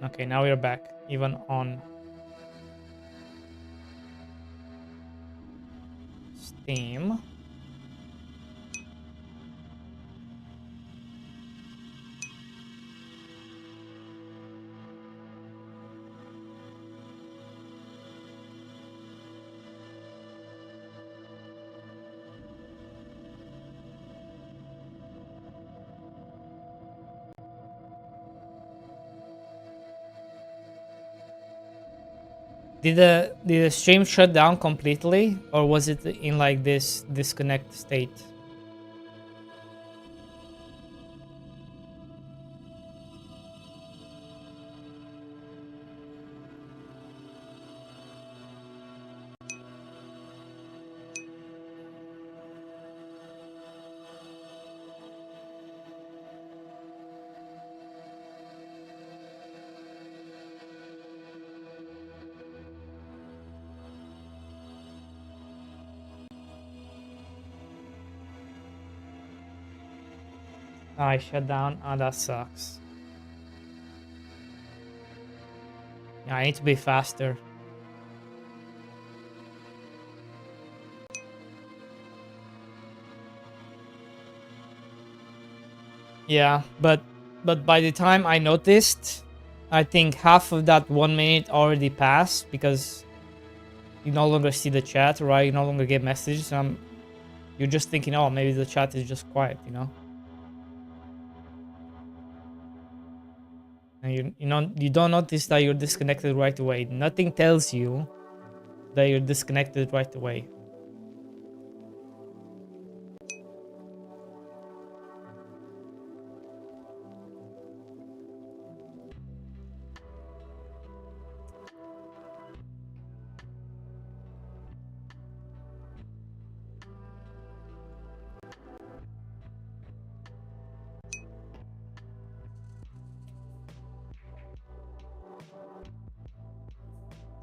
Okay, now we're back, even on Steam. Did the stream shut down completely, or was it in like this disconnect state? I shut down. Ah, that sucks. Yeah, I need to be faster. Yeah, but by the time I noticed, I think half of that 1 minute already passed because you no longer see the chat, right? You no longer get messages. You're just thinking, oh, maybe the chat is just quiet, you know? And you don't notice that you're disconnected right away. Nothing tells you that you're disconnected right away.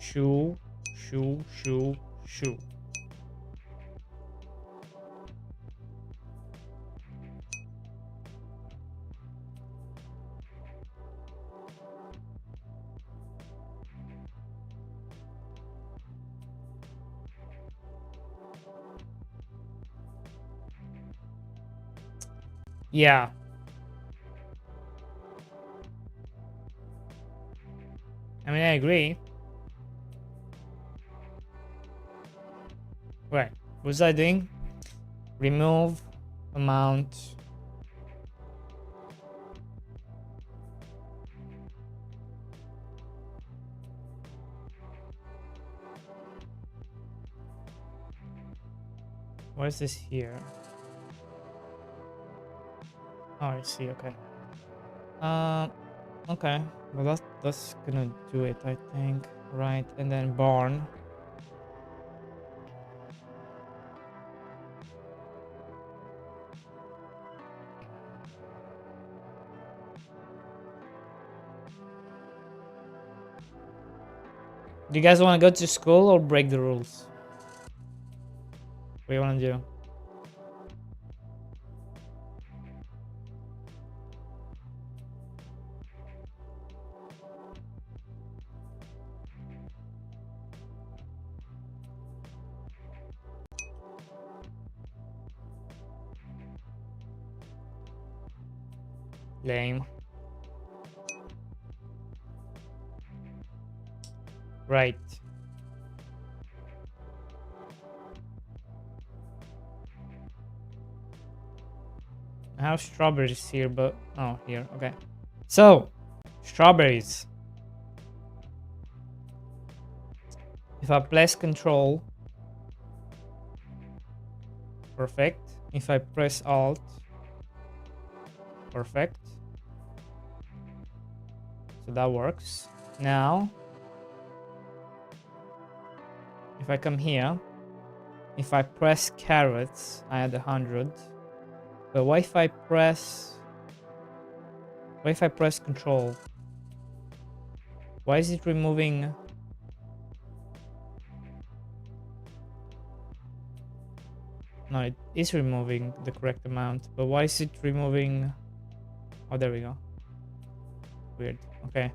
Shoo, shoo, shoo, shoo. Yeah. I mean, I agree. Right. What was I doing? Remove amount. What is this here? Oh, I see. Okay. Okay. Well, that's gonna do it, I think. Right, and then barn. Do you guys want to go to school or break the rules? What do you want to do? Lame. Right. I have strawberries here, but oh, here. Okay. So, strawberries. If I press Control, perfect. If I press Alt, perfect. So that works. Now, if I come here, if I press carrots, I add 100. But what if I press? What if I press Control? Why is it removing? No, it is removing the correct amount. But why is it removing? Oh, there we go. Weird. Okay.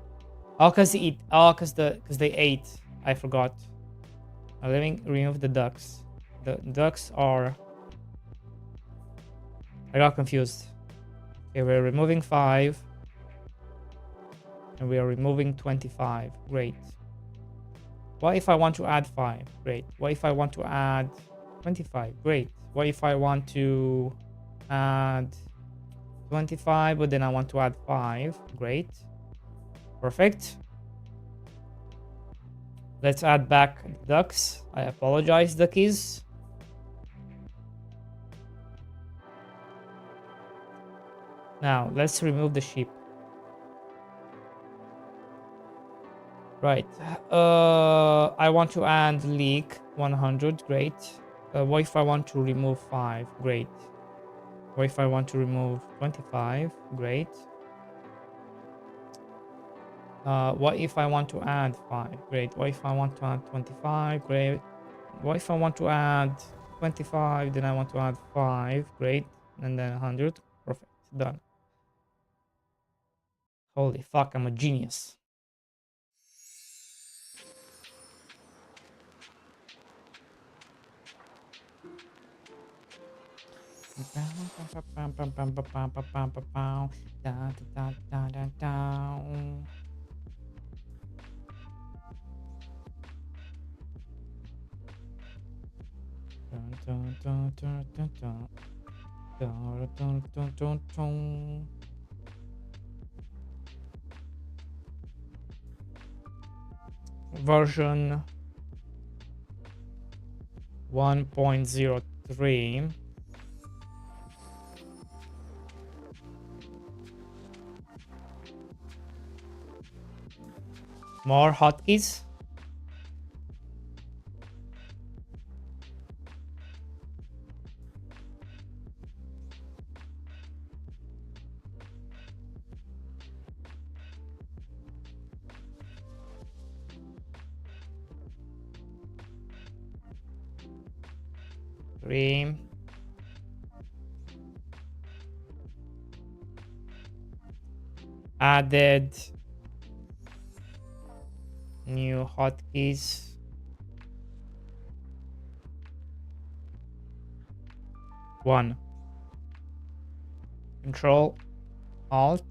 Oh, cause they eat. Oh, cause they ate. I forgot. Remove the ducks. The ducks are. I got confused. Okay, we're removing 5. And we are removing 25. Great. What if I want to add 5? Great. What if I want to add 25? Great. What if I want to add 25, but then I want to add 5? Great. Perfect. Let's add back ducks. I apologize, duckies. Now, let's remove the sheep. Right. I want to add leak 100. Great. What if I want to remove 5? Great. What if I want to remove 25? Great. What if I want to add 5? Great. What if I want to add 25? Great. What if I want to add 25? Then I want to add 5. Great. And then 100. Perfect. Done. Holy fuck, I'm a genius. Version 1.03. More hotkeys. Three. Added new hotkeys. One. Control Alt.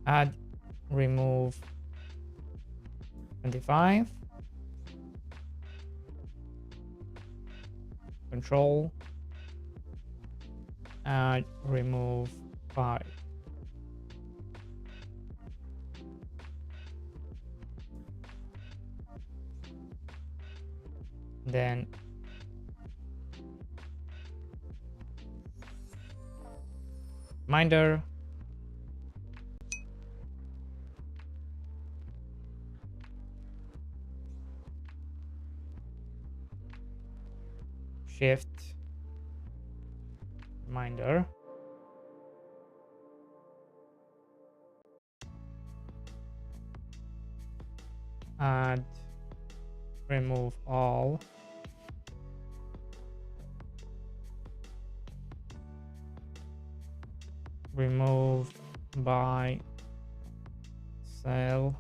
Add remove 25. Control add remove 5. Then reminder. Shift reminder. Add remove all. Remove by cell.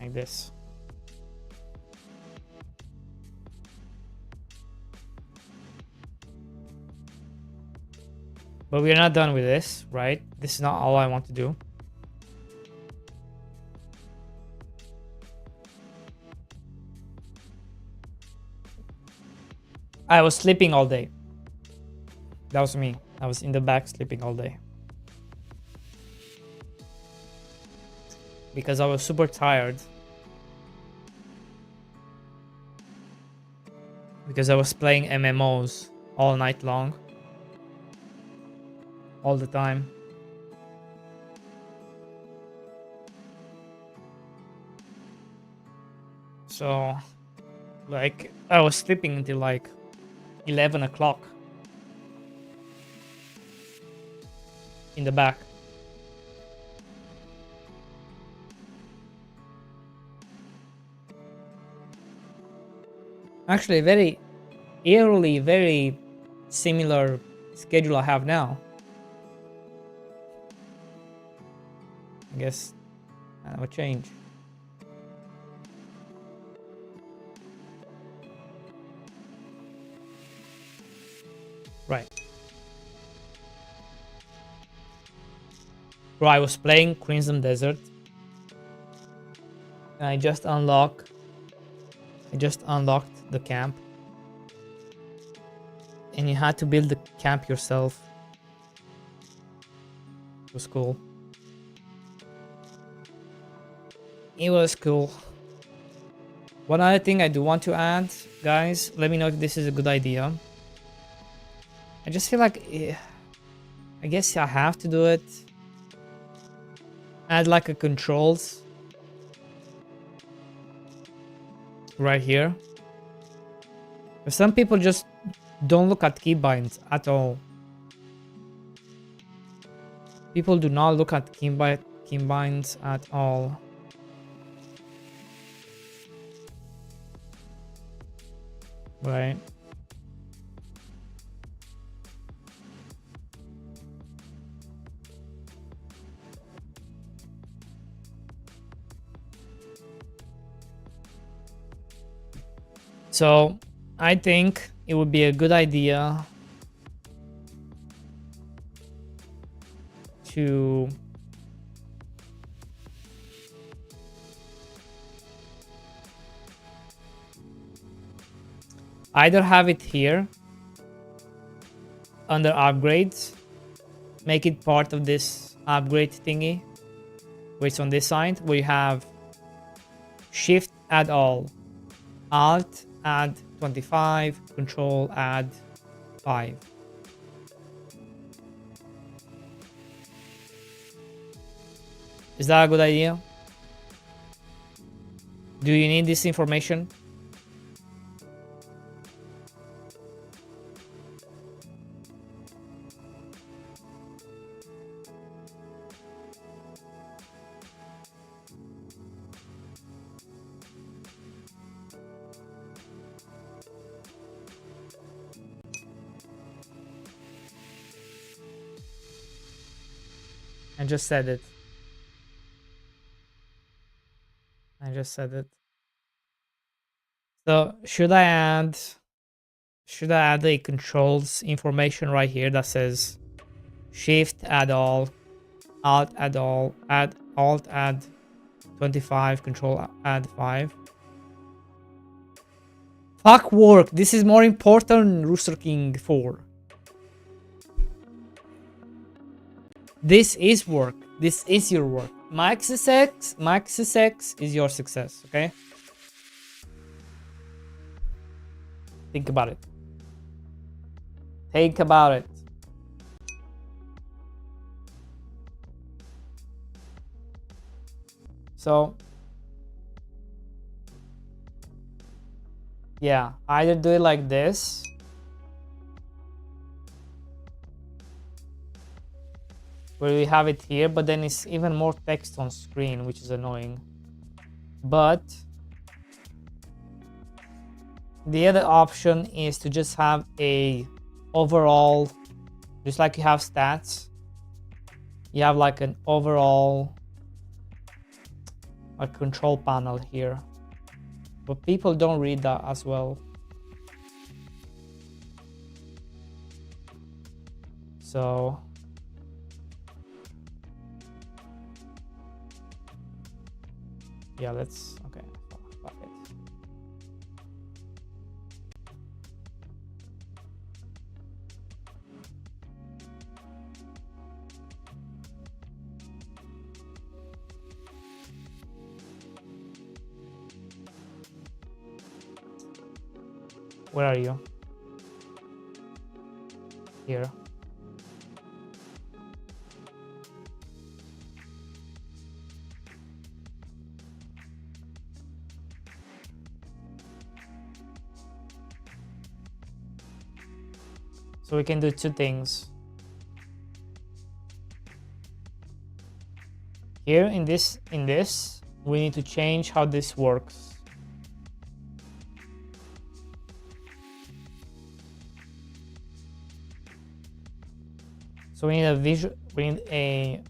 Like this. But we're not done with this, right? This is not all I want to do. I was sleeping all day. That was me. I was in the back sleeping all day. Because I was super tired. Because I was playing MMOs all night long. All the time. So, like, I was sleeping until like 11 o'clock. In the back. Actually, very eerily, very similar schedule I have now. I guess I have a change. Right. Bro, I was playing Crimson Desert. And I just unlocked the camp. And you had to build the camp yourself. It was cool. It was cool. One other thing I do want to add, guys, let me know if this is a good idea. I just feel like, I guess I have to do it. Add like a controls right here. But some people just don't look at keybinds at all. People do not look at keybinds at all. Right. So I think it would be a good idea to either have it here under upgrades, make it part of this upgrade thingy, which on this side we have shift add all, alt add 25, control add 5. Is that a good idea? Do you need this information? I just said it. I just said it. So should I add the controls information right here that says shift add all, alt add all, add alt add 25, control add 5? Fuck work. This is more important than Rooster King 4. This is work. This is your work. My success is your success, okay? Think about it. Think about it. So, yeah, either do it like this. Where we have it here, but then it's even more text on screen, which is annoying. But the other option is to just have a overall, just like you have stats, you have like an overall a control panel here. But people don't read that as well. So yeah, let's, okay, fuck it. Where are you? Here. So we can do two things. Here in this, we need to change how this works. So we need a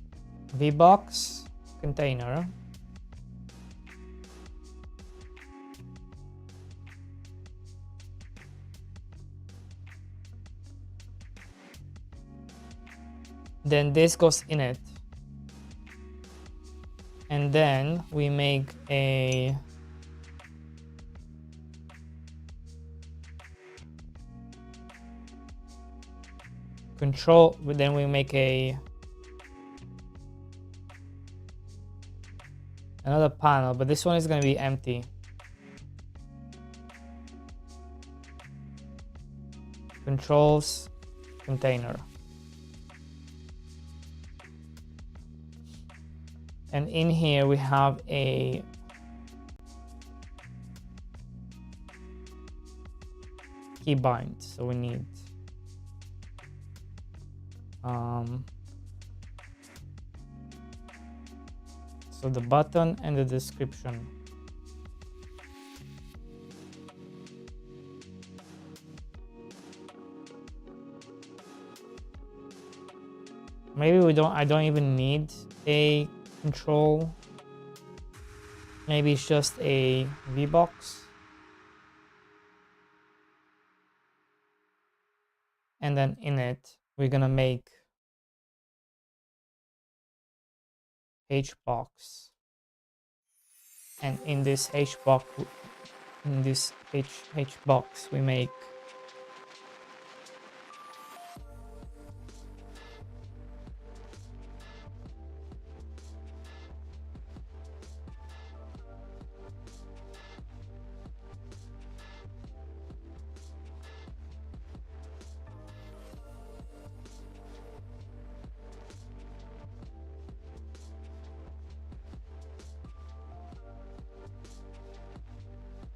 VBox container. Then this goes in it. And then we make a control, but then we make another panel, but this one is going to be empty. Controls container. And in here we have a keybind. So we need so the button and the description. Maybe I don't even need a control. Maybe it's just a VBox. And then in it, we're gonna make HBox. And in this HBox, HBox, we make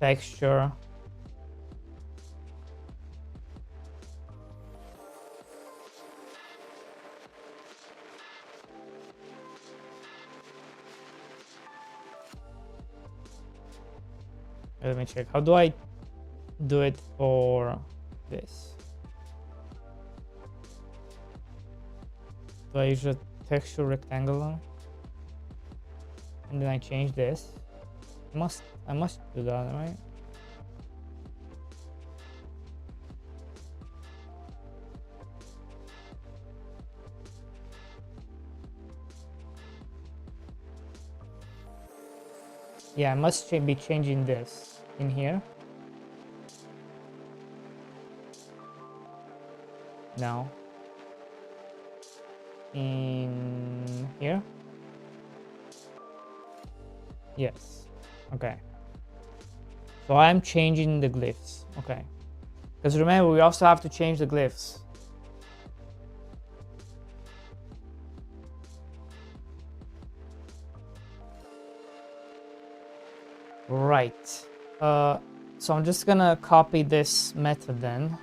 texture. Let me check. How do I do it for this? Do I use a texture rectangular? And then I change this. I must do that, right? Yeah, I must be changing this in here. Now. In here. Yes. Okay. So I'm changing the glyphs. Okay. Because remember, we also have to change the glyphs. Right. So I'm just gonna copy this method then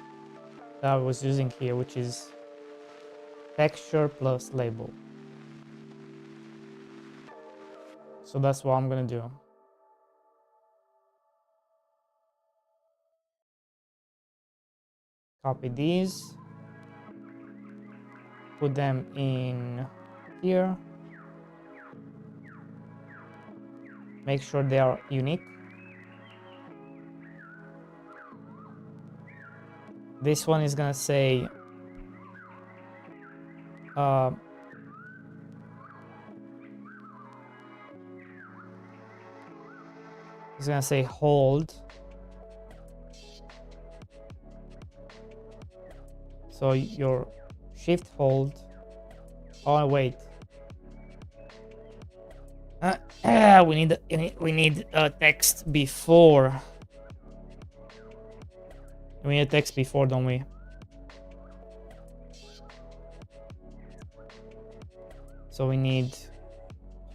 that I was using here, which is texture plus label. So that's what I'm gonna do. Copy these, put them in here, make sure they are unique. This one is gonna say it's gonna say hold. So your shift hold. Oh wait. We need text before. We need a text before, don't we? So we need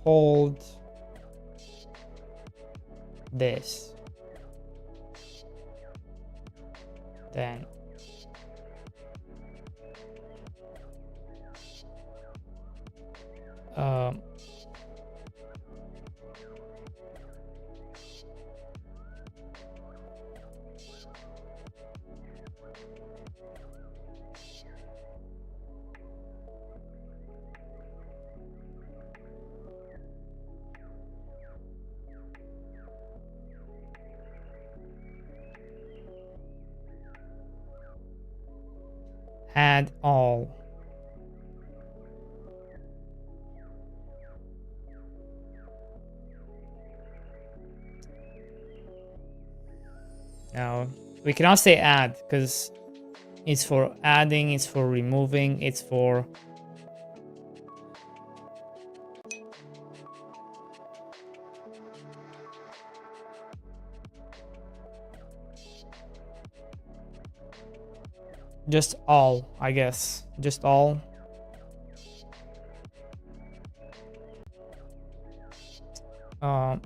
hold this. Then Add all. Now we cannot say add because it's for adding, it's for removing, it's for just all, I guess. Just all. Um,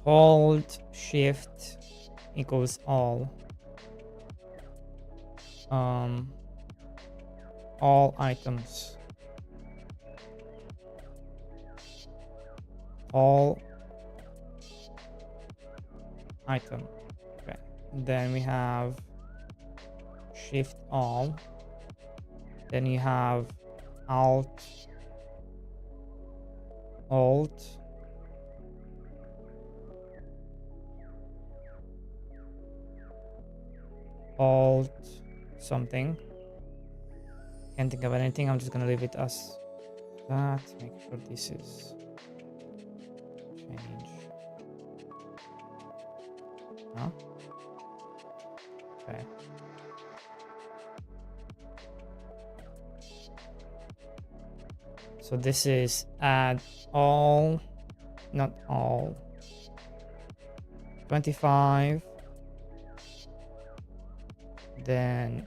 hold shift equals all. All items. All item. Okay. Then we have shift all. Then you have alt something. Can't think of anything. I'm just gonna leave it as that. Make sure this is change. Huh? Okay. So this is add all, not all. 25. Then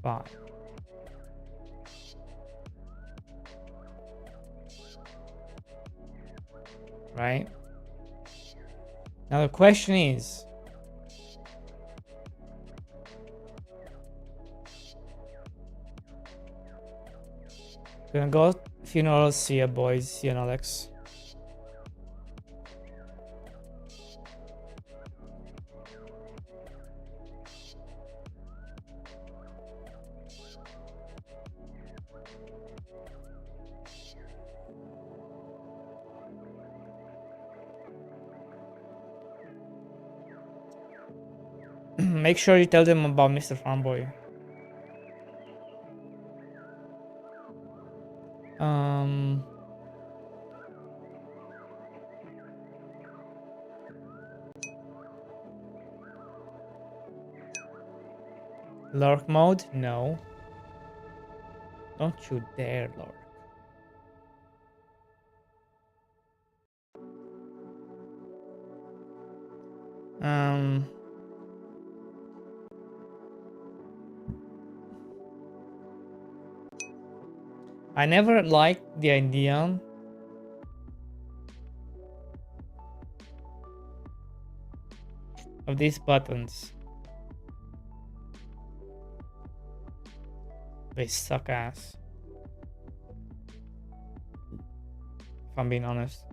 5. Right? Now the question is, gonna go funeral, see ya boys, see ya Alex. Make sure you tell them about Mr. Farmboy. Lurk mode? No. Don't you dare lurk. I never liked the idea of these buttons. They suck ass. If I'm being honest.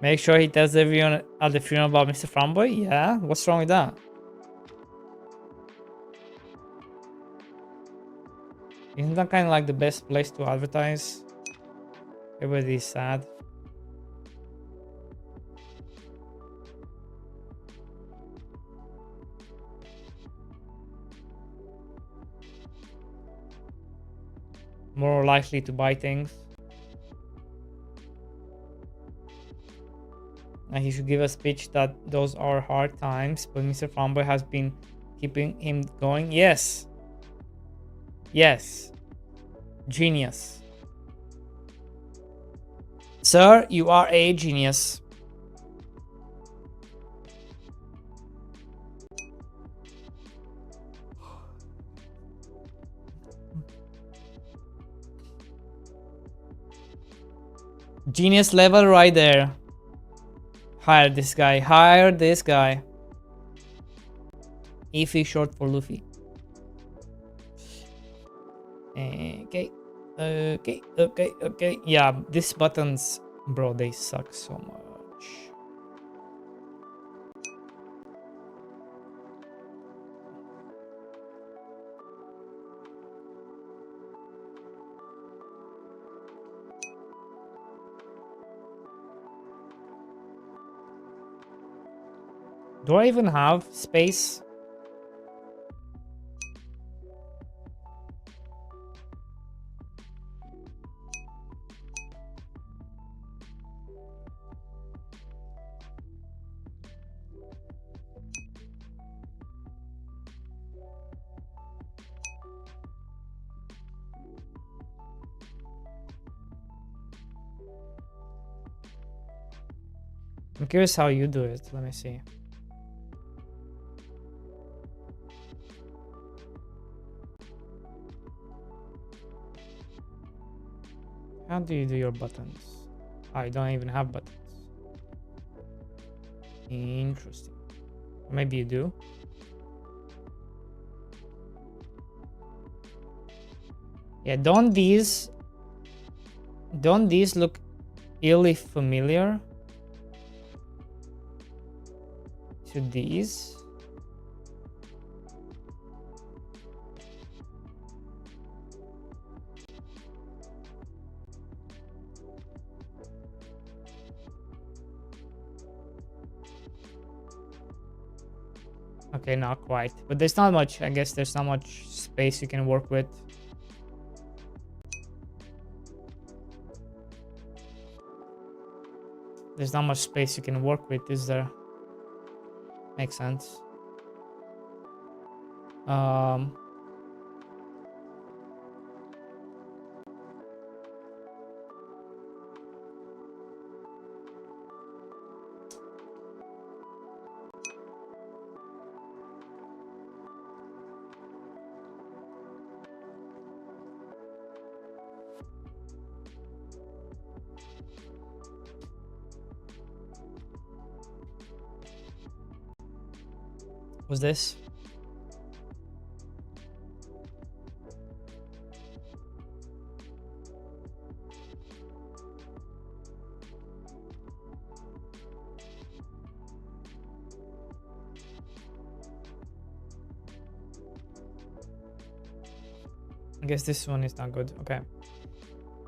Make sure he tells everyone at the funeral about Mr. Farmboy? Yeah? What's wrong with that? Isn't that kind of like the best place to advertise? Everybody's sad. More likely to buy things. And he should give a speech that those are hard times, but Mr. Farmboy has been keeping him going. Yes. Yes. Genius. Sir, you are a genius. Genius level right there. Hire this guy. Hire this guy. Ify short for Luffy. Okay. Okay. Yeah, these buttons Bro, they suck so much. Do I even have space? I'm curious how you do it. Let me see. How do you do your buttons? I don't even have buttons. Interesting. Maybe you do. Yeah, don't these look eerily familiar to these? Okay, not quite. But there's not much, I guess there's not much space you can work with. There's not much space you can work with, is there? Makes sense. What's this? I guess this one is not good. Okay.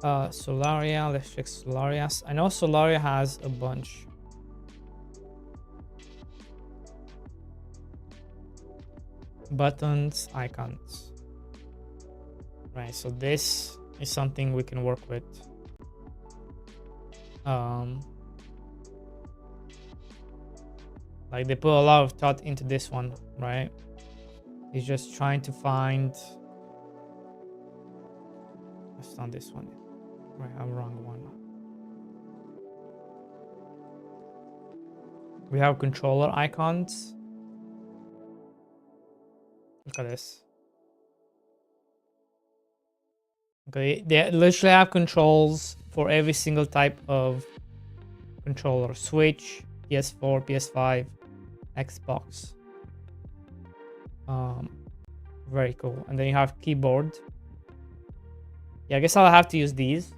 Solaria, let's check Solaria's. I know Solaria has a bunch. Buttons, icons. Right, so this is something we can work with. Like they put a lot of thought into this one, right? He's just trying to find. It's not this one. Right, I'm wrong one. We have controller icons. Look at this. Okay, they literally have controls for every single type of controller. Switch, PS4, PS5, Xbox. Very cool. And then you have keyboard. Yeah, I guess I'll have to use these.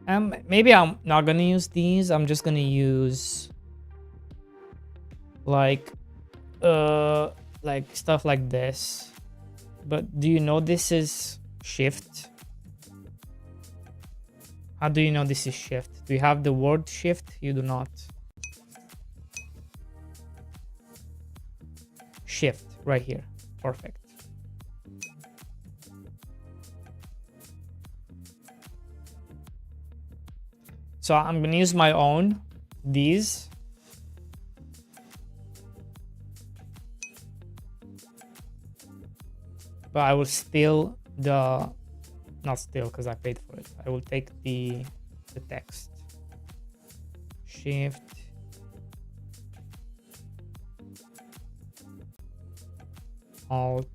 Maybe I'm not gonna use these. I'm just gonna use like stuff like this. But do you know this is shift? How do you know this is shift? Do you have the word shift? You do not. Shift right here. Perfect. So I'm gonna use my own, these. But I will steal the, not steal because I paid for it. I will take the text. Shift. Alt.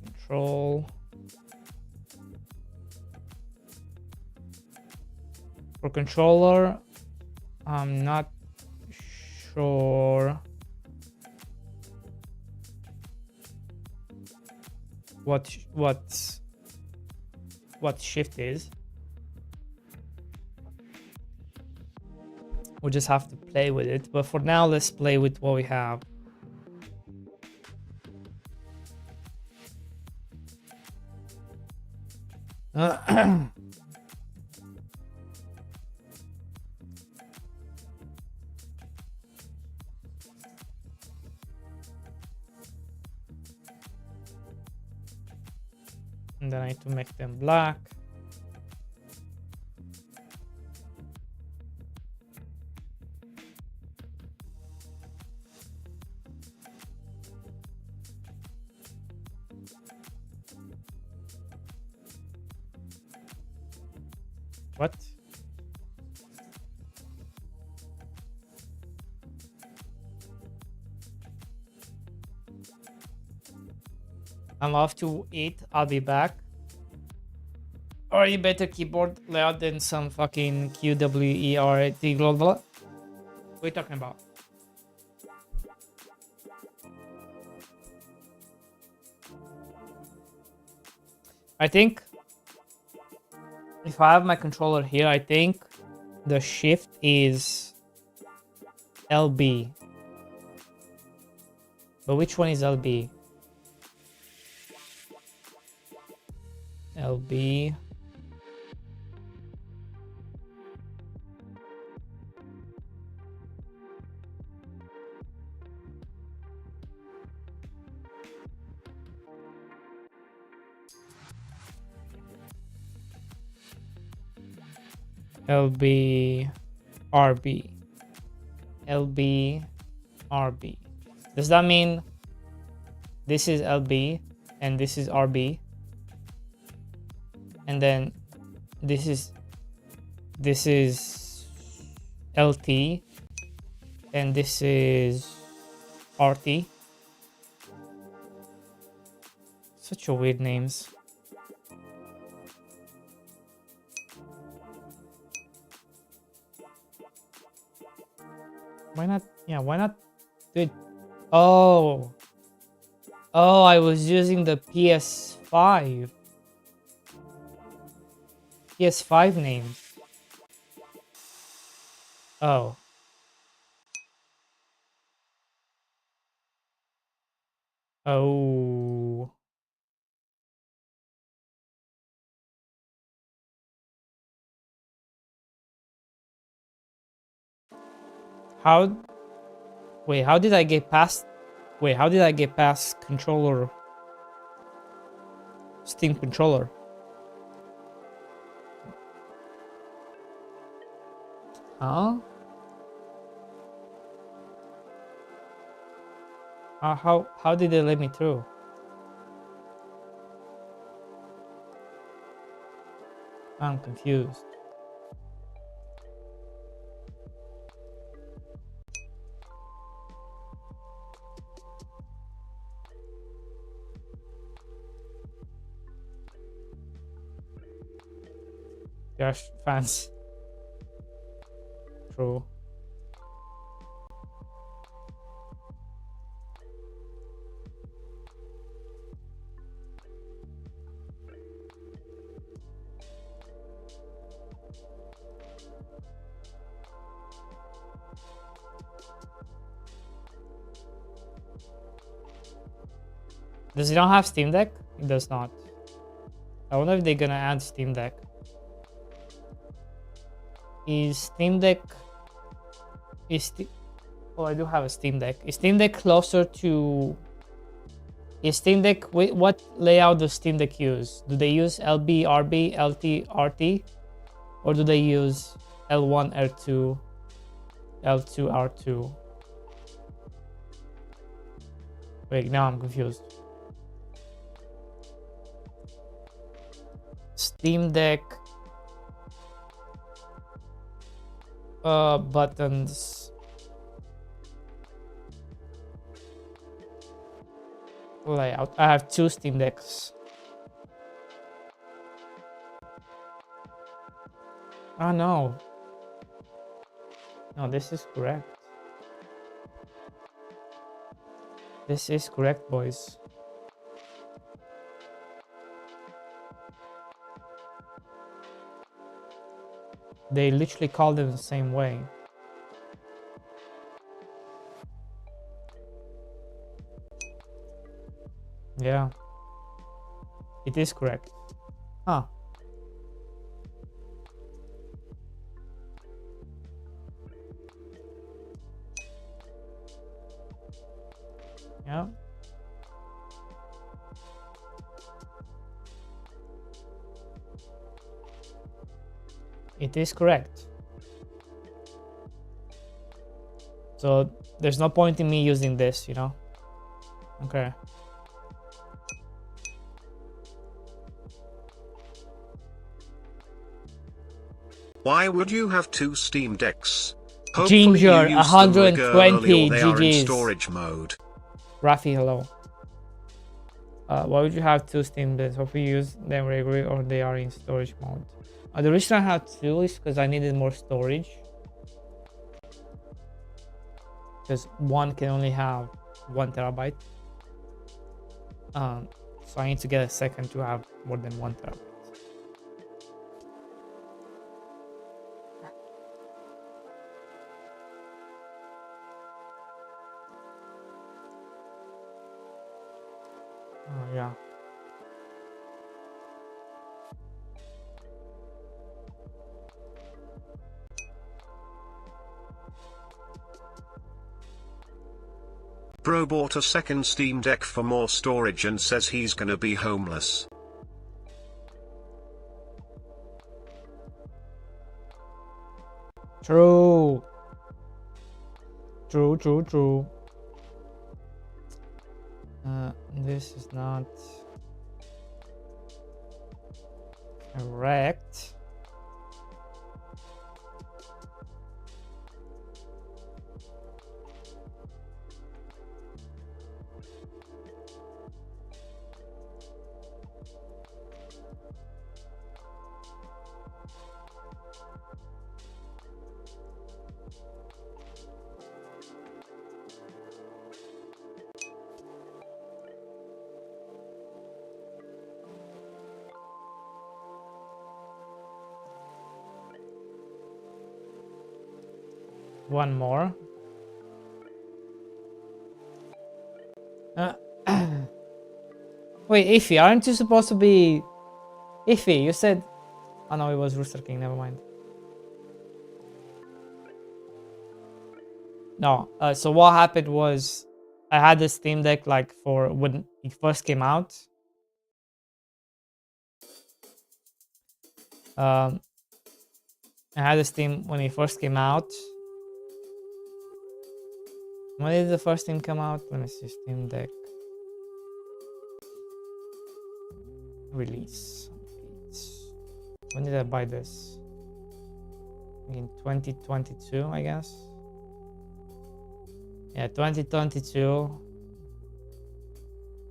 Control. For controller, I'm not sure. what shift is. We'll just have to play with it. But for now, let's play with what we have. And then I need to make them black. What? I'm off to eat. I'll be back. Or you better keyboard layout than some fucking QWERT blah blah. What are you talking about? I think if I have my controller here, I think the shift is LB. But which one is LB? LB. LB RB. LB RB. Does that mean this is LB and this is RB? And then this is LT and this is RT. Such a weird names. Why not? Yeah, why not do it? Oh, I was using the PS5 names. Oh. Oh. How? Wait, how did I get past? Wait, how did I get past controller? Steam controller. Huh? How did they let me through? I'm confused. Josh fans. True. Does it not have Steam Deck? It does not. I wonder if they're gonna add Steam Deck. Is Steam Deck... Oh, I do have a Steam Deck. Is Steam Deck closer to... Is Steam Deck... What layout does Steam Deck use? Do they use LB, RB, LT, RT? Or do they use L1, L2, L2, R2? Wait, now I'm confused. Steam Deck buttons layout. I have two Steam Decks. Oh no. No, this is correct. This is correct, boys. They literally call them the same way. Yeah. It is correct. Huh. Yeah. It is correct. So there's no point in me using this, you know? Okay. Why would you have two Steam Decks? Ginger, you use them 120 regularly or they are in GGs. storage mode. Rafi, hello. Why would you have two Steam Decks? Hope you use them regularly or they are in storage mode. The reason I have two is because I needed more storage. Because one can only have 1 terabyte. So I need to get a second to have more than 1 terabyte. Yeah. Bro bought a second Steam Deck for more storage and says he's gonna be homeless. True. True. This is not correct. One more. Wait, Iffy, aren't you supposed to be... Iffy, you said... Oh no, it was Rooster King, never mind. No, so what happened was... I had the Steam Deck like for when it first came out. I had the Steam when it first came out. When did the first Steam come out? Let me see, Steam Deck. Release. When did I buy this? In 2022, I guess. Yeah, 2022.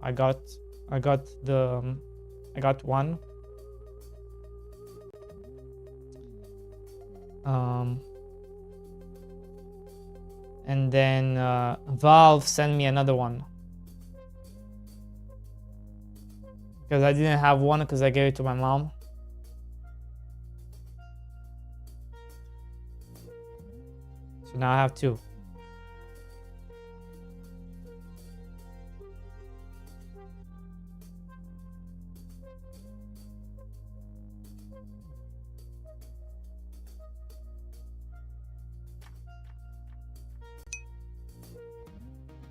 I got one. And then Valve sent me another one. Because I didn't have one because I gave it to my mom. So now I have two.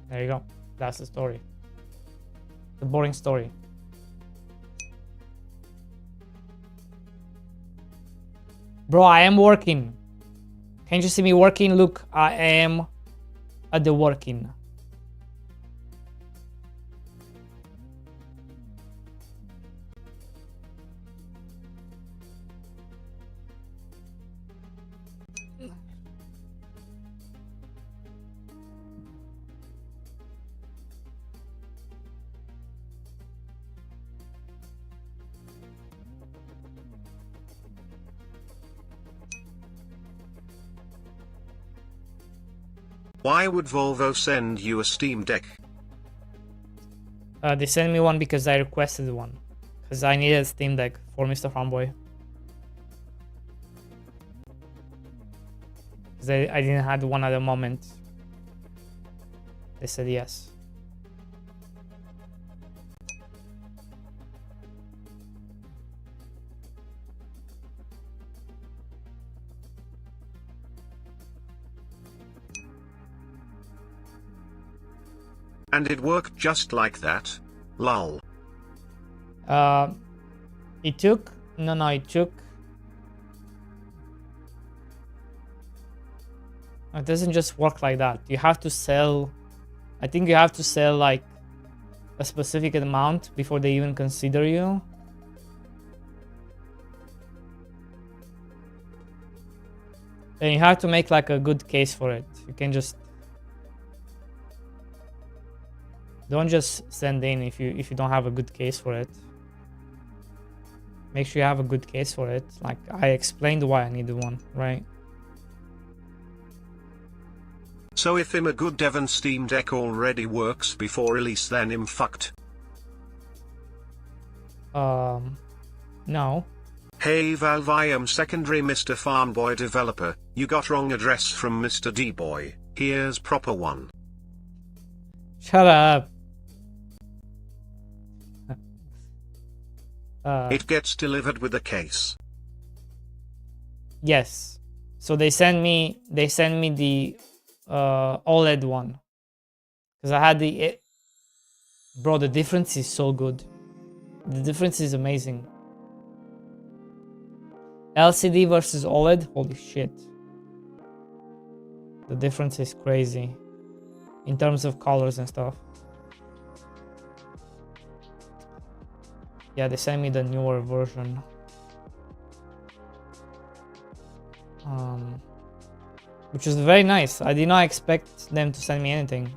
There you go. That's the story. The boring story. Bro, I am working. Can't you see me working? Look, I am at the working. Why would Volvo send you a Steam Deck? They sent me one because I requested one. Because I needed a Steam Deck for Mr. Homeboy. Because I didn't have one other moment. They said yes. And it worked just like that? Lol. It took... No, it took... It doesn't just work like that. You have to sell... I think you have to sell like a specific amount before they even consider you. And you have to make like a good case for it. You can just... Don't just send in if you don't have a good case for it. Make sure you have a good case for it. Like I explained why I needed one, right? So if I'm a good dev and Steam Deck already works before release, then I'm fucked. No. Hey Valve, I am secondary Mr. Farmboy developer. You got wrong address from Mr. D-Boy. Here's proper one. Shut up. It gets delivered with a case. Yes. So they send me the OLED one. Because I had the... Bro, the difference is so good. The difference is amazing. LCD versus OLED, holy shit. The difference is crazy. In terms of colors and stuff. Yeah, they sent me the newer version. Which is very nice. I did not expect them to send me anything.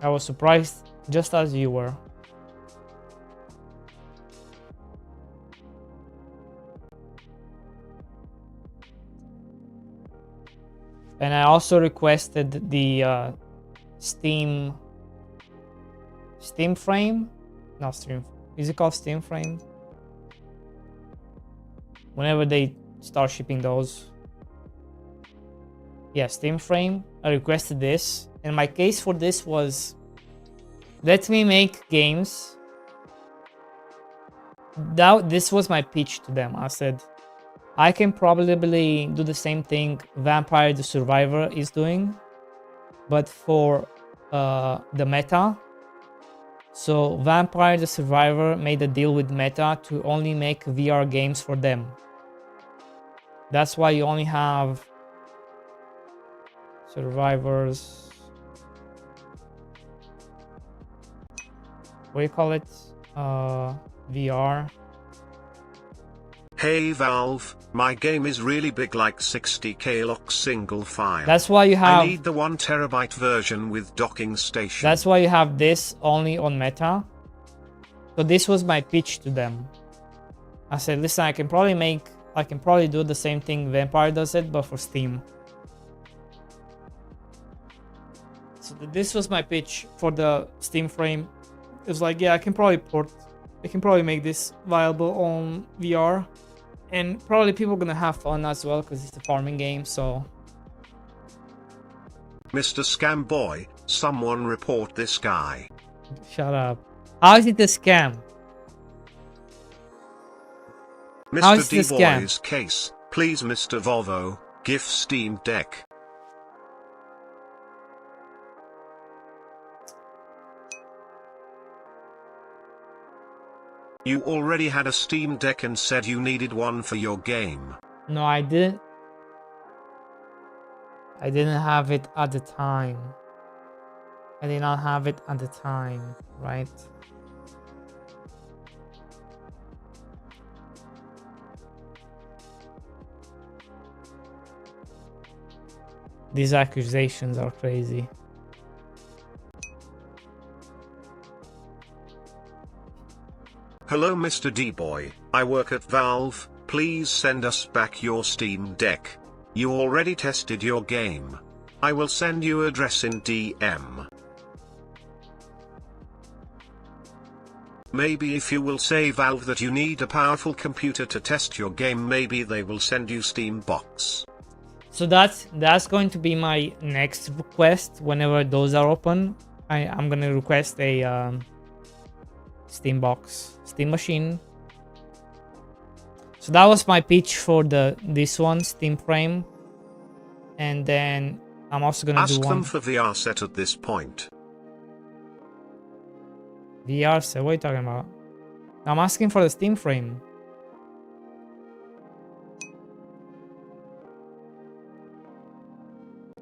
I was surprised just as you were. And I also requested the Steam frame. No, is it called Steam frame? Whenever they start shipping those. Yeah, Steam frame. I requested this. And my case for this was, let me make games. This was my pitch to them. I said, I can probably do the same thing Vampire the Survivor is doing, but for the Meta. So Vampire the Survivor made a deal with Meta to only make VR games for them. That's why you only have Survivors. What do you call it? VR. Hey Valve, my game is really big, like 60k lock single file. That's why you have... I need the 1 terabyte version with docking station. That's why you have this only on Meta. So this was my pitch to them. I said, listen, I can probably do the same thing Vampire does it, but for Steam. So this was my pitch for the Steam frame. It was like, yeah, I can probably make this viable on VR. And probably people are gonna have fun as well because it's a farming game, so... Mr. Scam Boy, someone report this guy. Shut up. How is it a scam? Mr. D-Boy's case, please Mr. Volvo, GIF Steam Deck. You already had a Steam Deck and said you needed one for your game. No, I didn't. I didn't have it at the time. I did not have it at the time, right? These accusations are crazy. Hello Mr. D-Boy, I work at Valve, please send us back your Steam Deck. You already tested your game. I will send you address in DM. Maybe if you will say Valve that you need a powerful computer to test your game, maybe they will send you Steam box. So that's going to be my next request whenever those are open. I'm gonna request a Steam box, Steam machine. So that was my pitch for this one, Steam Frame. And then I'm also gonna Ask do one. them for VR set at this point. VR set, what are you talking about? I'm asking for the Steam Frame.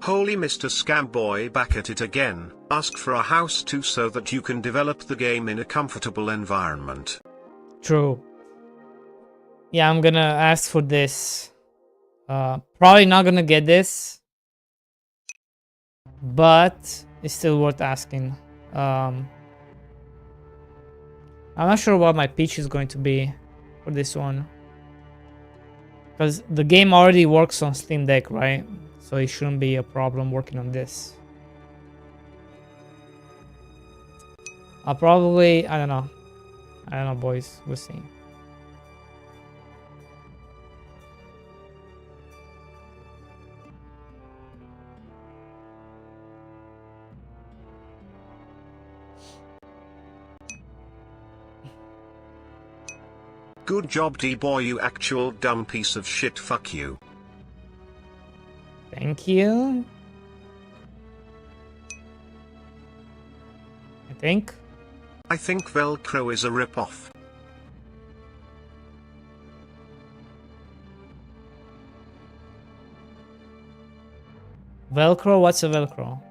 Holy Mr. Scamboy, back at it again. Ask for a house too so that you can develop the game in a comfortable environment. True. Yeah, I'm gonna ask for this. Probably not gonna get this, but it's still worth asking. I'm not sure what my pitch is going to be for this one, because the game already works on Steam Deck, right? So it shouldn't be a problem working on this. I'll probably, I don't know, boys, we'll see. Good job, D-boy, you actual dumb piece of shit, fuck you. Thank you. I think Velcro is a rip-off. Velcro? What's a Velcro?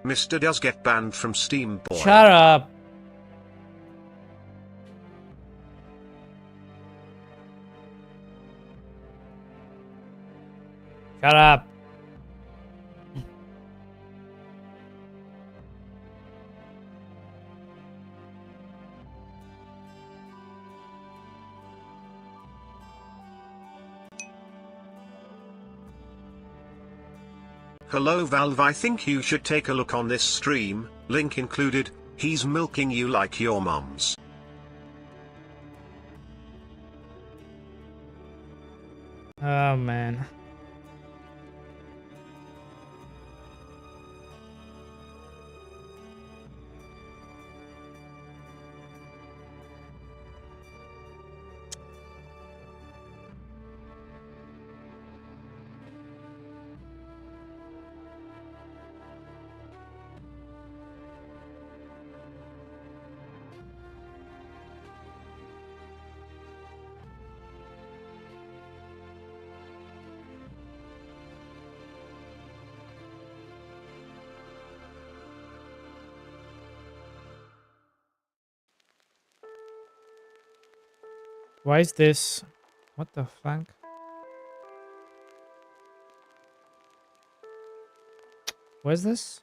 Mr. does get banned from Steam, boy. Shut up. Shut up. Hello Valve, I think you should take a look on this stream, link included. He's milking you like your mums. Oh man. Why is this? What the fuck? What is this?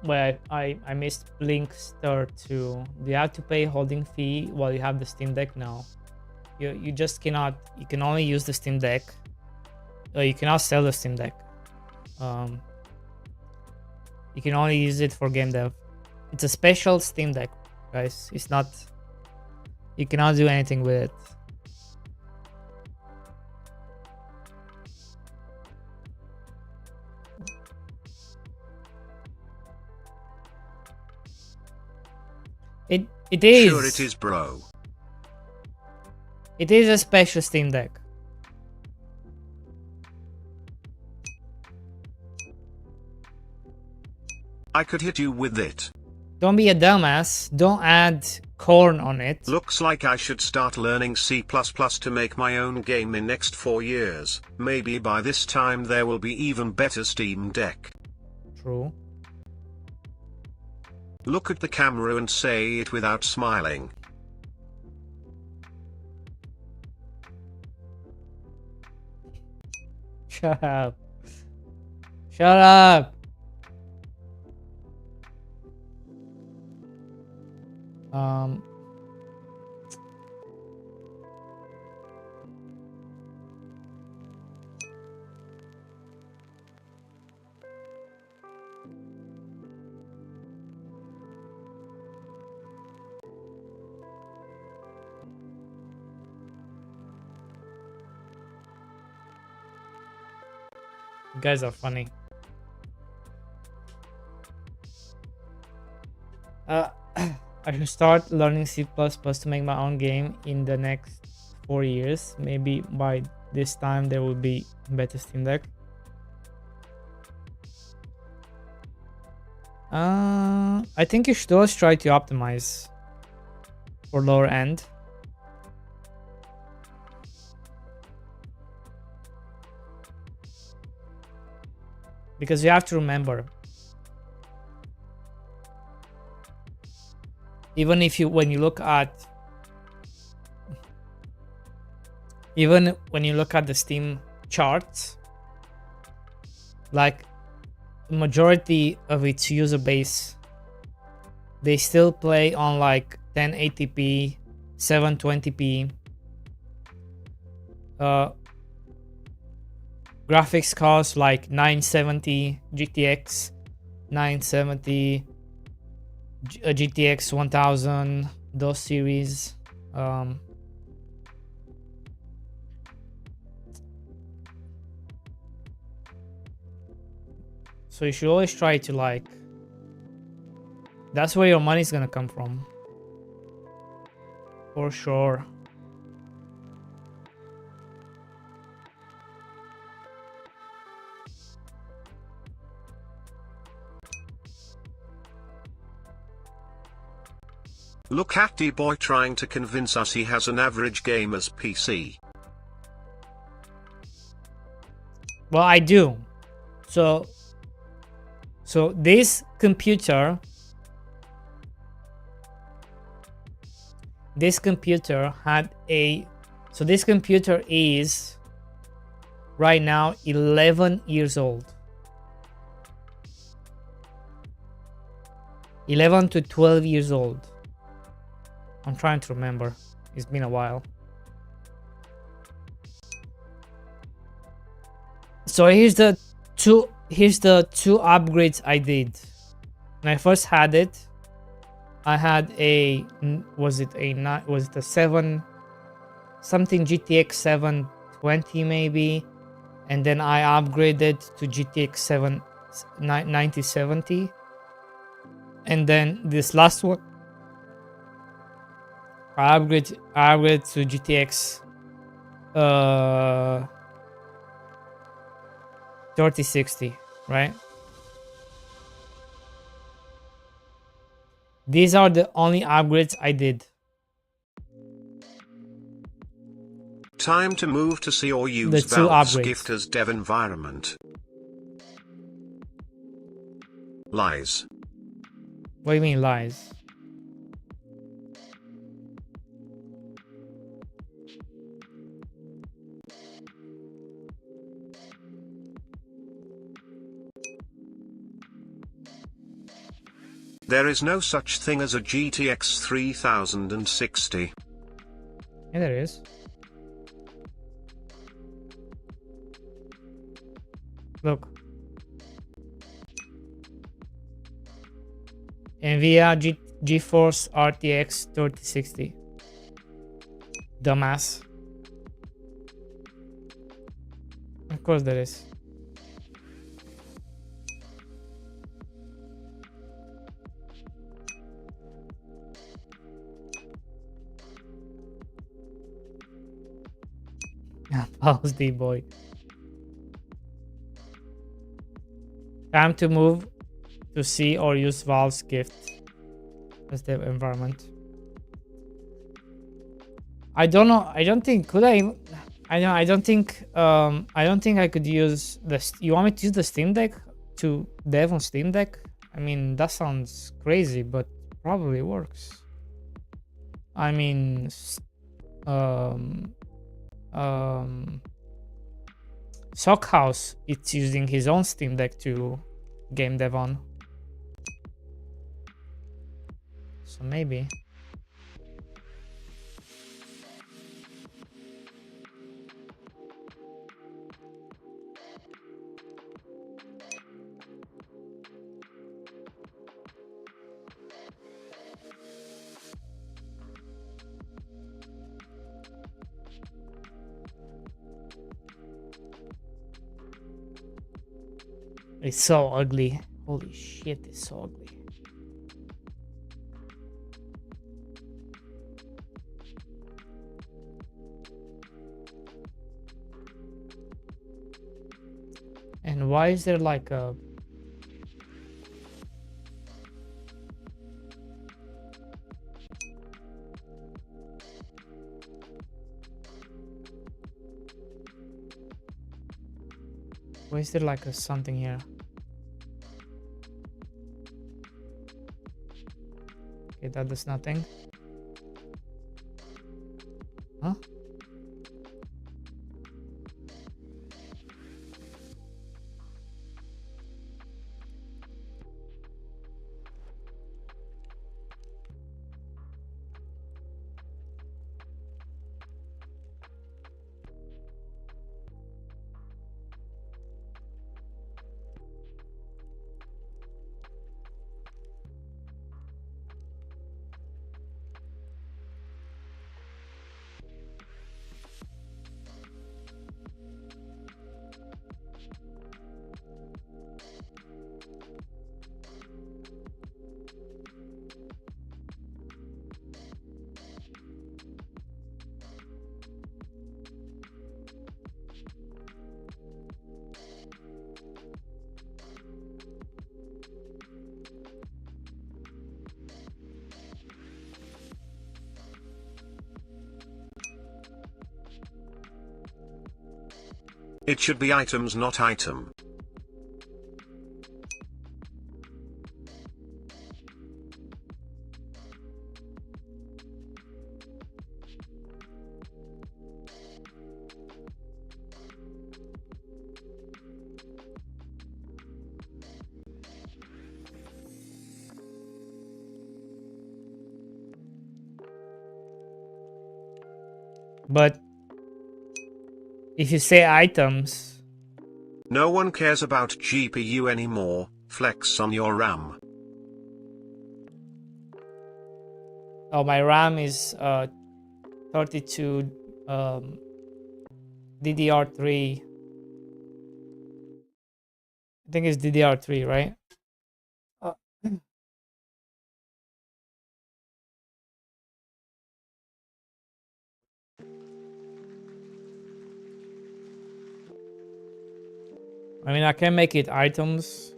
Well, I missed Blink Star 2. Do you have to pay holding fee while you have the Steam Deck? No. You just cannot. You can only use the Steam Deck. You cannot sell the Steam Deck. You can only use it for game dev. It's a special Steam Deck, guys. It's not. You cannot do anything with it. It is. Sure it is, bro. It is a special Steam Deck. I could hit you with it. Don't be a dumbass. Don't add corn on it. Looks like I should start learning C++ to make my own game in next 4 years. Maybe by this time there will be even better Steam Deck. True. Look at the camera and say it without smiling. Shut up. Shut up. You guys are funny. I should start learning C++ to make my own game in the next 4 years. Maybe by this time there will be better Steam Deck. I think you should always try to optimize for lower end. Because you have to remember, even if when you look at the Steam charts, like the majority of its user base, they still play on like 1080p, 720p. Graphics cards like 970 GTX 970, GTX 1000, those series. So you should always try to like, that's where your money's gonna come from, for sure. Look at D-Boy trying to convince us he has an average gamer's PC. Well, I do. So this computer had a, so this computer is right now 11 years old. 11 to 12 years old. I'm trying to remember. It's been a while. So here's the two upgrades I did. When I first had it, I had a, was it a 7 something GTX 720 maybe, and then I upgraded to GTX 9070, and then this last one I upgrade to GTX 3060, right? These are the only upgrades I did. Time to move to see or use The two Valve's upgrades. gift as dev environment. Lies. What do you mean lies? There is no such thing as a GTX 3060. Yeah, there is. Look. NVIDIA GeForce RTX 3060. Dumbass. Of course there is. Pause D-Boy. Time to move to see or use Valve's gift as dev environment. I don't know. I don't think could I. I don't think. I don't think I could use the. You want me to use the Steam Deck to dev on Steam Deck? I mean, that sounds crazy, but probably works. I mean, um, um, Sockhouse, it's using his own Steam Deck to game dev on. So maybe. It's so ugly. Holy shit, it's so ugly. And why is there like a... Why is there like a something here? Okay, that does nothing. Huh? It should be items, not item. But if you say items... No one cares about GPU anymore, flex on your RAM. Oh, my RAM is 32 DDR3. I think it's DDR3, right? I mean, I can make it items,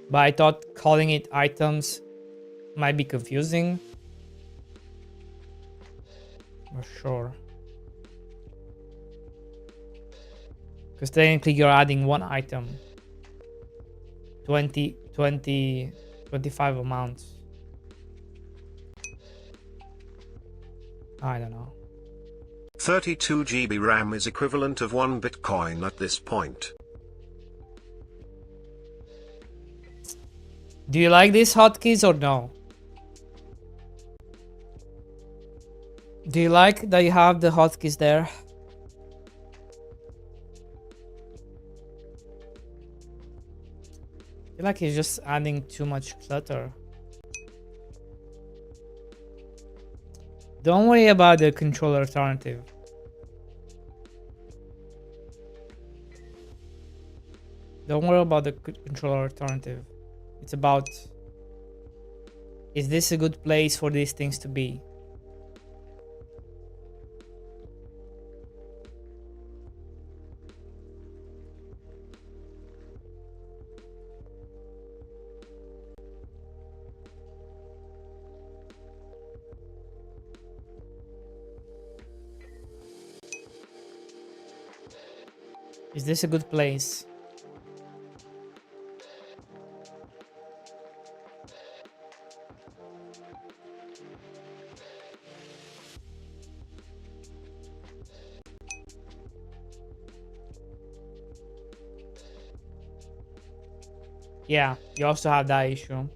but I thought calling it items might be confusing. Not sure. Because technically you're adding one item. 25 amounts. I don't know. 32 GB RAM is equivalent of 1 Bitcoin at this point. Do you like these hotkeys or no? Do you like that you have the hotkeys there? I feel like it's just adding too much clutter. Don't worry about the controller alternative. Don't worry about the controller alternative. It's about, is this a good place for these things to be? Is this a good place? Yeah, you also have that issue.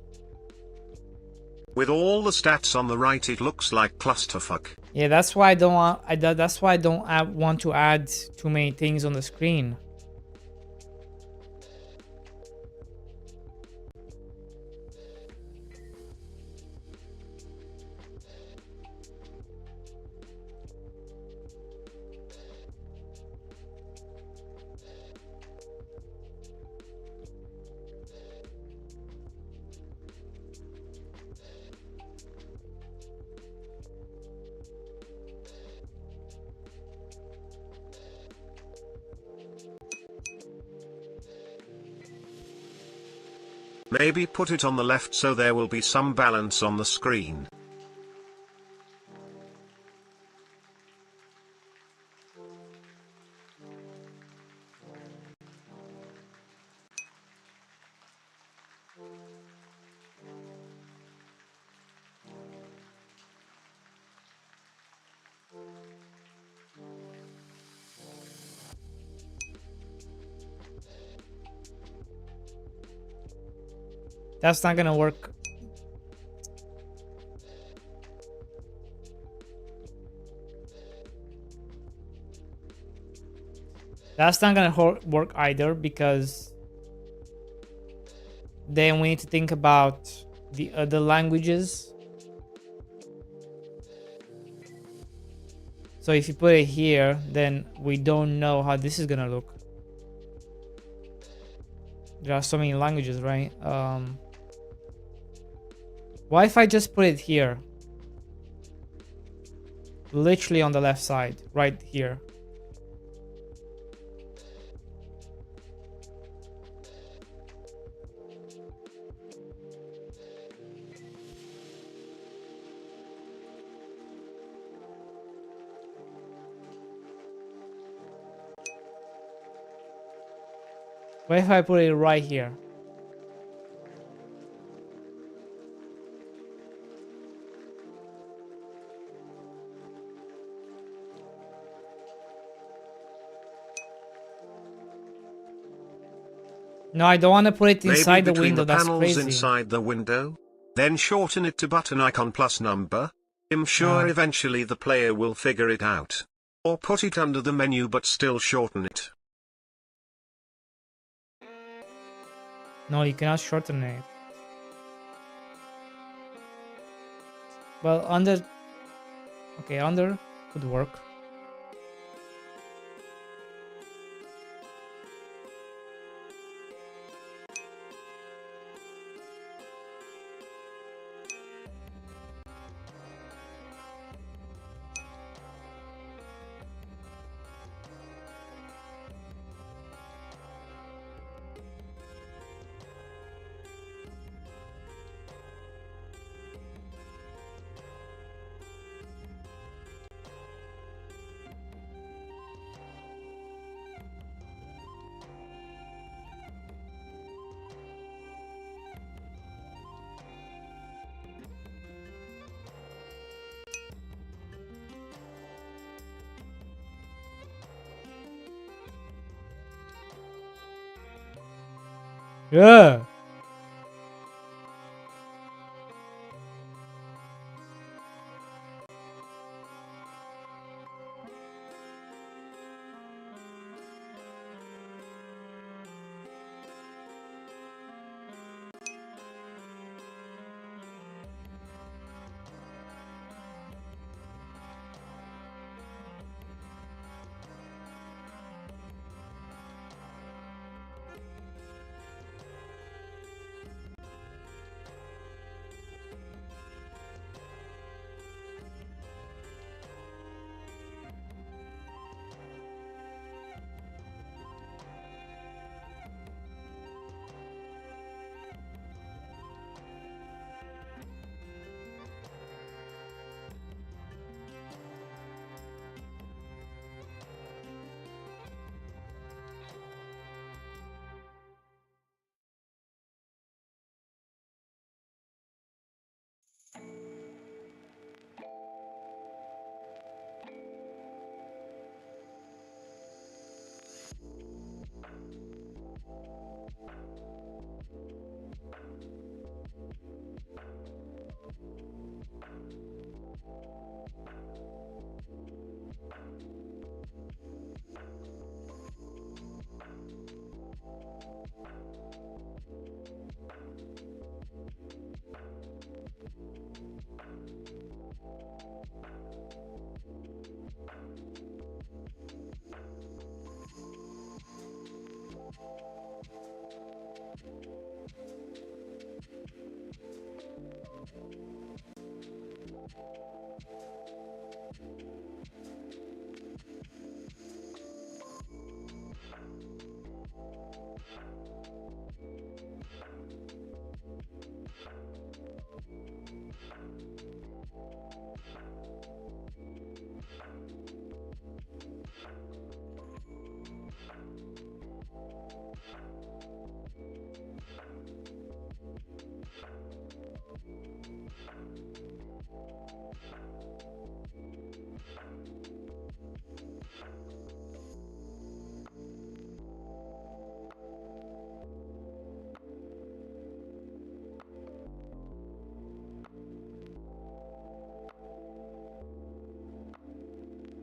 With all the stats on the right, it looks like clusterfuck. Yeah, that's why I don't want. That's why I don't want to add too many things on the screen. Maybe put it on the left so there will be some balance on the screen. That's not gonna work. That's not gonna work either, because then we need to think about the other languages. So if you put it here, then we don't know how this is gonna look. There are so many languages, right? What if I just put it here? Literally on the left side, right here. What if I put it right here? No, I don't want to put it inside Maybe the between window. the That's panels crazy. inside the window? Then shorten it to button icon plus number? I'm sure eventually the player will figure it out. Or put it under the menu but still shorten it. No, you cannot shorten it. Well, under... Okay, under could work. Yeah.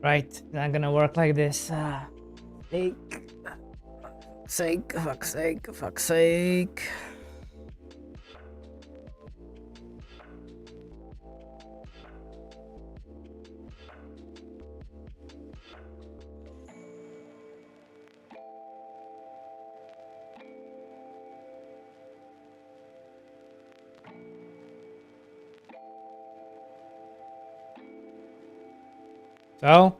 Right, not gonna work like this. Fuck's sake. So?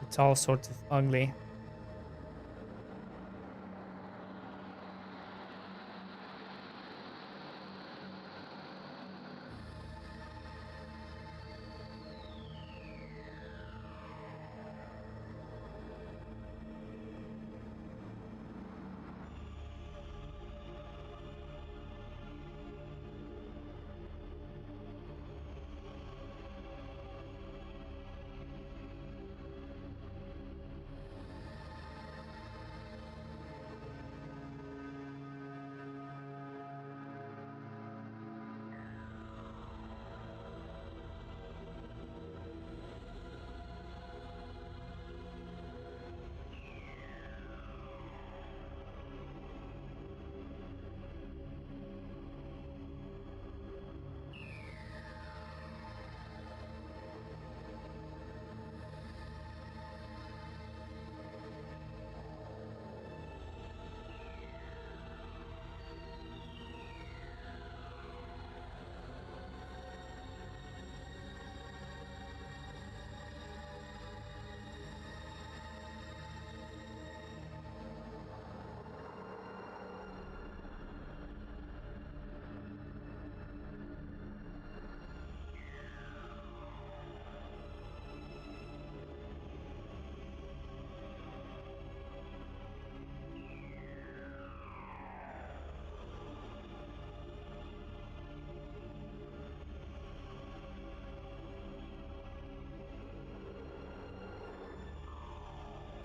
It's all sorts of ugly.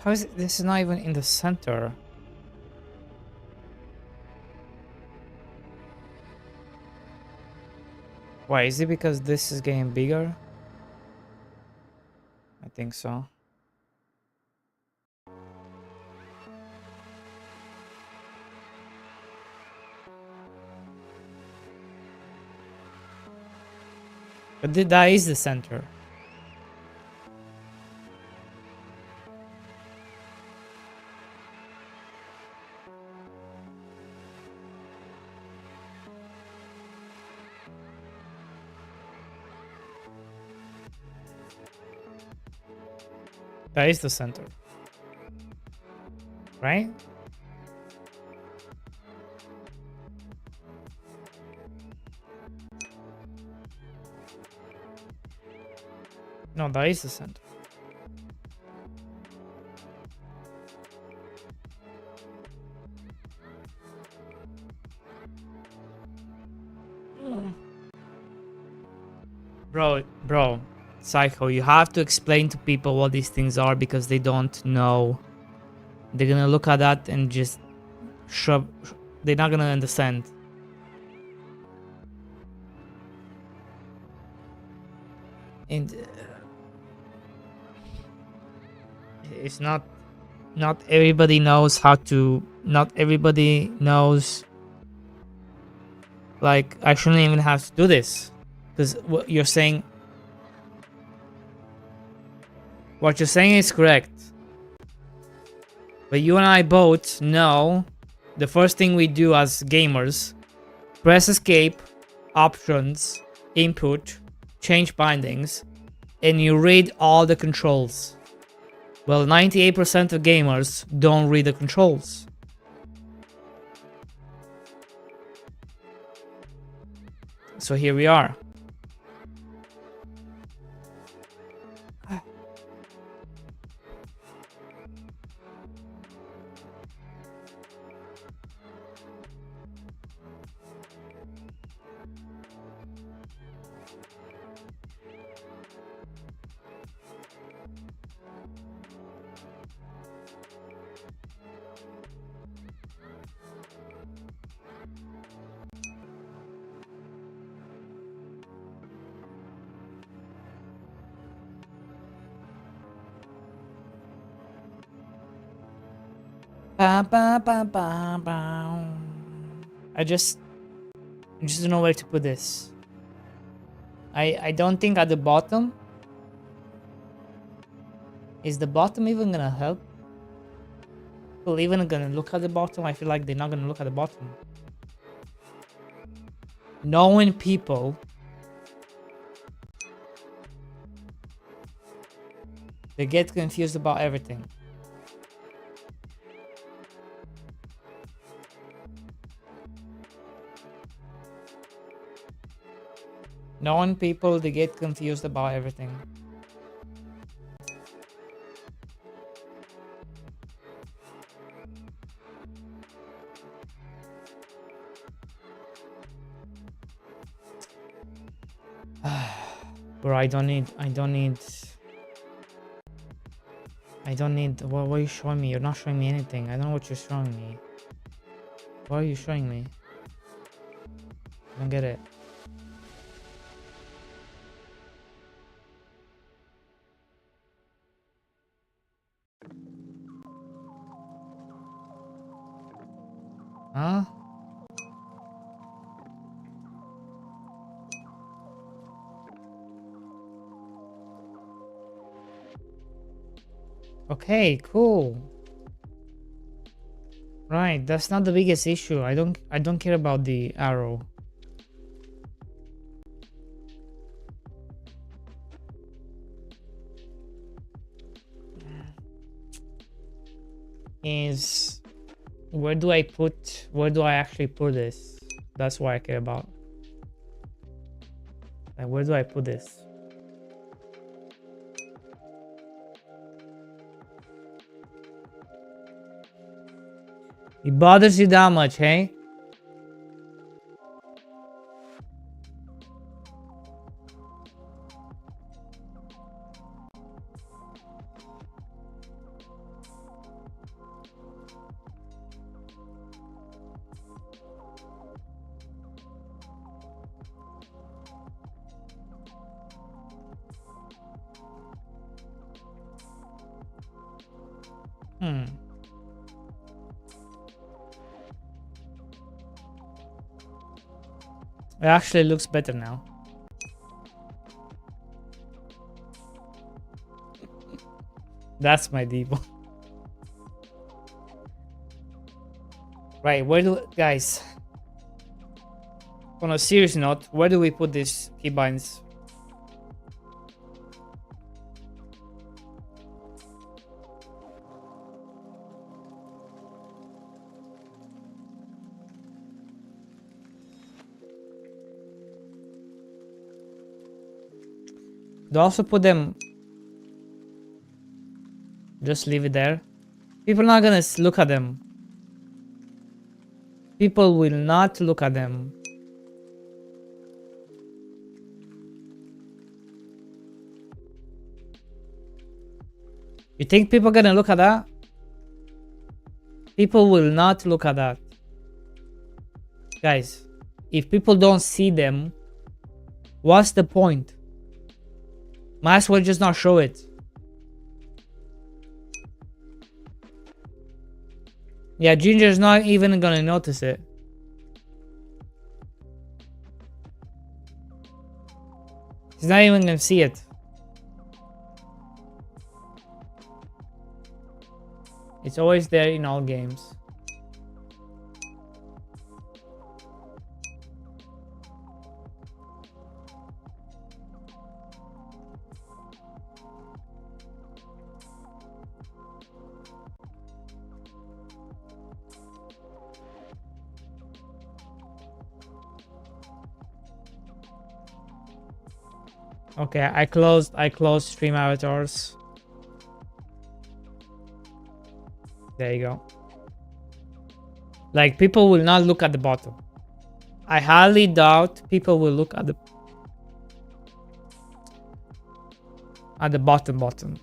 How is it? This is not even in the center. Why, is it because this is getting bigger? I think so. But that is the center. That is the center. Right? No, that is the center. Bro, Psycho, you have to explain to people what these things are because they don't know. They're gonna look at that and just shrug. They're not gonna understand. And it's not everybody knows how to. Not everybody knows Like, I shouldn't even have to do this. Because what you're saying is correct. But you and I both know the first thing we do as gamers, press escape, options, input, change bindings, and you read all the controls. Well, 98% of gamers don't read the controls. So here we are. I just don't know where to put this. I don't think at the bottom. Is the bottom even gonna help? People even gonna look at the bottom? I feel like they're not gonna look at the bottom. Knowing people, they get confused about everything. Knowing people, they get confused about everything. Bro, I don't need, what are you showing me? You're not showing me anything. I don't know what you're showing me. What are you showing me? I don't get it. Huh? Okay, cool. Right, that's not the biggest issue. I don't care about the arrow. Is where do I actually put this? That's what I care about. Like, where do I put this? It bothers you that much, hey? It actually looks better now. That's my default. Right, guys, on a serious note, where do we put these keybinds? Do I also put them? Just leave it there. People are not gonna look at them. People will not look at them. You think people are gonna look at that? People will not look at that. Guys, if people don't see them, what's the point? Might as well just not show it. Yeah, Ginger's not even gonna notice it. He's not even gonna see it. It's always there in all games. Okay, I closed stream avatars. There you go. Like, people will not look at the bottom. I highly doubt people will look at the bottom.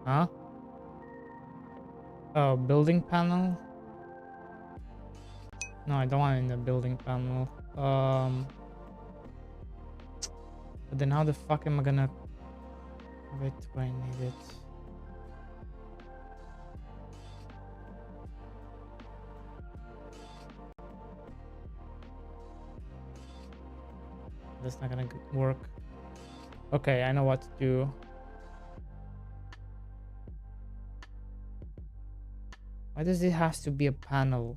Huh? Oh, building panel? No, I don't want it in the building panel. But then how the fuck am I gonna have it when I need it? That's not gonna work. Okay, I know what to do. Why does it have to be a panel?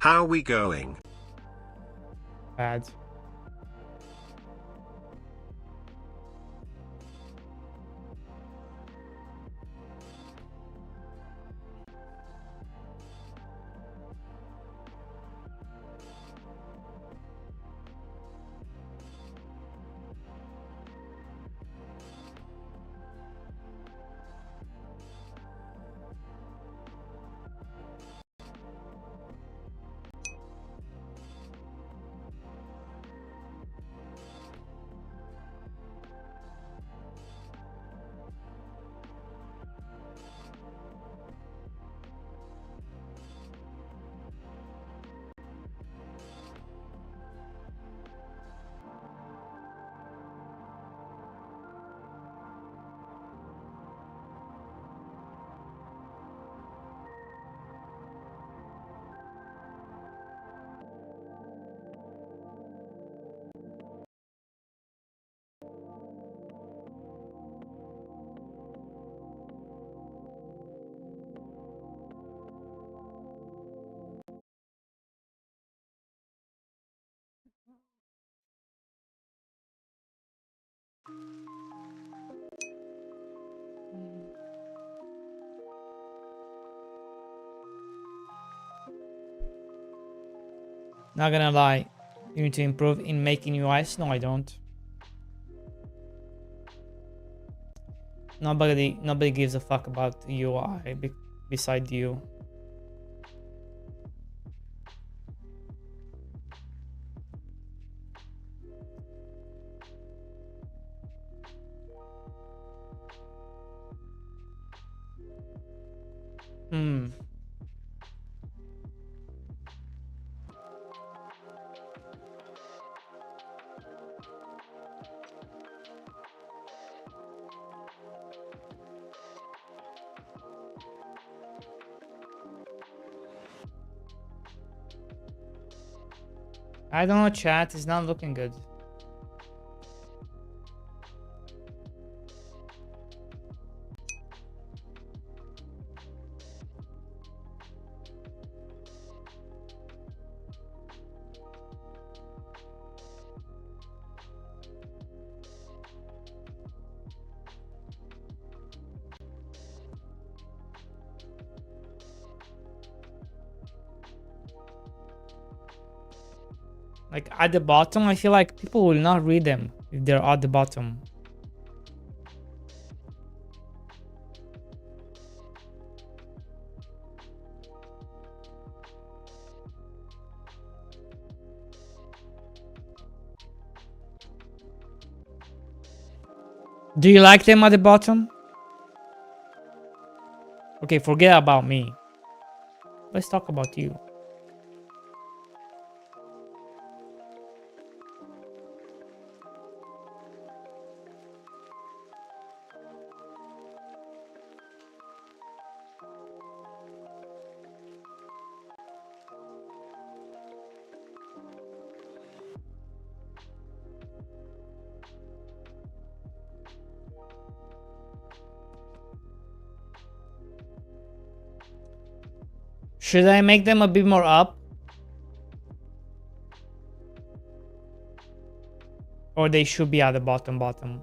How we going? Bad. Not gonna lie, you need to improve in making UIs. No, I don't. Nobody gives a fuck about UI beside you. I don't know, chat. It's not looking good. Like at the bottom, I feel like people will not read them if they're at the bottom. Do you like them at the bottom? Okay, forget about me. Let's talk about you. Should I make them a bit more up? Or they should be at the bottom?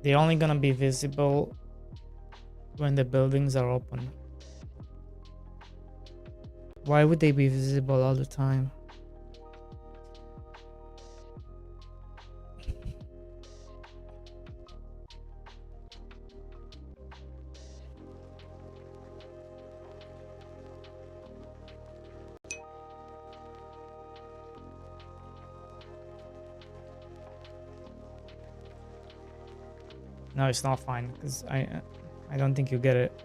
They're only gonna be visible when the buildings are open. Why would they be visible all the time? No, it's not fine because I don't think you get it.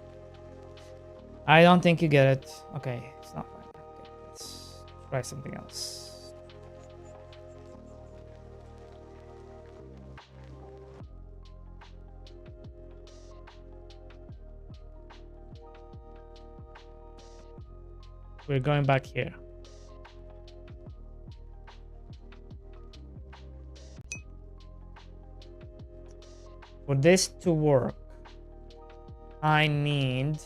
I don't think you get it. Okay, it's not fine. Okay, let's try something else. We're going back here. For this to work, I need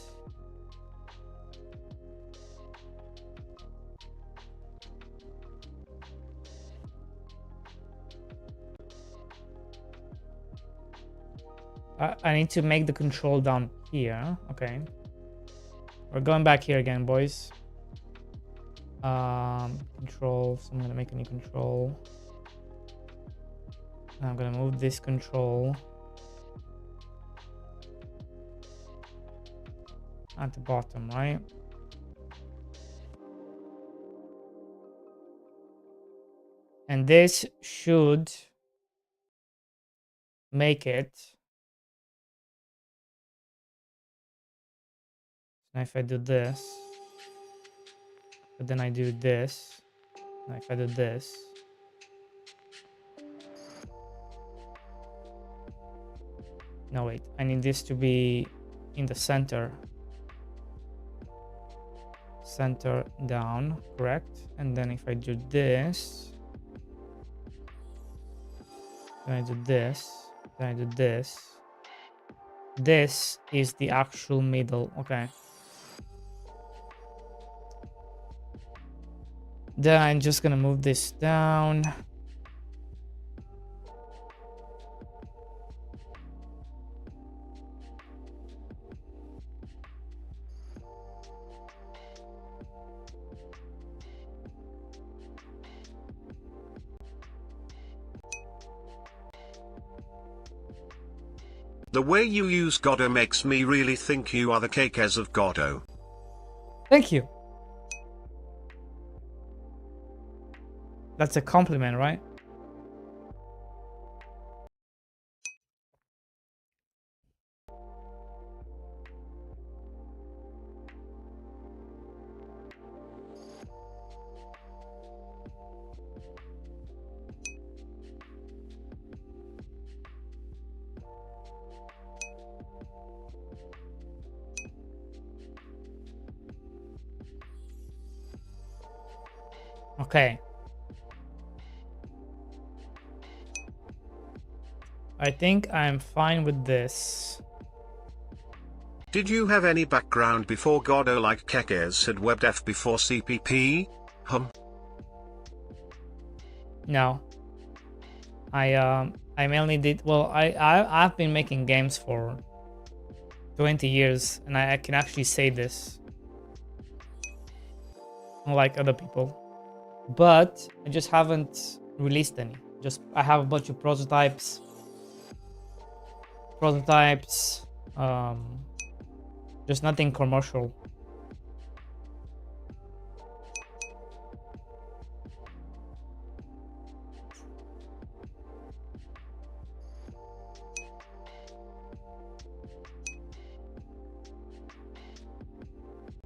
I need to make the control down here. Okay, we're going back here again, boys. Control. So I'm gonna make a new control. I'm gonna move this control at the bottom, right? And this should make it Now if I do this, but then I do this, now if I do this, no wait, I need this to be in the center. Center down, correct? And then if I do this, then I do this, then I do this. This is the actual middle, okay. Then I'm just gonna move this down. The way you use Godot makes me really think you are the Kekes of Godot. Thank you. That's a compliment, right? Okay. I think I'm fine with this. Did you have any background before Godot like Kekes had WebDev before CPP? No. I mainly did, well, I've been making games for 20 years and I can actually say this. Unlike other people. But I just haven't released any. I have a bunch of prototypes. Just nothing commercial.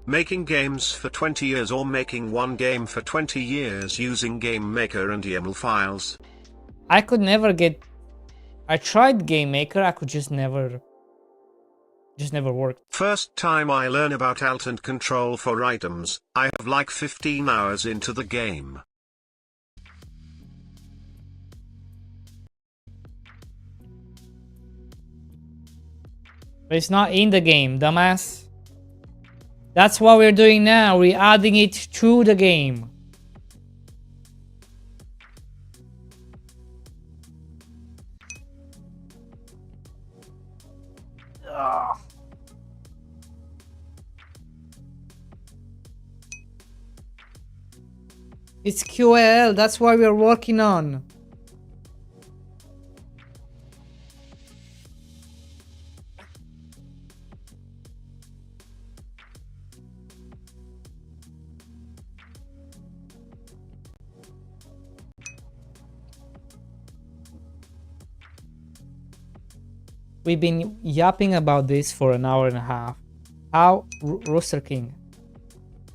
Making games for 20 years or making one game for 20 years using Game Maker and YAML files. I could never get... I tried Game Maker, I could just never worked. First time I learn about Alt and Control for items, I have like 15 hours into the game. But it's not in the game, dumbass. That's what we're doing now. We're adding it to the game. Ugh. It's QL. That's what we're working on. We've been yapping about this for an hour and a half. How, Rooster King?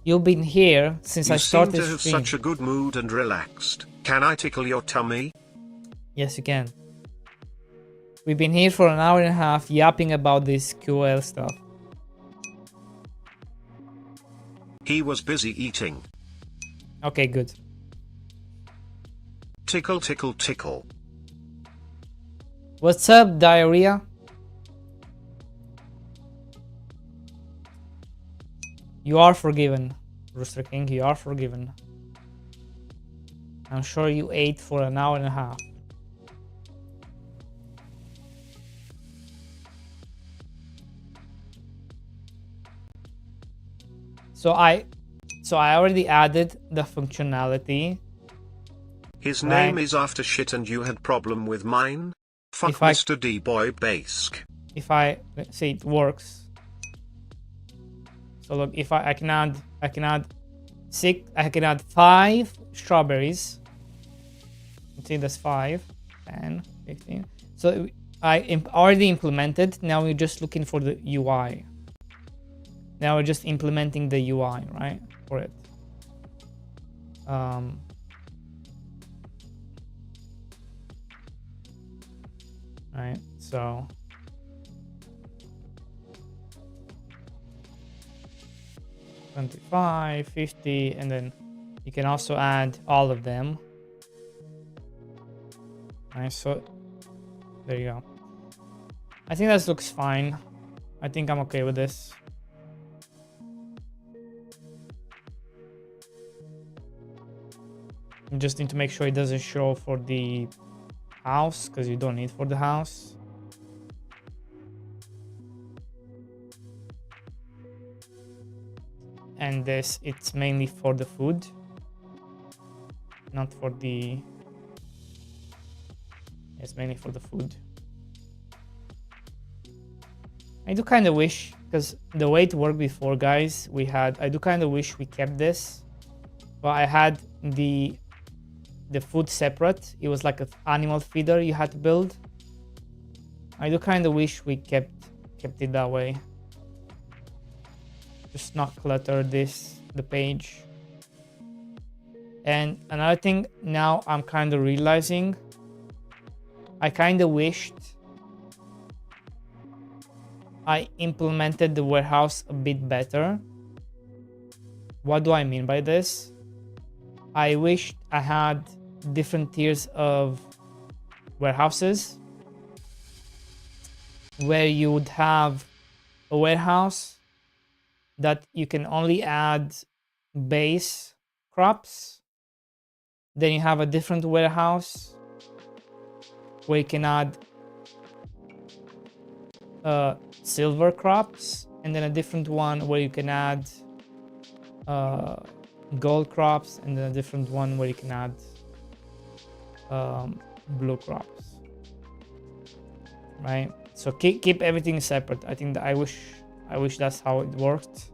You've been here since I started streaming. You seem to have stream. such a good mood and relaxed. Can I tickle your tummy? Yes, you can. We've been here for an hour and a half yapping about this QL stuff. He was busy eating. Okay, good. Tickle, tickle, tickle. What's up, diarrhea? You are forgiven, Rooster King. You are forgiven. I'm sure you ate for an hour and a half. So I already added the functionality. His Right. name is after shit and you had problem with mine? Fuck If I- Mr. D-Boy Bask. If I, let's say it works. So look, if I can add 5 strawberries. Let's see, that's 5, 10, 15. So I already implemented. Now we're just looking for the UI. Now we're just implementing the UI, right, for it. Right, so 25, 50, and then you can also add all of them. Right, so there you go. I think this looks fine. I think I'm okay with this. You just need to make sure it doesn't show for the house, because you don't need for the house. And this, it's mainly for the food, not for the... It's mainly for the food. I do kind of wish, because the way it worked before, guys, I do kind of wish we kept this. But I had the food separate. It was like an animal feeder you had to build. I do kind of wish we kept it that way. Just not clutter the page. And another thing now I'm kind of realizing, I kind of wished I implemented the warehouse a bit better. What do I mean by this? I wished I had different tiers of warehouses, where you would have a warehouse that you can only add base crops. Then you have a different warehouse where you can add silver crops, and then a different one where you can add gold crops, and then a different one where you can add blue crops. Right? So keep everything separate. I think that I wish that's how it worked.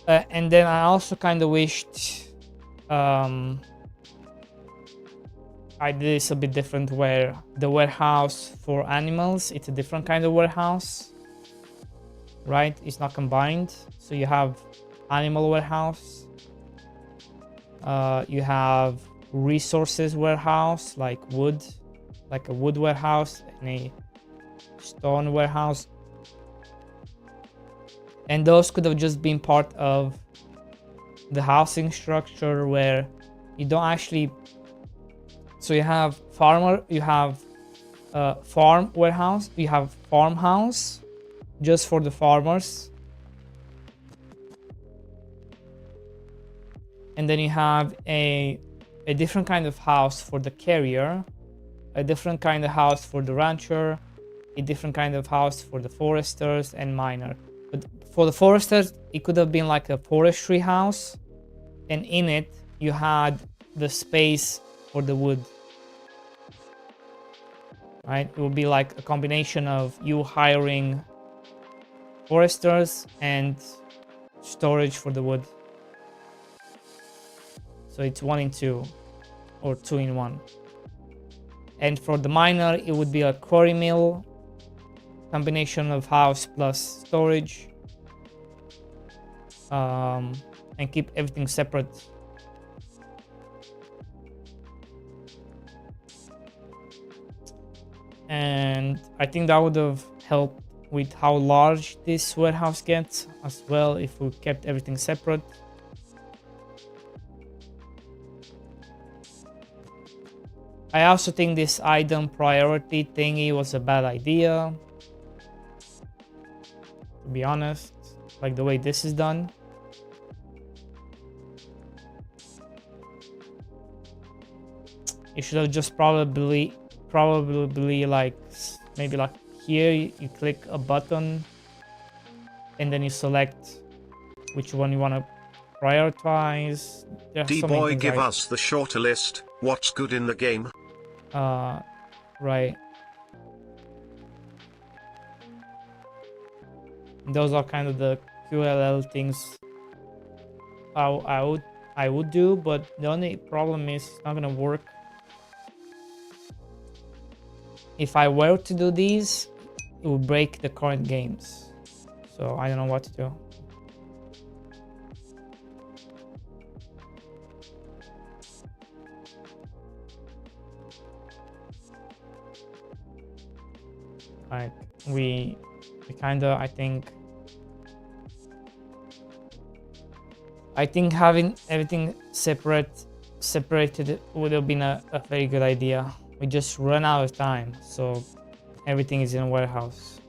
And then I also kind of wished I did this a bit different, where the warehouse for animals, it's a different kind of warehouse, right? It's not combined. So you have animal warehouse, you have resources warehouse, like wood, like a wood warehouse, and a stone warehouse. And those could have just been part of the housing structure, where you don't actually... So you have farm warehouse, you have farmhouse just for the farmers, and then you have a different kind of house for the carrier, a different kind of house for the rancher, a different kind of house for the foresters and miner. But for the foresters, it could have been like a forestry house, and in it you had the space for the wood. Right? It would be like a combination of you hiring foresters and storage for the wood. So it's 1 in 2 or 2 in 1. And for the miner, it would be a quarry mill, combination of house plus storage, and keep everything separate. And I think that would have helped with how large this warehouse gets as well, if we kept everything separate. I also think this item priority thingy was a bad idea, to be honest, like the way this is done. You should have just probably like maybe like here you click a button and then you select which one you want to prioritize. D-boy, give us the shorter list. What's good in the game? Right. Those are kind of the QLL things I would do, but the only problem is it's not gonna work. If I were to do these, it will break the current games. So I don't know what to do. Like we kind of, I think having everything separated would have been a very good idea. We just run out of time, so everything is in a warehouse.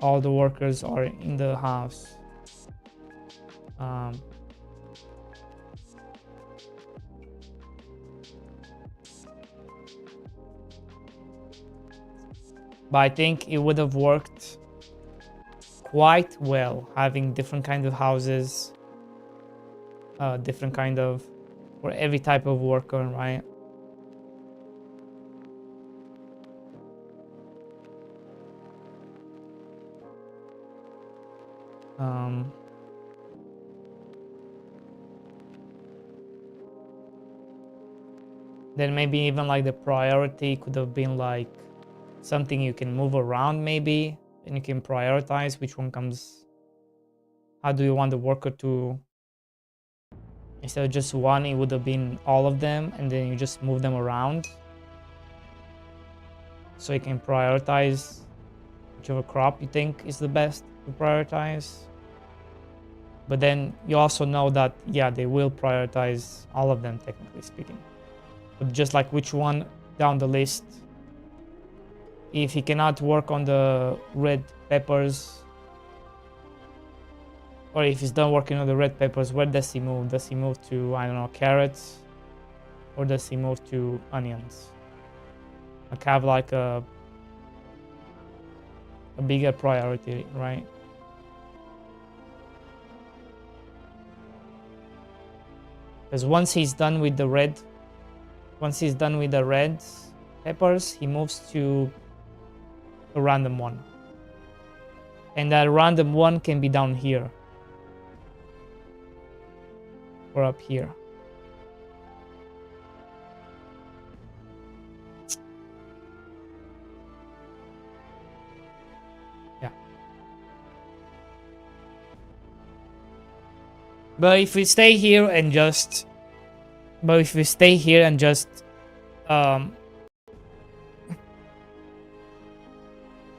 All the workers are in the house. But I think it would have worked quite well having different kinds of houses, different kind of, for every type of worker, right? Then maybe even like the priority could have been like something you can move around maybe, and you can prioritize which one comes. How do you want the worker to, instead of just one, it would have been all of them, and then you just move them around. So you can prioritize whichever crop you think is the best to prioritize. But then you also know that, yeah, they will prioritize all of them, technically speaking. But just like which one down the list. If he cannot work on the red peppers, or if he's done working on the red peppers, where does he move? Does he move to, I don't know, carrots? Or does he move to onions? Like have like a bigger priority, right? Because once he's done with the red peppers, he moves to a random one. And that random one can be down here. Or up here. Yeah. But if we stay here and just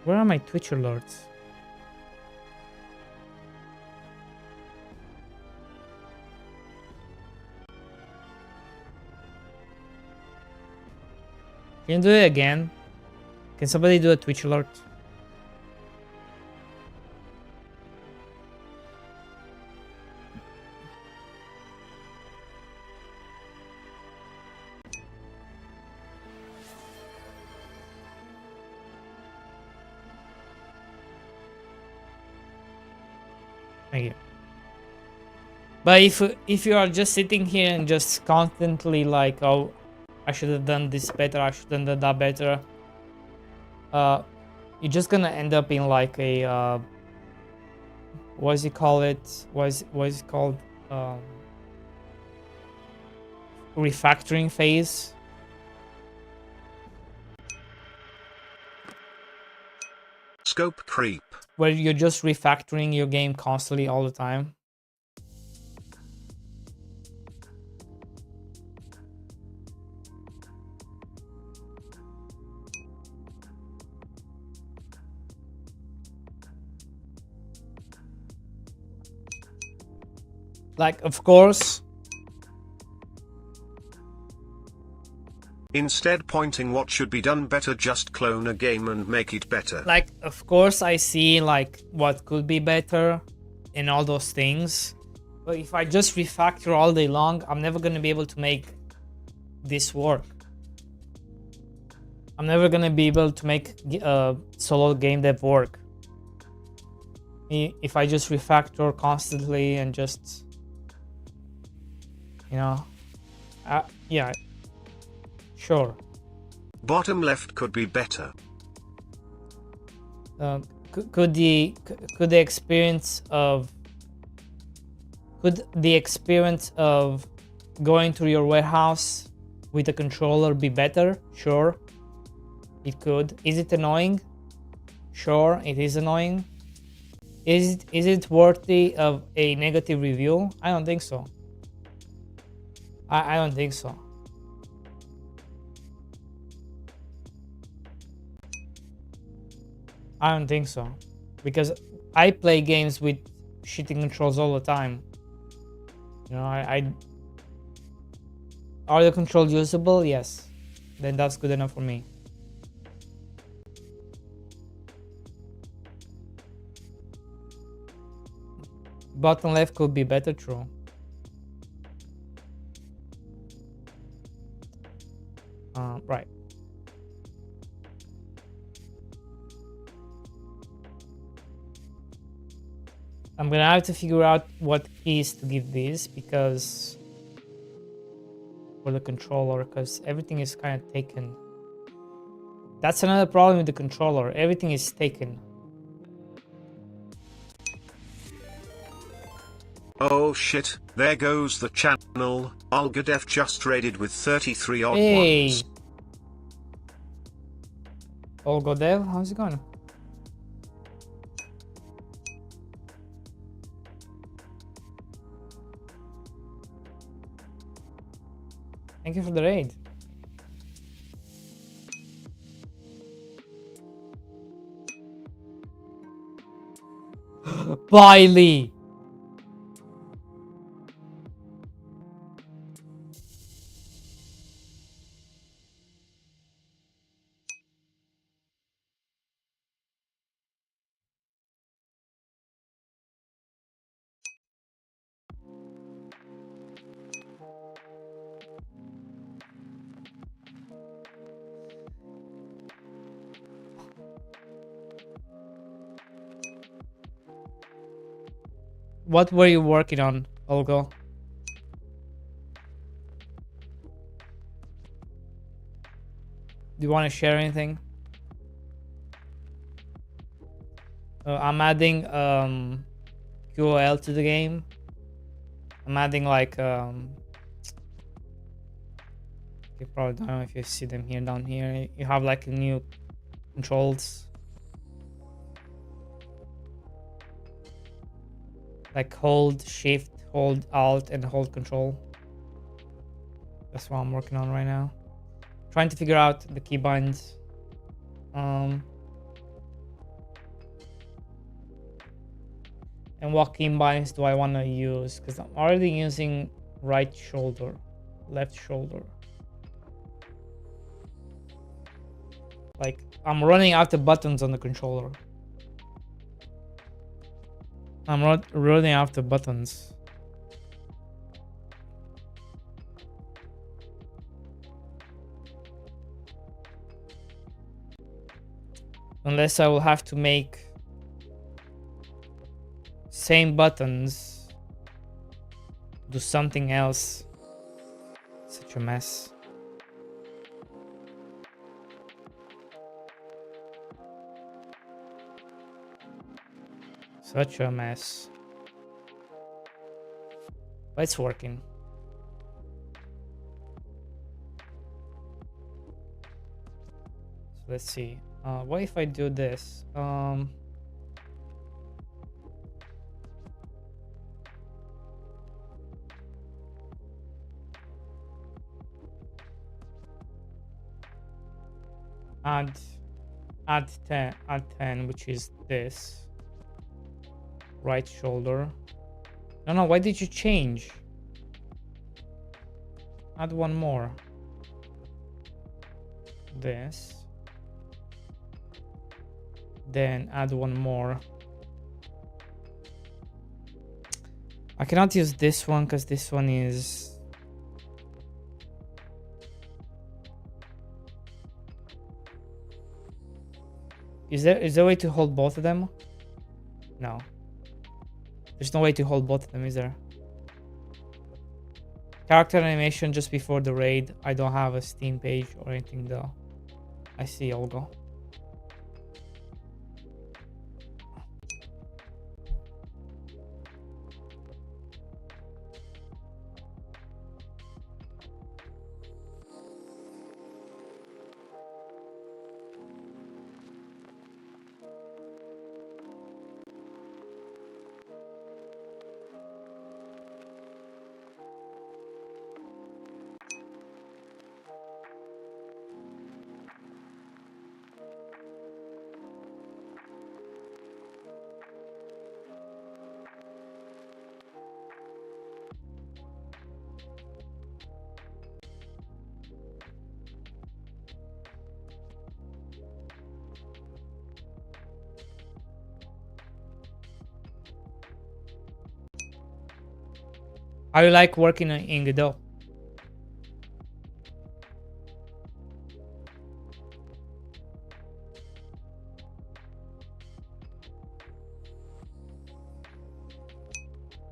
where are my Twitch alerts? Can you do it again? Can somebody do a Twitch alert? Thank you. But if you are just sitting here and just constantly like, oh, I should have done this better, I should have done that better, you're just gonna end up in like a what is it called? Refactoring phase. Scope creep. Where you're just refactoring your game constantly all the time. Like, of course. Instead pointing what should be done better, just clone a game and make it better. Like, of course I see like what could be better and all those things. But if I just refactor all day long, I'm never going to be able to make this work. I'm never going to be able to make solo game dev work. If I just refactor constantly and just, you know, yeah. Sure. Bottom left could be better. Could the experience of going through your warehouse with a controller be better? Sure. It could. Is it annoying? Sure, it is annoying. Is it worthy of a negative review? I don't think so. I don't think so. I don't think so. Because I play games with shitty controls all the time. You know, I are the controls usable? Yes. Then that's good enough for me. Bottom left could be better, true. Right. I'm gonna have to figure out what keys to give these because for the controller, because everything is kind of taken. That's another problem with the controller. Everything is taken. Oh shit, there goes the channel. Gamedev just raided with 33 odd Hey. ones. godot, how's it going? Thank you for the raid. Biley. What were you working on, Olgo? Do you want to share anything? I'm adding QOL to the game. I'm adding like you probably don't know if you see them here down here. You have like new controls. Like hold shift, hold alt, and hold control. That's what I'm working on right now. Trying to figure out the keybinds. And what keybinds do I want to use? Because I'm already using right shoulder, left shoulder. Like I'm running out of buttons on the controller. I'm running out of buttons. Unless I will have to make same buttons do something else. Such a mess. Such a mess. But it's working. So let's see. What if I do this? Add 10, which is this. Right shoulder. No, why did you change? Add one more. This. Then add one more. I cannot use this one because this one is... Is there a way to hold both of them? No. There's no way to hold both of them, is there? Character animation just before the raid. I don't have a Steam page or anything though. I see, I'll go. How you like working in Godot?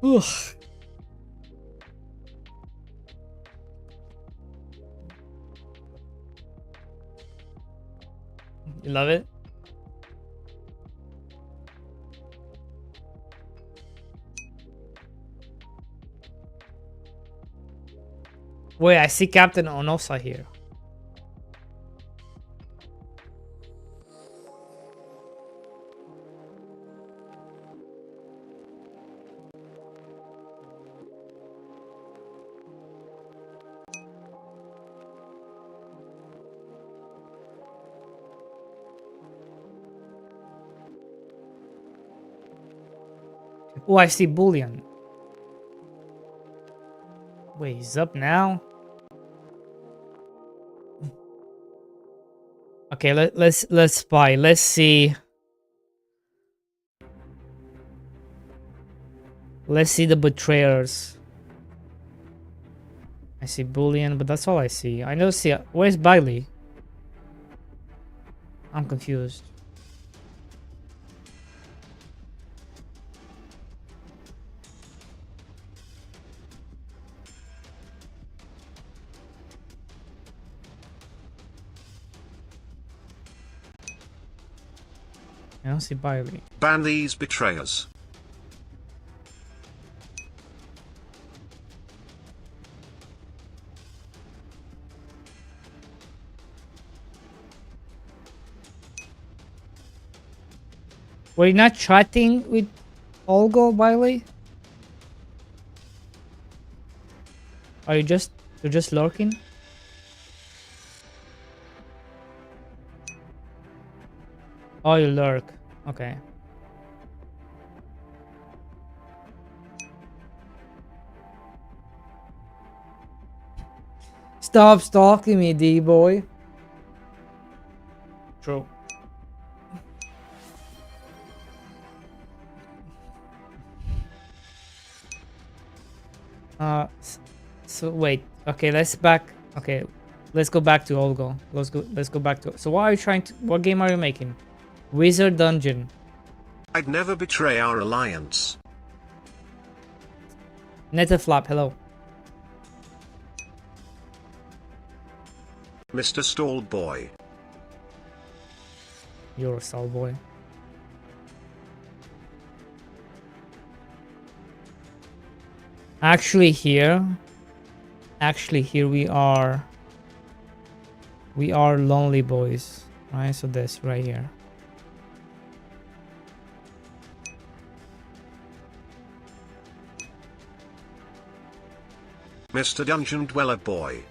Ugh. You love it? Wait, I see Captain Onosa here. Oh, I see Bullion. Wait, he's up now? Okay, let's spy. Let's see. Let's see the betrayers. I see Bullion, but that's all I see. I don't see. Where's Bailey? I'm confused. I don't see Bailey. Ban these betrayers. Were you not chatting with Olga, Bailey? Are you just lurking? Oh, you lurk. Okay. Stop stalking me, D-boy. True. So wait. Okay, let's back. Okay, let's go back to Olga. Let's go back to. So what are you trying to? What game are you making? Wizard Dungeon. I'd never betray our alliance. Netaflap, hello. Mr. Stall Boy. You're a stall boy. Actually here we are lonely boys, right? So this right here. Mr. Dungeon Dweller Boy.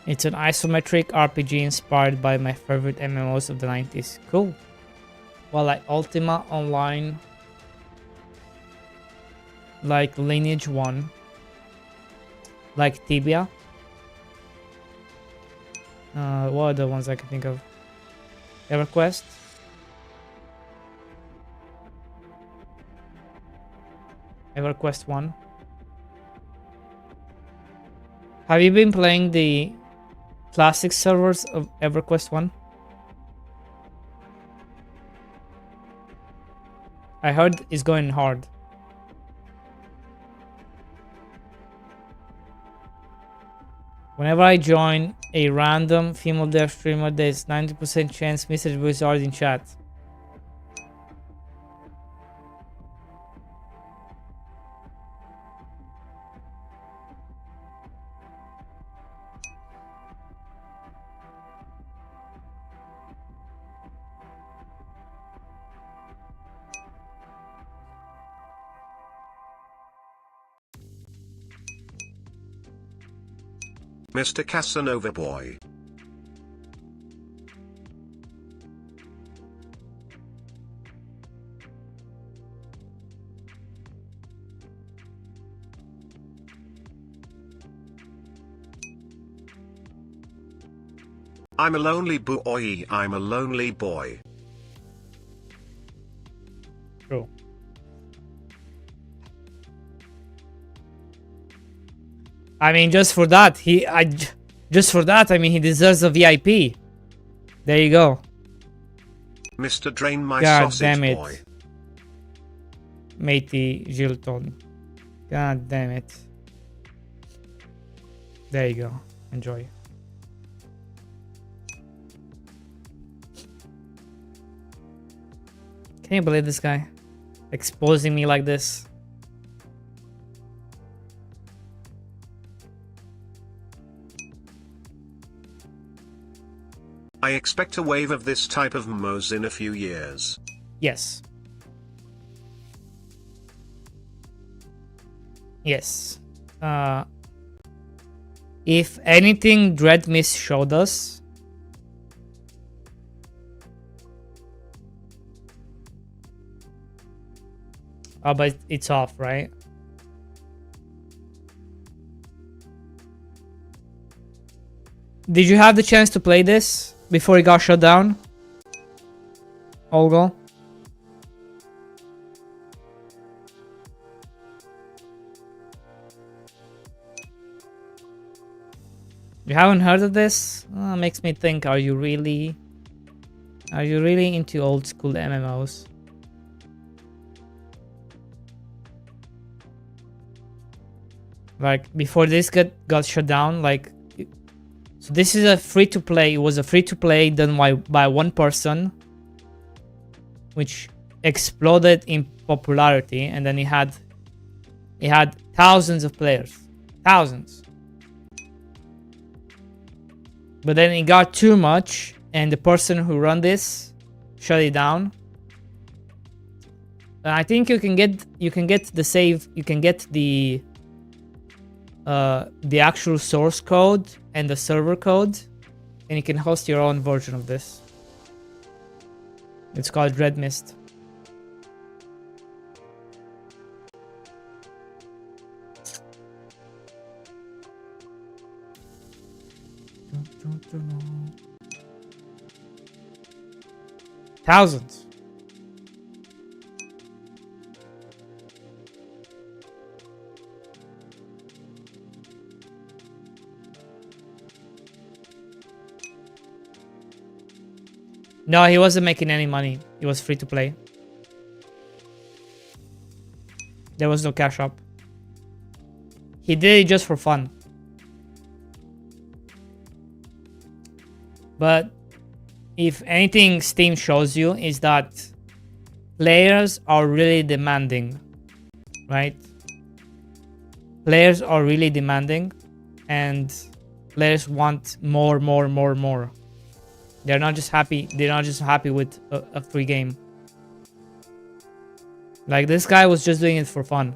It's an isometric RPG inspired by my favorite MMOs of the 90s. Cool. Well, like Ultima Online, like Lineage 1, like Tibia. What are the ones I can think of? EverQuest. EverQuest 1. Have you been playing the classic servers of EverQuest 1? I heard it's going hard. Whenever I join a random female dev streamer, there's 90% chance Mr. Wizard in chat. Mr. Casanova Boy. I'm a lonely boy, I'm a lonely boy. True. I mean, just for that, just for that, I mean, he deserves a VIP. There you go. Mr. Drain my God sausage damn it. boy. Matey Gilton. God damn it. There you go. Enjoy. Can you believe this guy exposing me like this? I expect a wave of this type of MMOs in a few years. Yes. Yes. If anything Dread Mist showed us, oh, but it's off, right? Did you have the chance to play this before it got shut down, Olgo? You haven't heard of this? Makes me think, are you really into old school MMOs? Like, before this got shut down, like, so this is a free-to-play. It was a free-to-play done by one person, which exploded in popularity, and then it had thousands of players. Thousands. But then it got too much, and the person who run this shut it down. And I think you can get the save, you can get the actual source code and the server code, and you can host your own version of this. It's called Red Mist. Thousands. No, he wasn't making any money. It was free to play. There was no cash up. He did it just for fun. But if anything Steam shows you is that players are really demanding, right? Players are really demanding, and players want more. They're not just happy with a free game. Like, this guy was just doing it for fun.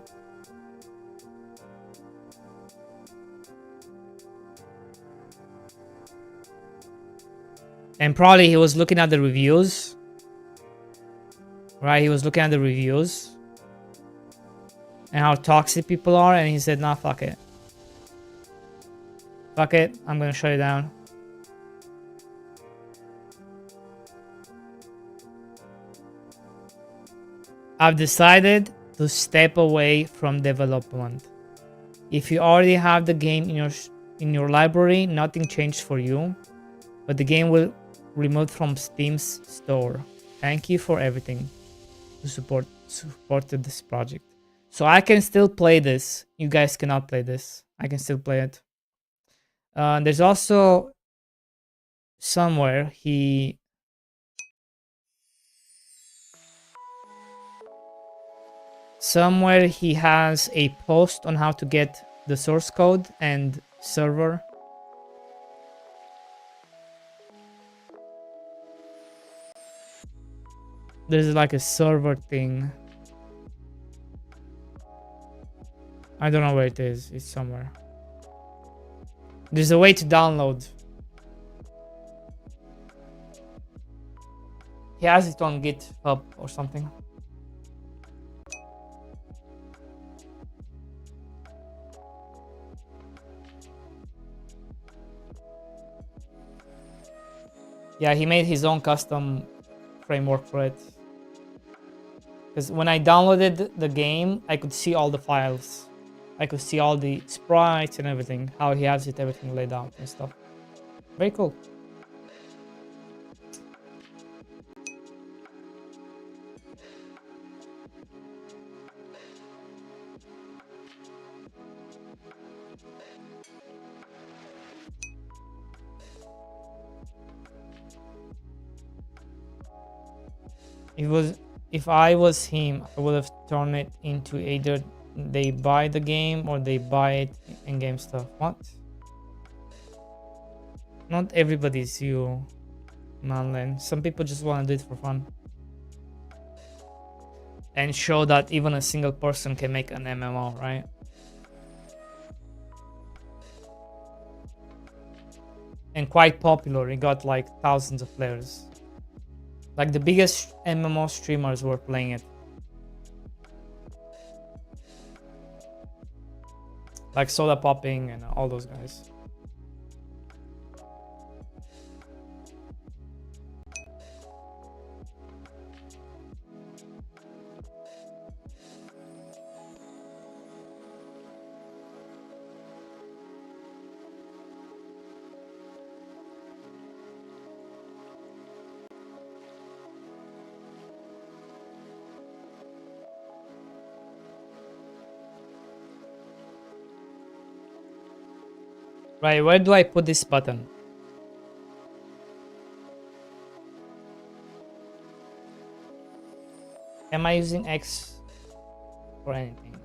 And probably he was looking at the reviews. Right, he was looking at the reviews and how toxic people are, and he said, nah, fuck it. Fuck it, I'm gonna shut it down. I've decided to step away from development. If you already have the game in your library, nothing changed for you, but the game will removed from Steam's store. Thank you for everything to supported this project. So I can still play this. You guys cannot play this. I can still play it. There's also somewhere he has a post on how to get the source code and server. There's like a server thing. I don't know where it is. It's somewhere. There's a way to download. He has it on GitHub or something. Yeah, he made his own custom framework for it. Because when I downloaded the game, I could see all the files. I could see all the sprites and everything, how he has it everything laid out and stuff. Very cool. If I was him, I would have turned it into either they buy the game or they buy it in game stuff. What? Not everybody's you, Manlen. Some people just want to do it for fun. And show that even a single person can make an MMO, right? And quite popular. It got like thousands of players. Like the biggest MMO streamers were playing it. Like Soda Popping and all those guys. Right, where do I put this button? Am I using X for anything?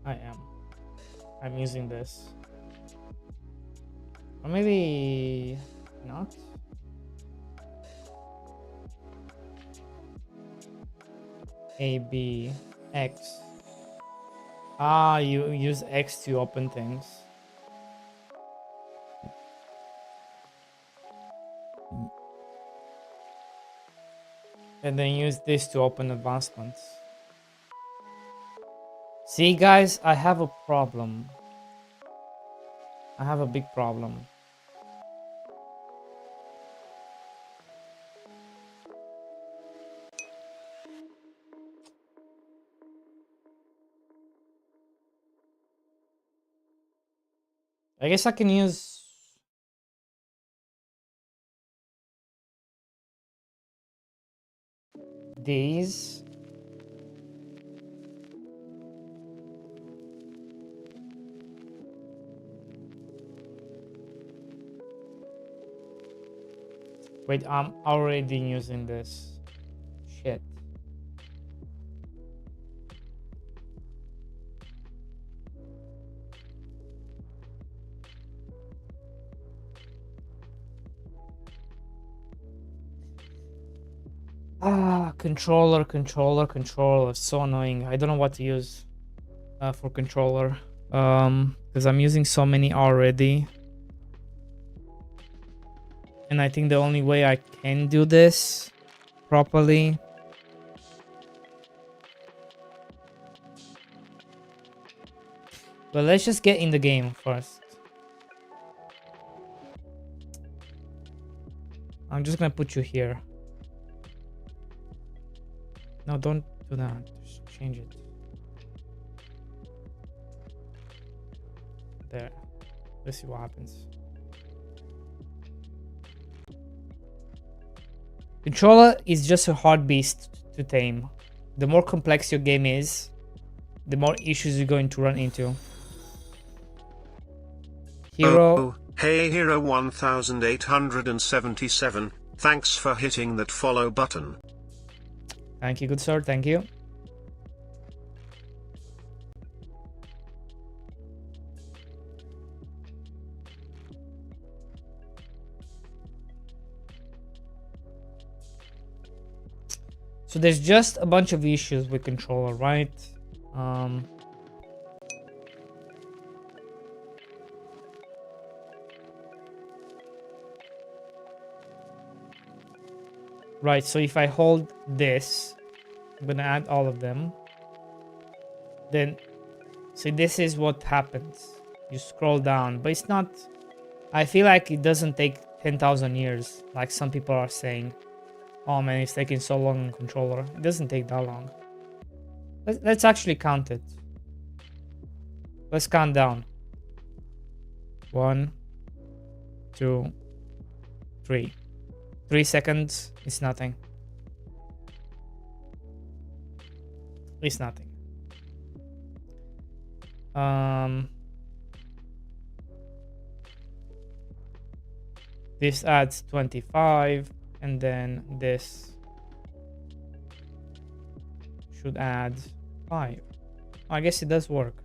I am. I'm using this. Or maybe not. A, B, X. Ah, you use X to open things. And then use this to open advancements. See guys, I have a problem. I have a big problem. I guess I can use these. Wait, I'm already using this. Shit. Ah, controller. So annoying. I don't know what to use for controller. Because I'm using so many already. And I think the only way I can do this properly but let's just get in the game first. I'm just gonna put you here. No, don't do that. Just change it. There. Let's see what happens. Controller is just a hard beast to tame. The more complex your game is, the more issues you're going to run into. Hero. Oh, hey Hero 1877, thanks for hitting that follow button. Thank you, good sir, thank you. So there's just a bunch of issues with controller, right? Right, so if I hold this, I'm gonna add all of them. Then, see, this is what happens. You scroll down, but it's not I feel like it doesn't take 10,000 years, like some people are saying. Oh man, it's taking so long on controller. It doesn't take that long. Let's actually count it. Let's count down. 1, 2, 3. 3 seconds is nothing. It's nothing. This adds 25, and then this should add 5. I guess it does work.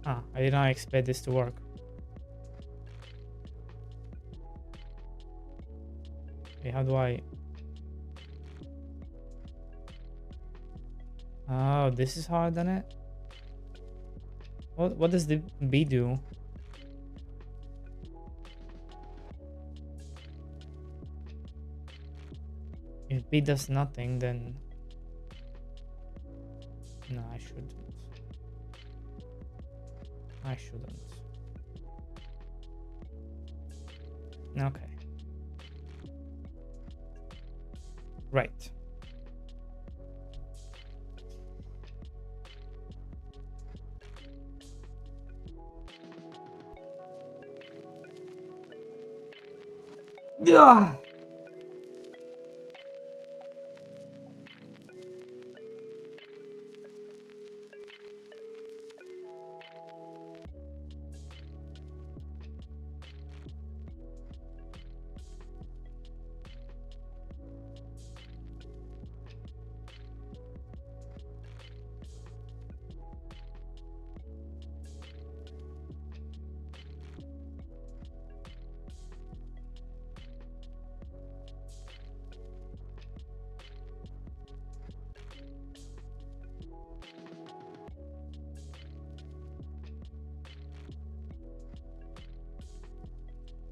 Ah, I did not expect this to work. Okay, how do I... Oh, this is how I done it? What does the B do? If B does nothing, then... No, I shouldn't. I shouldn't. Okay. Right. Yeah.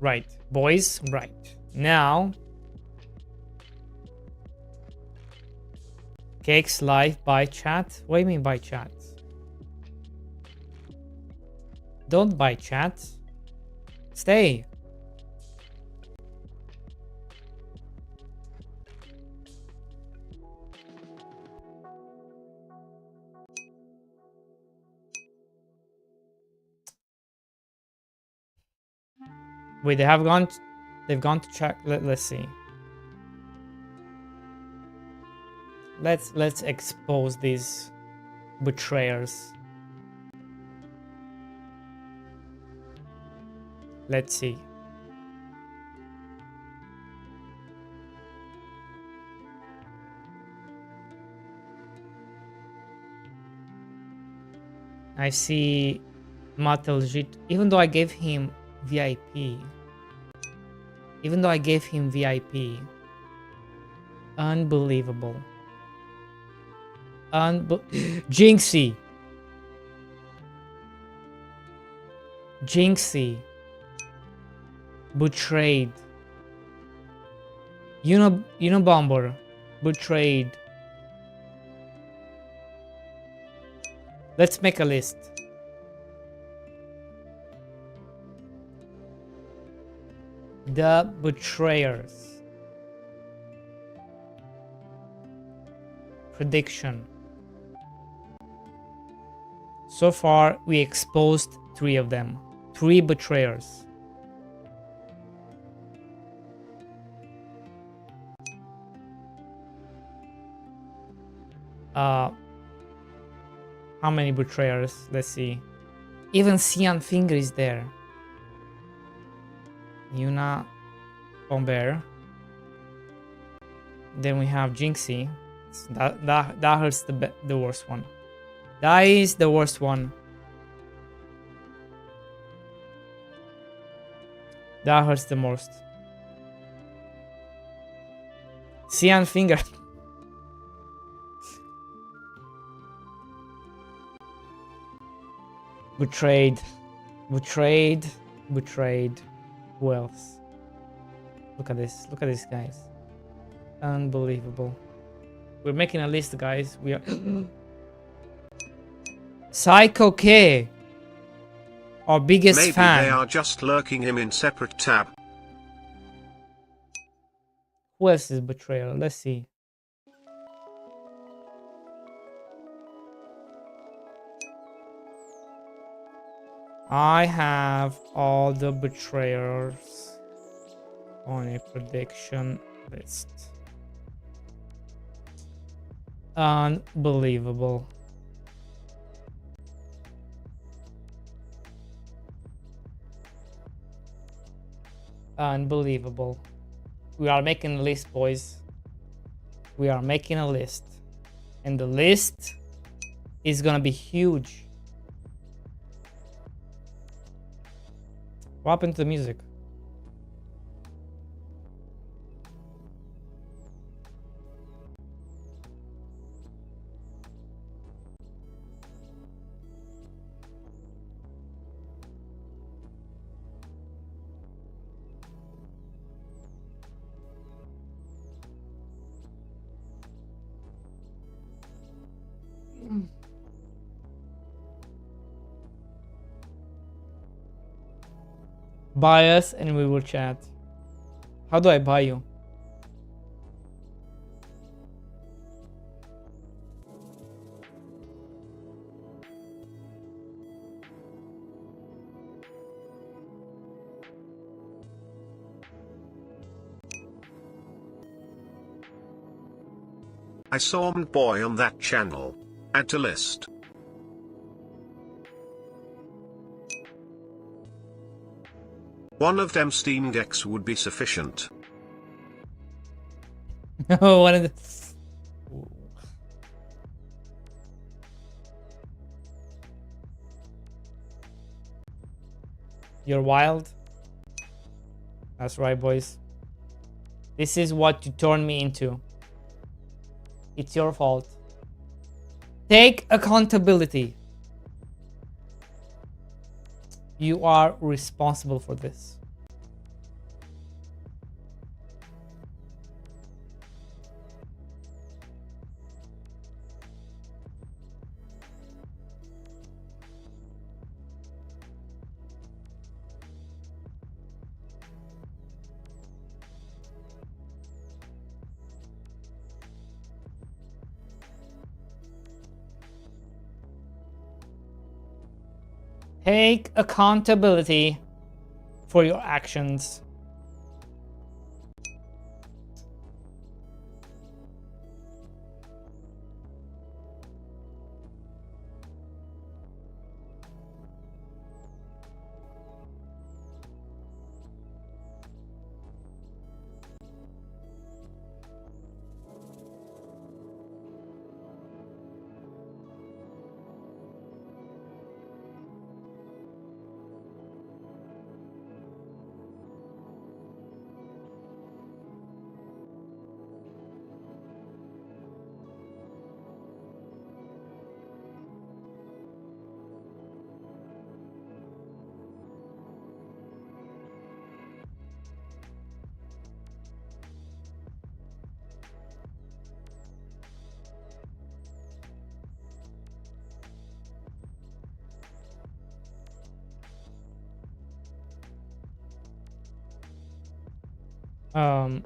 Right, boys, right. Now, Cakes live by chat? What do you mean by chat? Don't buy chat. Stay. Wait, they've gone to check. Let's see. Let's expose these betrayers. Let's see. I see Mateljit, even though I gave him VIP. Even though I gave him VIP. Unbelievable. Jinxie. Jinxie. Betrayed. Unabomber. Betrayed. Let's make a list. The betrayers. Prediction. So far, we exposed 3 of them. 3 betrayers. How many betrayers? Let's see. Even Cyan Finger is there. Yuna Bomber. Then we have Jinxie. That hurts the worst one. That is the worst one. That hurts the most. Cyan Finger. Betrayed. Betrayed. Betrayed. Who else? Look at this. Look at this, guys. Unbelievable. We're making a list, guys. We are... Psycho K. Our biggest Maybe fan. they are just lurking him in separate tab. Who else is betrayal? Let's see. I have all the betrayers on a prediction list. Unbelievable. Unbelievable. We are making a list, boys. We are making a list. And the list is gonna be huge. What happened to the music? Buy us and we will chat. How do I buy you? I saw boy on that channel. Add to list. One of them Steam decks would be sufficient. One of the... You're wild. That's right, boys. This is what you turned me into. It's your fault. Take accountability. You are responsible for this. Take accountability for your actions. Um,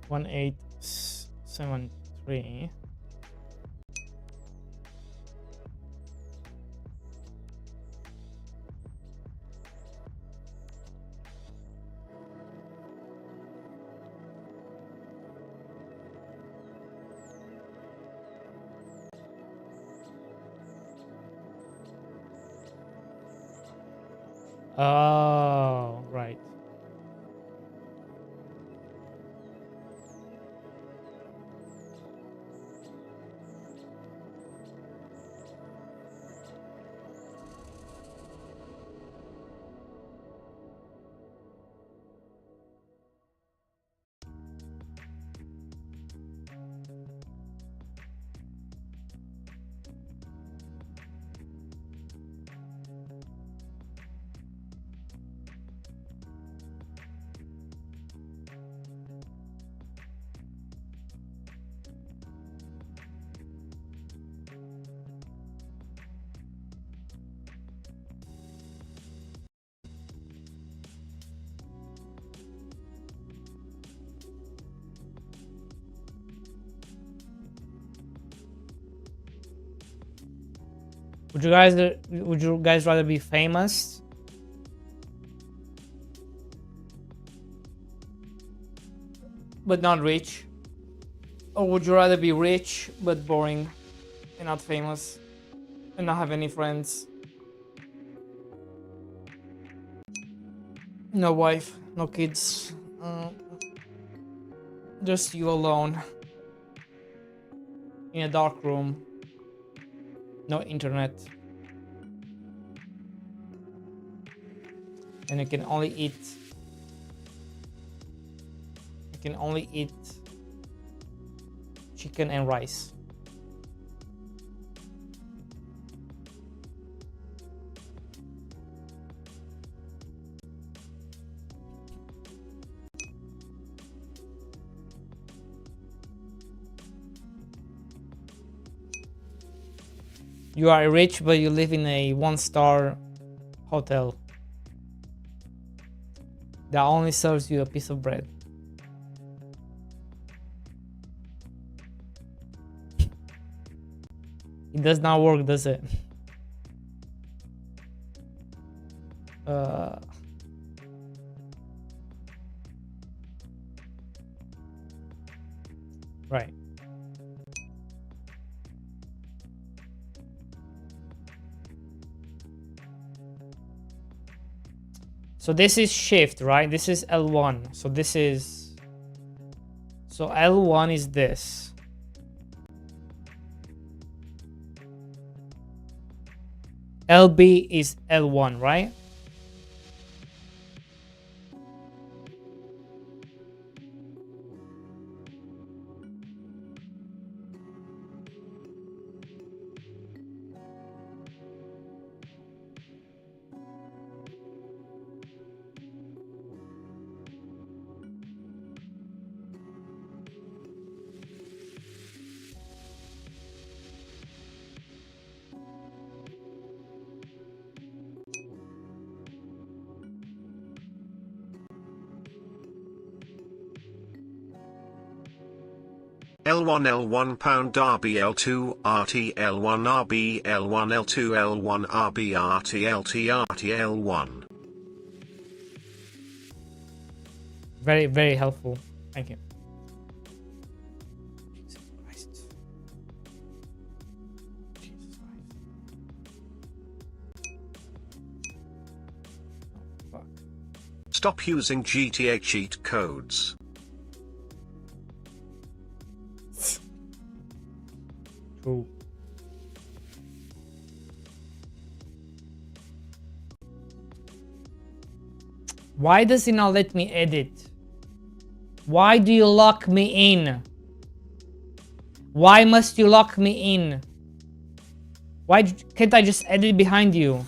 one 873. Oh, right. Would you guys rather be famous but not rich? Or would you rather be rich but boring and not famous and not have any friends? No wife, no kids, just you alone in a dark room, no internet, and you can only eat. You can only eat chicken and rice. You are rich, but you live in a 1-star hotel that only serves you a piece of bread. It does not work, does it? Right. So this is shift, right? This is L1. So this is... So L1 is this. LB is L1, right? L1 L1 pound RB L2 RT L1 RB L1 L2 L1 RB RT LT RT L1. Very, very helpful. Thank you. Jesus Christ. Jesus Christ. Oh, fuck. Stop using GTA cheat codes. True. Why does it not let me edit? Why do you lock me in? Why must you lock me in? Why can't I just edit behind you?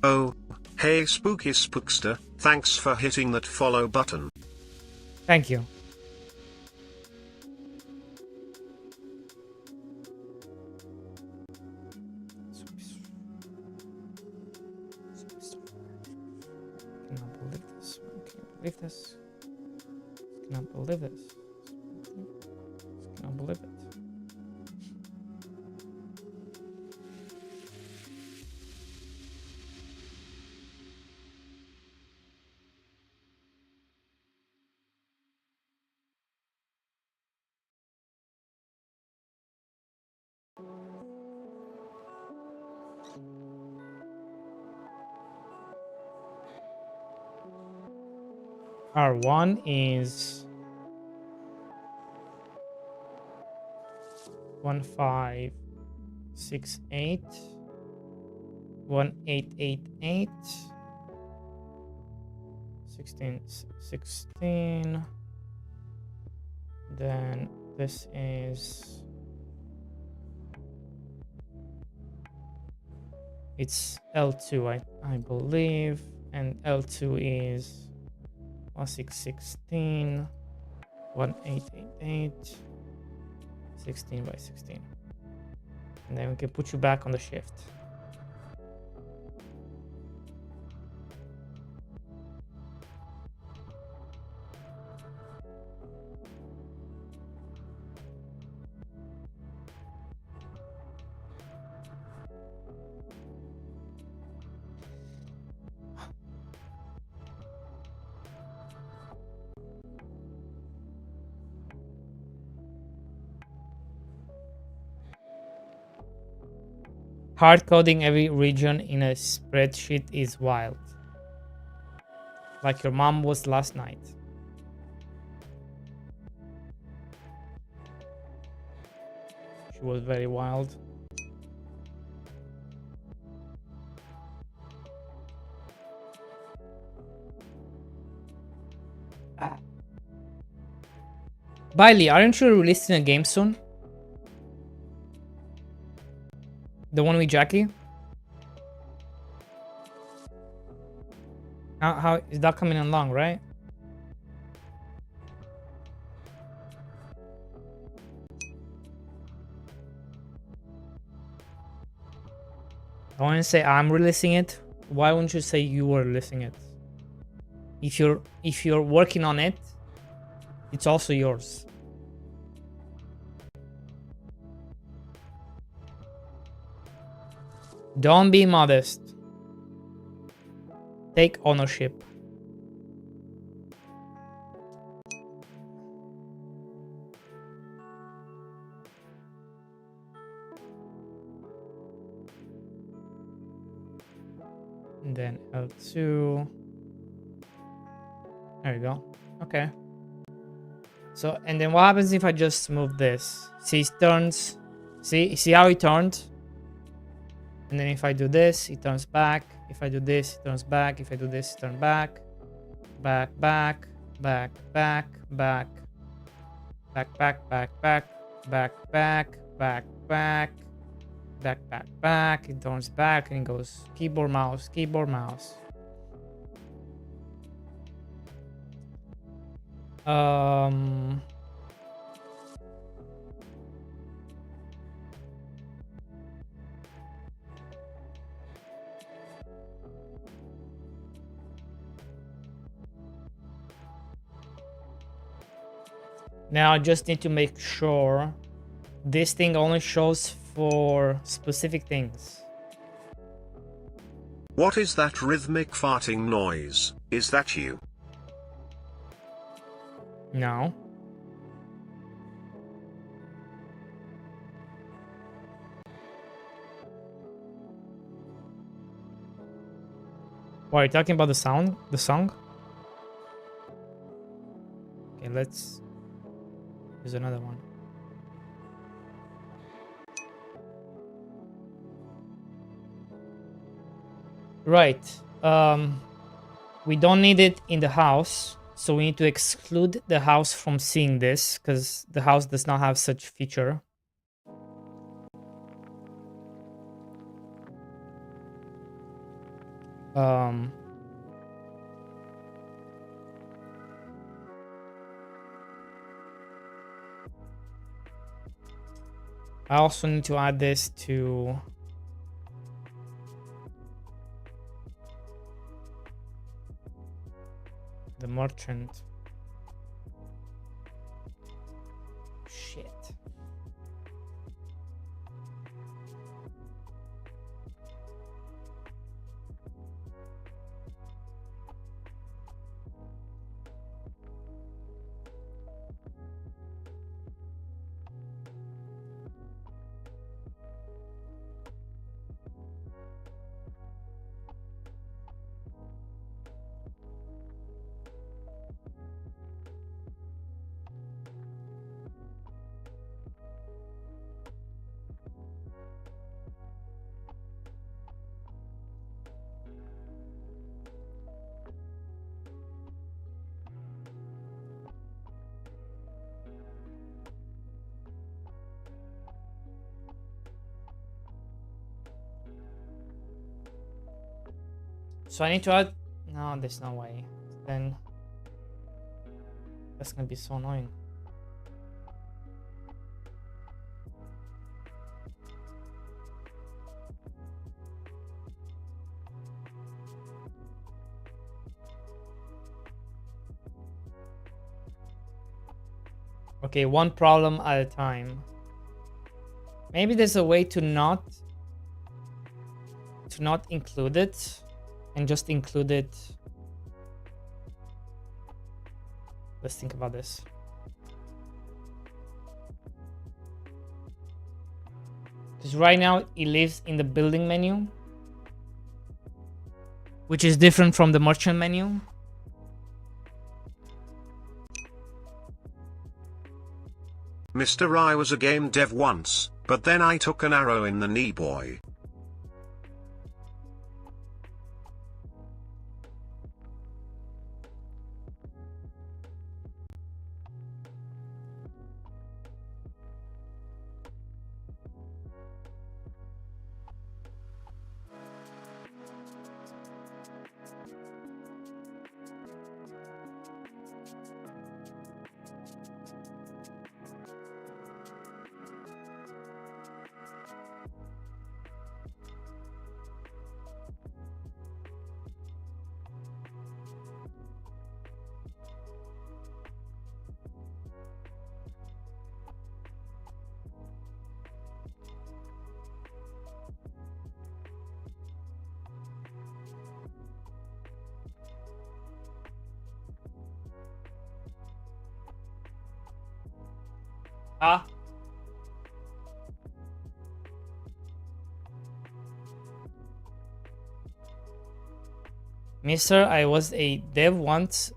Oh, hey Spooky Spookster, thanks for hitting that follow button. Thank you. Believe this. Cannot believe this. Cannot believe it. R1 is 1568 1888 1616. Then this is, it's L2 I believe, and L2 is 1616 1888 16 by 16, and then we can put you back on the shift. Hard coding every region in a spreadsheet is wild. Like your mom was last night. She was very wild. Bailey, aren't you releasing a game soon? The one with Jackie? How is that coming along, right? I want to say I'm releasing it. Why wouldn't you say you were releasing it? If you're working on it, it's also yours. Don't be modest. Take ownership. And then L2. There we go. Okay. So, and then what happens if I just move this? See, it turns. See how it turned? And then if I do this, it turns back. If I do this, it turns back. If I do this, it turns back. Back, back, back, back, back. Back, back, back, back. Back, back, back, back. Back, back, back. It turns back and it goes keyboard, mouse, keyboard, mouse. Now I just need to make sure this thing only shows for specific things. What is that rhythmic farting noise? Is that you? No. What are you talking about? The sound? The song? Okay, let's use another one. Right. We don't need it in the house, so we need to exclude the house from seeing this because the house does not have such feature. I also need to add this to the merchant. Shit. So I need to add... No, there's no way. Then that's gonna be so annoying. Okay, one problem at a time. Maybe there's a way to not include it and just include it. Let's think about this. Because right now it lives in the building menu, which is different from the merchant menu. Mr. I was a game dev once, but then I took an arrow in the knee, boy. Ah. Mister, I was a dev once,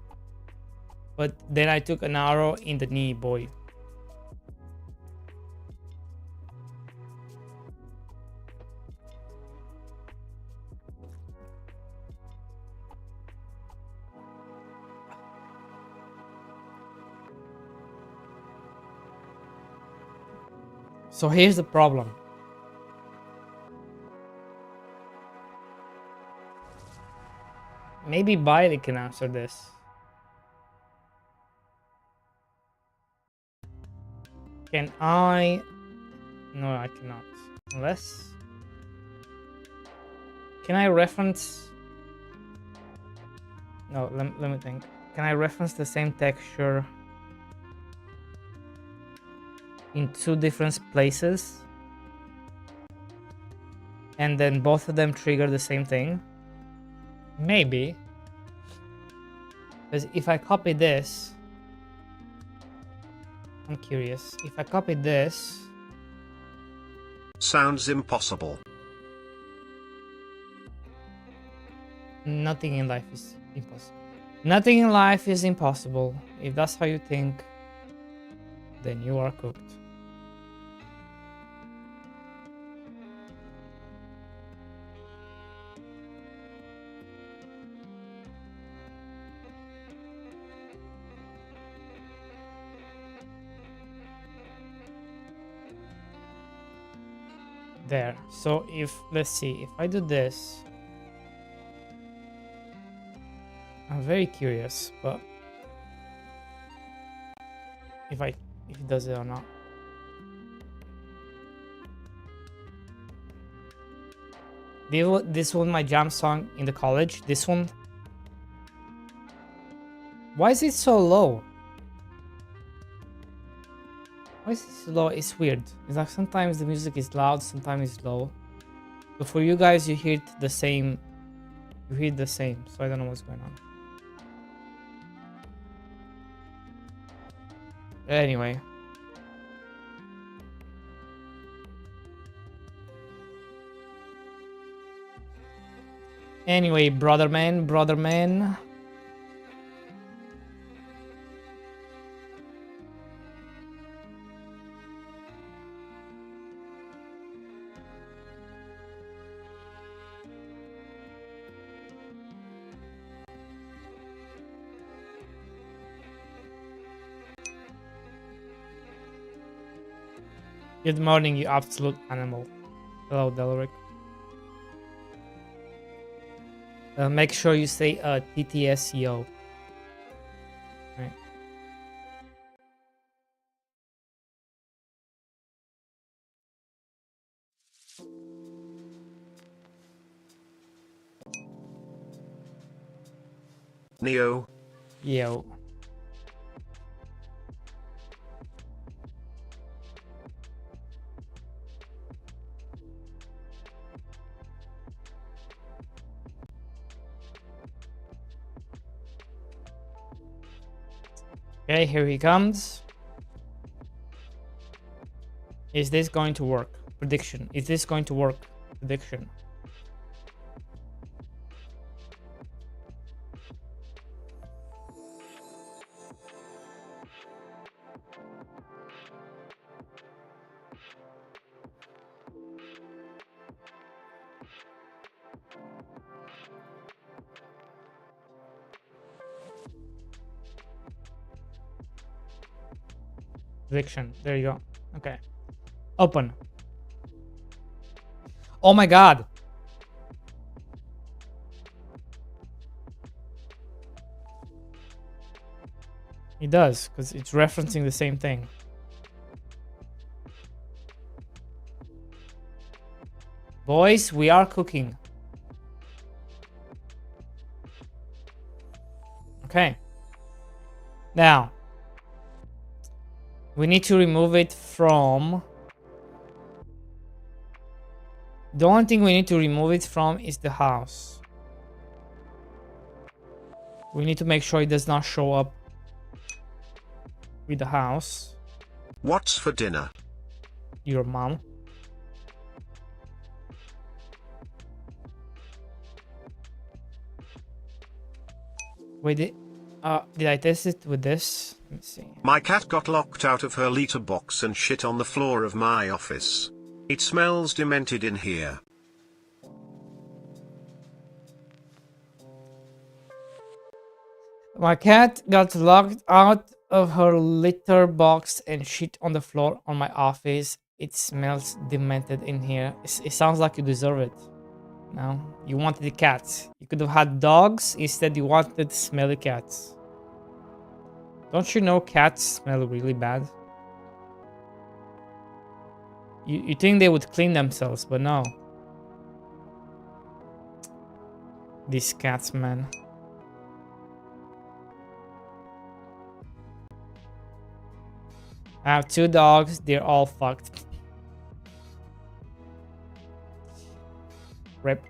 but then I took an arrow in the knee, boy. So here's the problem. Maybe Bailey can answer this. Can I? No, I cannot. Unless... Can I reference... No, let me think. Can I reference the same texture in two different places? And then both of them trigger the same thing? Maybe. Because if I copy this... I'm curious. If I copy this... Sounds impossible. Nothing in life is impossible. Nothing in life is impossible. If that's how you think, then you are cooked. There. So if, let's see, if I do this, I'm very curious, but if it does it or not. This was my jam song in the college. This one. Why is it so low? Why is it so low? It's weird. It's like sometimes the music is loud, sometimes it's low. But for you guys, you hear it the same. You hear it the same. So I don't know what's going on. Anyway. Anyway, brother man. Good morning, you absolute animal. Hello, Delric. Make sure you say TTSEO. Right. Neo. Yo. Okay, here he comes. Is this going to work? Prediction. Is this going to work? Prediction. Prediction. There you go. Okay. Open. Oh my god. It does, because it's referencing the same thing. Boys, we are cooking. Okay. Now, we need to remove it from... The only thing we need to remove it from is the house. We need to make sure it does not show up with the house. What's for dinner? Your mom. Wait, did I test it with this? Let me see. My cat got locked out of her litter box and shit on the floor of my office. It smells demented in here. My cat got locked out of her litter box and shit on the floor on my office. It smells demented in here. It sounds like you deserve it. No, you wanted the cats. You could have had dogs. Instead, you wanted smelly cats. Don't you know cats smell really bad? You think they would clean themselves, but no. These cats, man. I have 2 dogs. They're all fucked. Rip.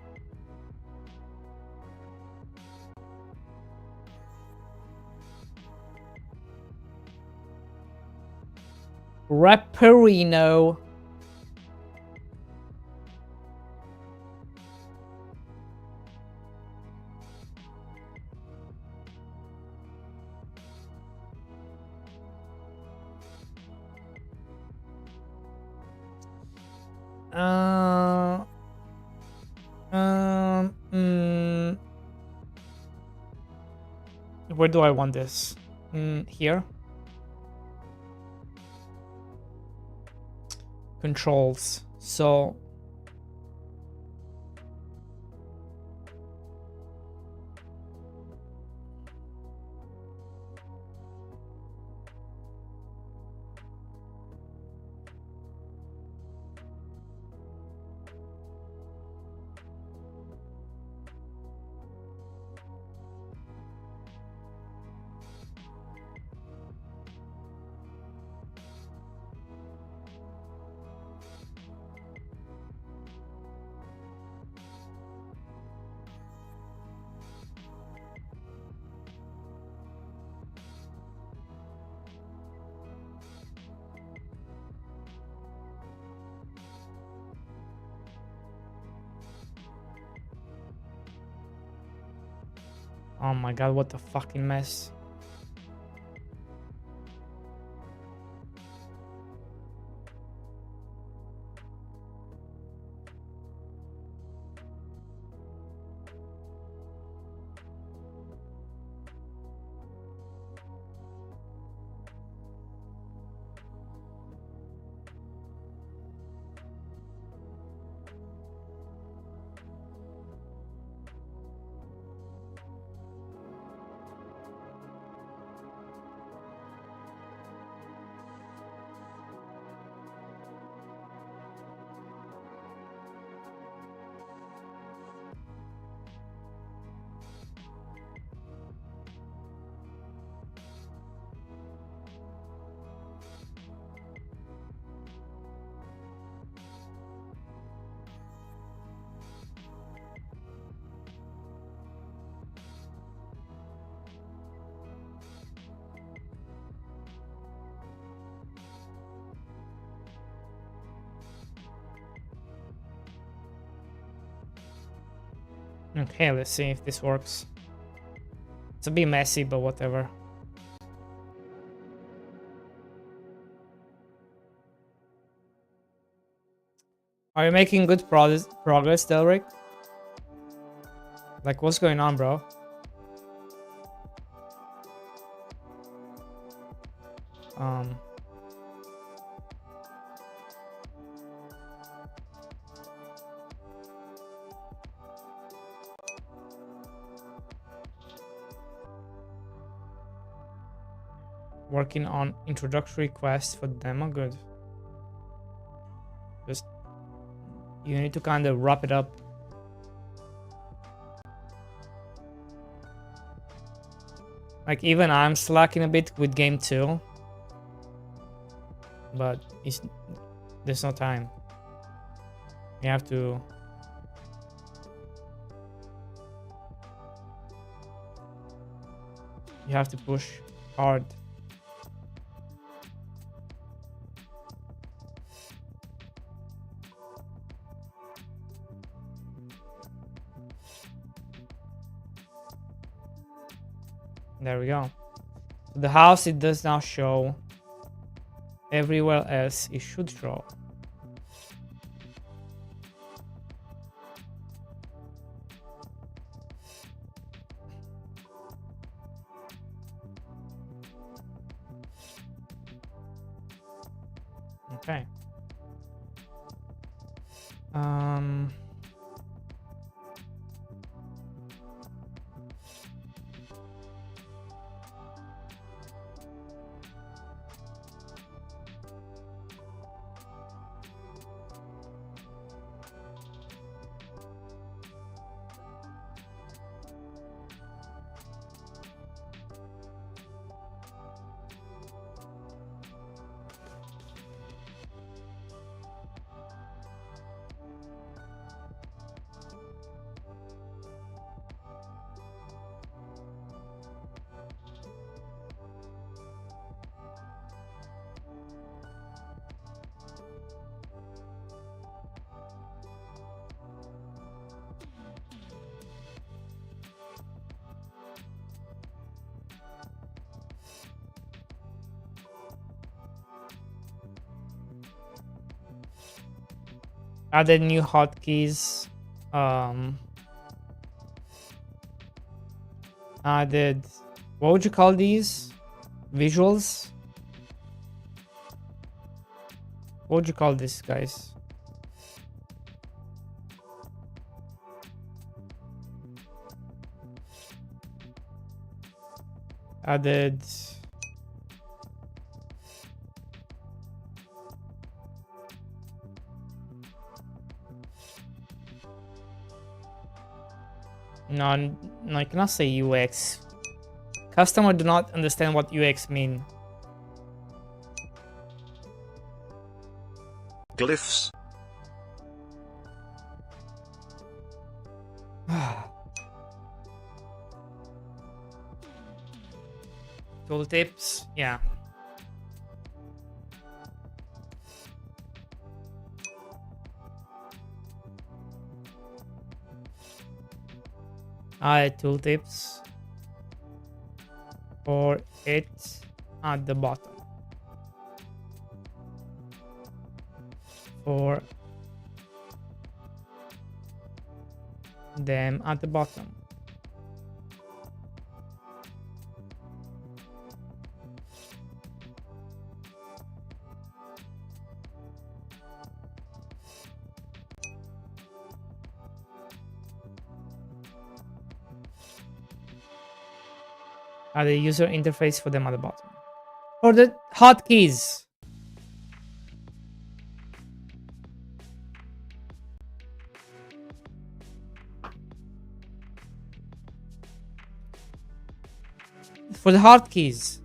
Rapperino. Where do I want this? Here. Controls. So oh my god, what a fucking mess. Okay, let's see if this works. It's a bit messy, but whatever. Are you making good progress, Delric? Like, what's going on, bro? Um... Working on introductory quest for demo. Good. Just you need to kind of wrap it up. Like, even I'm slacking a bit with game 2, but there's no time. You have to push hard. There we go. So the house, it does now show. Everywhere else it should show. Okay. Added new hotkeys. Added, what would you call these? Visuals? What would you call this, guys? Added no, I cannot say UX. Customer do not understand what UX mean. Glyphs. Tooltips, yeah. Tooltips for it at the bottom. For them at the bottom. Add a user interface for them at the bottom. For the hotkeys. For the hotkeys.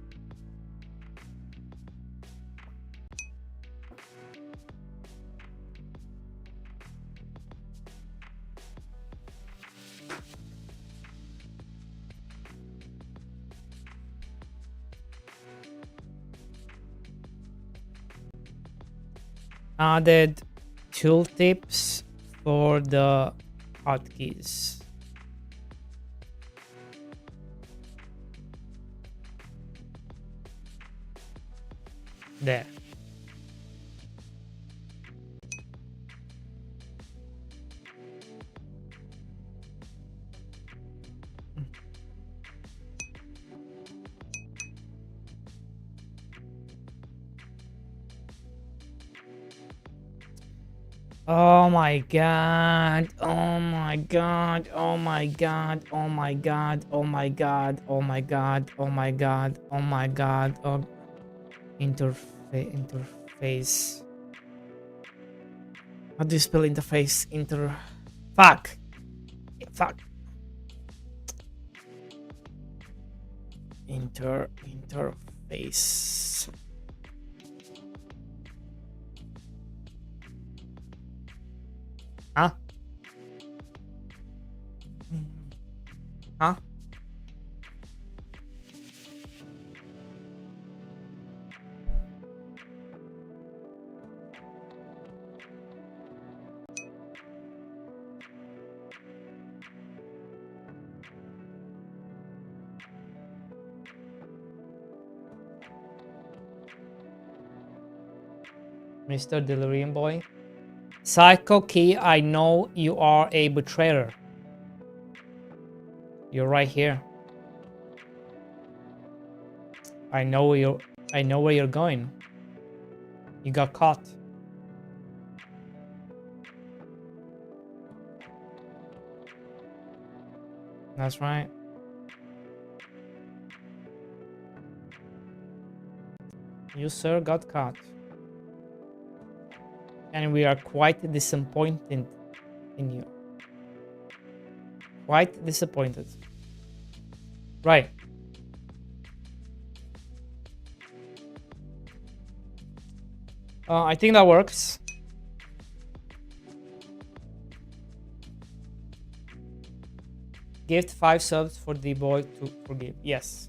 Added tooltips for the hotkeys. There. Oh my god. Oh my god. Oh my god. Oh my god. Oh my god. Oh my god. Oh my god. Oh my god. Oh, interface. How do you spell interface? Fuck. Fuck. Interface. Huh? Huh? Mr. Delirium Boy. Psycho Key, I know you are a betrayer. You're right here. I know where you're going. You got caught. That's right. You, sir, got caught. And we are quite disappointed in you. Quite disappointed. Right. I think that works. Gift 5 subs for the boy to forgive. Yes.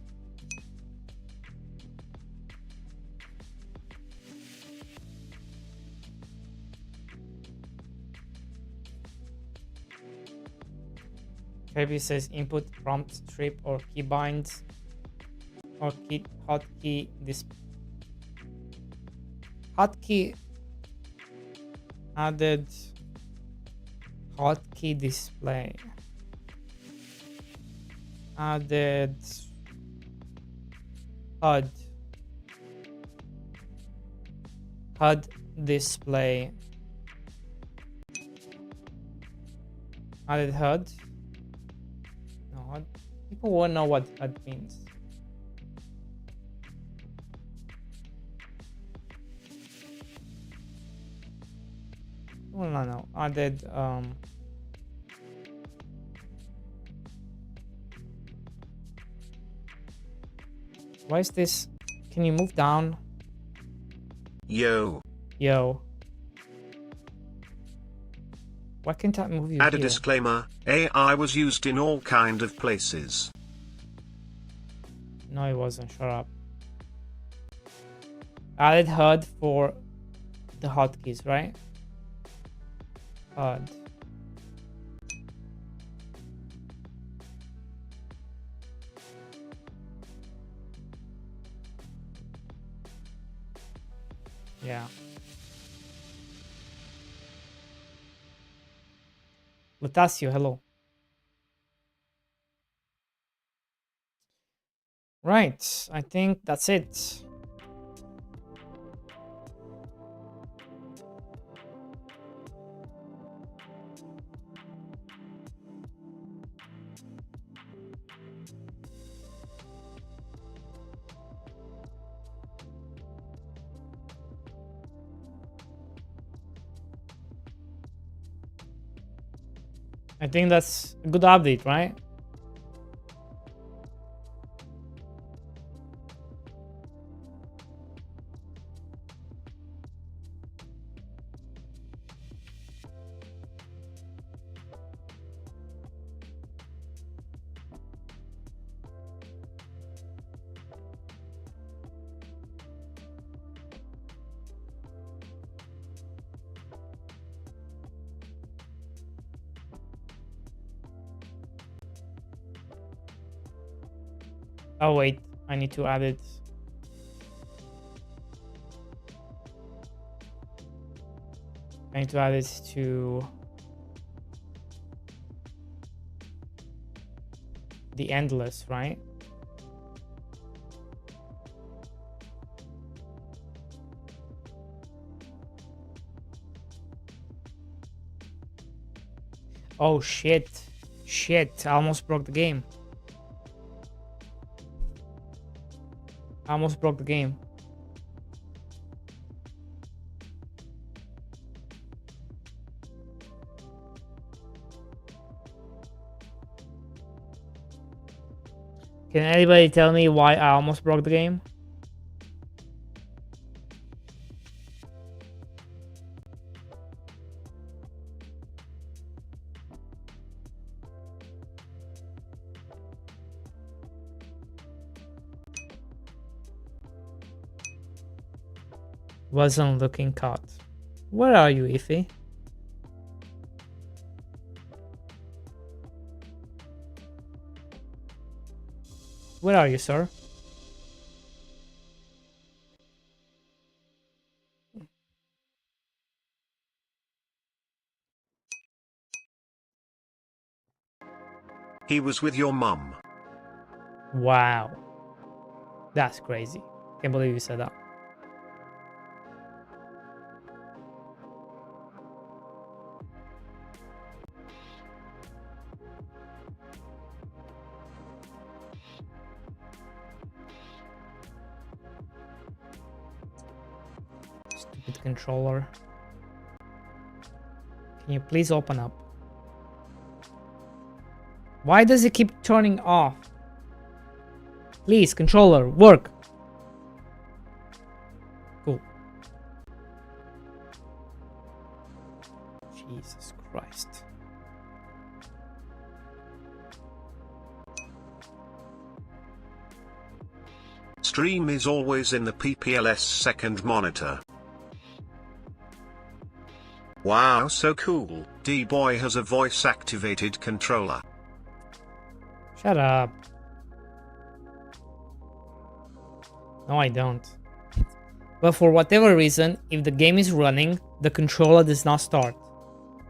Kirby says input prompt strip or keybind or key hotkey display. Hotkey added hotkey display. Added HUD display. Added HUD. No, people won't know what HUD means. Well, no. Added why is this? Can you move down? Yo. Why can't I move you Add a here? disclaimer, AI was used in all kind of places. No, it wasn't. Shut up. Added HUD for the hotkeys, right? HUD. Yeah. Lutasio, hello. Right, I think that's it. I think that's a good update, right? Oh wait, I need to add it. I need to add it to the endless, right? Oh shit. Shit, I almost broke the game. I almost broke the game. Can anybody tell me why I almost broke the game? Wasn't looking caught. Where are you, Iffy? Where are you, sir? He was with your mum. Wow. That's crazy. Can't believe you said that. Stupid controller. Can you please open up? Why does it keep turning off? Please, controller, work. Cool. Jesus Christ. Stream is always in the PPLS second monitor. Wow, so cool. D-Boy has a voice-activated controller. Shut up. No, I don't. But for whatever reason, if the game is running, the controller does not start.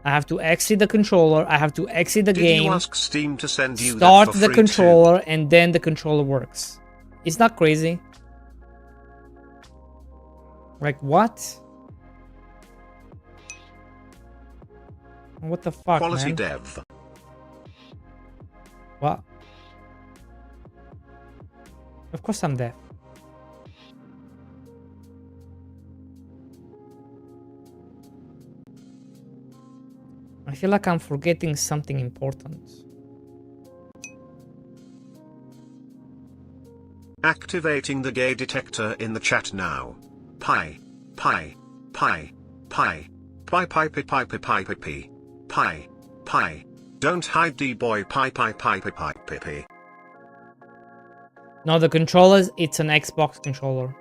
I have to exit the controller, I have to exit the game, Did you ask Steam to send you start that for the free controller, too? and then the controller works. It's not crazy. Like, what? What the fuck, Quality man? dev. What? Of course I'm deaf. I feel like I'm forgetting something important. Activating the gay detector in the chat now. Pi. Pi. Pi. Pi. Pi pi pi pi pi pi pi pi. Pi. Pi. Don't hide D-Boy pi pi pi pi pi pi pi. No, the controllers, it's an Xbox controller.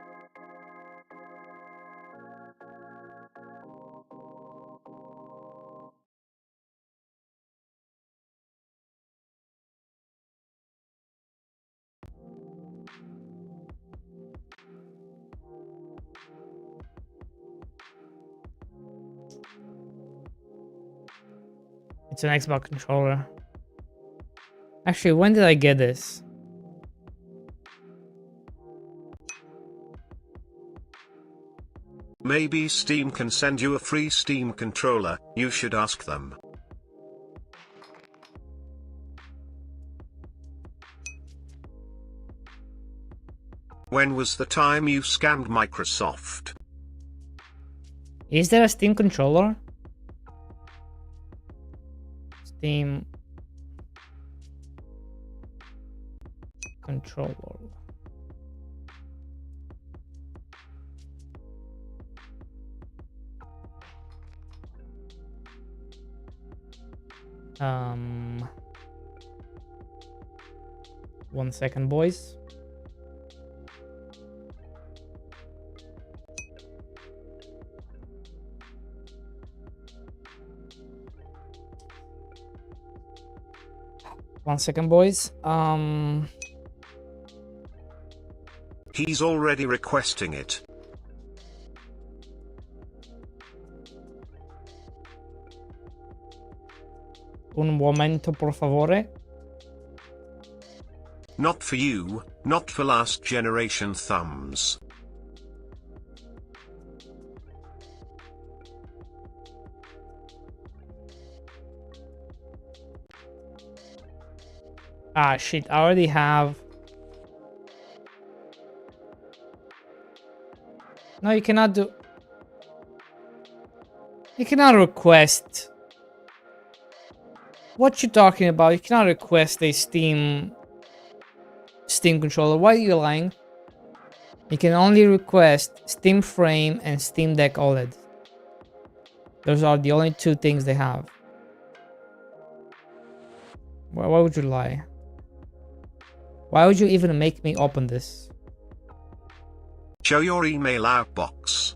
It's an Xbox controller. Actually, when did I get this? Maybe Steam can send you a free Steam controller, you should ask them. When was the time you scammed Microsoft? Is there a Steam controller? Steam controller. One second, boys. One second, boys. He's already requesting it. Un momento, por favore. Not for you, not for last generation thumbs. Ah, shit, I already have... No, you cannot do... You cannot request... What you talking about? You cannot request a Steam controller. Why are you lying? You can only request Steam Frame and Steam Deck OLED. Those are the only two things they have. Why would you lie? Why would you even make me open this? Show your email outbox.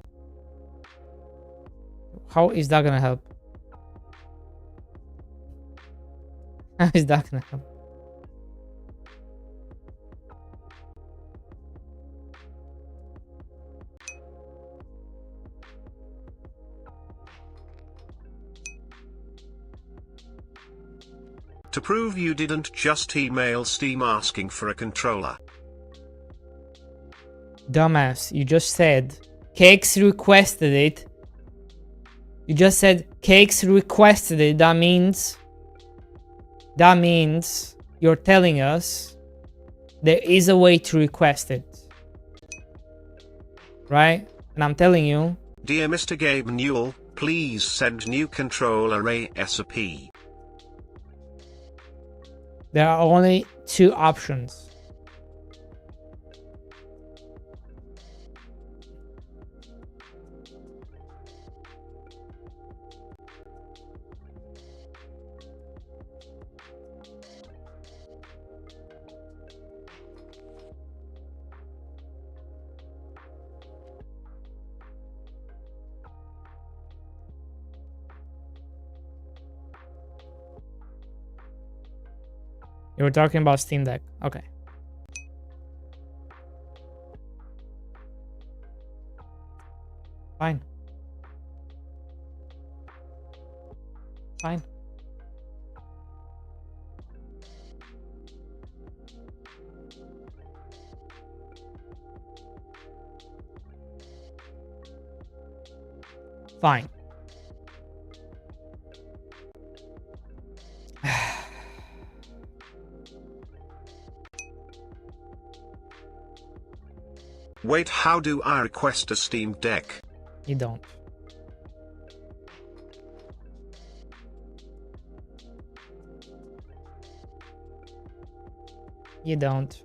How is that gonna help? How is that gonna help? To prove you didn't just email Steam asking for a controller. Dumbass, you just said Cakes requested it. You just said Cakes requested it. That means you're telling us there is a way to request it. Right? And I'm telling you. Dear Mr. Gabe Newell, please send new controller ASAP. There are only two options. You were talking about Steam Deck. Okay. Fine. Fine. Fine. Wait, how do I request a Steam Deck? You don't. You don't.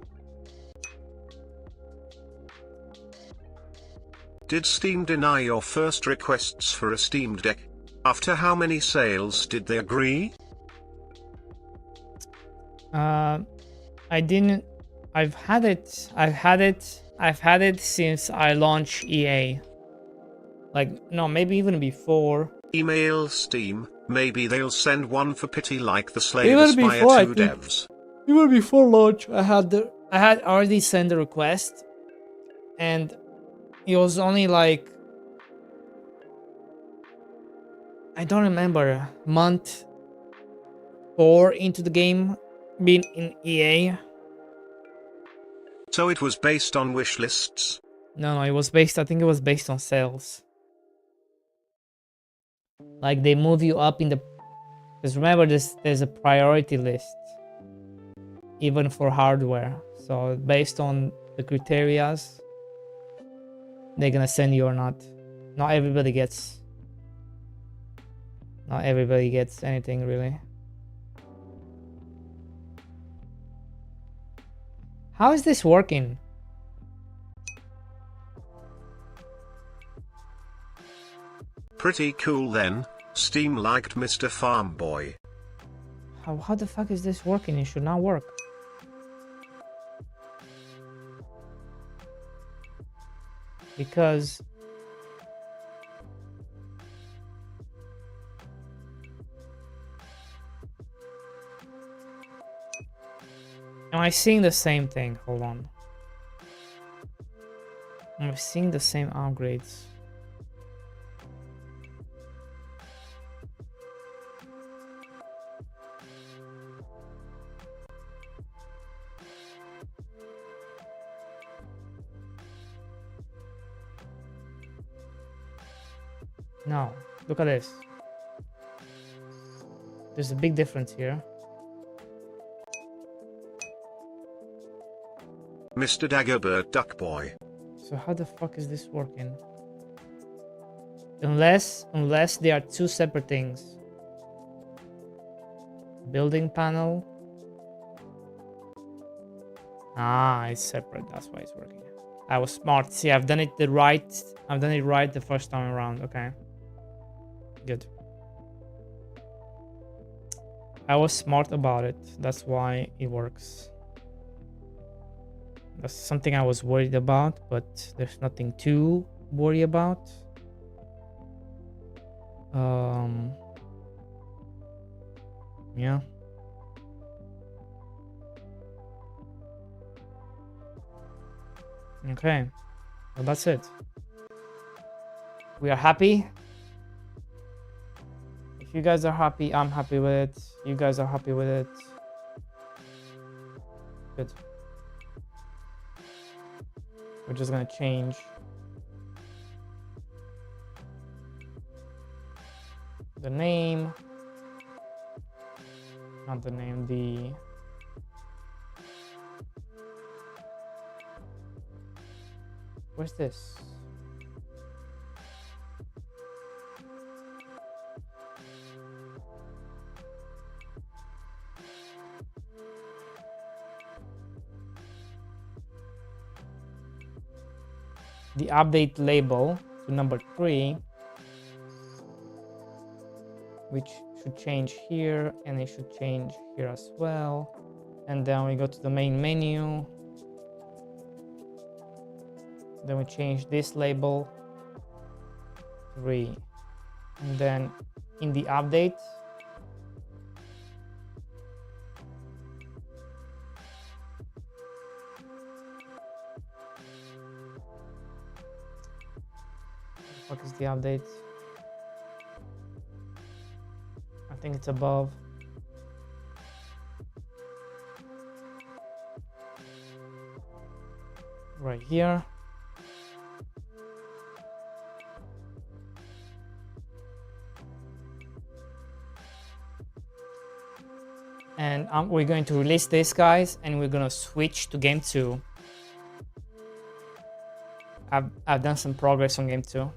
Did Steam deny your first requests for a Steam Deck? After how many sales did they agree? I didn't. I've had it since I launched EA. Like, no, maybe even before. Email Steam, maybe they'll send one for pity like the Slay Even the Spire before, I 2 think. devs. Even before launch, I had already sent the request, and it was only like, I don't remember, month 4 into the game being in EA. So it was based on wish lists? No, it was based, I think it was based on sales. Like, they move you up in the, because remember, there's a priority list, even for hardware. So based on the criterias, they're gonna send you or not. Not everybody gets anything really. How is this working? Pretty cool then. Steam liked Mr. Farmboy. How the fuck is this working? It should not work. Because am I seeing the same thing? Hold on. Am I seeing the same upgrades? No, look at this. There's a big difference here. Mr. Dagobert Duckboy. So how the fuck is this working? Unless they are two separate things. Building panel. Ah, it's separate. That's why it's working. I was smart. See, I've done it right the first time around. Okay. Good. I was smart about it. That's why it works. That's something I was worried about, but there's nothing to worry about. Yeah. Okay. Well, that's it. We are happy. If you guys are happy, I'm happy with it. You guys are happy with it. Good. We're just gonna change the name. Not the name, the where's this? The update label to number 3, which should change here, and it should change here as well. And then we go to the main menu. Then we change this label 3, and then in the update what is the update? I think it's above. Right here. And we're going to release this, guys, and we're gonna switch to game 2. I've done some progress on game 2.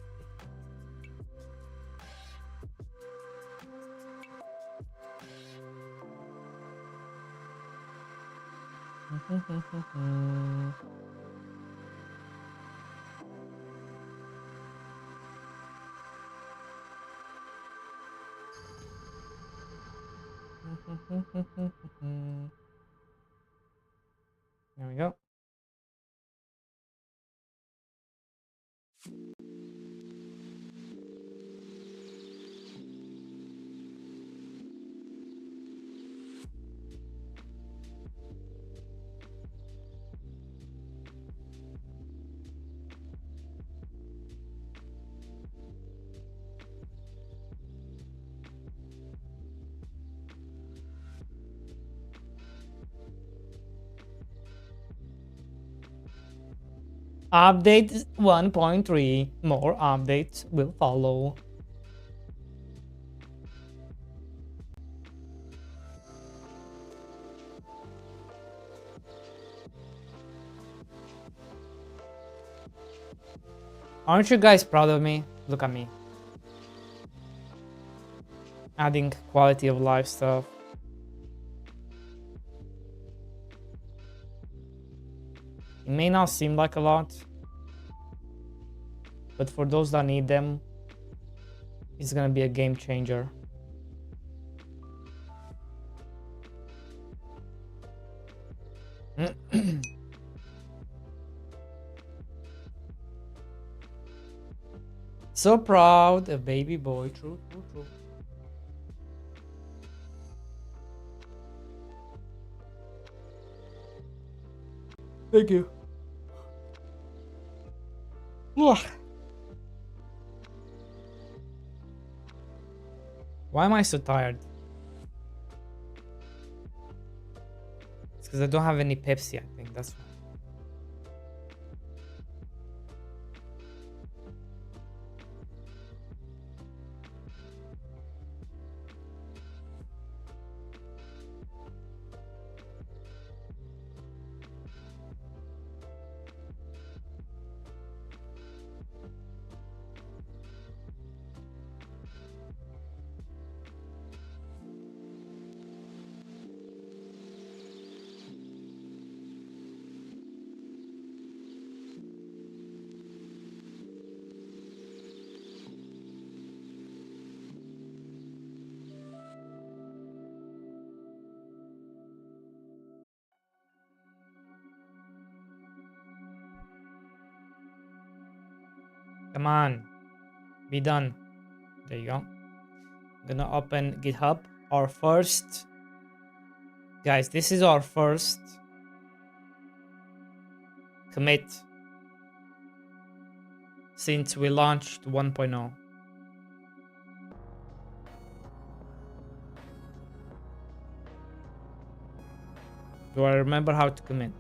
There we go. Update 1.3. More updates will follow. Aren't you guys proud of me? Look at me. Adding quality of life stuff. It may not seem like a lot, but for those that need them, it's gonna be a game changer. So proud of baby boy. True, true, true. Thank you. Ugh. Why am I so tired? It's because I don't have any Pepsi, I think. That's why. Come on. Be done. There you go. I'm gonna open GitHub. Our first... Guys, this is our first commit since we launched 1.0. Do I remember how to commit?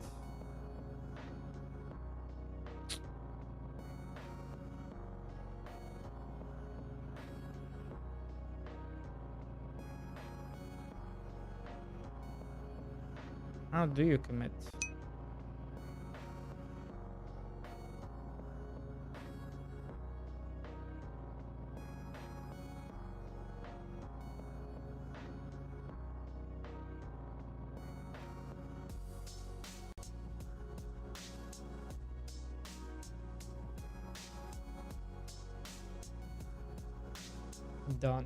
How do you commit? Done.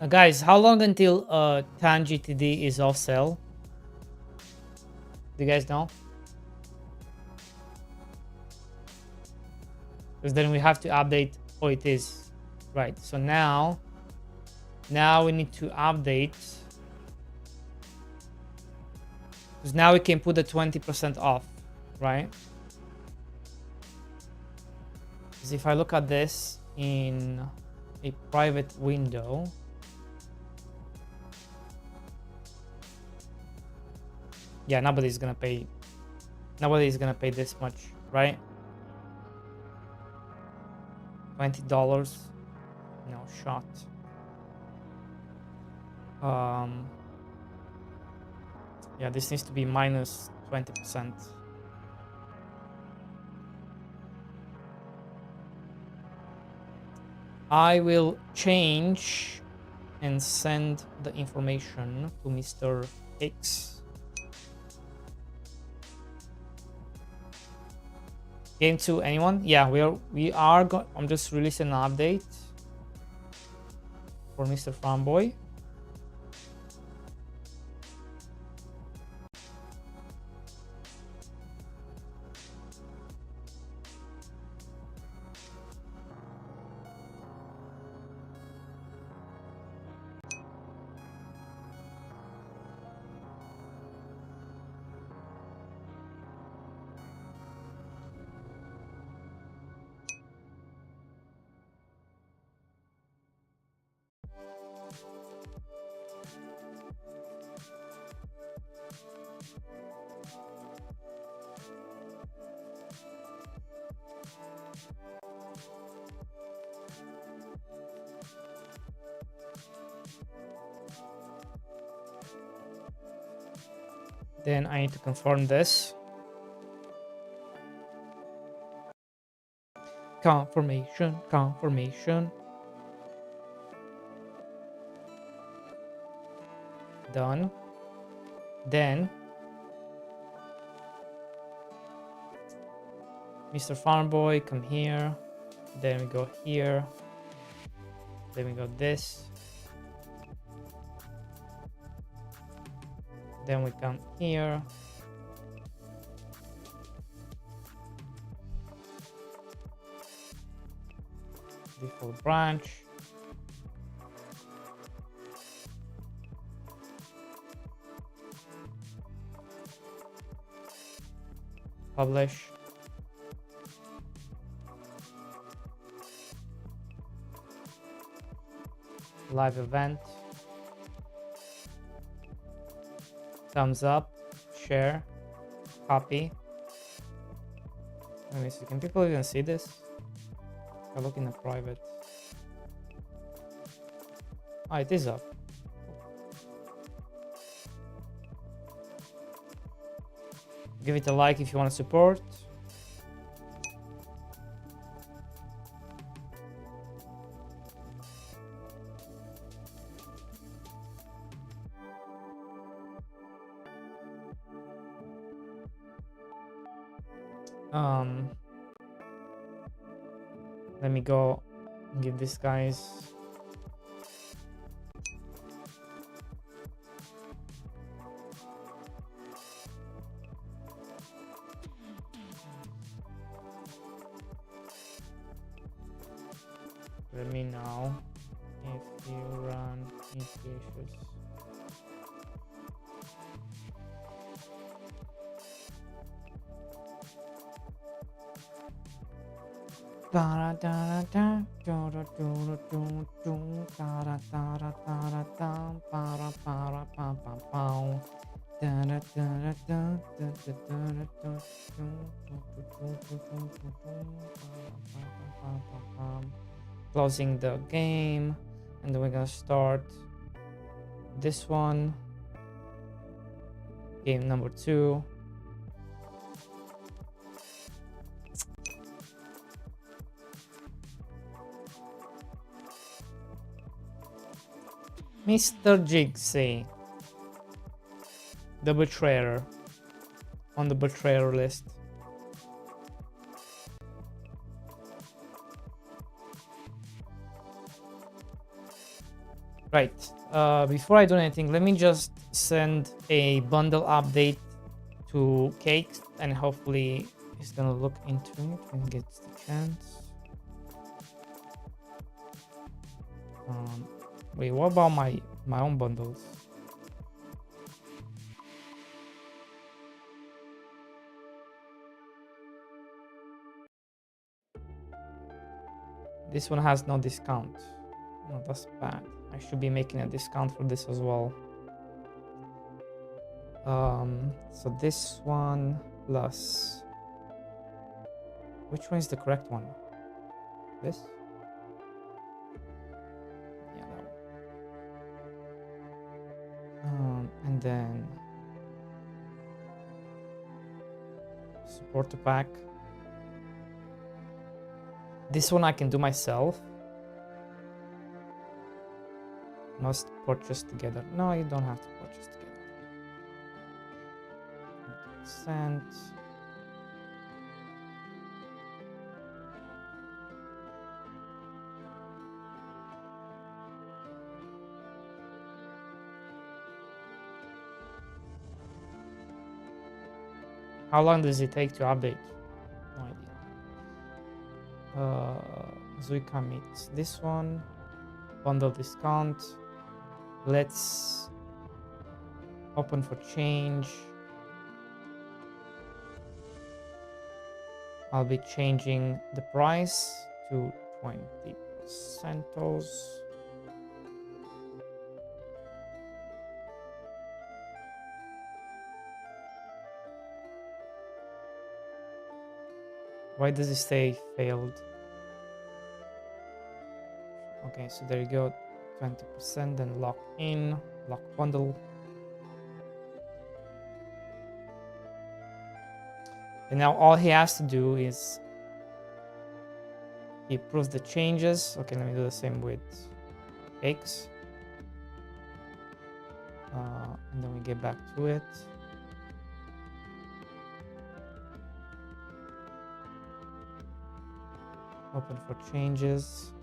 Guys, how long until TanGTD is off sale? Do you guys know? Because then we have to update. Oh, it is. Right. So now we need to update. Because now we can put the 20% off, right? Because if I look at this in a private window, yeah, nobody's gonna pay this much, right? $20, no shot. Yeah, this needs to be minus 20%. I will change and send the information to Mr. X. Game 2, anyone? Yeah, we are I'm just releasing an update for Mr. Fanboy. Then I need to confirm this. Confirmation. Done. Then Mr. Farmboy, come here. Then we go here. Then we go this. Then we come here. Default branch. Publish. Live event. Thumbs up, share, copy, Let me see. Can people even see this? I look in the private. Ah, it is up. Give it a like if you want to support. Let me go give these guys. Let me know if you run into issues. Closing the game, and then we're gonna start this one, game number 2. Mr. Jigsy, the betrayer, on the betrayer list. Right, before I do anything, let me just send a bundle update to Cakes, and hopefully he's gonna look into it when he gets the chance. Wait, what about my own bundles? This one has no discount. No, that's bad. I should be making a discount for this as well. So this one plus... Which one is the correct one? This? Yeah, that one. And then... Supporter pack. This one I can do myself. Must purchase together. No, you don't have to purchase together. 20%. How long does it take to update? No idea. Zuika meets this one. Bundle discount. Let's open for change. I'll be changing the price to 20%. Why does it say failed? Okay, so there you go, 20%, then lock in, lock bundle. And now all he has to do is he approves the changes. Okay, let me do the same with X. And then we get back to it. Open for changes.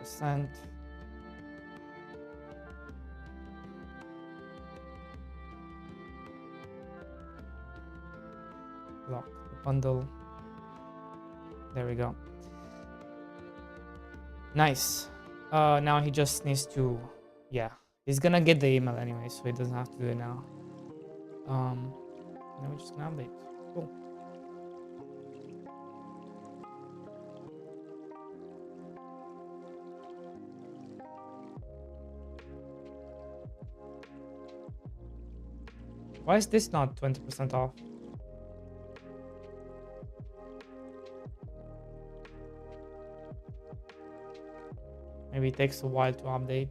%. Lock the bundle. There we go. Nice. Now he just needs to, yeah, he's gonna get the email anyway, so he doesn't have to do it now. Then we're just gonna update. Cool. Why is this not 20% off? Maybe it takes a while to update.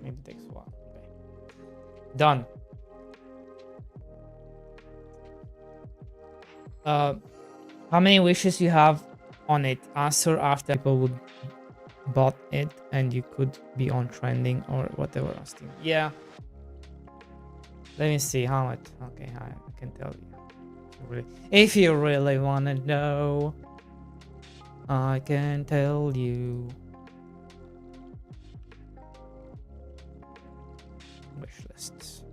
Maybe it takes a while. Okay. Done. How many wishes you have on it? Answer after people would bought it and you could be on trending or whatever asking. Yeah. Let me see how much. Okay, I can tell you. If you really want to know, I can tell you. Wish lists.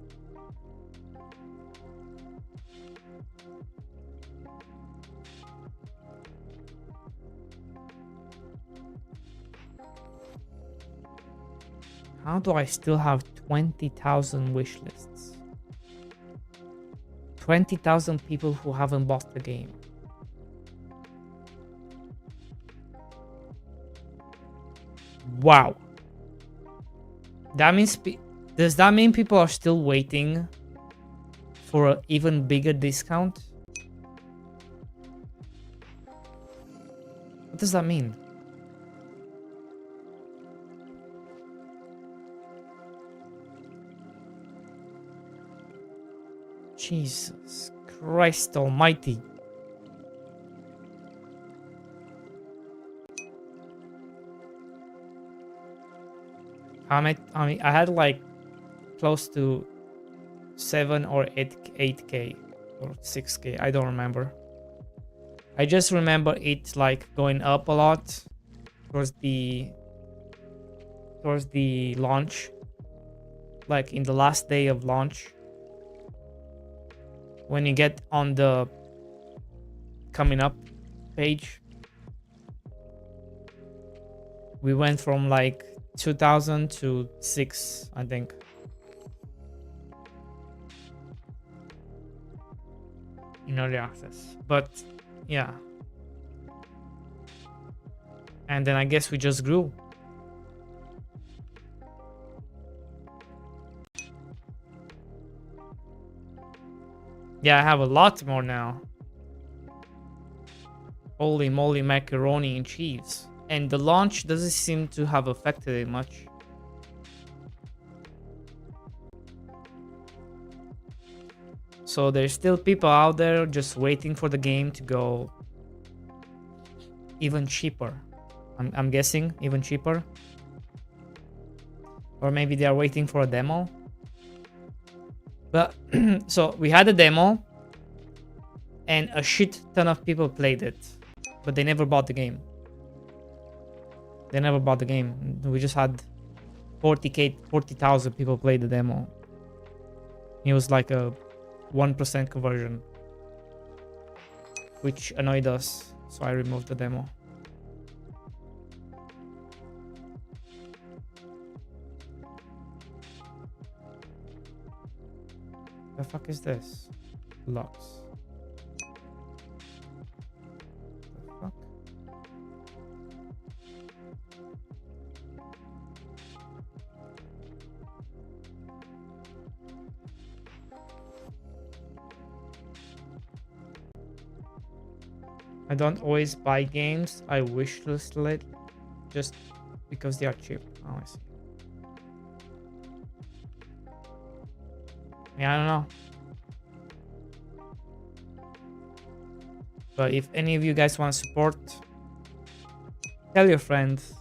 How do I still have 20,000 wish lists? 20,000 people who haven't bought the game. Wow. That means does that mean people are still waiting for an even bigger discount? What does that mean? Jesus Christ almighty. I mean, I had like close to 7 or 8k or 6k. I don't remember. I just remember it like going up a lot towards the launch, like in the last day of launch. When you get on the coming up page, we went from like 2000 to 6, I think. In early access, but yeah. And then I guess we just grew. Yeah, I have a lot more now. Holy moly, macaroni and cheese. And the launch doesn't seem to have affected it much. So there's still people out there just waiting for the game to go even cheaper. I'm guessing even cheaper. Or maybe they are waiting for a demo. But so we had a demo and a shit ton of people played it, but they never bought the game. They never bought the game. We just had 40,000 people play the demo. It was like a 1% conversion, which annoyed us, so I removed the demo. The fuck is this? Locks. The fuck? I don't always buy games. I wishlist it just because they are cheap. Oh, I see. Yeah, I don't know. But if any of you guys want to support, tell your friends.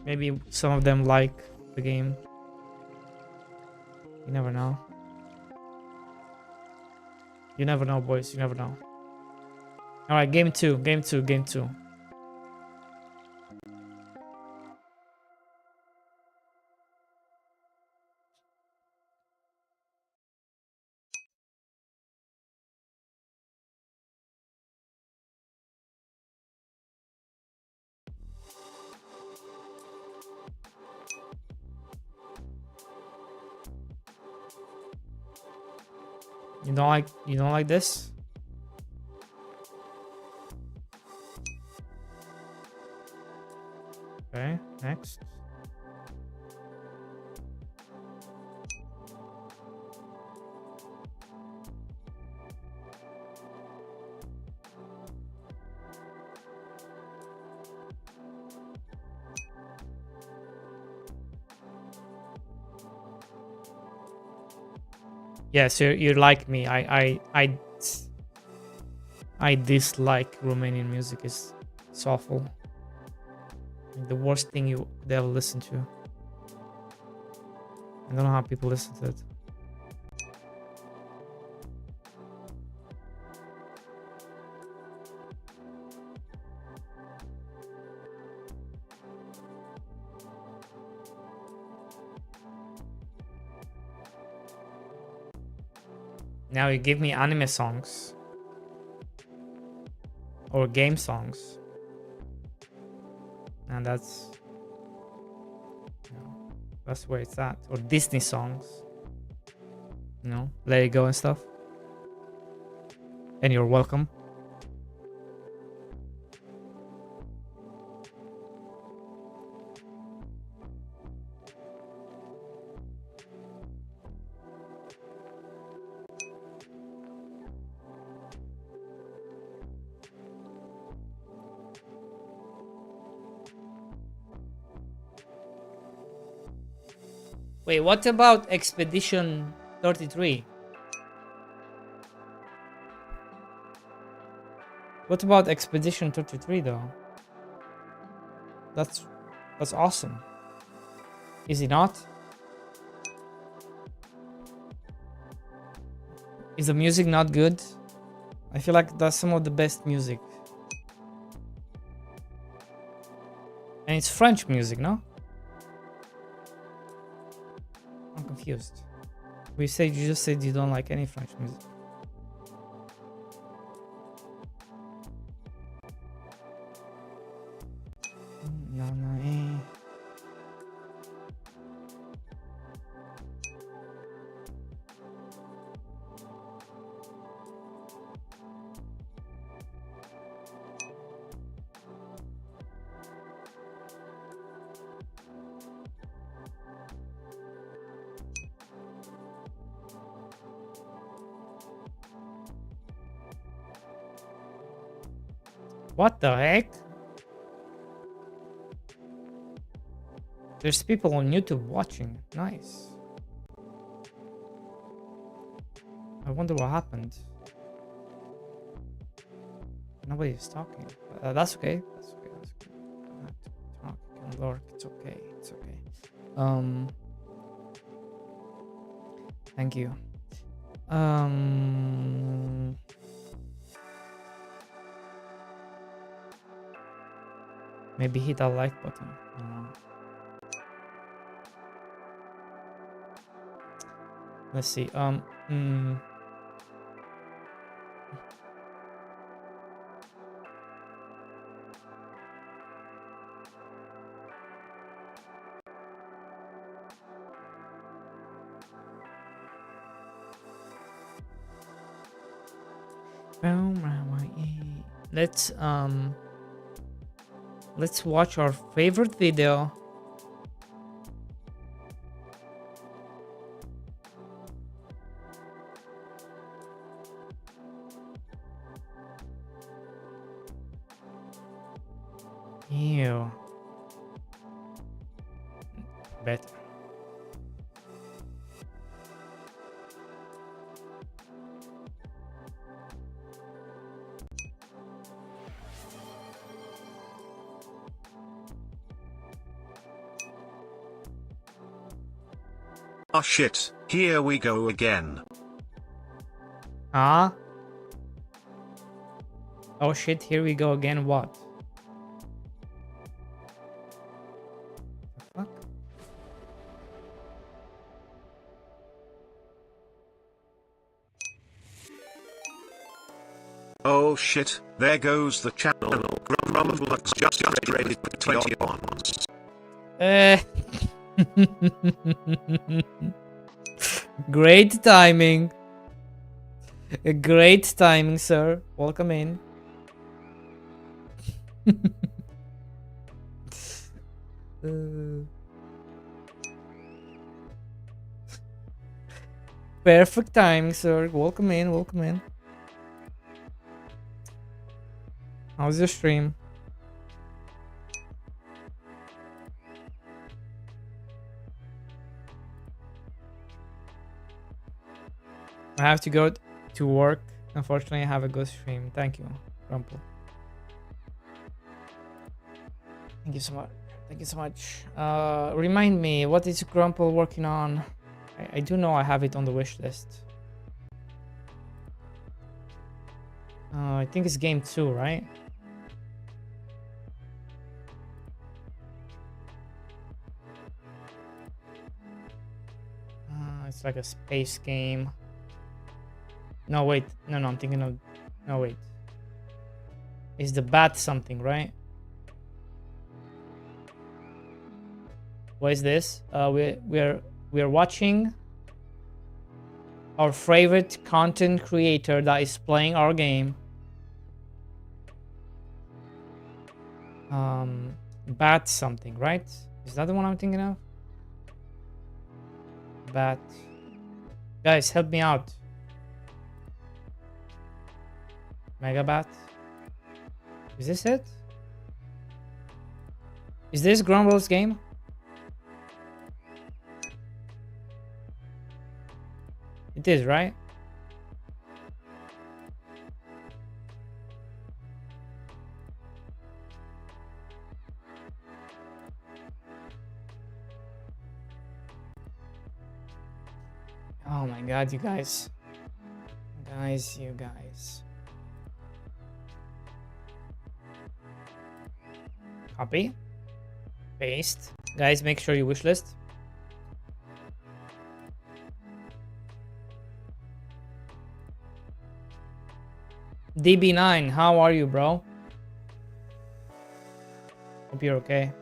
Maybe some of them like the game. You never know. You never know, boys. You never know. Alright, game 2. Game 2. Game 2. You don't like this? Okay, next. Yes, you're like me. I dislike Romanian music. It's awful. Like the worst thing you could ever listen to. I don't know how people listen to it. Now you give me anime songs or game songs, and that's, you know, that's where it's at. Or Disney songs, you know, Let It Go and stuff. And you're welcome. Wait, what about Expedition 33? What about Expedition 33 though? That's awesome. Is it not? Is the music not good? I feel like that's some of the best music. And it's French music, no? I'm confused. You just said you don't like any French music. No, no, What the heck? There's people on YouTube watching. Nice. I wonder what happened. Nobody's talking. That's okay. That's okay. That's okay. Don't have to talk. You can lurk. It's okay. It's okay. Thank you. Maybe hit that like button. I don't know. Let's see. Let's watch our favorite video. Ew. Better. Oh shit, here we go again. Ah? Oh shit, here we go again. What? The fuck? Oh shit, there goes the channel. Grumblux just upgraded to 20 bonds. Great timing. Great timing, sir. Welcome in. Perfect timing, sir. Welcome in. Welcome in. How's your stream? I have to go to work. Unfortunately, I have a good stream. Thank you, Grumple. Thank you so much. Thank you so much. Remind me, what is Grumple working on? I do know I have it on the wish list. I think it's game 2, right? It's like a space game. No, wait. No, I'm thinking of... No, wait. It's the bat something, right? What is this? We're watching our favorite content creator that is playing our game. Bat something, right? Is that the one I'm thinking of? Bat. Guys, help me out. Megabat. Is this it? Is this Grumble's game? It is, right? Oh my god, you guys. You guys. Copy. Paste. Guys, make sure you wishlist. DB9, how are you, bro? Hope you're okay.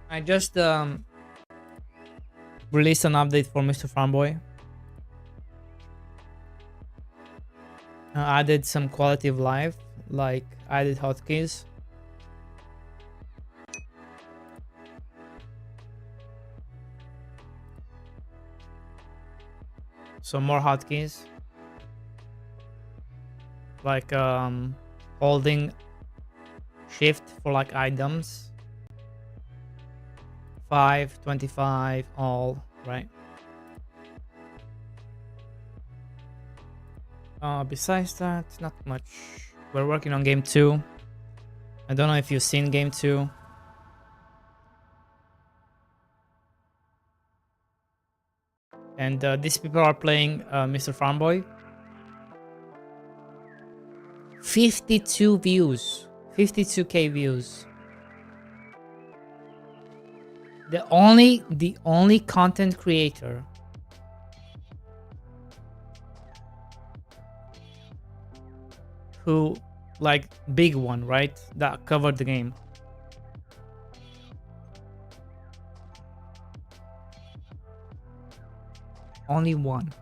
I just released an update for Mr. Farmboy. Added some quality of life, like added hotkeys. Some more hotkeys, like holding shift for like items. 5, 25, all right. Besides that, not much. We're working on game 2. I don't know if you've seen game 2. And these people are playing Mr. Farmboy. 52 views. 52k views. The only content creator who, like, big one, right, that covered the game. Only one.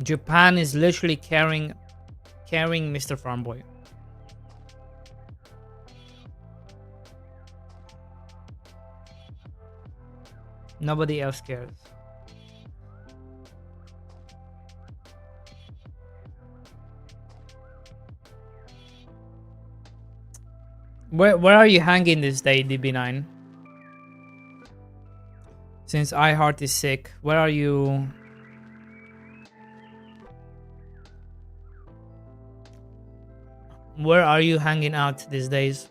Japan is literally carrying Mr. Farmboy. Nobody else cares. Where are you hanging this day, DB9? Since iHeart is sick, where are you? Where are you hanging out these days?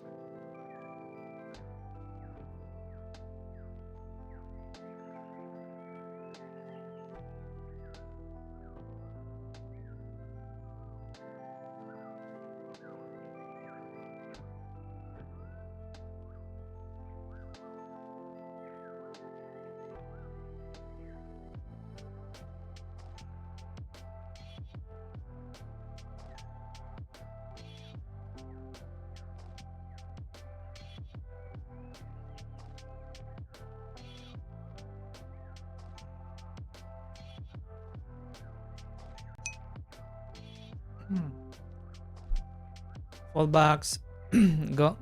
Fallbacks.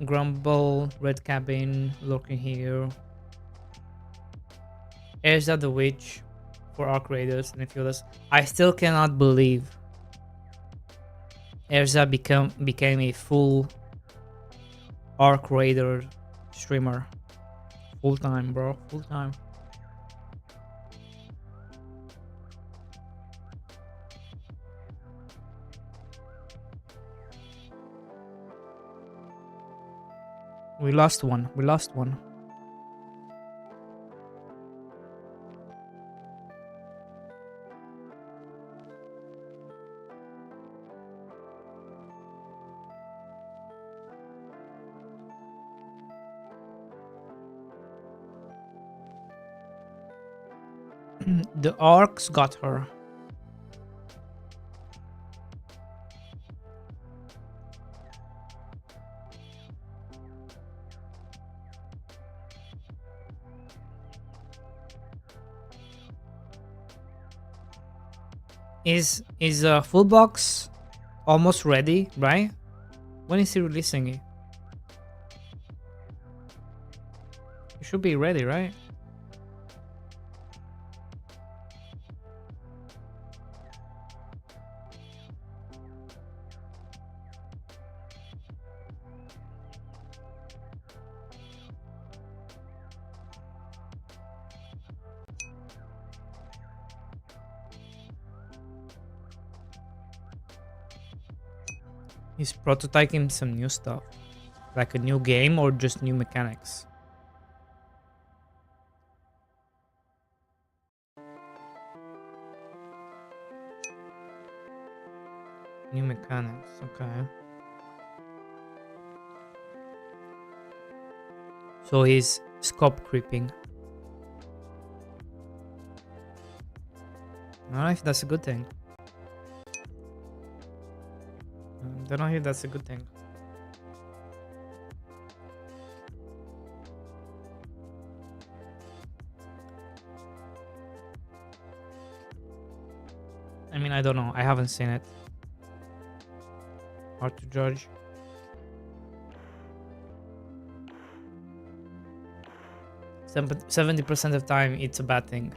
Grumble, Red Cabin, lurking here. Erza the Witch for Arc Raiders and a few others. I still cannot believe Erza became a full Arc Raider streamer. Full time, bro. Full time. We lost one. We lost one. The Arcs got her. Is full box almost ready, right? When is he releasing it? It should be ready, right? He's prototyping some new stuff. Like a new game or just new mechanics? New mechanics, okay. So he's scope creeping. I don't know if that's a good thing. I don't know if that's a good thing. I mean, I don't know. I haven't seen it. Hard to judge. Some 70% of the time, it's a bad thing.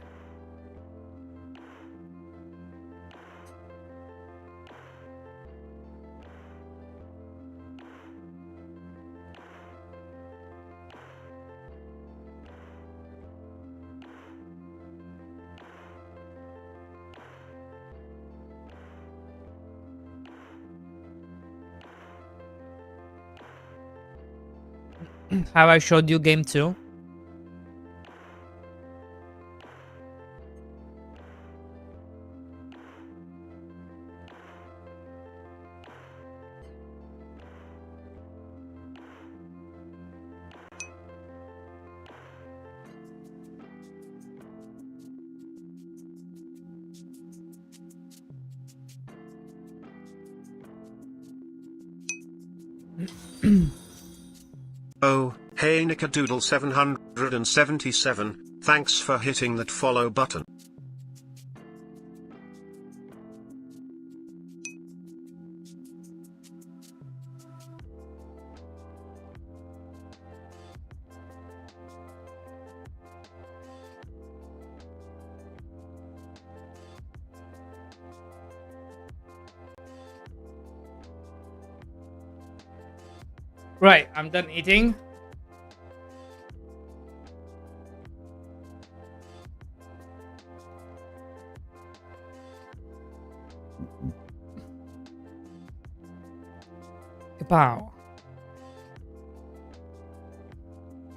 Have I showed you game 2? Oh, hey Nickadoodle 777, thanks for hitting that follow button. Right, I'm done eating. Kapow.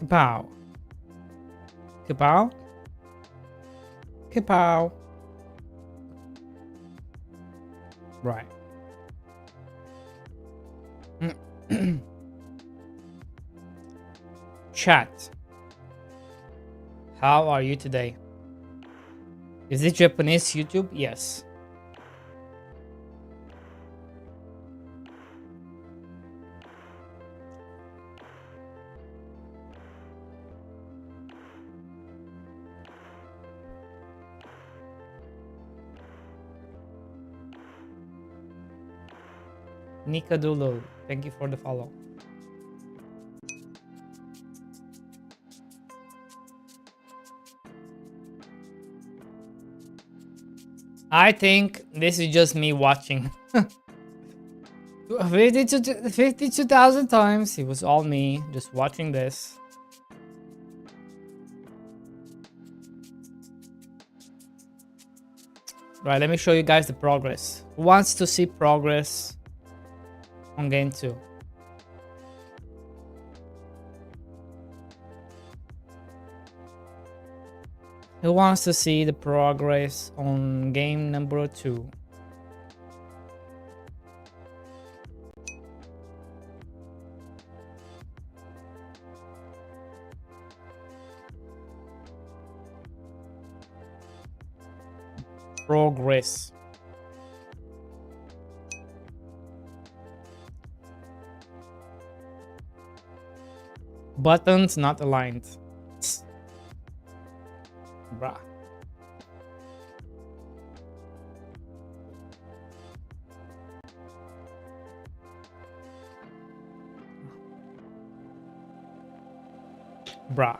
Kapow. Kapow. Kapow. Right. Chat. How are you today? Is it Japanese YouTube? Yes. Nikadulu, thank you for the follow. I think this is just me watching. 52,000 times. It was all me just watching this. Right, let me show you guys the progress. Who wants to see progress on game 2? Who wants to see the progress on game number 2? Progress. Buttons not aligned. Bruh. Bruh.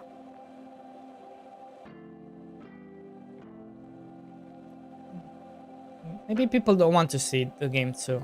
Maybe people don't want to see the game too.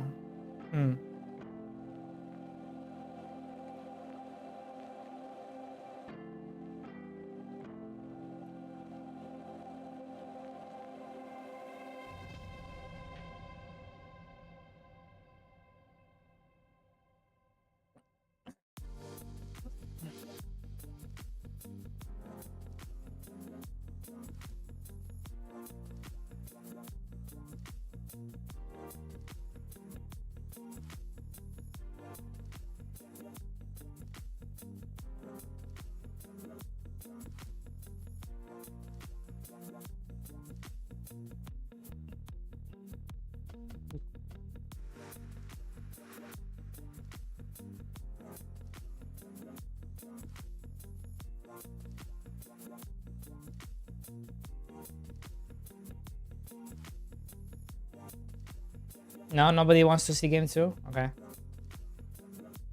No, nobody wants to see game 2? Okay.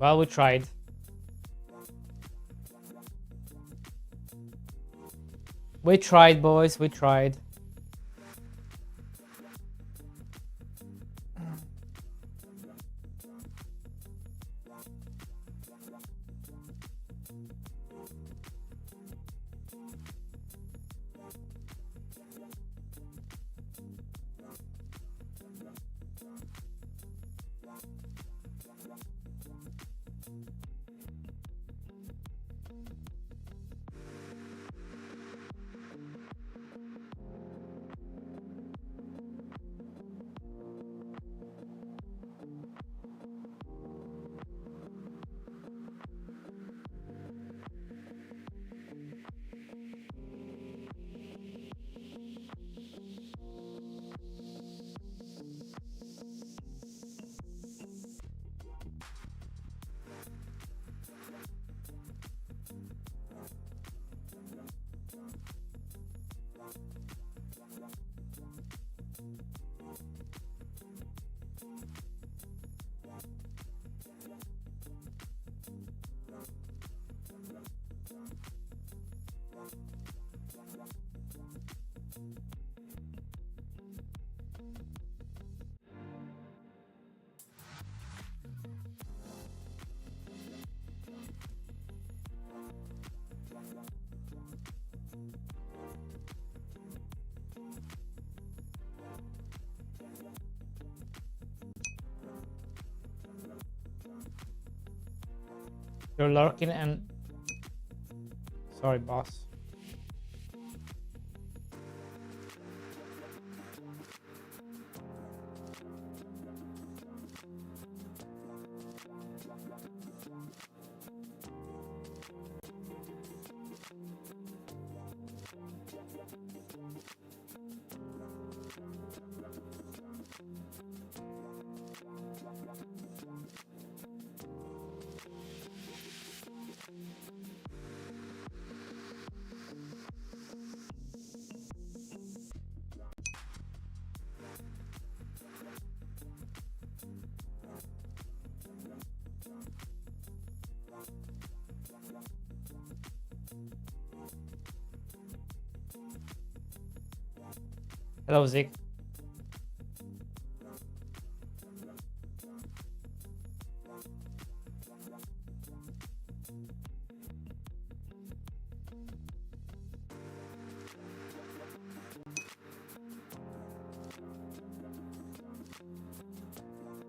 Well, we tried. We tried, boys. We tried. You're lurking and... Sorry, boss. Hello, Zeke.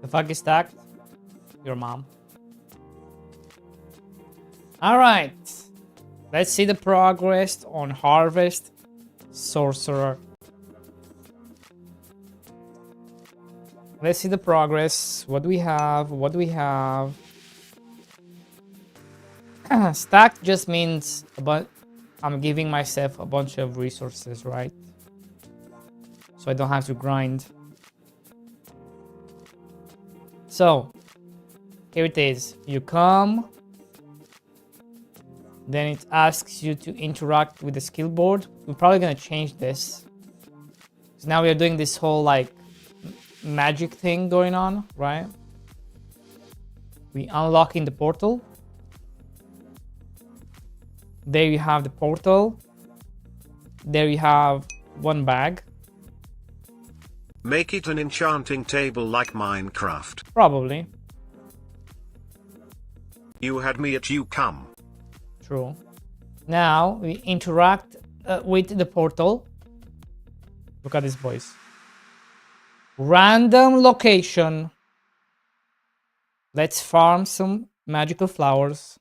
The fuck is stacked? Your mom. Alright. Let's see the progress on Harvest Sorcerer. Let's see the progress. What do we have? What do we have? Stacked just means I'm giving myself a bunch of resources, right? So I don't have to grind. So, here it is. You come. Then it asks you to interact with the skill board. We're probably going to change this. So now we are doing this whole like magic thing going on, right? We unlocking the portal. There you have the portal. There you have one bag. Make it an enchanting table like Minecraft. Probably. You had me at you come. True. Now we interact with the portal. Look at this voice. Random location. Let's farm some magical flowers.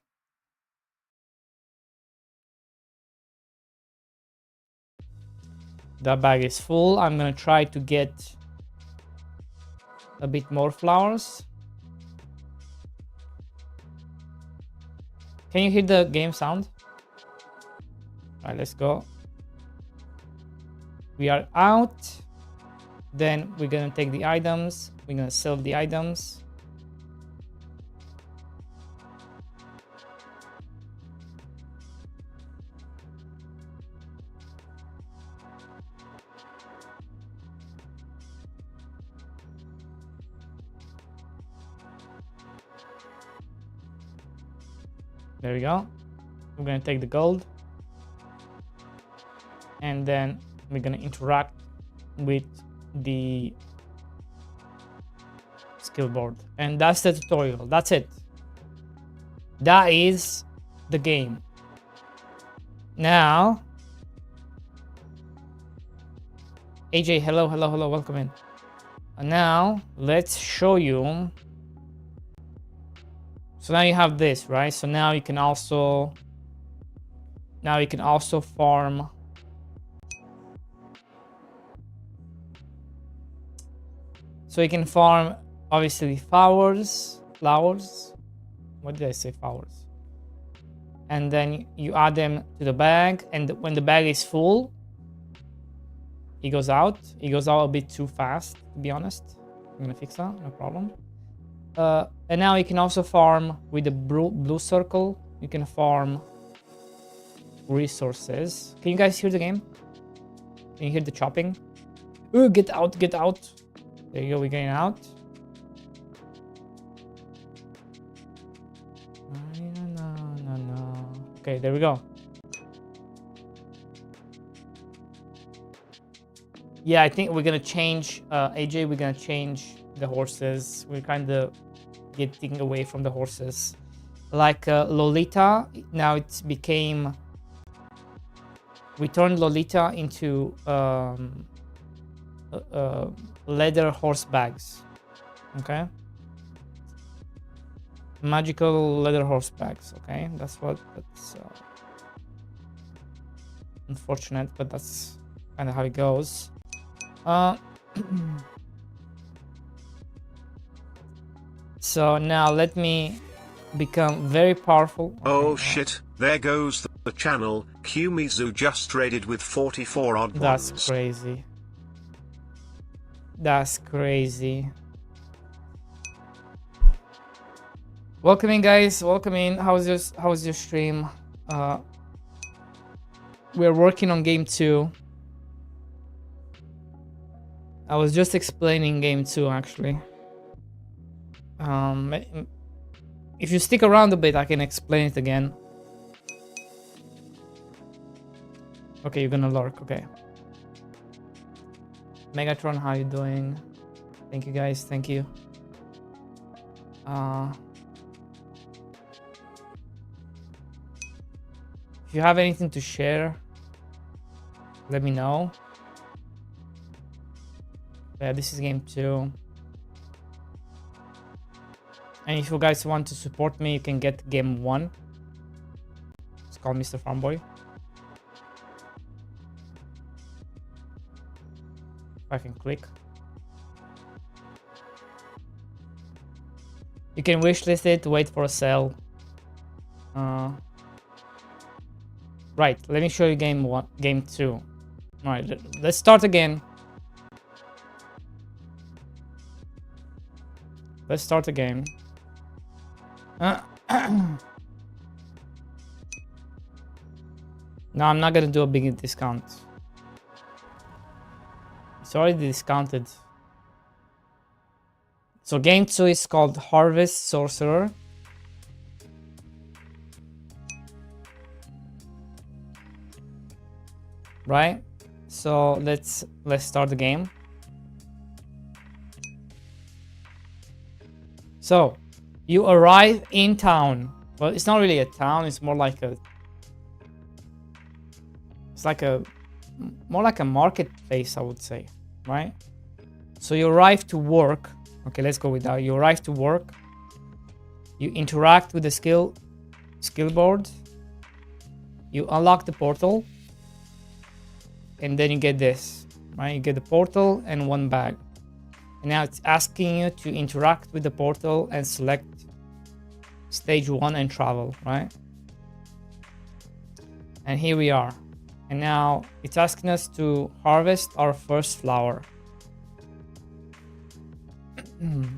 That bag is full. I'm gonna try to get a bit more flowers. Can you hear the game sound? All right, let's go. We are out. Then we're gonna take the items. We're gonna sell the items. There we go. We're gonna take the gold. And then we're gonna interact with the skill board. And that's the tutorial. That's it. That is the game. Now, AJ, hello, welcome in. And now, let's show you. So now you have this, right? So now you can also farm so you can farm obviously flowers. What did I say? Flowers. And then you add them to the bag, and when the bag is full, it goes out. It goes out a bit too fast, to be honest. I'm gonna fix that, no problem. And now you can also farm with the blue circle. You can farm resources. Can you guys hear the game? Can you hear the chopping? Ooh, get out, get out. There you go, we're getting out. No. Okay, there we go. Yeah, I think we're gonna change, AJ, we're gonna change the horses. We're kind of getting away from the horses. Like Lolita, now it became... We turned Lolita into leather horse bags. Okay? Magical leather horse bags. Okay? That's unfortunate, but that's kind of how it goes. So now let me become very powerful. Oh shit, there goes the channel. Kumizu just raided with 44 odd ones. That's crazy. That's crazy. Welcome in, guys. Welcome in. How's your stream? We're working on game 2. I was just explaining game 2 actually. If you stick around a bit, I can explain it again. Okay, you're gonna lurk, okay. Megatron, how you doing? Thank you guys, thank you. If you have anything to share, let me know. Yeah, this is game 2. And if you guys want to support me, you can get game 1. It's called Mr. Farmboy. If I can click. You can wishlist it, wait for a sale. Right, let me show you game 1, game 2. Alright, let's start again. Let's start again. No, I'm not gonna do a big discount. It's already discounted. So game 2 is called Harvest Sorcerer. Right? So let's start the game. So you arrive in town. Well, it's not really a town, it's more like a more like a marketplace, I would say, right? So you arrive to work. Okay, let's go with that. You arrive to work. You interact with the skill board. You unlock the portal. And then you get this, right? You get the portal and 1 bag. And now it's asking you to interact with the portal and select stage 1 and travel, right? And here we are. And now it's asking us to harvest our first flower.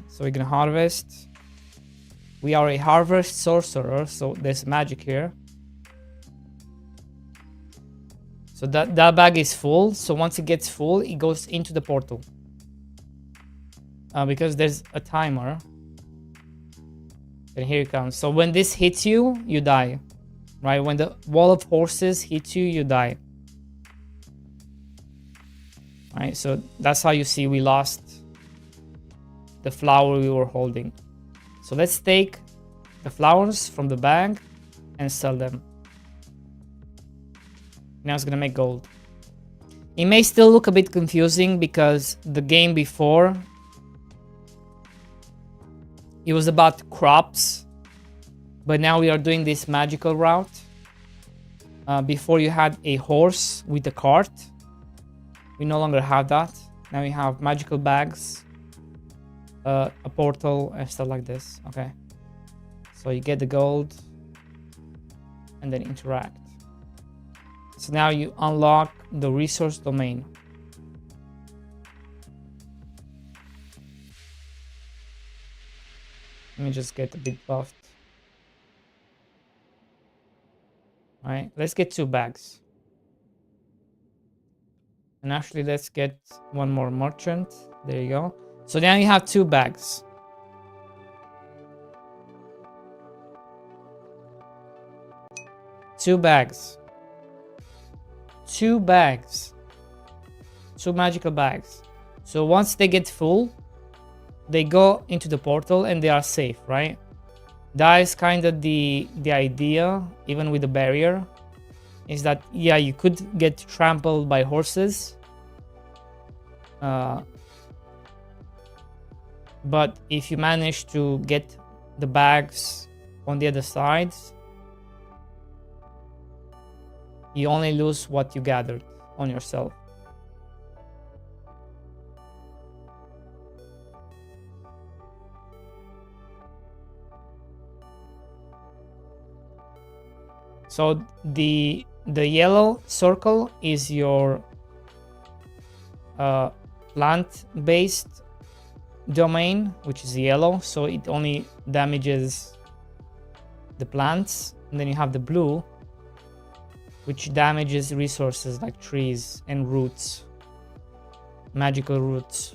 So we're gonna harvest. We are a harvest sorcerer, so there's magic here. So that bag is full. So once it gets full, it goes into the portal. Because there's a timer. And here it comes. So when this hits you, you die. Right? When the wall of horses hits you, you die. Right? So that's how you see we lost the flower we were holding. So let's take the flowers from the bag and sell them. Now it's gonna make gold. It may still look a bit confusing because the game before, it was about crops, but now we are doing this magical route. Before you had a horse with a cart. We no longer have that. Now we have magical bags, a portal and stuff like this. Okay. So you get the gold and then interact. So now you unlock the resource domain. Let me just get a bit buffed. All right, let's get 2 bags. And actually, let's get 1 more merchant. There you go. So now you have 2 bags. Two bags. 2 bags. 2 magical bags. So once they get full, they go into the portal and they are safe, right? That is kind of the idea, even with the barrier, is that, yeah, you could get trampled by horses. But if you manage to get the bags on the other side, you only lose what you gathered on yourself. So the yellow circle is your plant-based domain, which is yellow, so it only damages the plants. And then you have the blue, which damages resources like trees and roots, magical roots.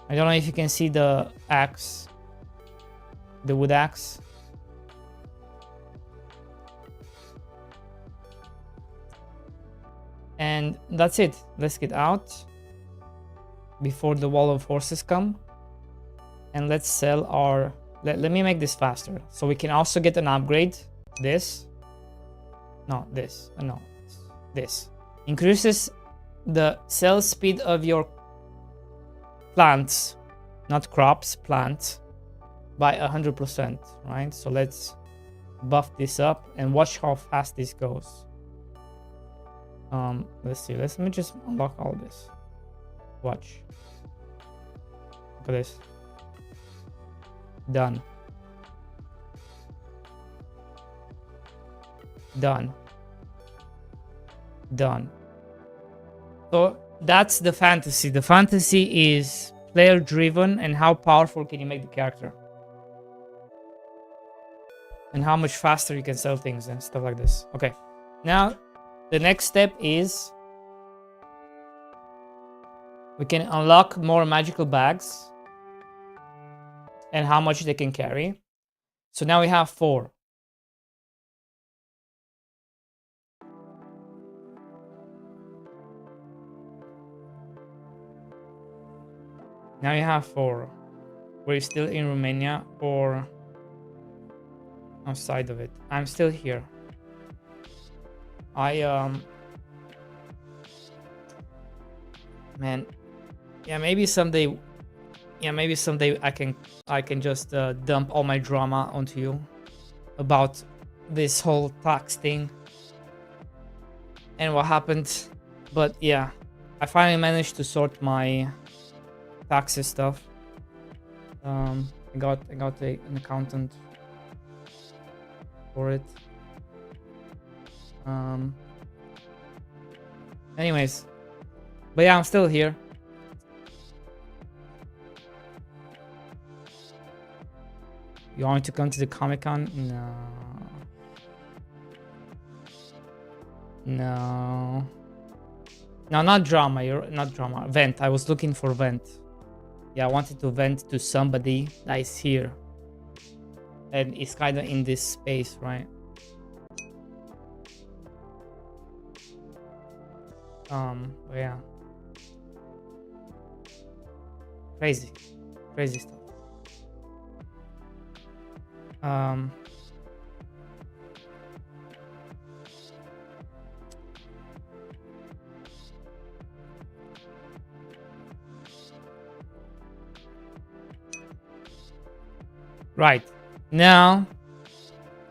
I don't know if you can see the axe, the wood axe. And that's it. Let's get out before the wall of horses come. And let's sell our... Let me make this faster. So we can also get an upgrade. This. No, this. No, this. Increases the cell speed of your plants, not crops, plants, by 100%, right? So let's buff this up and watch how fast this goes. Let's see. Let me just unlock all this. Watch. Look at this. Done. Done. Done. So that's the fantasy. The fantasy is player driven, and how powerful can you make the character, and how much faster you can sell things and stuff like this. Okay, now the next step is we can unlock more magical bags and how much they can carry. So now we have 4. Now you have 4. We're still in Romania or outside of it. I'm still here. Man, yeah, maybe someday I can just dump all my drama onto you about this whole tax thing and what happened. But yeah, I finally managed to sort my taxes stuff. I got an accountant for it. Anyways, but yeah, I'm still here. You want to come to the Comic-Con? No. No. No, not drama. You're not drama. Vent. I was looking for vent. Yeah, I wanted to vent to somebody that is here. And it's kind of in this space, right? But yeah. Crazy. Crazy stuff. Right. Now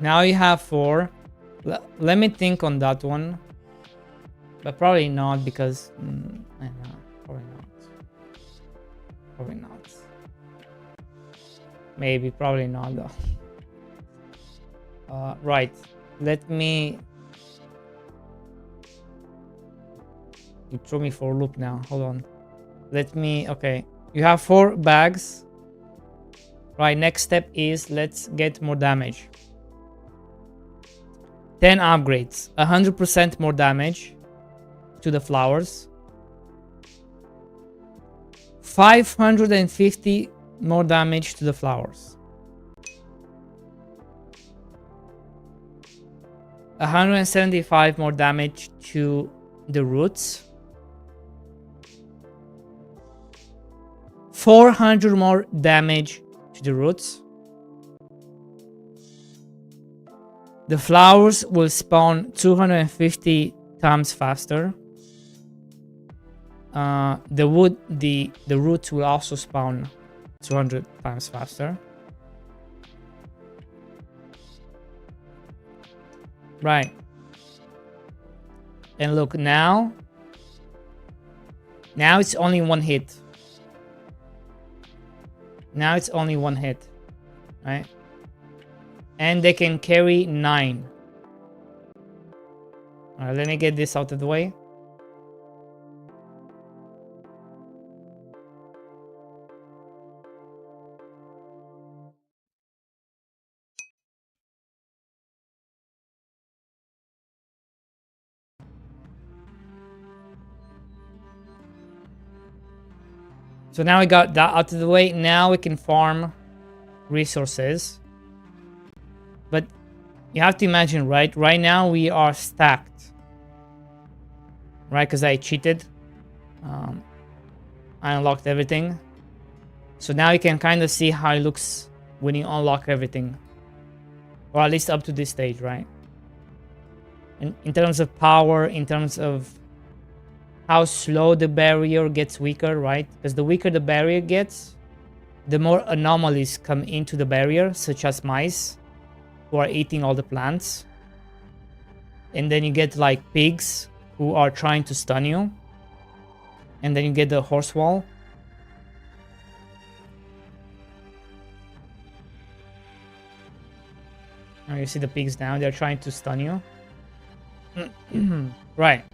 you have 4. Let me think on that one. But probably not, because I know, probably not. Probably not. Maybe, probably not though. Right. Let me... You threw me for a loop now. Hold on. Let me... Okay. You have 4 bags. Right. Next step is let's get more damage. 10 upgrades. 100% more damage to the flowers. 550 more damage to the flowers. 175 more damage to the roots. 400 more damage to the roots. The flowers will spawn 250 times faster. The roots will also spawn 200 times faster. Right. And look, now it's only 1 hit. Now it's only 1 hit, right? And they can carry 9. All right, let me get this out of the way. So now we got that out of the way. Now we can farm resources. But you have to imagine, right? Right now we are stacked. right? Because I cheated. I unlocked everything. So now you can kind of see how it looks when you unlock everything. Or at least up to this stage, right? In terms of power, in terms of how slow the barrier gets weaker, right? Because the weaker the barrier gets, the more anomalies come into the barrier, such as mice who are eating all the plants. And then you get like pigs who are trying to stun you. And then you get the horse wall. Now you see the pigs now, they're trying to stun you. Right.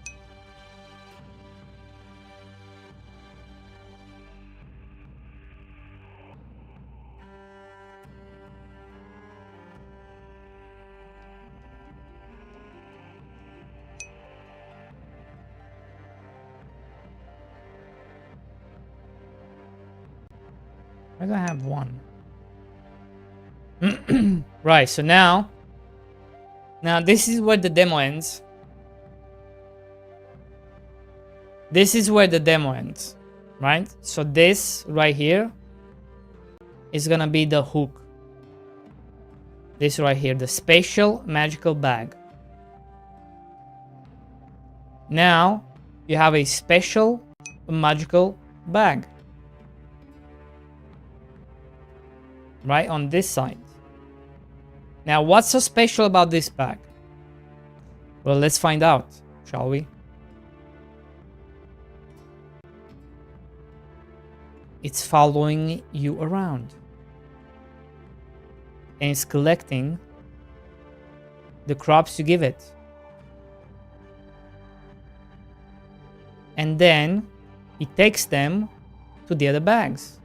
Why do I have one? Right, so now this is where the demo ends. This is where the demo ends, right? So this right here is gonna be the hook. This right here, the spatial magical bag. Now you have a special magical bag. Right on this side. Now, what's so special about this bag? Well, let's find out, shall we? It's following you around. And it's collecting the crops you give it. And then it takes them to the other bags.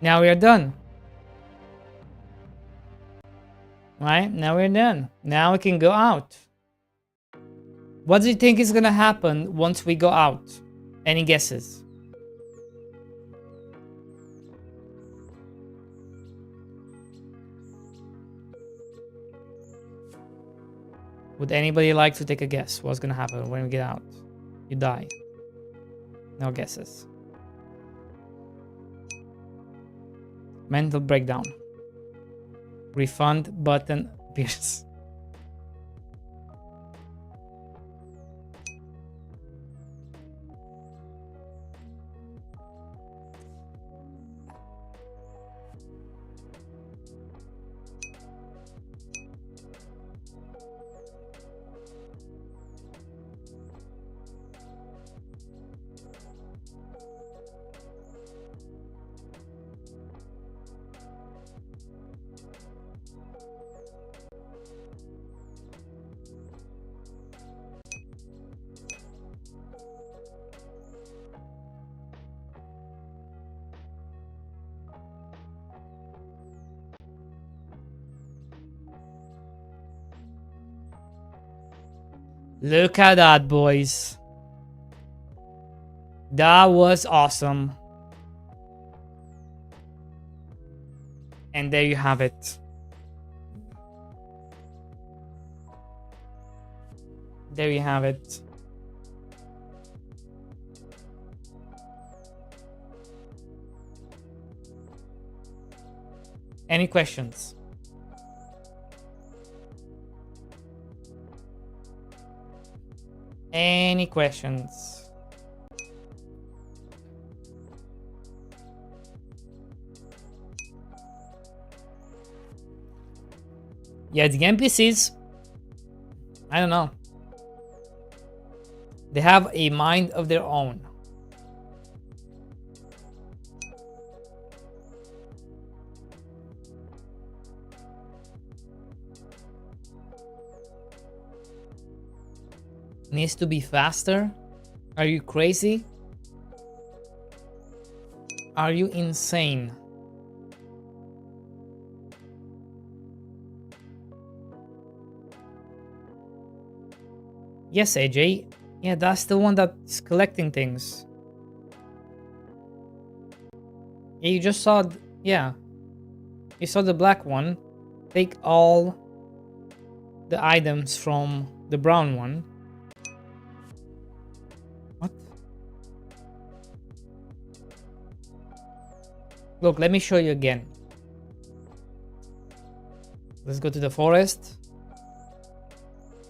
Now we are done. Right? Now we're done. Now we can go out. What do you think is gonna happen once we go out? Any guesses? Would anybody like to take a guess? What's gonna happen when we get out? You die. No guesses. Mental breakdown. Refund button appears. Look at that, boys. That was awesome. And there you have it. There you have it. Any questions? Any questions? Yeah, the NPCs, I don't know. They have a mind of their own. Needs to be faster? Are you crazy? Are you insane? Yes, AJ. Yeah, that's the one that's collecting things. Yeah, you just saw... yeah. You saw the black one. Take all the items from the brown one. What? Look, let me show you again. Let's go to the forest.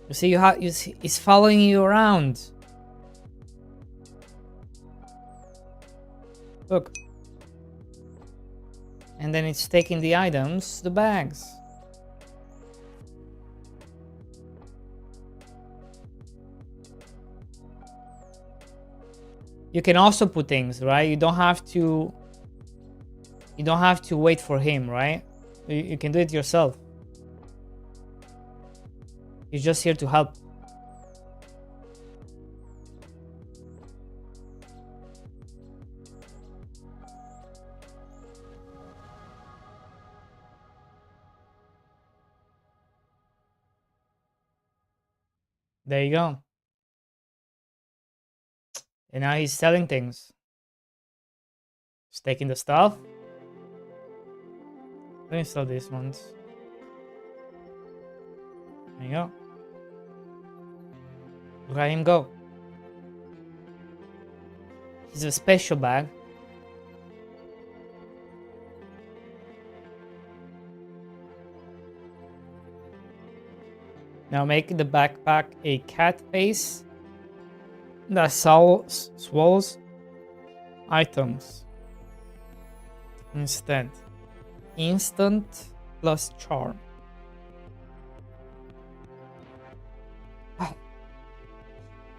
You see, you see, it's following you around. Look. And then it's taking the items, the bags. You can also put things, right? You don't have to wait for him, right? You can do it yourself. He's just here to help. There you go. And now he's selling things. He's taking the stuff. Let me sell these ones. There you go. Look at him go. He's a special bag. Now make the backpack a cat face that swallows items instead. Instant plus charm.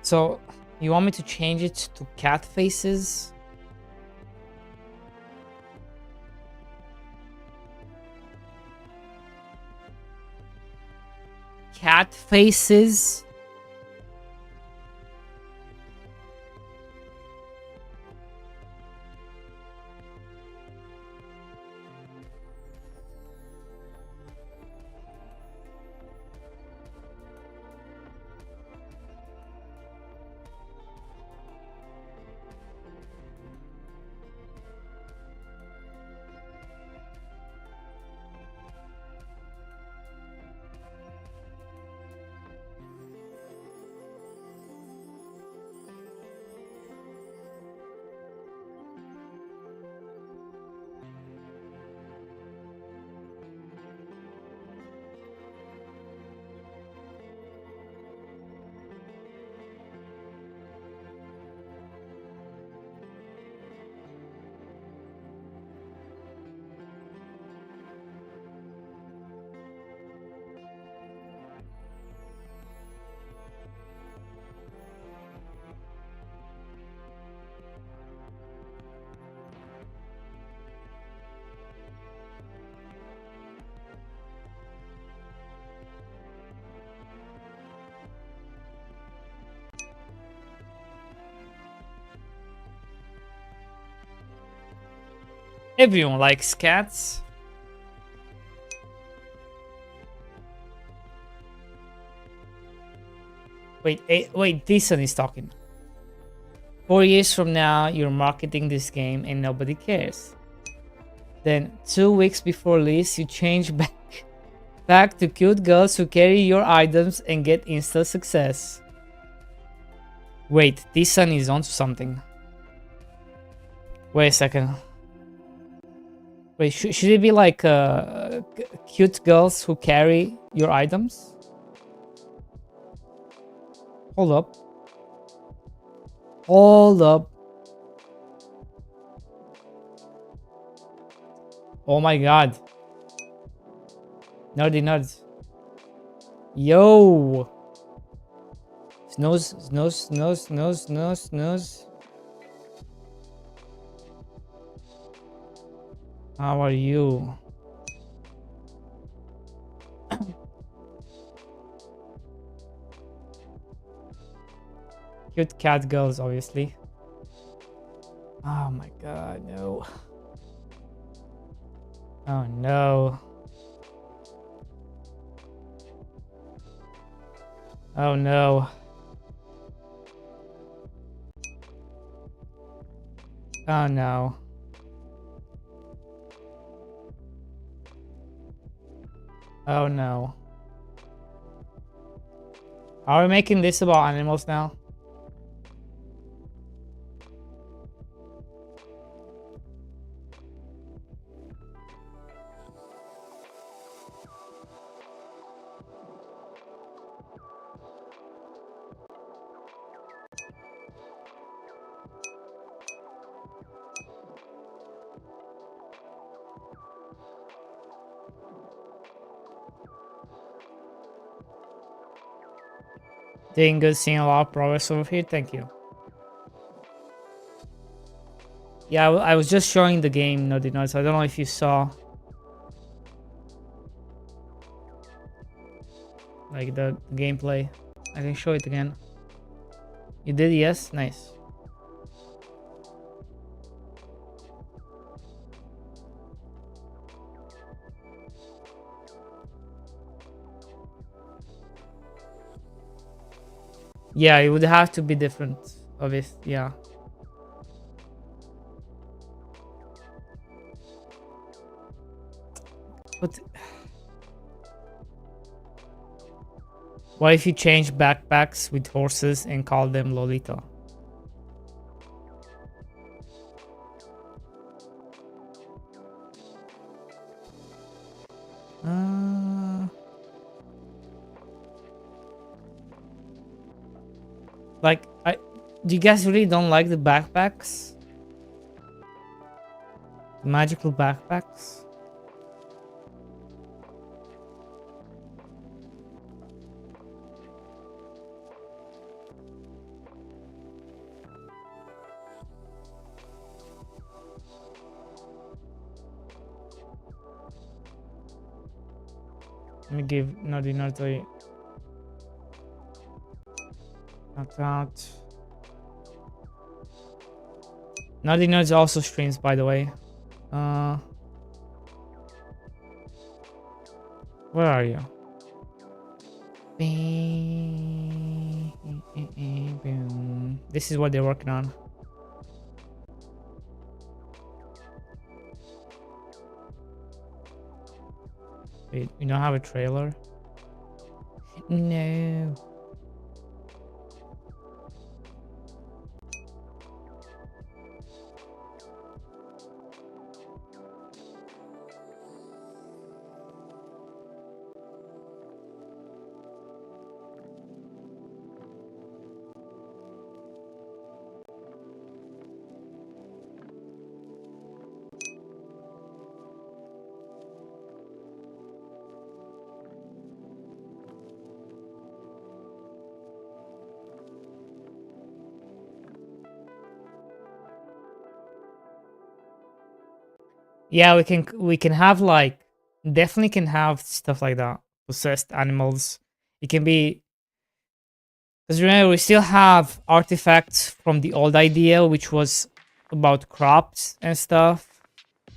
So you want me to change it to cat faces? Cat faces? Everyone likes cats. Wait, this one is talking. 4 years from now, you're marketing this game and nobody cares. Then 2 weeks before release, you change back to cute girls who carry your items and get instant success. Wait, this one is onto something. Wait a second. Wait, should it be like cute girls who carry your items? Hold up. Hold up. Oh my god. Nerdy nerds. Yo. Snooze. How are you? Cute cat girls, obviously. Oh my god, no. Oh no. Oh no. Oh no. Oh no. Are we making this about animals now? Doing good, seeing a lot of progress over here. Thank you. Yeah, I was just showing the game, Naughty Nuts. I don't know if you saw. Like the gameplay. I can show it again. You did? Yes? Nice. Yeah, it would have to be different. Obvious, yeah. But what if you change backpacks with horses and call them Lolita? Like, do you guys really don't like the backpacks? Magical backpacks? Let me give Naughty Naughty out. Naughty Nuts also streams, by the way. Where are you? This is what they're working on. Wait, we don't have a trailer? No. Yeah, we can have like definitely can have stuff like that. Possessed animals. It can be, because remember we still have artifacts from the old idea, which was about crops and stuff.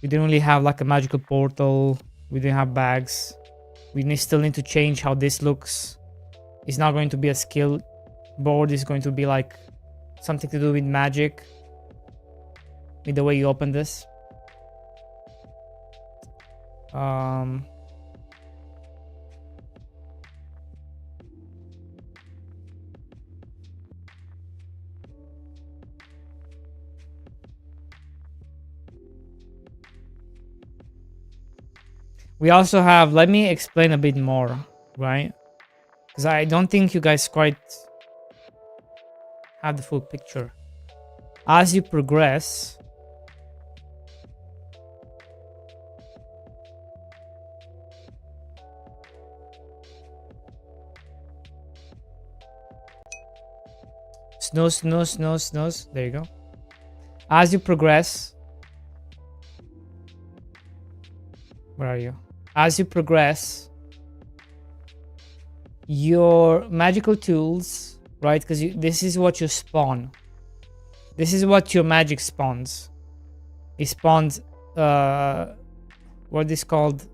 We didn't really have like a magical portal. We didn't have bags. Still need to change how this looks. It's not going to be a skill board. It's going to be like something to do with magic. With the way you open this. We also have, let me explain a bit more, right? Because I don't think you guys quite have the full picture. As you progress, snooze. There you go. As you progress, where are you? As you progress, your magical tools right? Because this is what you spawn. This is what your magic spawns. It spawns what is called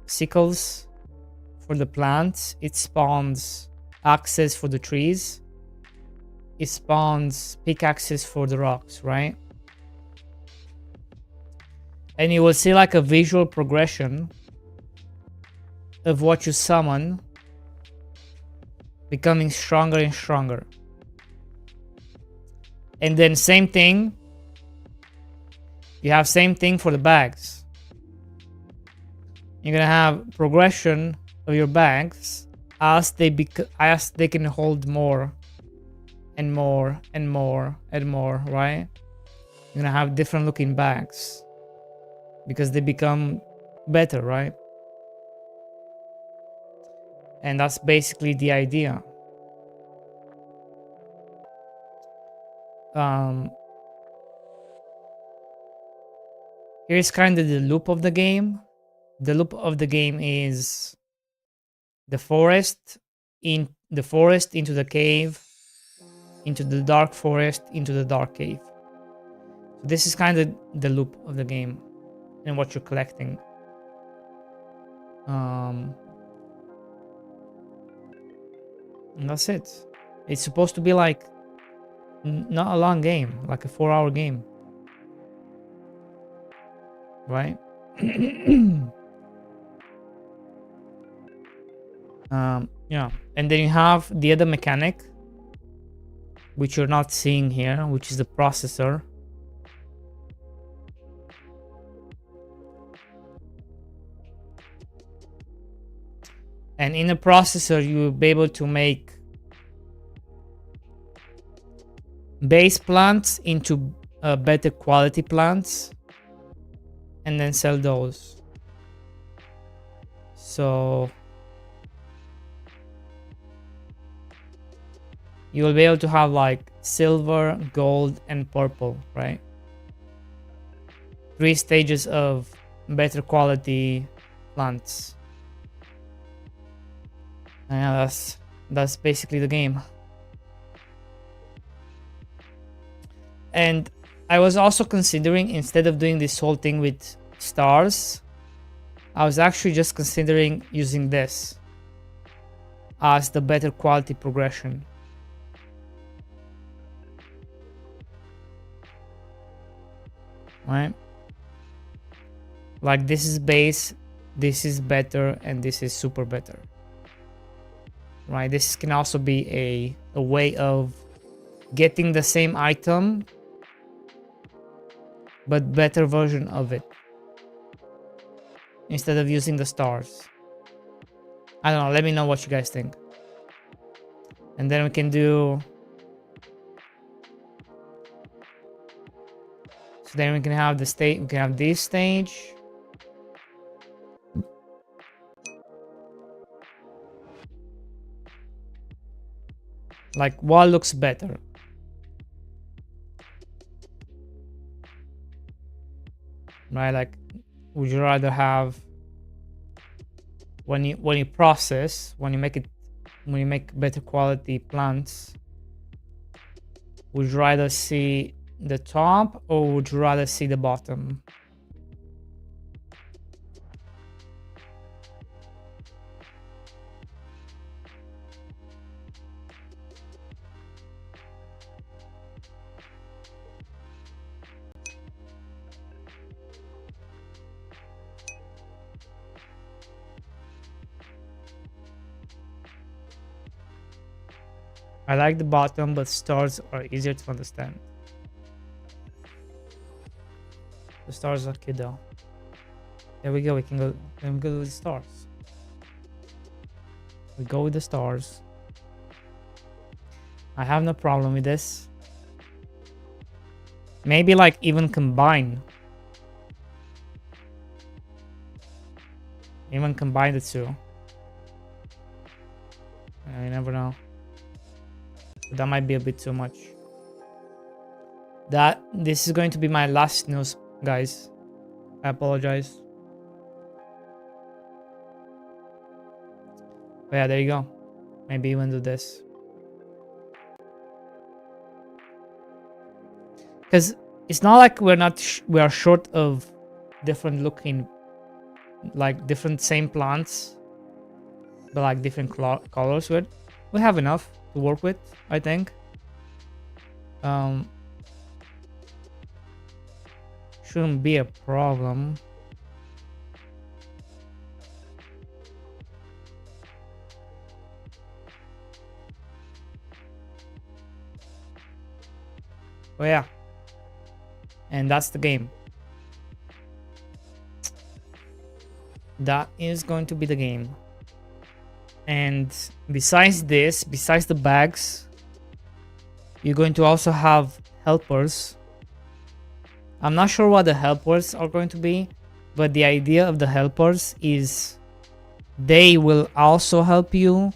sickles for the plants. It spawns axes for the trees. It spawns pickaxes for the rocks, right? And you will see like a visual progression of what you summon becoming stronger and stronger. And then same thing, you have same thing for the bags. You're gonna have progression of your bags as they can hold more and more and more and more, right? You're gonna have different looking bags because they become better, right? And that's basically the idea. Here's kind of the loop of the game. The loop of the game is the forest, into the cave, into the dark forest, into the dark cave. So this is kind of the loop of the game and what you're collecting. And that's it. It's supposed to be like not a long game, like a 4-hour game, right? Yeah, and then you have the other mechanic, which you're not seeing here, which is the processor. And in the processor, you'll be able to make base plants into better quality plants and then sell those. So you will be able to have like silver, gold, and purple, right? 3 stages of better quality plants. And yeah, that's basically the game. And I was also considering, instead of doing this whole thing with stars, I was actually just considering using this as the better quality progression. Right? Like this is base, this is better, and this is super better. Right? This can also be a way of getting the same item but better version of it instead of using the stars. I don't know, let me know what you guys think. And then we can do, so then we can have the stage, we can have this stage. Like what looks better? Right, like would you rather have when you process, when you make better quality plants, would you rather see the top or would you rather see the bottom? I like the bottom, but stars are easier to understand. The stars are okay though. There we go, we can go with the stars. We go with the stars. I have no problem with this. Maybe like even combine. Even combine the two. You never know. That might be a bit too much. This is going to be my last news, guys. I apologize. But yeah, there you go. Maybe even do this. Because it's not like we are short of different looking, like different same plants, but like different colors with. We have enough to work with, I think. Shouldn't be a problem. Oh yeah. And that's the game. That is going to be the game. And besides this, besides the bags, you're going to also have helpers. I'm not sure what the helpers are going to be, but the idea of the helpers is they will also help you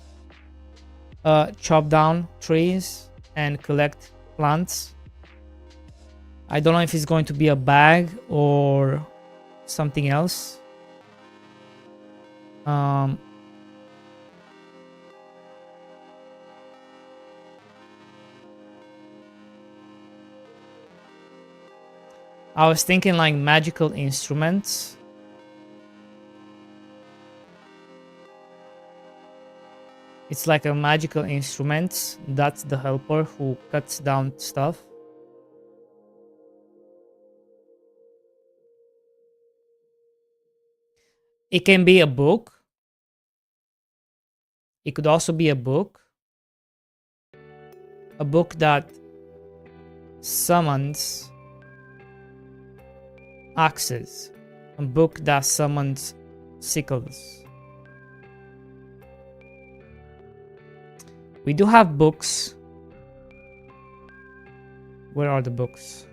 chop down trees and collect plants. I don't know if it's going to be a bag or something else. I was thinking like magical instruments. It's like a magical instrument. That's the helper who cuts down stuff. It can be a book. It could also be a book. A book that summons axes. A book that summons sickles. We do have books. Where are the books?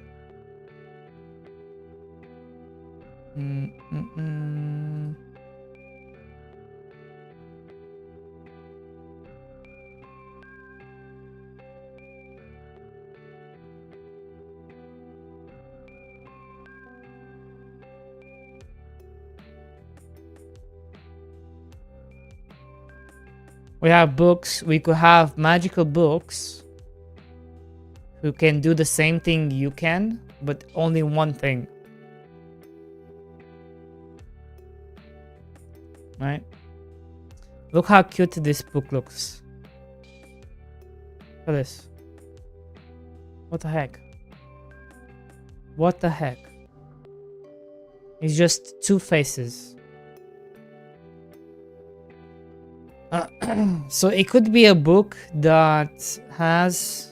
We have books. We could have magical books who can do the same thing you can, but only one thing. Right? Look how cute this book looks. Look at this. What the heck? What the heck? It's just two faces. So it could be a book that has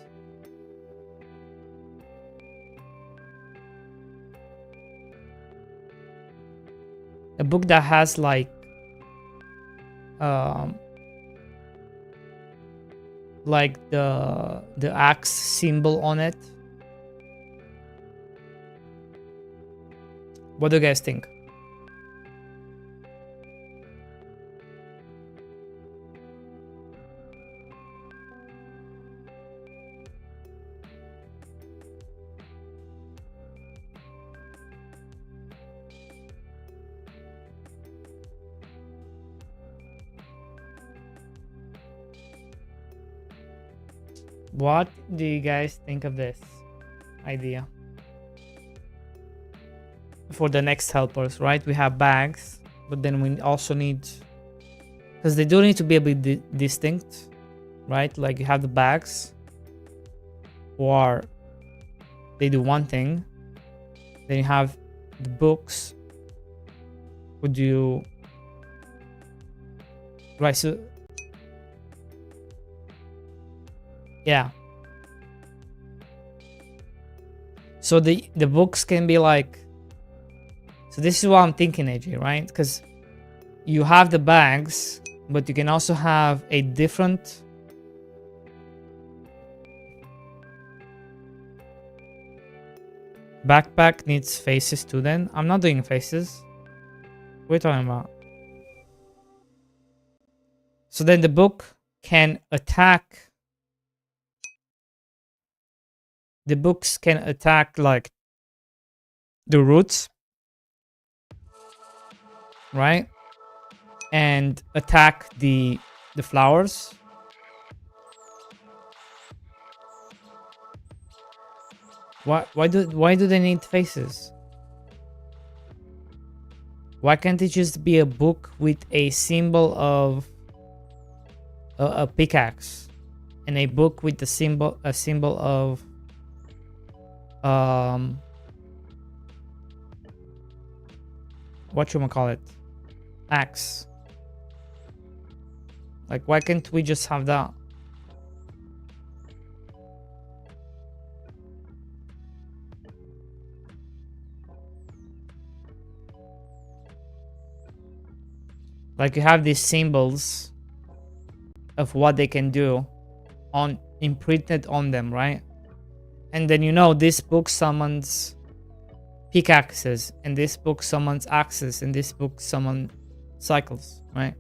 like the axe symbol on it. What do you guys think? What do you guys think of this idea? For the next helpers, right? We have bags, but then we also need, because they do need to be a bit distinct, right? Like you have the bags, or they do one thing. Then you have the books, who do, right? So yeah. So the books can be like, so this is what I'm thinking, AJ, right? Because you have the bags, but you can also have a different backpack needs faces too. Then I'm not doing faces. What are you talking about? So then the book can attack. The books can attack like the roots, right? And attack the flowers. Why do they need faces? Why can't it just be a book with a symbol of a pickaxe, and a book with a symbol of whatchamacallit, axe? Like, why can't we just have that? Like, you have these symbols of what they can do on imprinted on them, right? And then, you know, this book summons pickaxes, and this book summons axes, and this book summons cycles, right?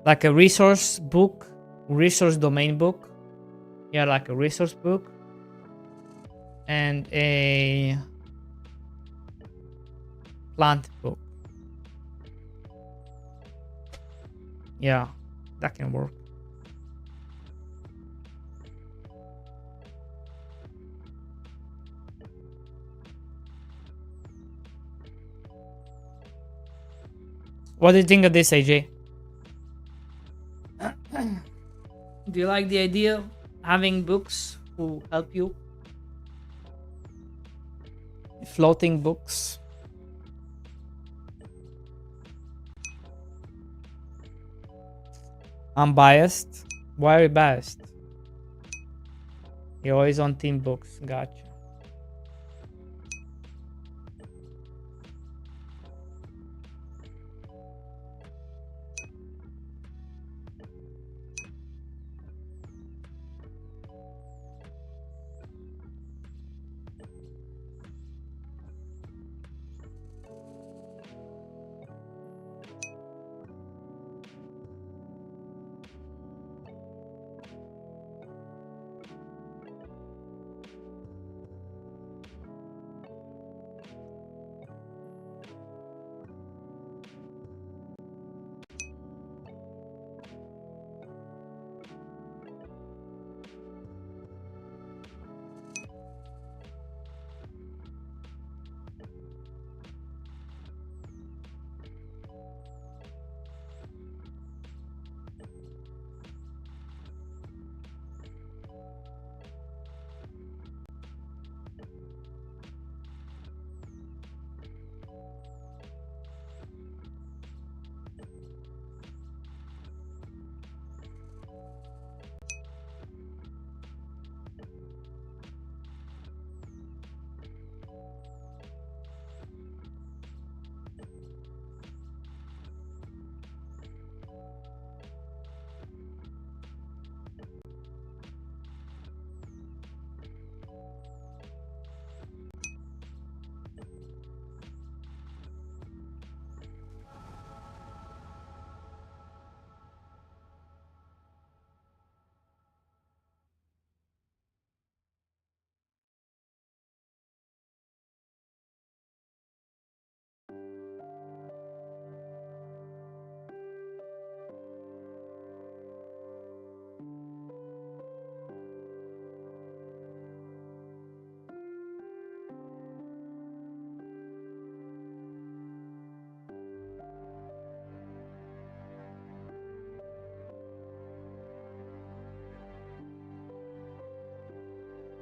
Like a resource book, resource domain book. Yeah, like a resource book. And a plant book. Yeah, that can work. What do you think of this, AJ? Do you like the idea of having books who help you? Floating books. I'm biased. Why are you biased? You're always on team books. Gotcha.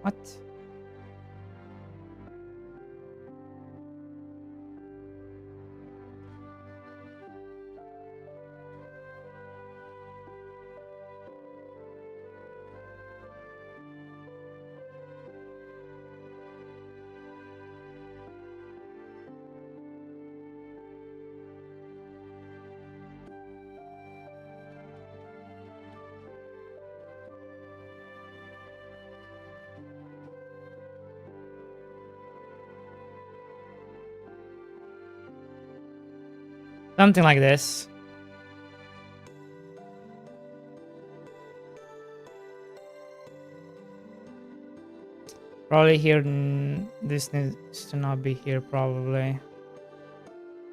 What? Something like this. Probably here. This needs to not be here, probably.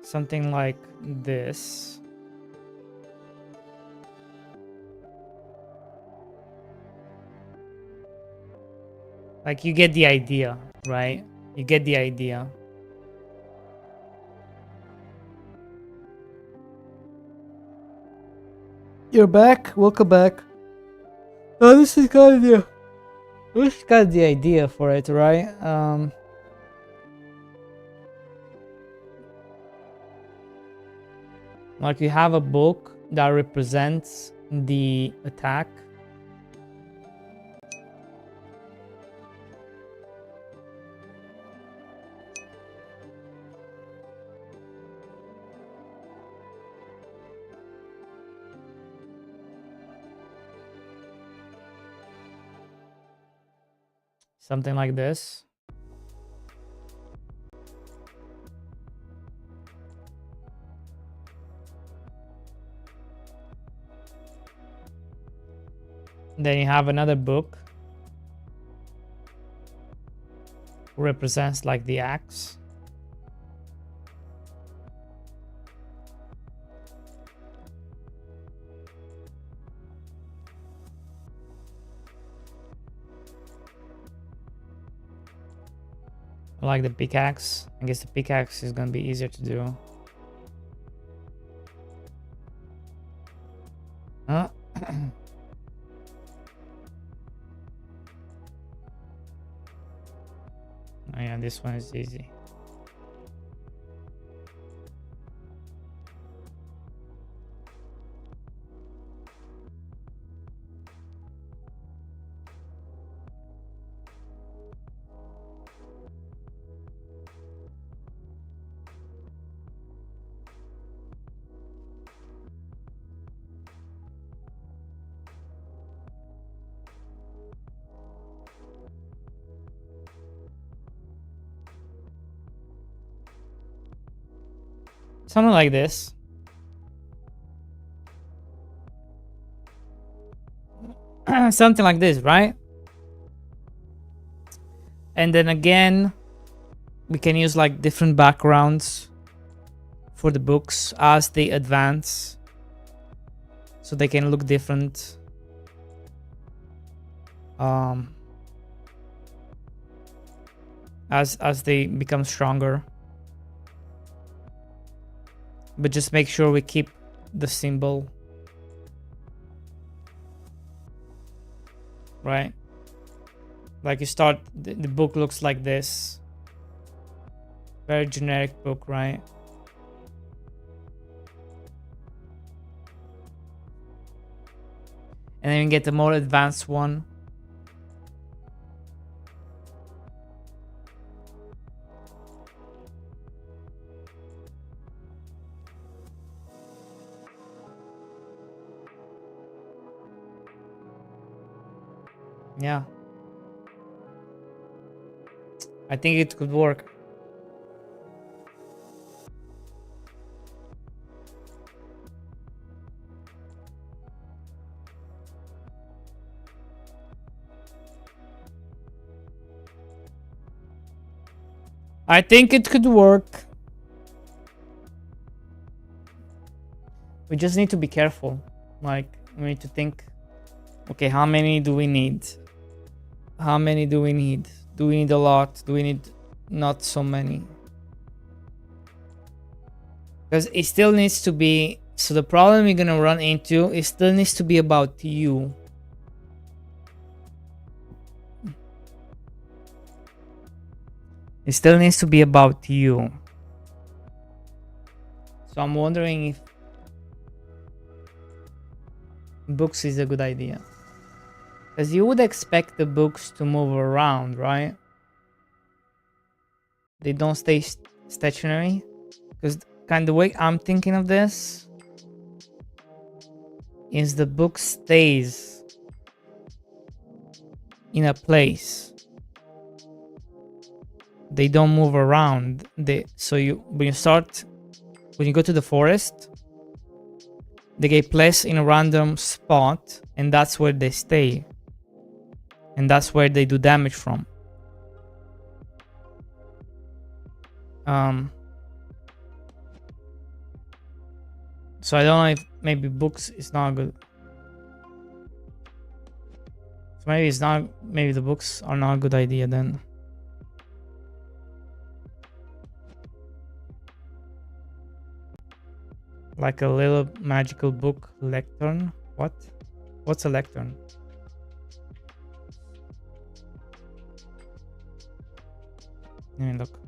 Something like this. Like, you get the idea, right? You get the idea. You're back. Welcome back. Oh, this is kind of the idea for it, right? Like, you have a book that represents the attack. Something like this. Then you have another book who represents like the axe. I like the pickaxe. I guess the pickaxe is gonna be easier to do. Oh yeah, this one is easy. Something like this. Something like this, right? And then again, we can use like different backgrounds for the books as they advance, so they can look different. As they become stronger. But just make sure we keep the symbol, right? Like, you start, the book looks like this. Very generic book, right? And then you get the more advanced one. Yeah. I think it could work. I think it could work. We just need to be careful. Like, we need to think, okay, how many do we need? How many do we need? Do we need a lot? Do we need not so many? Because it still needs to be, so the problem you're gonna run into, it still needs to be about you. It still needs to be about you. So I'm wondering if books is a good idea. Because you would expect the books to move around, right? They don't stay stationary. Because kind of the way I'm thinking of this is the book stays in a place. They don't move around. So when you go to the forest, they get placed in a random spot, and that's where they stay. And that's where they do damage from. So I don't know if maybe books is not good. So maybe it's not. Maybe the books are not a good idea then. Like a little magical book lectern. What? What's a lectern? Let me look.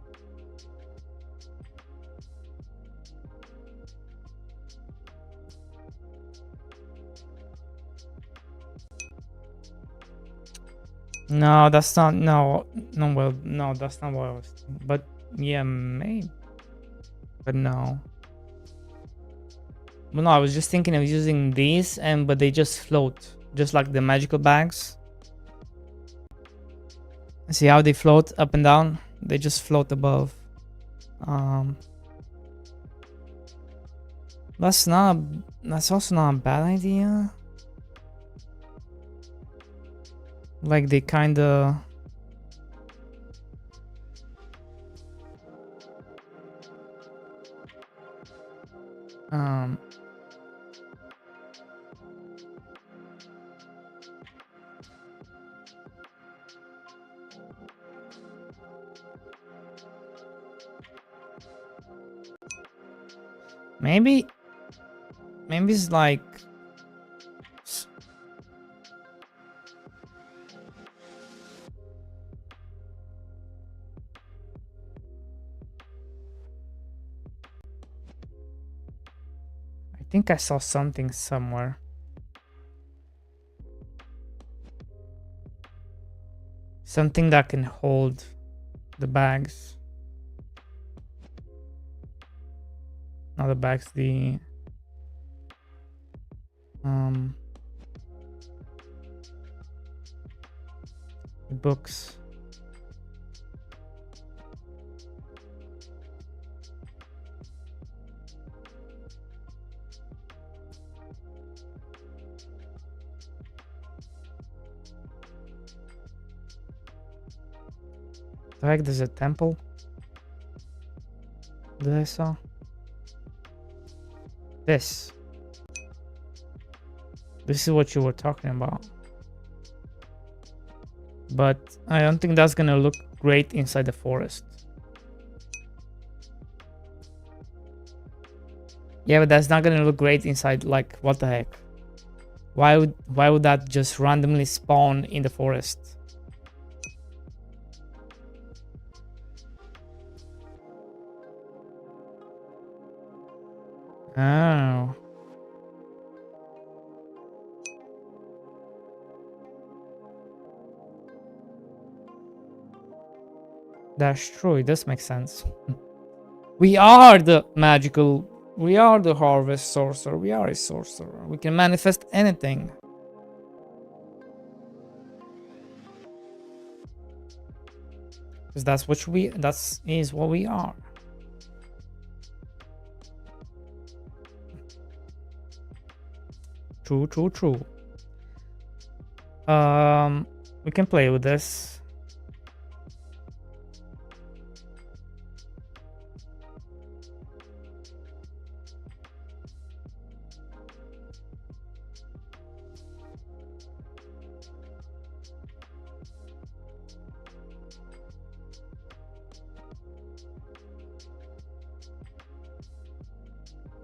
No, that's not. No, no. Well, no, that's not what I was thinking. But yeah, maybe. But no. Well, no, I was just thinking of using these, but they just float, just like the magical bags. See how they float up and down? They just float above. That's not. That's also not a bad idea. Like they kind of. Maybe it's like. I think I saw something somewhere. Something that can hold the bags. Not the bags, the books. The heck, there's a temple that I saw. This is what you were talking about. But I don't think that's gonna look great inside the forest. Yeah, but that's not gonna look great inside. Like, what the heck? Why would that just randomly spawn in the forest? Oh. That's true, it does make sense. We are the harvest sorcerer. We are a sorcerer. We can manifest anything. Because that's what we are. True. We can play with this.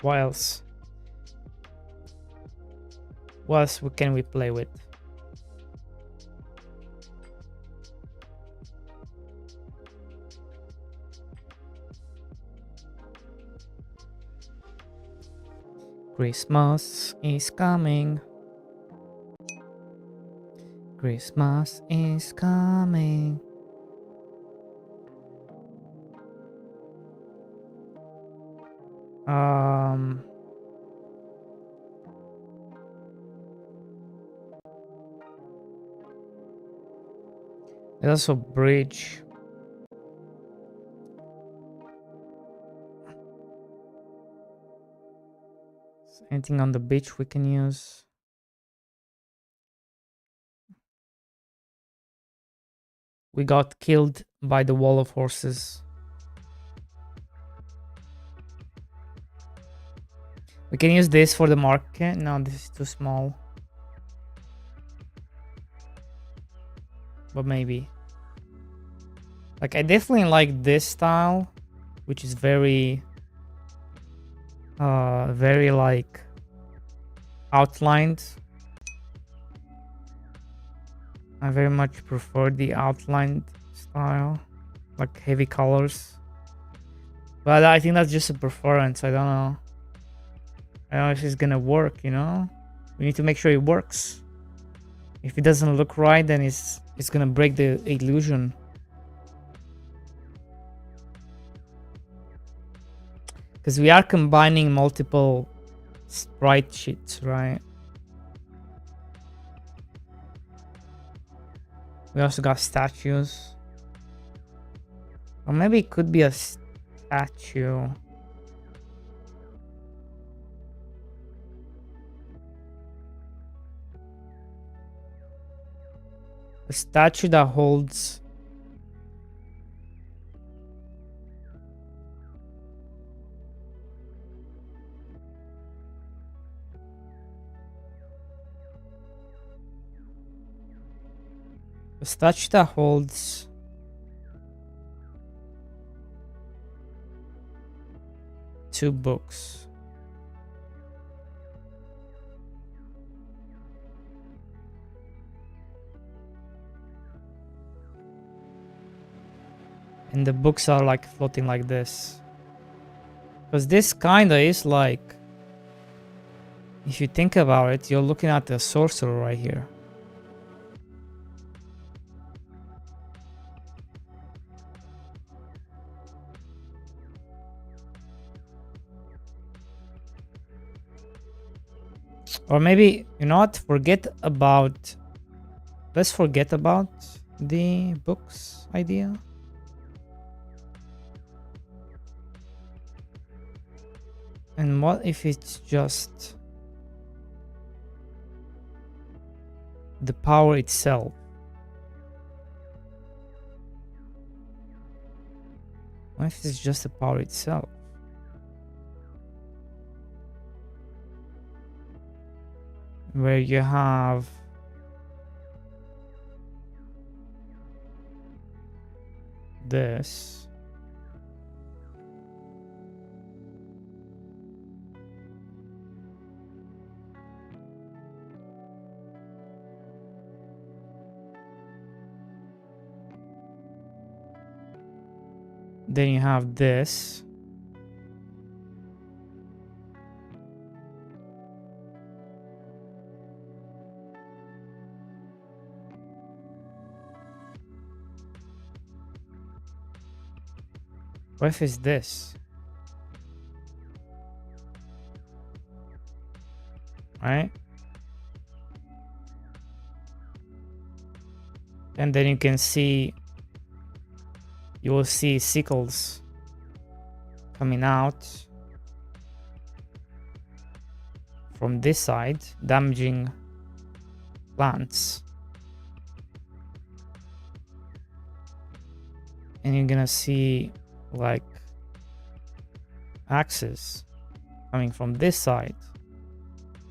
What else? What else can we play with? Christmas is coming. Christmas is coming. There's also bridge. Anything on the beach we can use? We got killed by the wall of horses. We can use this for the market. No, this is too small. but maybe. Like, I definitely like this style, which is very like outlined. I very much prefer the outlined style, like heavy colors. But I think that's just a preference. I don't know. I don't know if it's gonna work, you know? We need to make sure it works. If it doesn't look right, then it's gonna break the illusion. Because we are combining multiple sprite sheets, right? We also got statues. Or maybe it could be a statue. A statue that holds two books. And the books are like floating like this. Because this kinda is like, if you think about it, you're looking at the sorcerer right here. Or maybe, you know what, let's forget about the books idea. And what if it's just the power itself? What if it's just the power itself? Where you have this. Then you have this. What if it's this? Right? And then you can see, you will see sickles coming out from this side, damaging plants. And you're gonna see like axes coming from this side,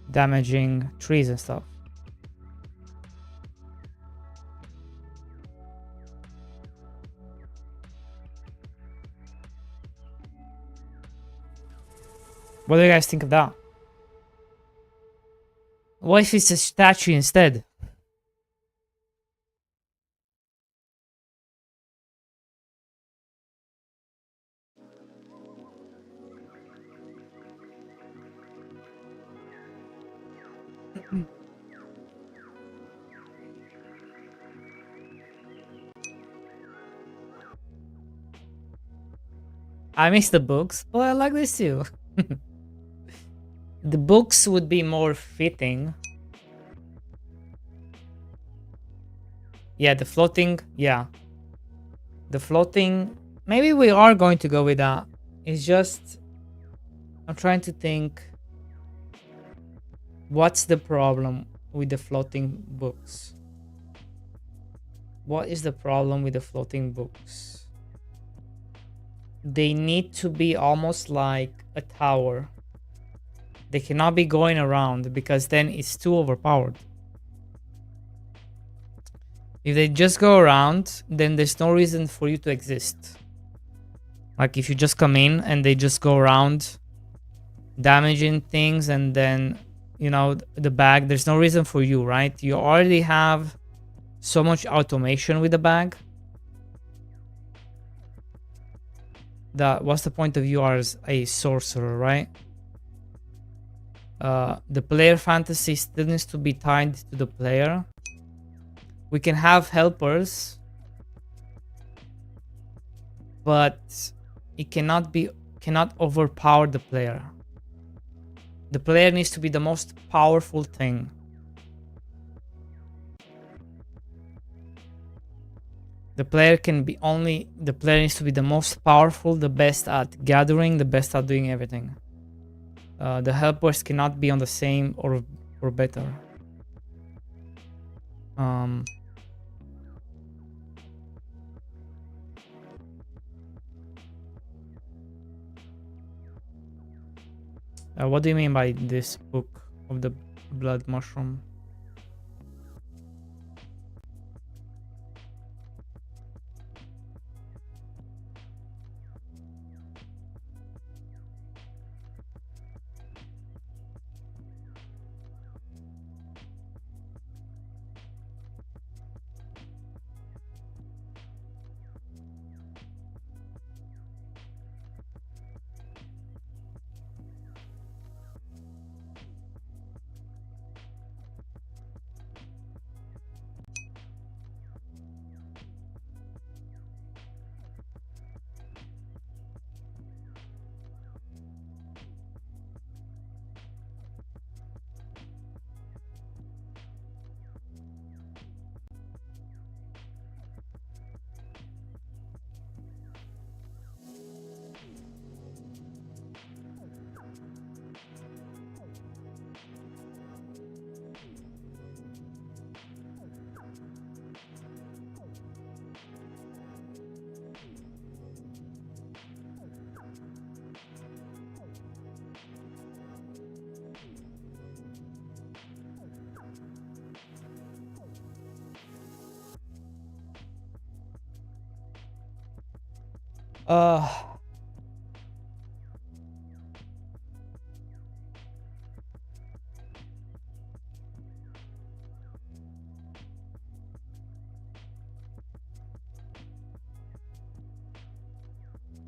damaging trees and stuff. What do you guys think of that? What if it's a statue instead? I miss the books, but I like this too. The books would be more fitting. Yeah, the floating, yeah. The floating, maybe we are going to go with that. It's just, I'm trying to think, what's the problem with the floating books? What is the problem with the floating books? They need to be almost like a tower. They cannot be going around because then it's too overpowered. If they just go around, then there's no reason for you to exist. Like if you just come in and they just go around damaging things and then, you know, the bag, there's no reason for you, right? You already have so much automation with the bag that what's the point of you as a sorcerer, right? The player fantasy still needs to be tied to the player. We can have helpers, but it cannot overpower the player. The player needs to be the most powerful thing. The player needs to be the most powerful, the best at gathering, the best at doing everything. The helpers cannot be on the same or better. What do you mean by this book of the blood mushroom?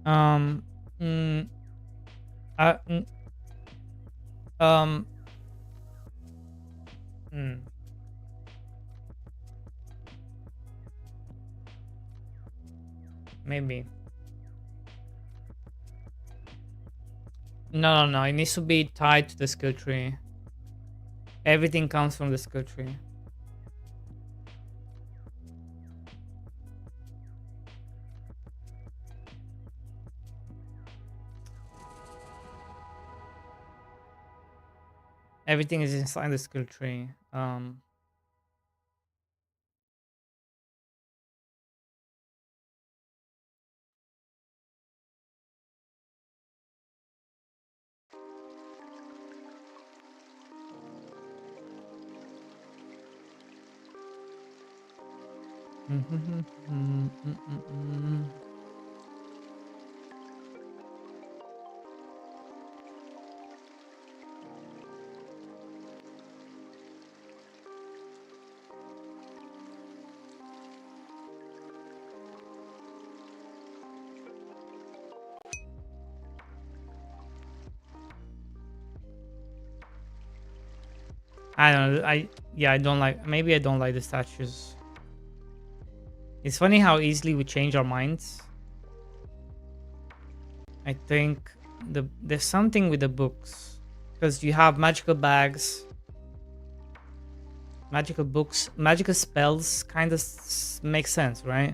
Um, mm, uh, mm, um, mm. Maybe. No. It needs to be tied to the skill tree. Everything comes from the skill tree. Everything is inside the skill tree. I don't know. I don't like. Maybe I don't like the statues. It's funny how easily we change our minds. I think there's something with the books because you have magical bags, magical books, magical spells. Kind of makes sense, right?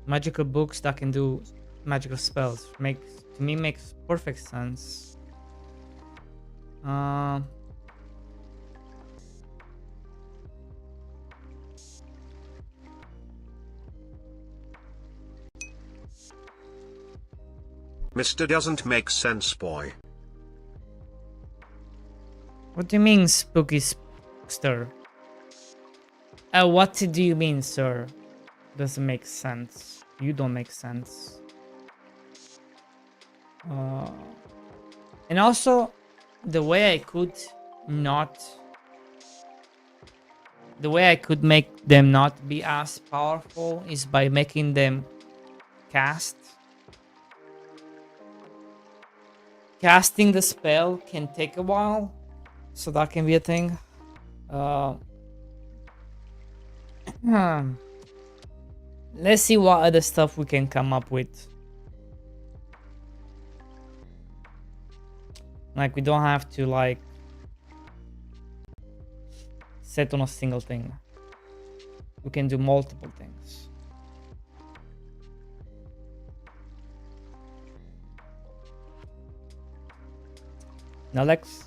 Magical books that can do magical spells makes perfect sense. Mr. Doesn't make sense, boy. What do you mean, spooky Trickster. What do you mean, sir? Doesn't make sense. You don't make sense. And also, the way I could not... The way I could make them not be as powerful is by making them cast. Casting the spell can take a while, so that can be a thing. Let's see what other stuff we can come up with. Like, we don't have to, like, set on a single thing. We can do multiple things. Now, Lex.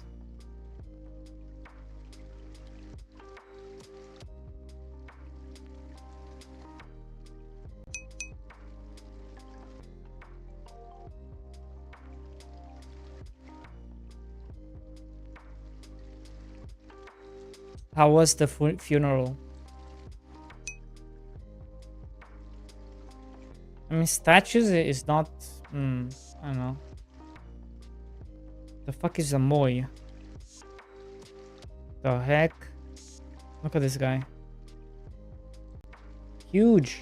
How was the funeral? I mean, statues is not... I don't know. The fuck is a Moy? The heck? Look at this guy. Huge.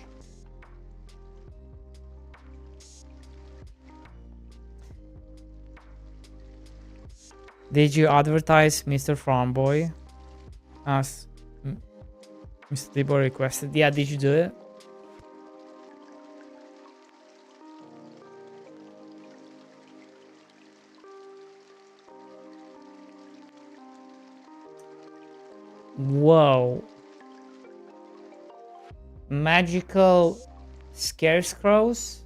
Did you advertise Mr. Farmboy as Mr. Tibor requested? Yeah, did you do it? Whoa. Magical scarecrows?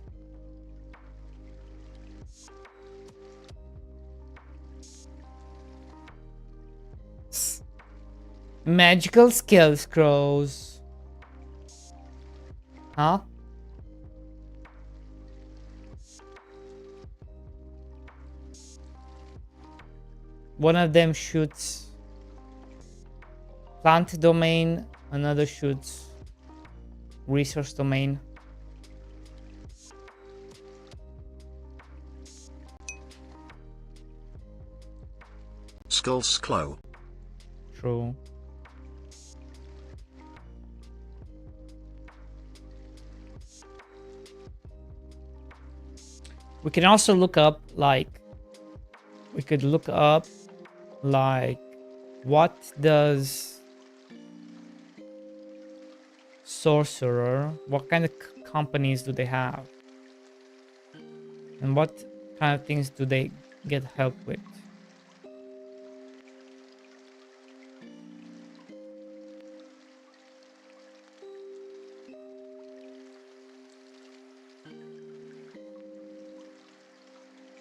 Magical scarecrows. Huh? One of them shoots plant domain, another shoots resource domain. Skull Sklo. True. We can also look up, like, we could look up, like, what does sorcerer, what kind of companies do they have? And what kind of things do they get help with?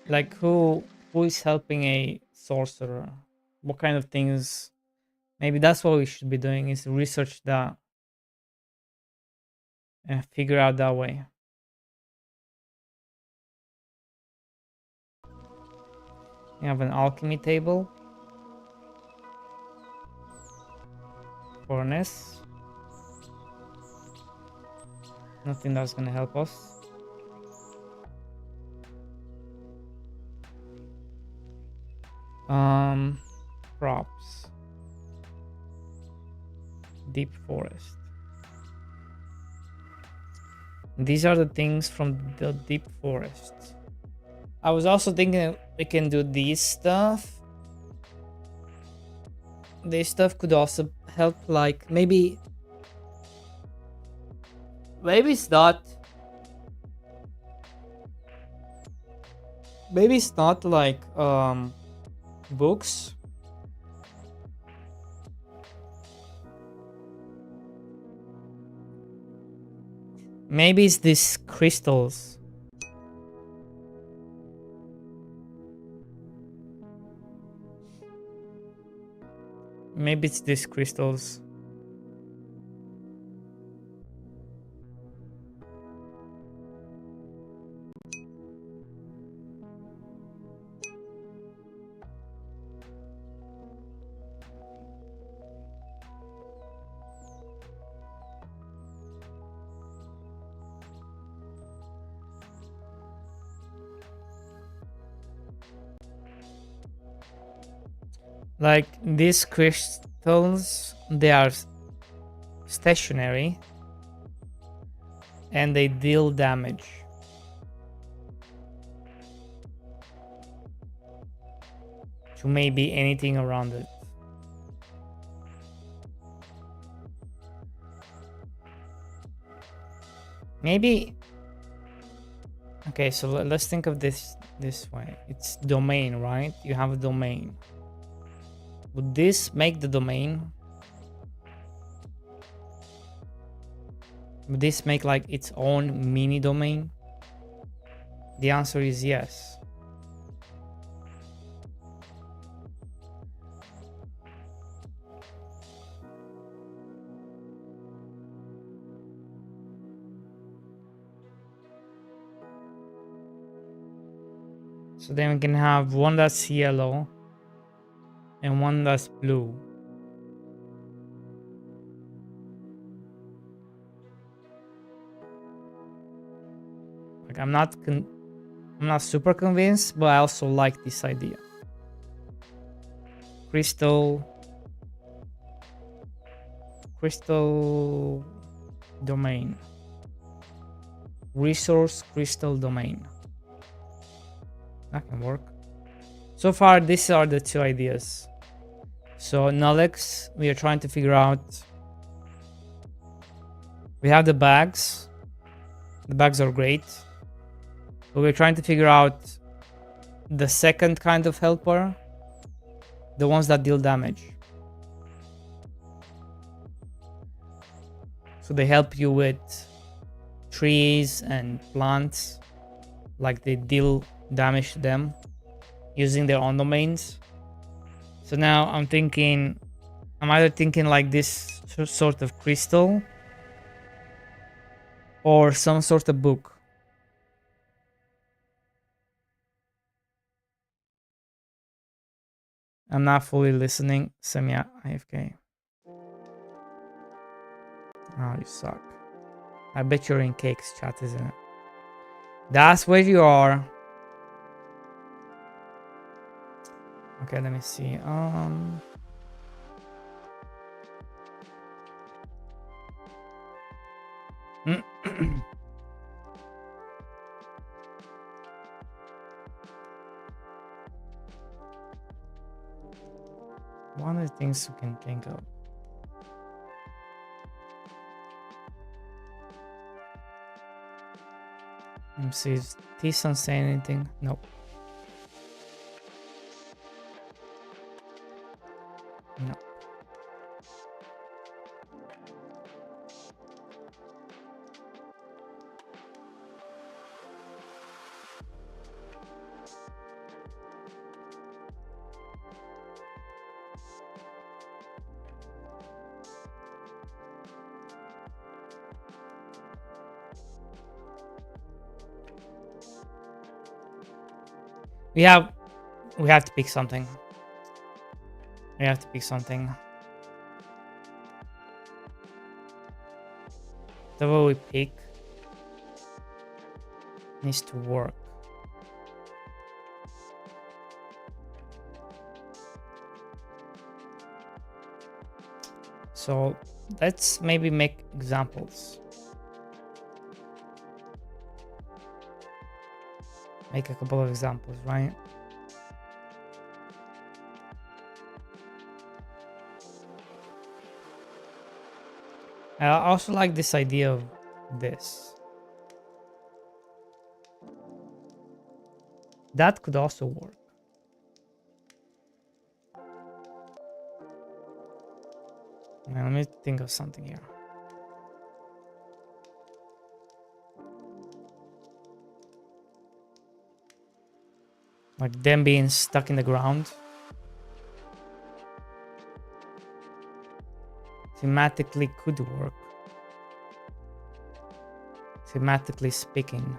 Like, who is helping a sorcerer? What kind of things? Maybe that's what we should be doing, is research that and figure out that way. You have an alchemy table. Furnace. Nothing that's gonna help us. Props. Deep forest. These are the things from the deep forest. I was also thinking we can do this stuff. This stuff could also help, like, maybe it's not. Maybe it's not like books. Maybe it's these crystals. Maybe it's these crystals. Like these crystals, they are stationary and they deal damage. To maybe anything around it. Maybe. Okay, so let's think of this way. It's domain, right? You have a domain. Would this make the domain? Would this make like its own mini domain? The answer is yes. So then we can have one that's yellow and one that's blue. Like I'm not super convinced, but I also like this idea. Crystal domain. Resource crystal domain. That can work. So far, these are the two ideas. So Nullix, we are trying to figure out. We have the bags. The bags are great. But we're trying to figure out the second kind of helper. The ones that deal damage. So they help you with trees and plants. Like they deal damage to them using their own domains. So now I'm either thinking like this sort of crystal or some sort of book. I'm not fully listening. Samia, AFK. Oh, you suck. I bet you're in Cake's chat, isn't it? That's where you are. Okay, let me see. One of the things you can think of. Let me see. Is T-Sun saying anything? Nope. No. We have to pick something. We have to pick something. Whatever we pick needs to work. So let's maybe make examples. Make a couple of examples, right? I also like this idea of this. That could also work. Now, let me think of something here. Like them being stuck in the ground. Thematically could work. Thematically speaking.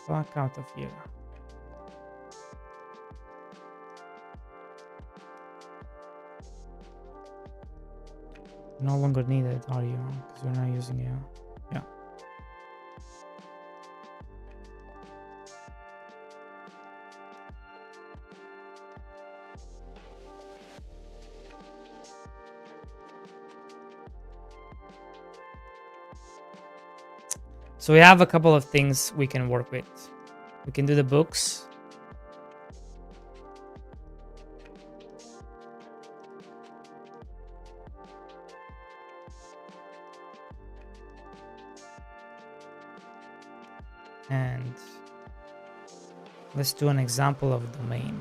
fuck out of here. No longer needed, are you? Because we're not using it. Yeah. So we have a couple of things we can work with. We can do the books. And let's do an example of domain.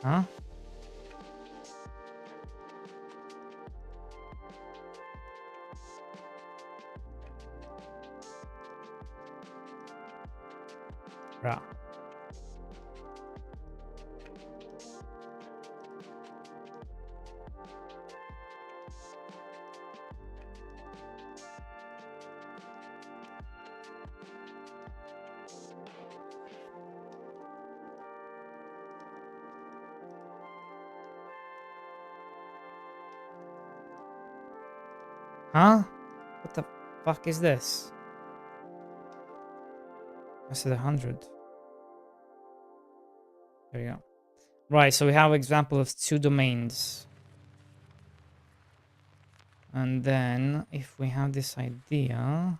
Huh? Right. Huh? What the fuck is this? I said 100. There you go. Right, so we have an example of 2 domains. And then if we have this idea,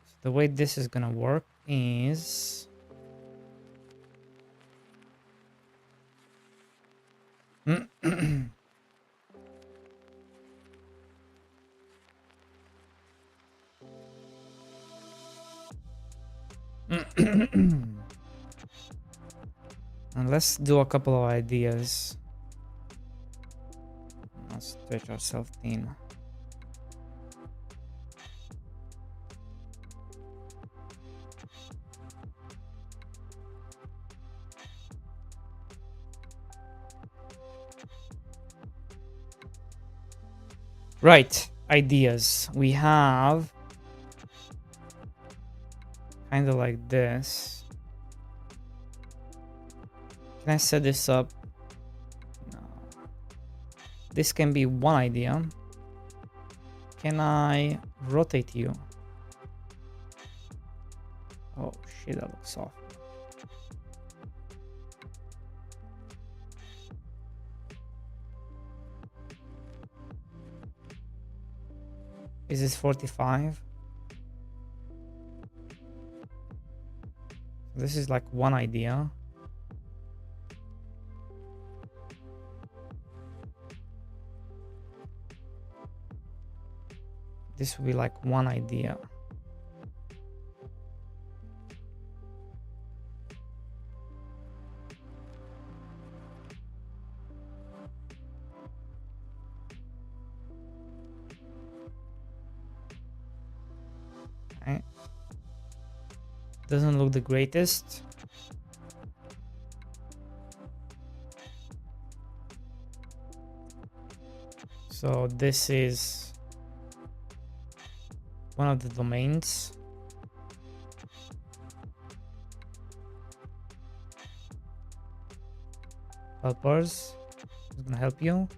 so the way this is gonna work is and let's do a couple of ideas. Let's stretch ourselves thin. Right, ideas. We have kind of like this. Can I set this up? No. This can be one idea. Can I rotate you? Oh shit, that looks awful. Is this 45? This is like one idea. This will be like one idea. Okay. Doesn't look the greatest. So this is one of the domains. Helpers is gonna help you.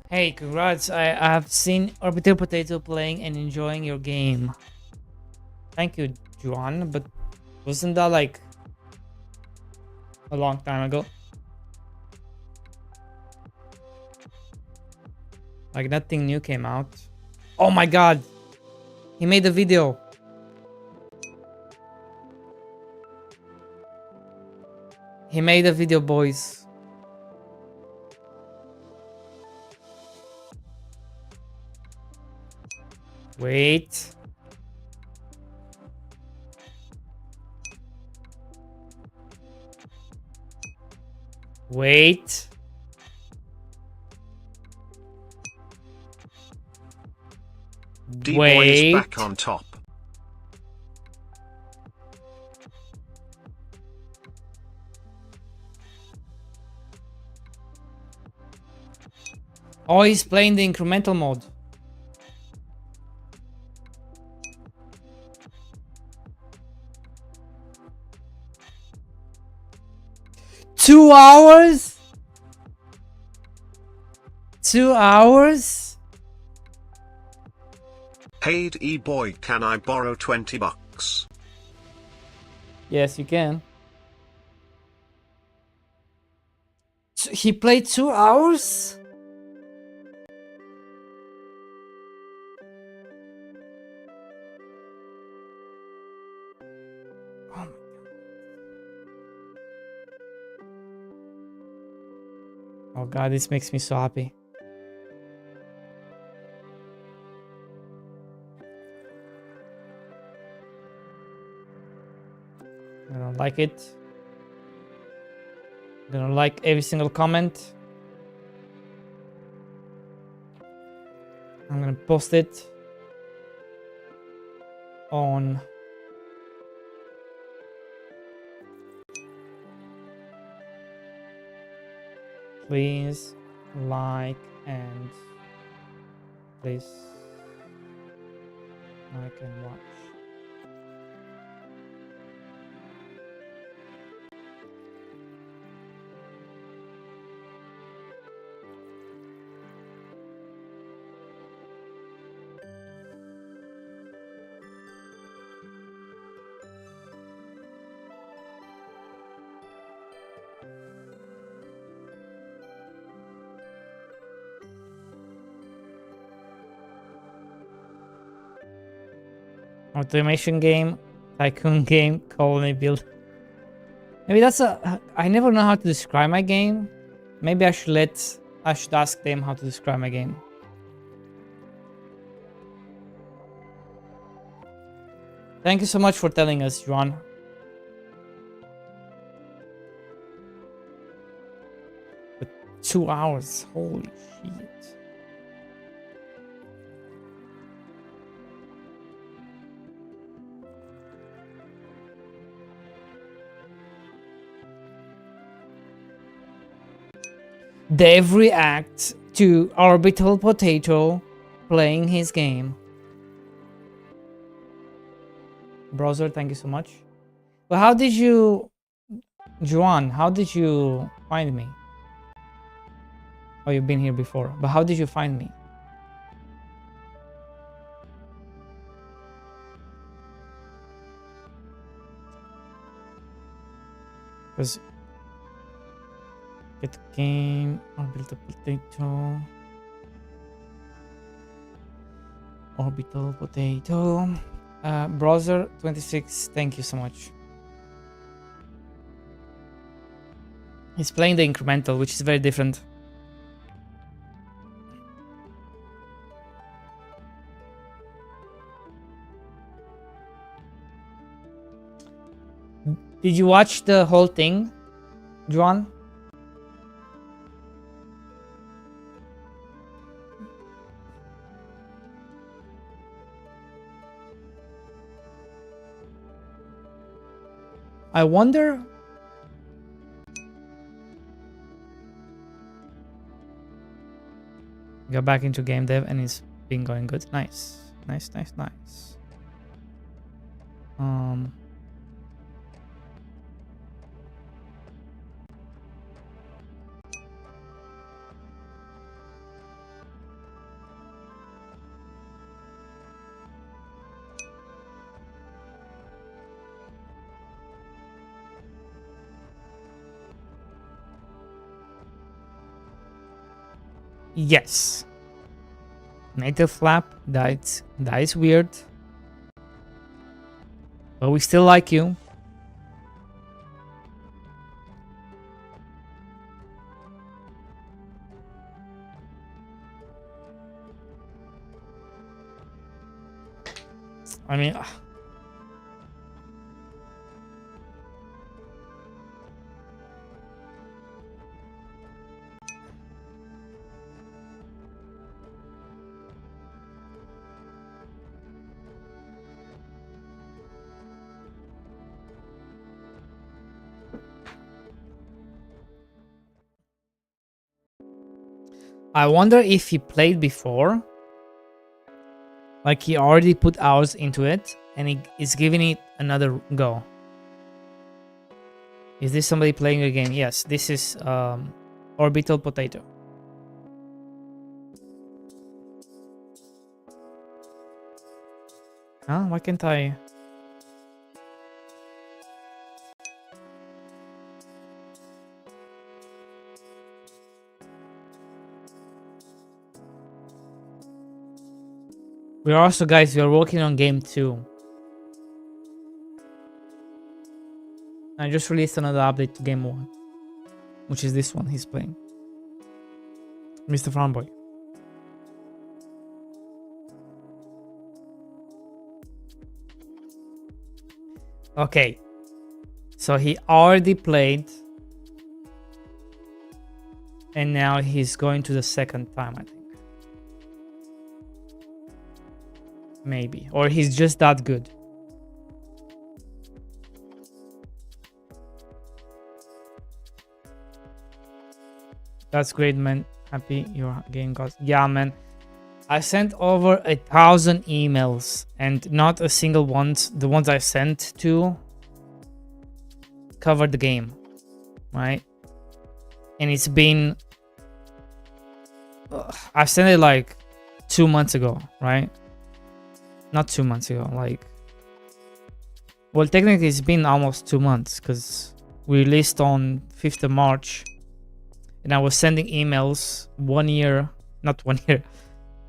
Hey, congrats. I have seen Orbital Potato playing and enjoying your game. Thank you, Juan, but wasn't that like a long time ago? Like nothing new came out. Oh my god! He made a video. He made a video, boys. Wait. Wait. D-Boy is back on top. Oh, he's playing the incremental mode. Two hours? 2 hours? Hey D-Boy, can I borrow 20 bucks? Yes, you can. He played 2 hours? Oh my God. Oh God, this makes me so happy. I don't like it. I'm gonna like every single comment. I'm gonna post it on please like and please like and watch. Automation game, tycoon game, colony build. Maybe that's a. I never know how to describe my game. Maybe I should ask them how to describe my game. Thank you so much for telling us, Juan. But 2 hours, holy shit. Dev reacts to Orbital Potato playing his game. Browser, thank you so much. But how did you, Juan, how did you find me? Oh, you've been here before. But how did you find me? Because get game orbital potato. Orbital potato. Browser 26, thank you so much. He's playing the incremental, which is very different. Did you watch the whole thing, Juan? I wonder. Go back into game dev and it's been going good. Nice. Nice, nice, nice. Yes. Native flap, that is weird. But we still like you. I mean, I wonder if he played before. Like he already put hours into it and he is giving it another go. Is this somebody playing a game? Yes, this is Orbital Potato. Huh? Why can't I? We're also, guys, we are working on game 2. I just released another update to game 1, which is this one he's playing. Mr. Farmboy. Okay. So he already played. And now he's going to the second time, I think. Maybe. Or he's just that good. That's great, man. Happy your game got... Yeah, man. I sent over 1,000 emails. And not a single one. The ones I sent to covered the game. Right? And it's been... I sent it like 2 months ago, right? Not 2 months ago, like... Well, technically it's been almost 2 months because we released on 5th of March. And I was sending emails 1 year, not 1 year,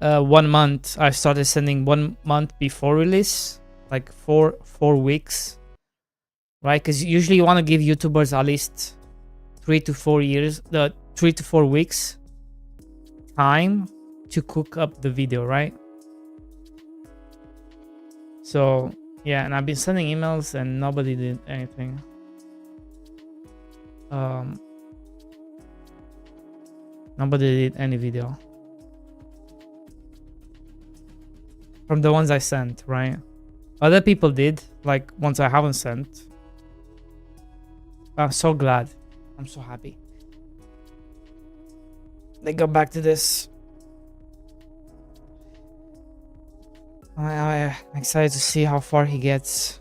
1 month. I started sending 1 month before release, like four weeks, right? Because usually you want to give YouTubers at least 3 to 4 years, 3 to 4 weeks time to cook up the video, right? So yeah, and I've been sending emails and nobody did anything. Nobody did any video from the ones I sent, right? Other people did, like ones I haven't sent. I'm so glad. I'm so happy. They go back to this. I'm excited to see how far he gets.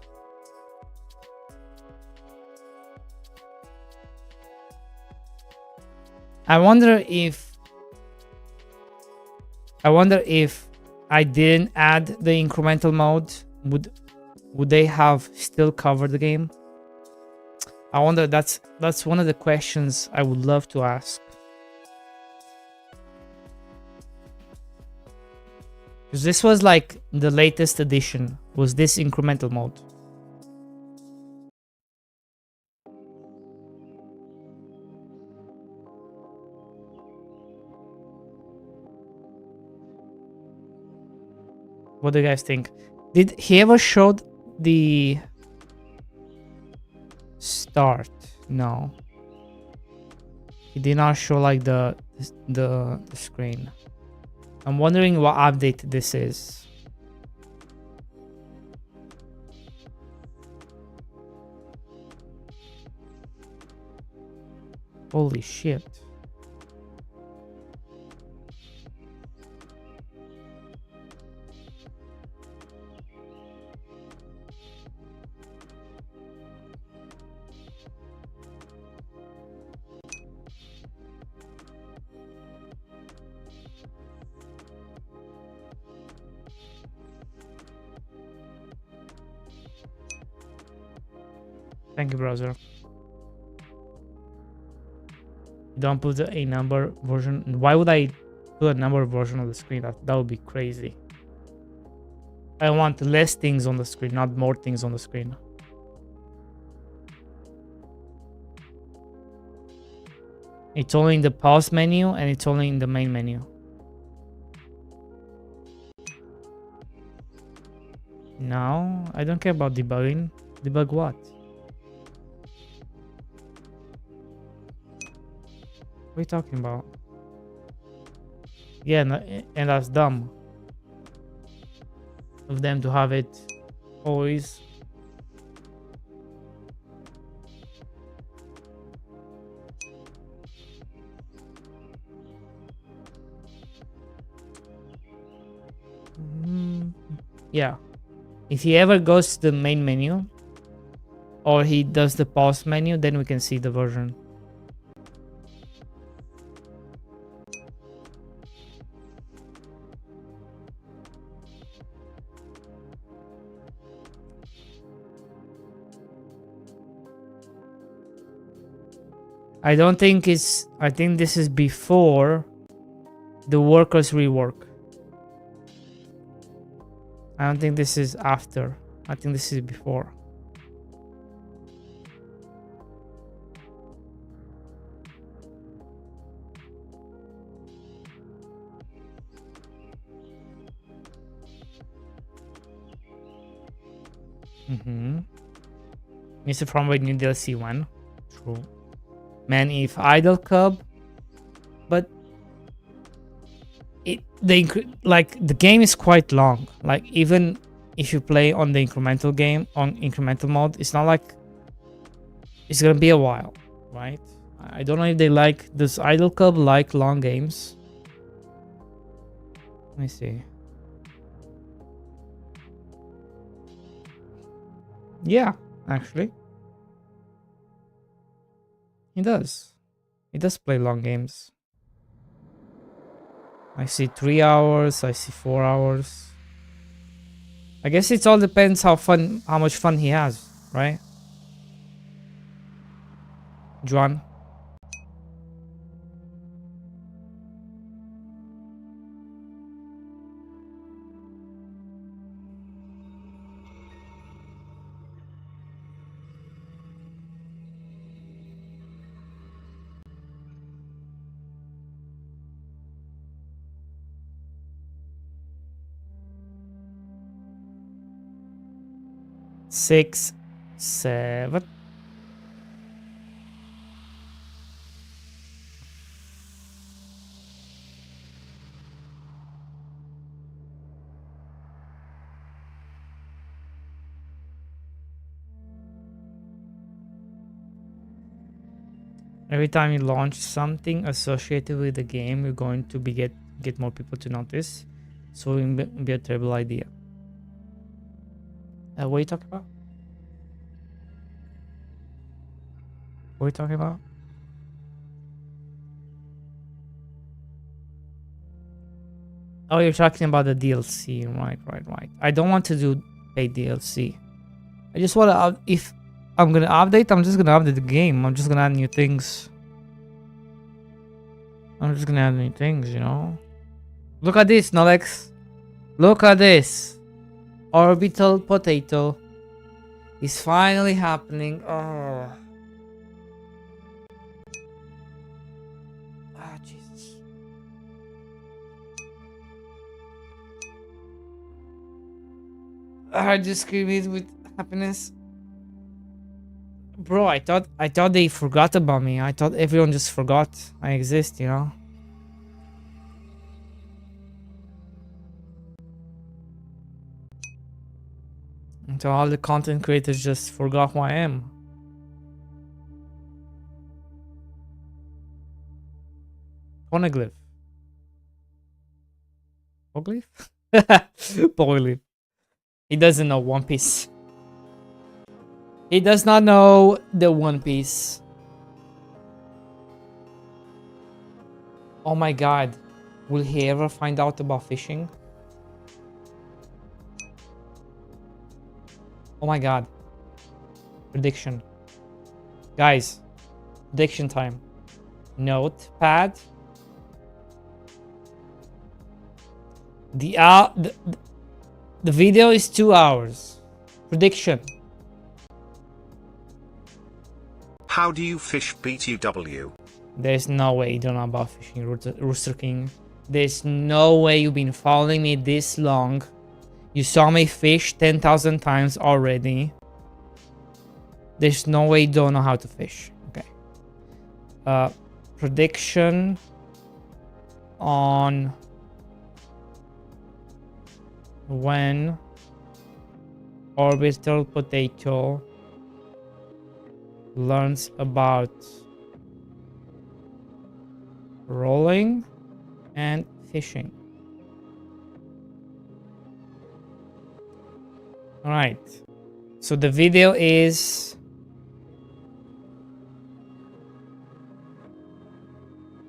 I wonder if I didn't add the incremental mode, would they have still covered the game? I wonder. That's one of the questions I would love to ask. Because this was like the latest edition, was this incremental mode. What do you guys think? Did he ever show the start? No. He did not show like the screen. I'm wondering what update this is. Holy shit. Thank you, browser. Don't put a number version. Why would I put a number version of the screen? That would be crazy. I want less things on the screen, not more things on the screen. It's only in the pause menu and it's only in the main menu. No, I don't care about debugging. Debug what? What are you talking about? Yeah, and that's dumb of them to have it always. Yeah. If he ever goes to the main menu or he does the pause menu, then we can see the version. I don't think it's... I think this is before the workers rework. I don't think this is after. I think this is before. Mr. From with new DLC one. True. Man, if Idle Cub, but the game is quite long. Like, even if you play on the incremental game, on incremental mode, it's not like it's gonna be a while, right? I don't know if they like, does Idle Cub like long games? Let me see. Yeah, actually. He does. He does play long games. I see 3 hours, I see 4 hours. I guess it all depends how much fun he has, right? Juan. Six, 7. Every time you launch something associated with the game, you're going to get more people to notice. So it will be a terrible idea. What are you talking about? What are you talking about? Oh, you're talking about the DLC. Right. I don't want to do paid DLC. I just want to... if I'm going to update, I'm just going to update the game. I'm just going to add new things. You know? Look at this, Nolex. Look at this. Orbital potato is finally happening. Oh. Ah, Jesus. I just screamed with happiness. Bro, I thought they forgot about me. I thought everyone just forgot I exist, you know? Until all the content creators just forgot who I am. Poneglyph. Poglyph? Poglyph. He doesn't know One Piece. He does not know the One Piece. Oh my god. Will he ever find out about fishing? Oh my god. Prediction. Guys. Prediction time. Notepad. The video is 2 hours. Prediction. How do you fish BTW? There's no way you don't know about fishing, Rooster King. There's no way you've been following me this long. You saw me fish 10,000 times already. There's no way you don't know how to fish. Okay. Prediction on when orbital potato learns about rolling and fishing. All right. So the video is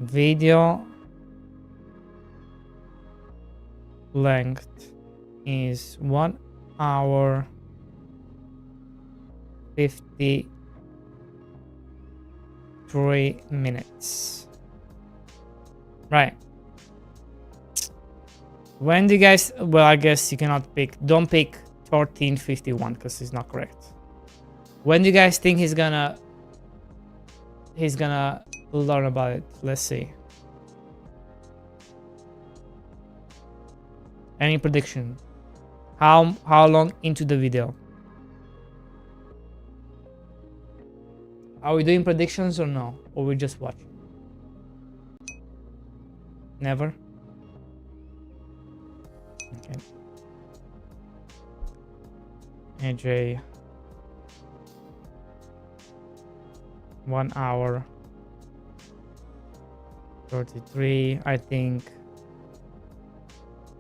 video length is 1 hour 53 minutes. Right. When do you guys, well, I guess you cannot pick, don't pick 1351 because it's not correct. When do you guys think he's gonna learn about it? Let's see. Any prediction? How long into the video? Are we doing predictions or no? Or we just watching? Never? Okay. AJ. 1 hour 33, I think.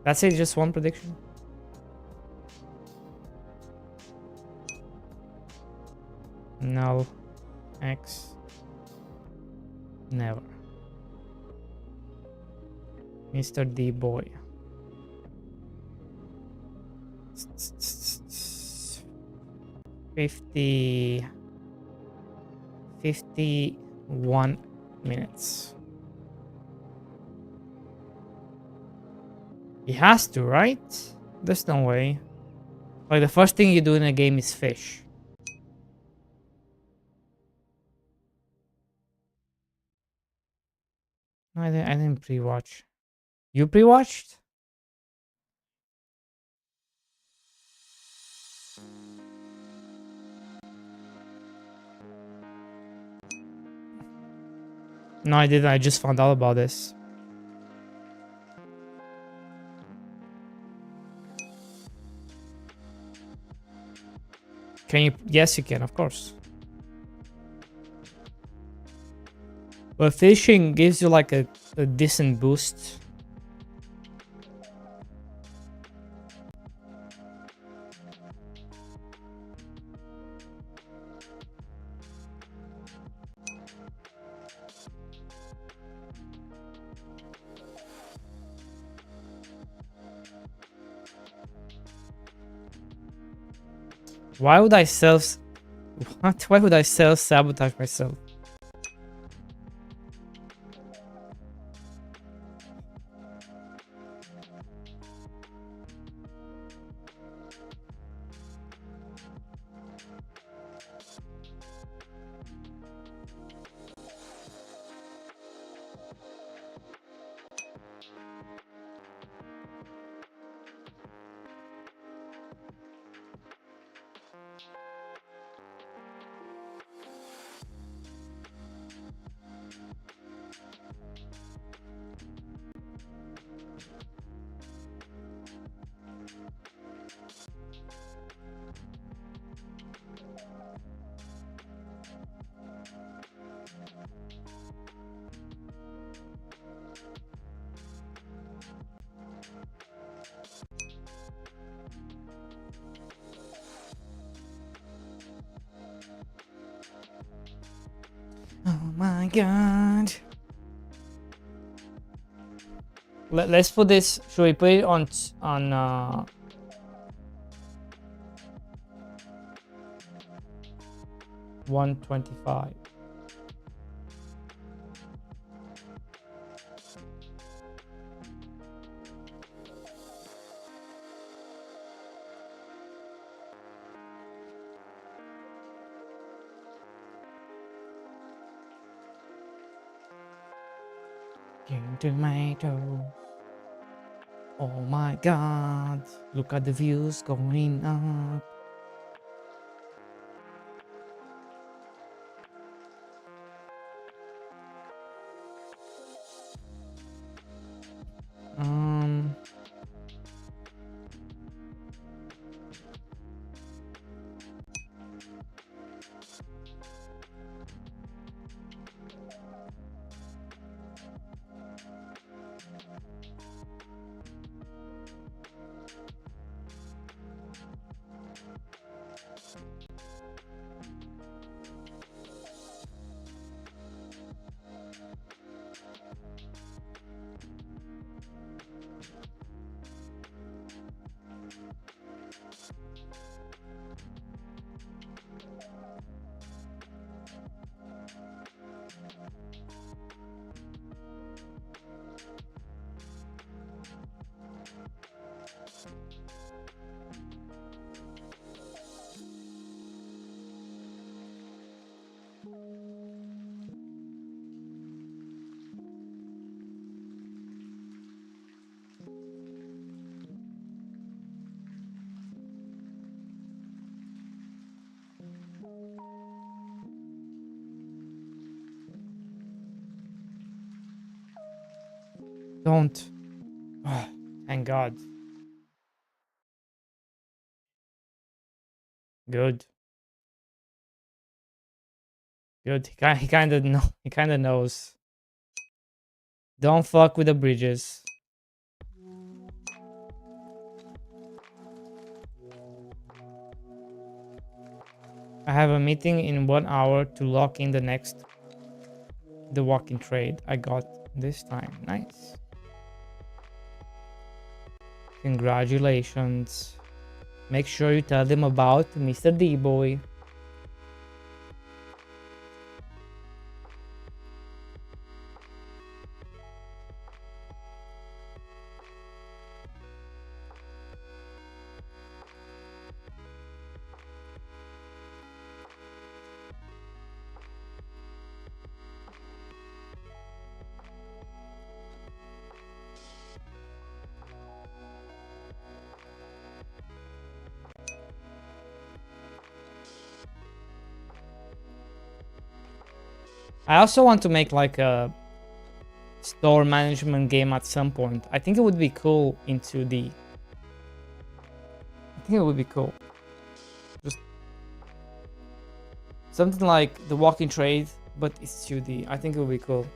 That's it, just one prediction. No. X. Never. Mr. D boy. 51 minutes. He has to, right? There's no way. Like, the first thing you do in a game is fish. No, I didn't pre-watch. You pre-watched? No, I didn't. I just found out about this. Can you? Yes, you can, of course. But fishing gives you like a decent boost. Why would I what? Why would I self-sabotage myself? Oh my god. Let's put this, should we put it on 125? Tomato. Oh my god. Look at the views going up. Um. Don't. Oh, thank God. Good. Good. He kind of know. He kind of knows. Don't fuck with the bridges. I have a meeting in 1 hour to lock in the walk-in trade I got this time. Nice. Congratulations. Make sure you tell them about Mr. D-Boy. I also want to make like a store management game at some point. I think it would be cool in 2D. I think it would be cool. Just something like the walk-in trade, but it's 2D. I think it would be cool.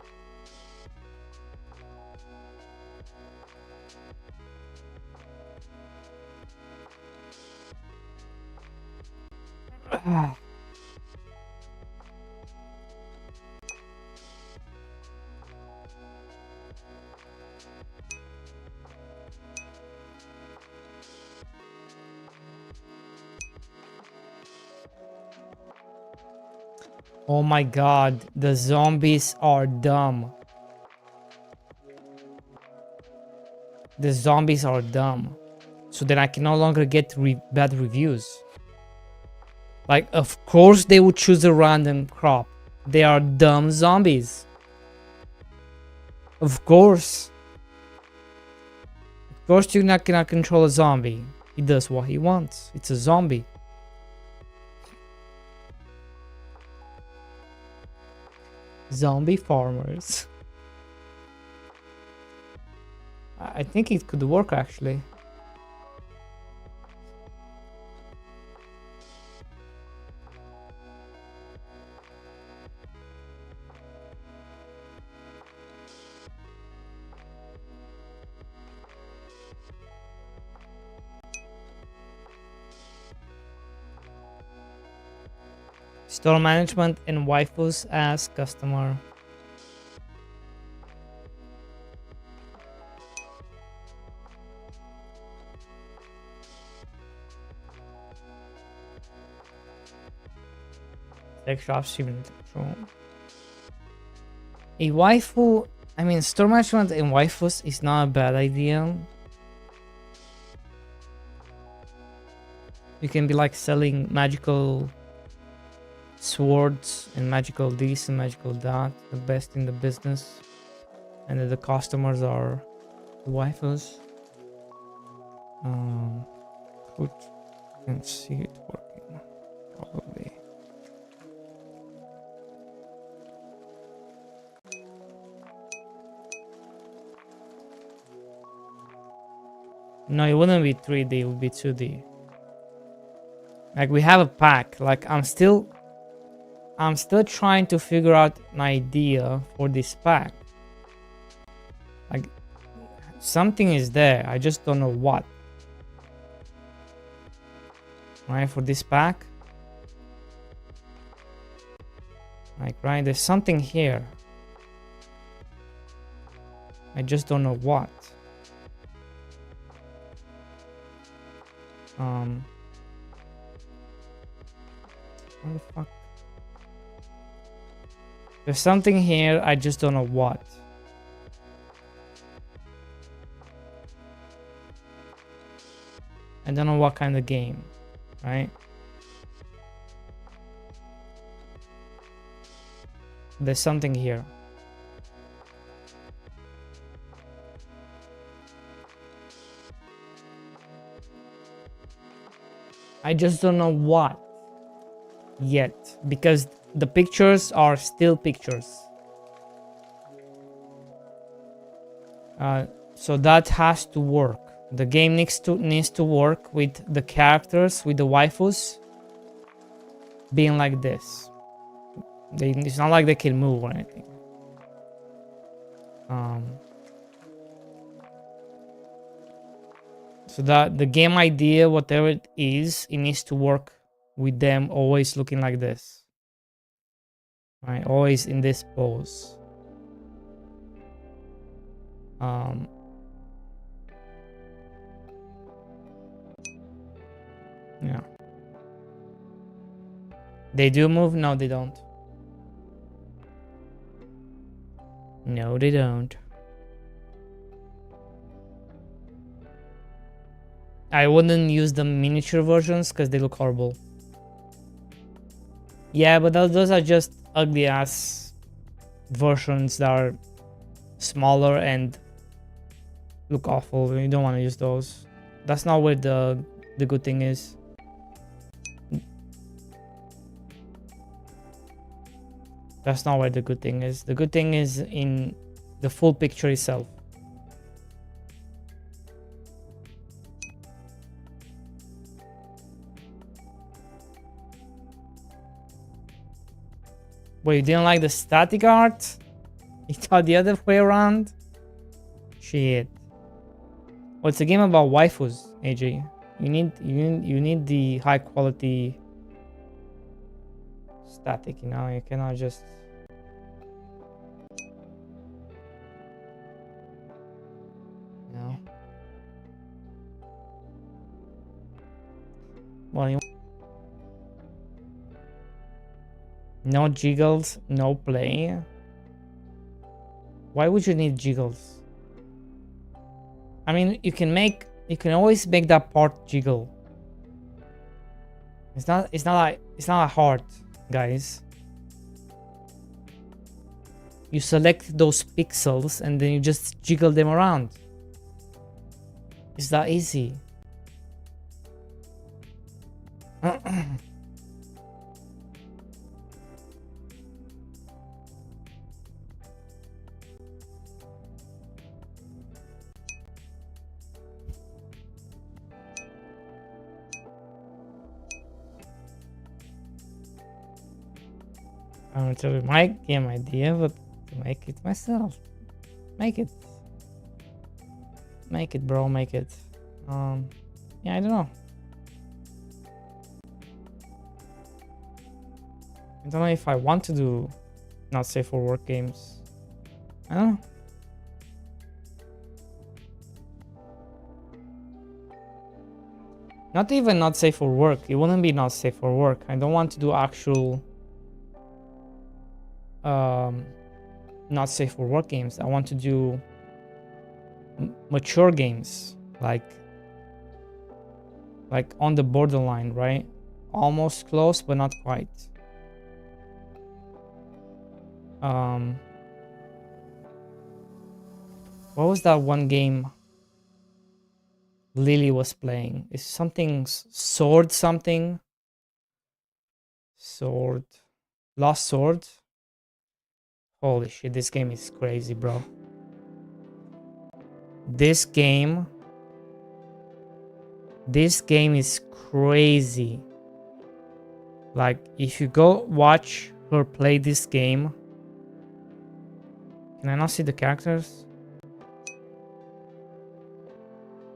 Oh my god, the zombies are dumb. The zombies are dumb. So then I can no longer get bad reviews. Like, of course they would choose a random crop. They are dumb zombies. Of course. Of course you're not gonna control a zombie. He does what he wants. It's a zombie. Zombie farmers. I think it could work actually. Store management and waifus as customer. Extra achievement. A waifu, I mean, store management and waifus is not a bad idea. You can be like selling magical swords and magical this and magical that, the best in the business. and then the customers are the waifus. Who can see it working? Probably. No, it wouldn't be 3D, it would be 2D. Like, we have a pack. Like, I'm still trying to figure out an idea for this pack. Like, something is there, I just don't know what. Right, for this pack. Like, right, there's something here. I just don't know what. What the fuck? There's something here, I just don't know what. I don't know what kind of game, right? There's something here. I just don't know what yet, because the pictures are still pictures. So that has to work. The game needs to work with the characters, with the waifus being like this. It's not like they can move or anything. So that the game idea, whatever it is, it needs to work with them always looking like this. Right, always in this pose. Yeah. They do move? No, they don't. No, they don't. I wouldn't use the miniature versions because they look horrible. Yeah, but those are just ugly ass versions that are smaller and look awful. You don't want to use those. That's not where the good thing is. That's not where the good thing is. The good thing is in the full picture itself. Wait, you didn't like the static art? You thought the other way around? Shit. Well, it's a game about waifus, AJ. You need the high quality static, you know. You cannot just. No. Well, no jiggles, no play. Why would you need jiggles? I mean, you can always make that part jiggle. It's not hard, guys. You select those pixels and then you just jiggle them around. It's that easy. I'm gonna tell you my game idea, but to make it myself. Make it, bro. Make it. Yeah, I don't know. I don't know if I want to do not safe for work games. I don't know. Not even not safe for work. It wouldn't be not safe for work. I don't want to do actual not safe for work games. I want to do mature games, like on the borderline, right? Almost close, but not quite. What was that one game Lily was playing? Is something sword something? Sword. Lost Sword? Holy shit, this game is crazy, bro. This game is crazy. Like, if you go watch her play this game. Can I not see the characters?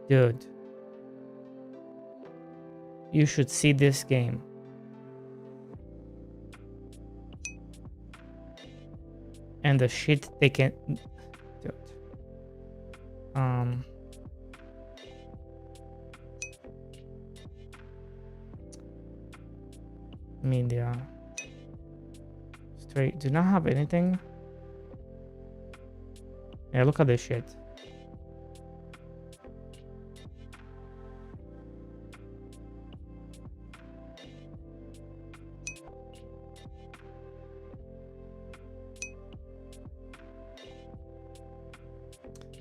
Dude. You should see this game. And the shit they can... Dude. Media. Straight. Do not have anything. Yeah, look at this shit.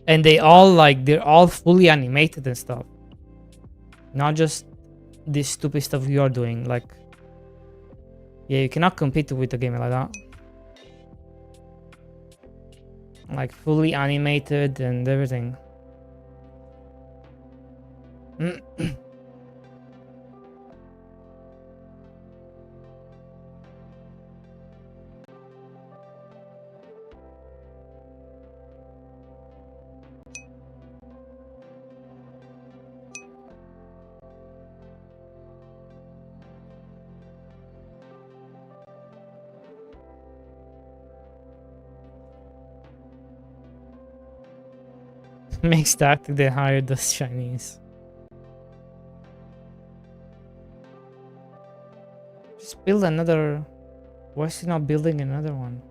And they all like, they're all fully animated and stuff. Not just this stupid stuff you are doing. Like, yeah, you cannot compete with a game like that. Like, fully animated and everything. Makes tactic they hired those Chinese. Just build another. Why is he not building another one?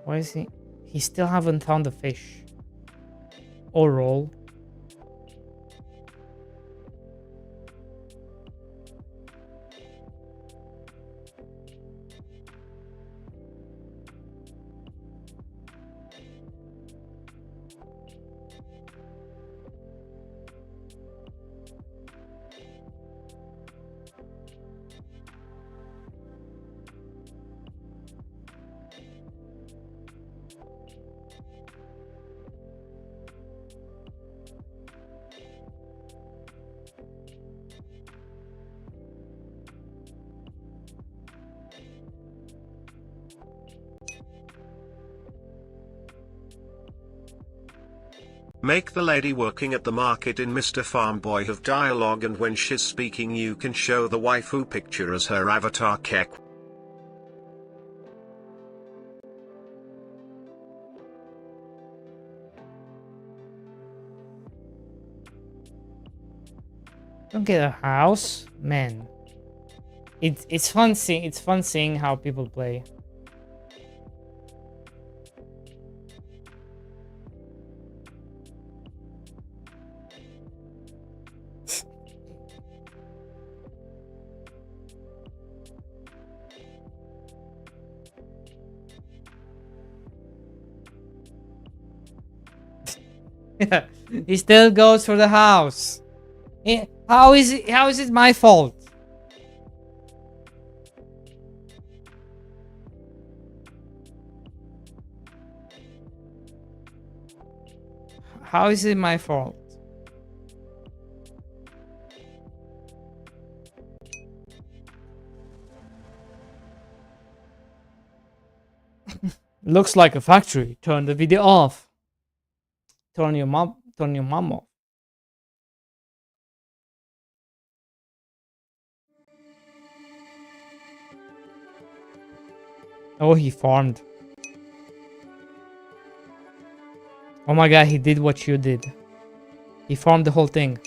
Why is he? He still haven't found the fish. Or roll. Make the lady working at the market in Mr. Farmboy have dialogue, and when she's speaking you can show the waifu picture as her avatar kek. Don't get a house, man. It's fun seeing how people play. He still goes for the house. How is it my fault? How is it my fault? Looks like a factory. Turn the video off. Turn your mom off. Oh, he farmed. Oh my god, he did what you did. He farmed the whole thing.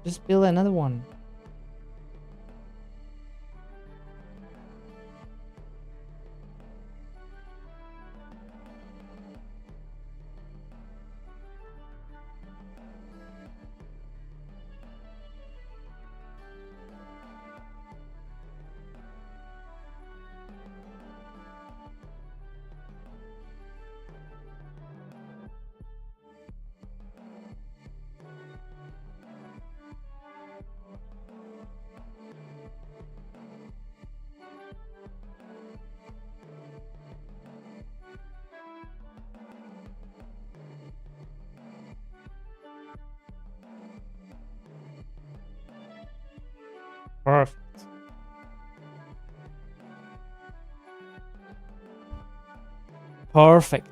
Just build another one. Perfect. Perfect.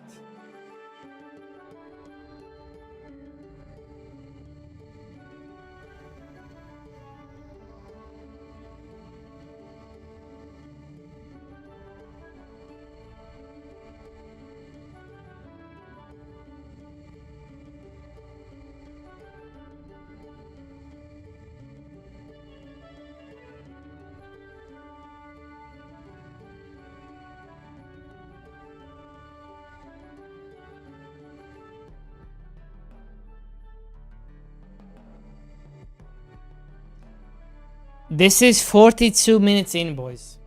This is 42 minutes in, boys.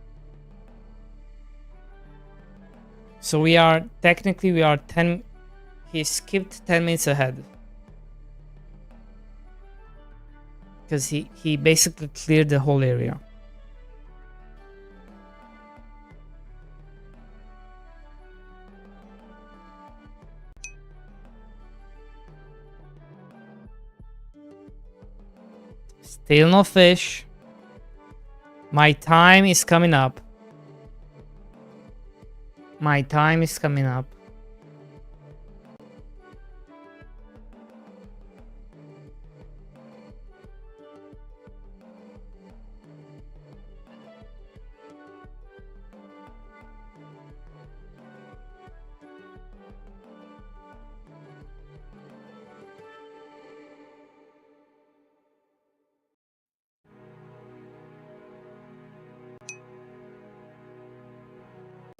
So we are 10. He skipped 10 minutes ahead. Because he basically cleared the whole area. Still no fish. My time is coming up. My time is coming up.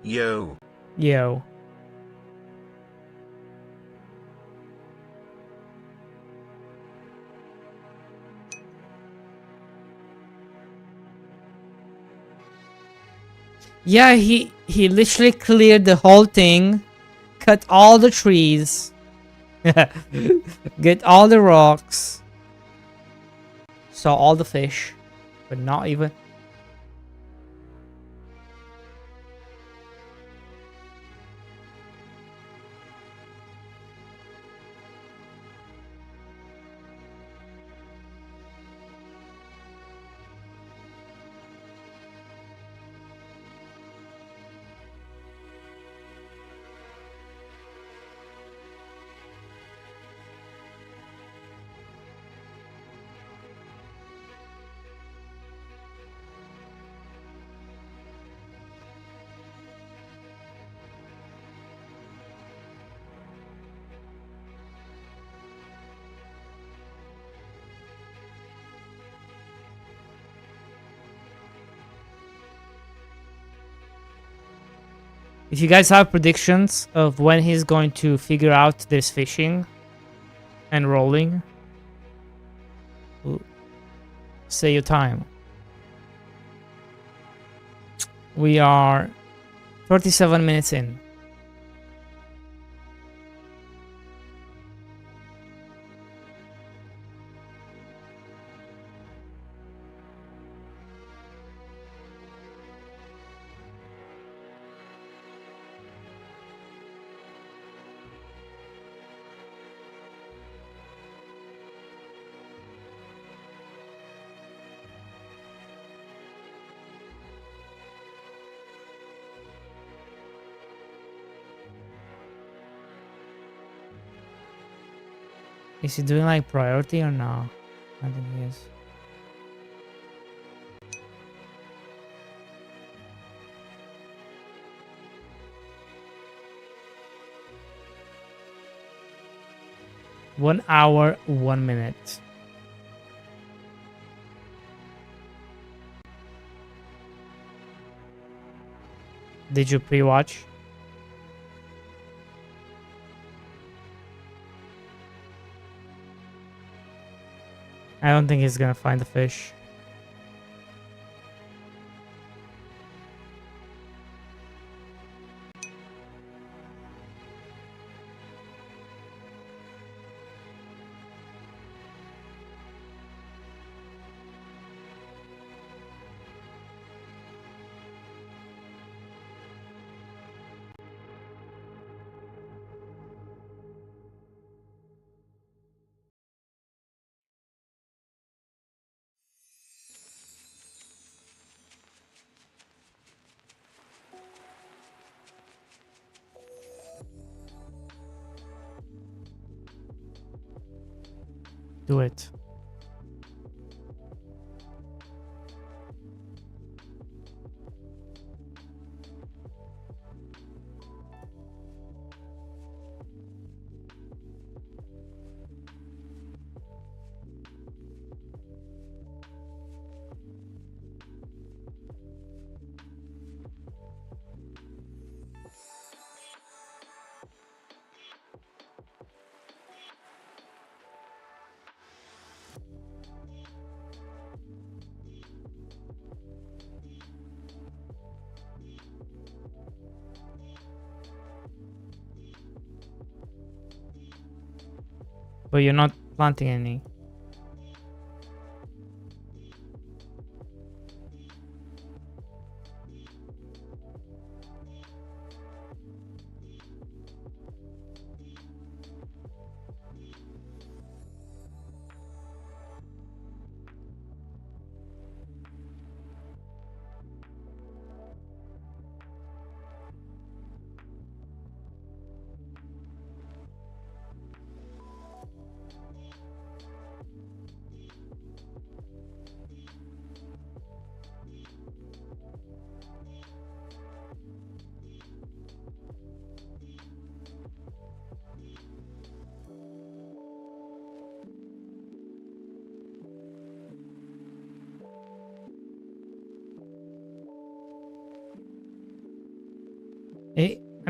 Yo. Yo. Yeah, he literally cleared the whole thing, cut all the trees, get all the rocks, saw all the fish, but not even. If you guys have predictions of when he's going to figure out this fishing and rolling, say your time. We are 37 minutes in. Is he doing like priority or no? I think he is. One hour, 1 minute. Did you pre-watch? I don't think he's gonna find the fish. Do it. But you're not planting any.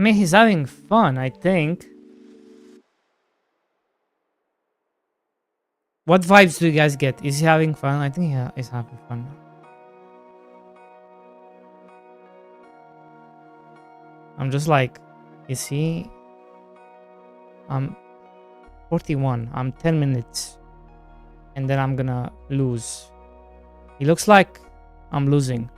I mean, he's having fun, I think. What vibes do you guys get? Is he having fun? I think he's having fun. I'm just like, is he? I'm 41. I'm 10 minutes. And then I'm gonna lose. It looks like I'm losing.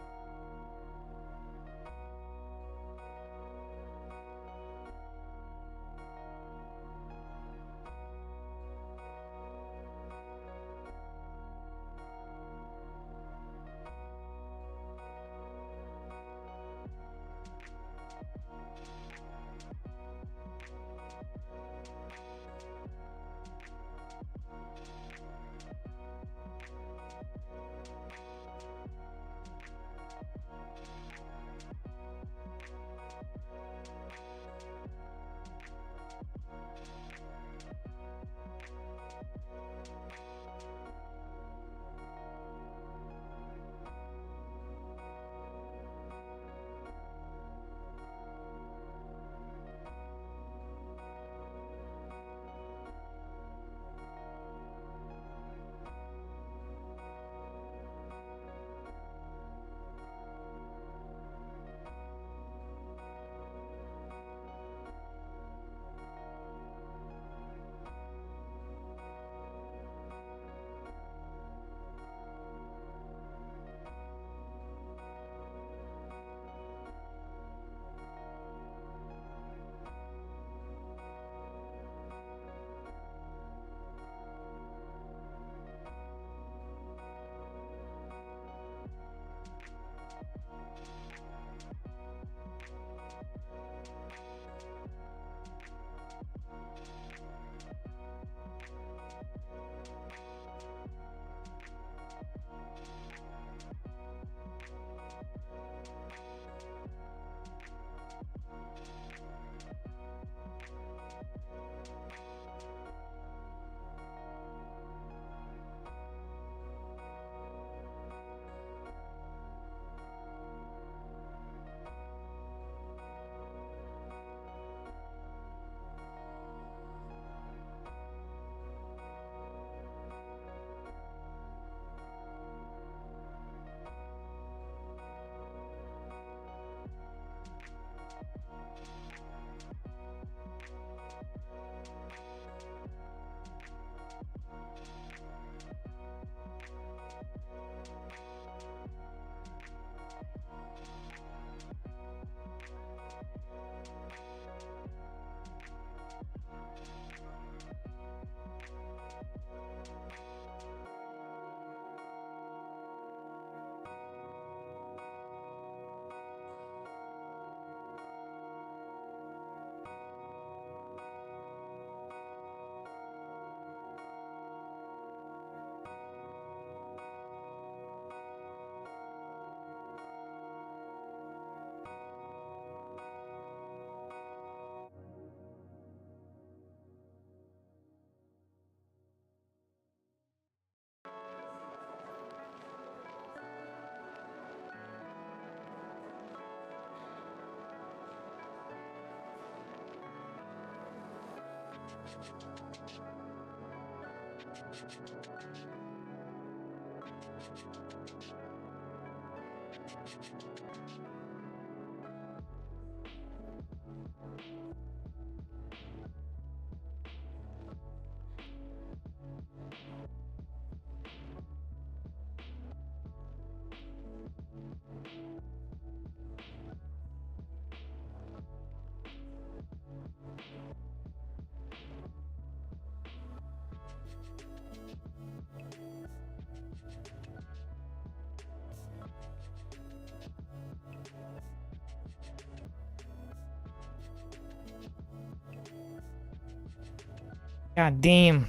God damn.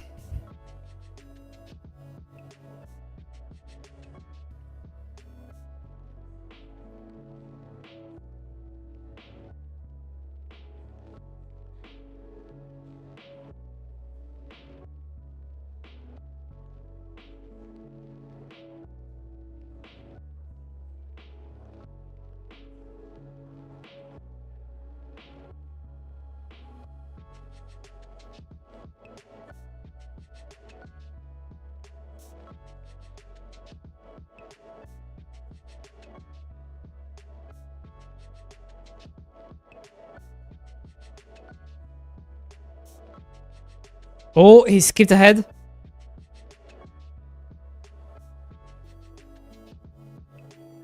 Oh, he skipped ahead.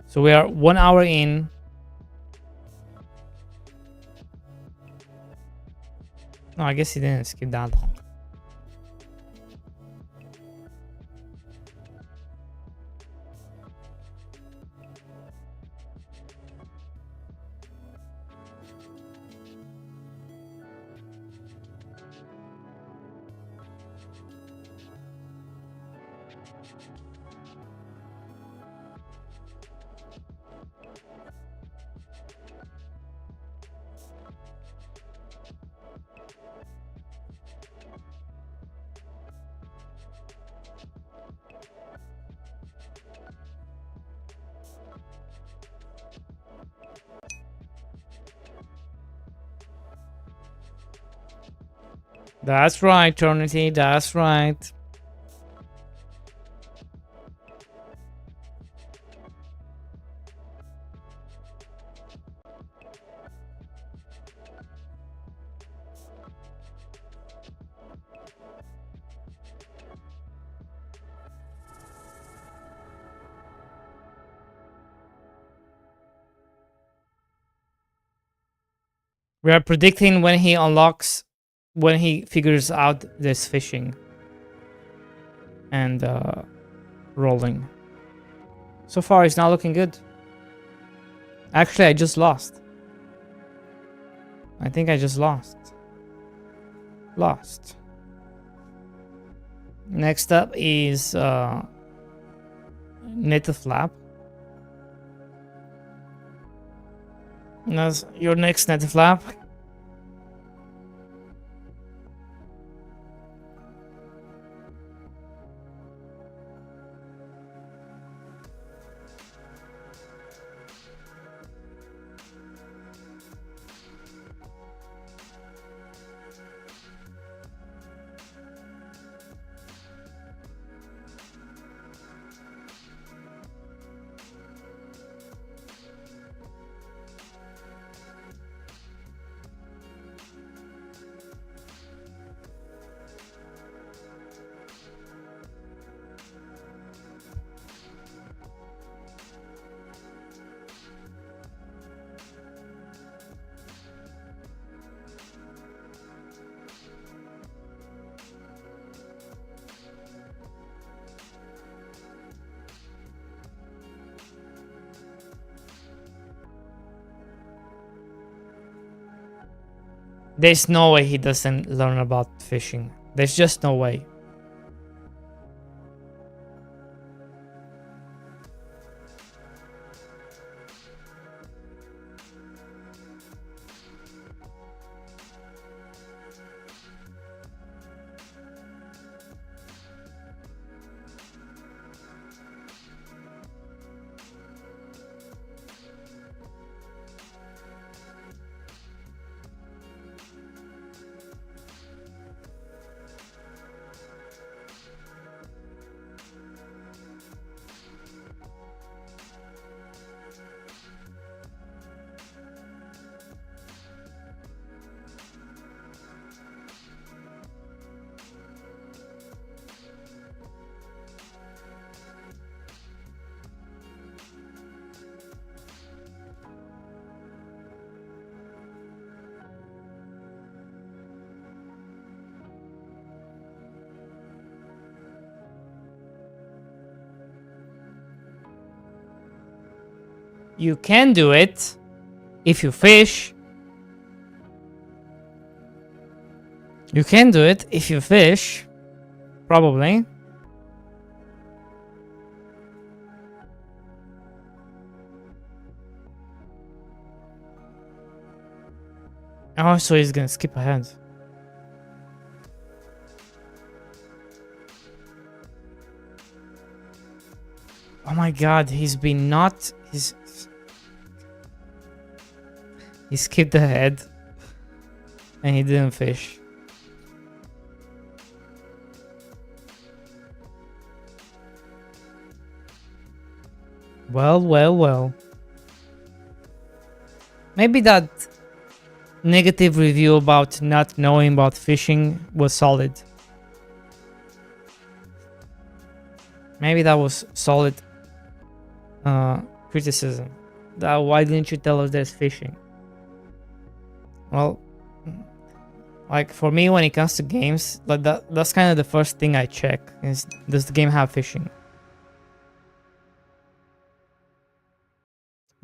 So we are 1 hour in. No, I guess he didn't skip that long. That's right, Eternity. That's right. We are predicting when he unlocks, when he figures out this fishing and rolling. So far, it's not looking good. Actually, I just lost. I think I just lost. Lost. Next up is native flap. That's your next native flap. There's no way he doesn't learn about fishing. There's just no way. You can do it if you fish. You can do it if you fish. Probably. Oh, so he's gonna skip ahead. Oh my god, he's been not... He skipped ahead. And he didn't fish. Well, well, well. Maybe that negative review about not knowing about fishing was solid. Maybe that was solid criticism. That why didn't you tell us there's fishing? Well, like for me, when it comes to games, like that's kind of the first thing I check is, does the game have fishing?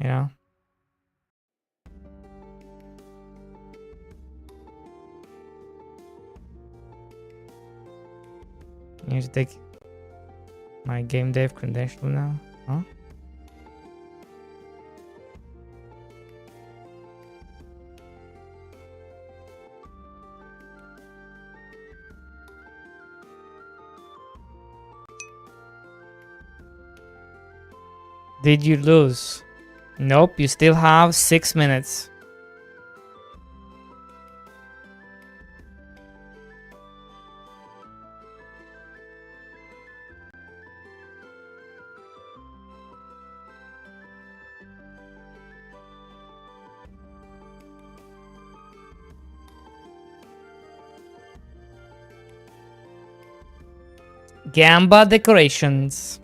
You know? I need to take my game dev credential now. Huh? Did you lose? Nope, you still have 6 minutes. Gamba decorations.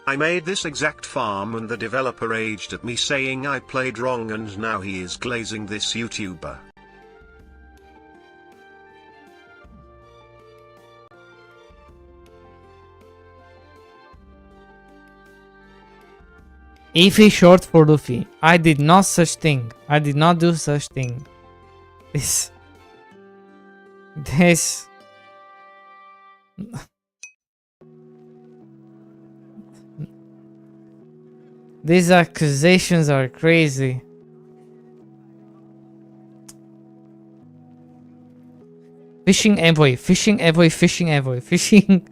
I made this exact farm and the developer raged at me saying I played wrong and now he is glazing this YouTuber. Ify short for Luffy. I did not such thing. I did not do such thing. This. These accusations are crazy. Fishing envoy, fishing envoy, fishing envoy, fishing...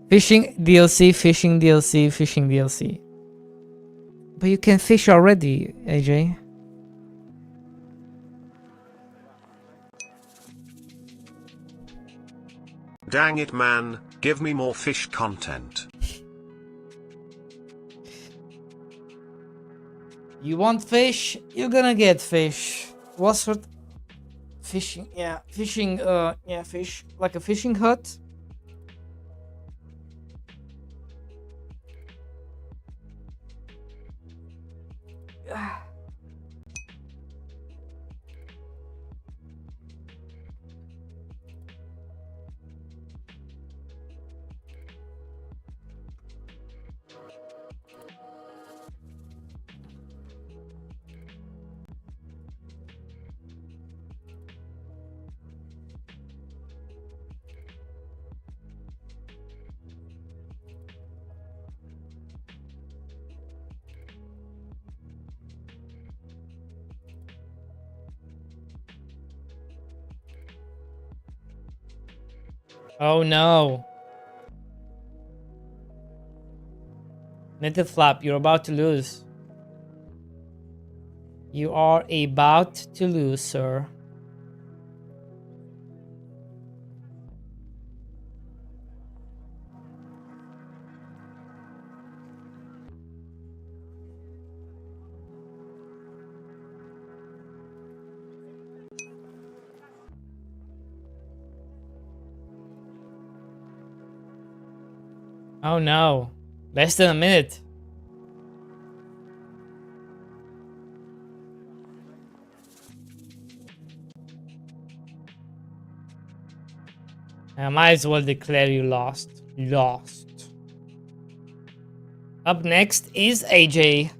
Fishing DLC, fishing DLC, fishing DLC. But you can fish already, AJ. Dang it man, give me more fish content. You want fish? You're gonna get fish. What sort? Fishing, yeah, fishing, yeah, fish. Like a fishing hut? Oh no. Native flap, you're about to lose. You are about to lose, sir. Oh no. Less than a minute. I might as well declare you lost. Lost. Up next is AJ.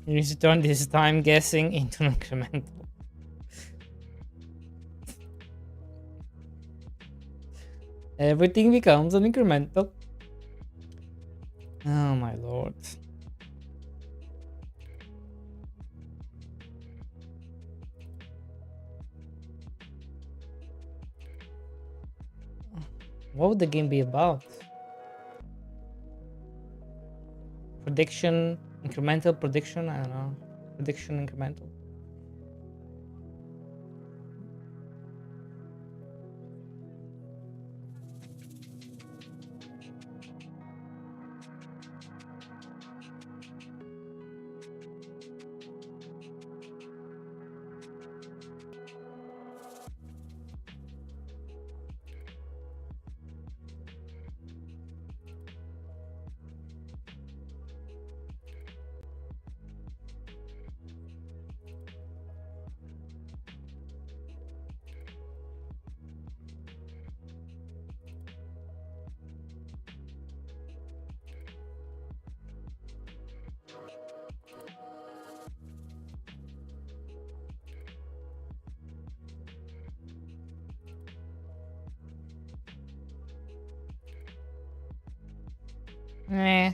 You need to turn this time guessing into an incremental. Everything becomes an incremental. Oh my lord. What would the game be about? Prediction, incremental prediction? I don't know. Prediction incremental. Eh.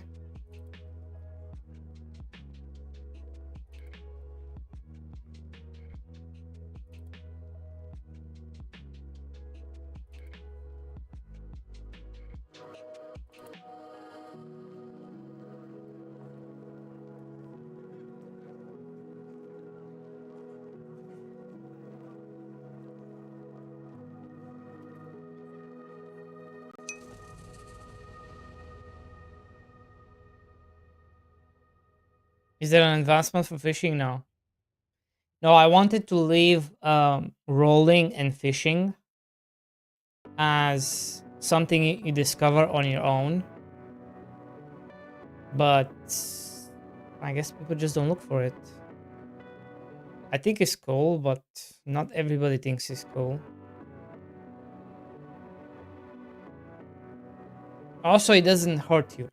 Is there an advancement for fishing now? No, I wanted to leave rolling and fishing as something you discover on your own. But I guess people just don't look for it. I think it's cool, but not everybody thinks it's cool. Also, it doesn't hurt you.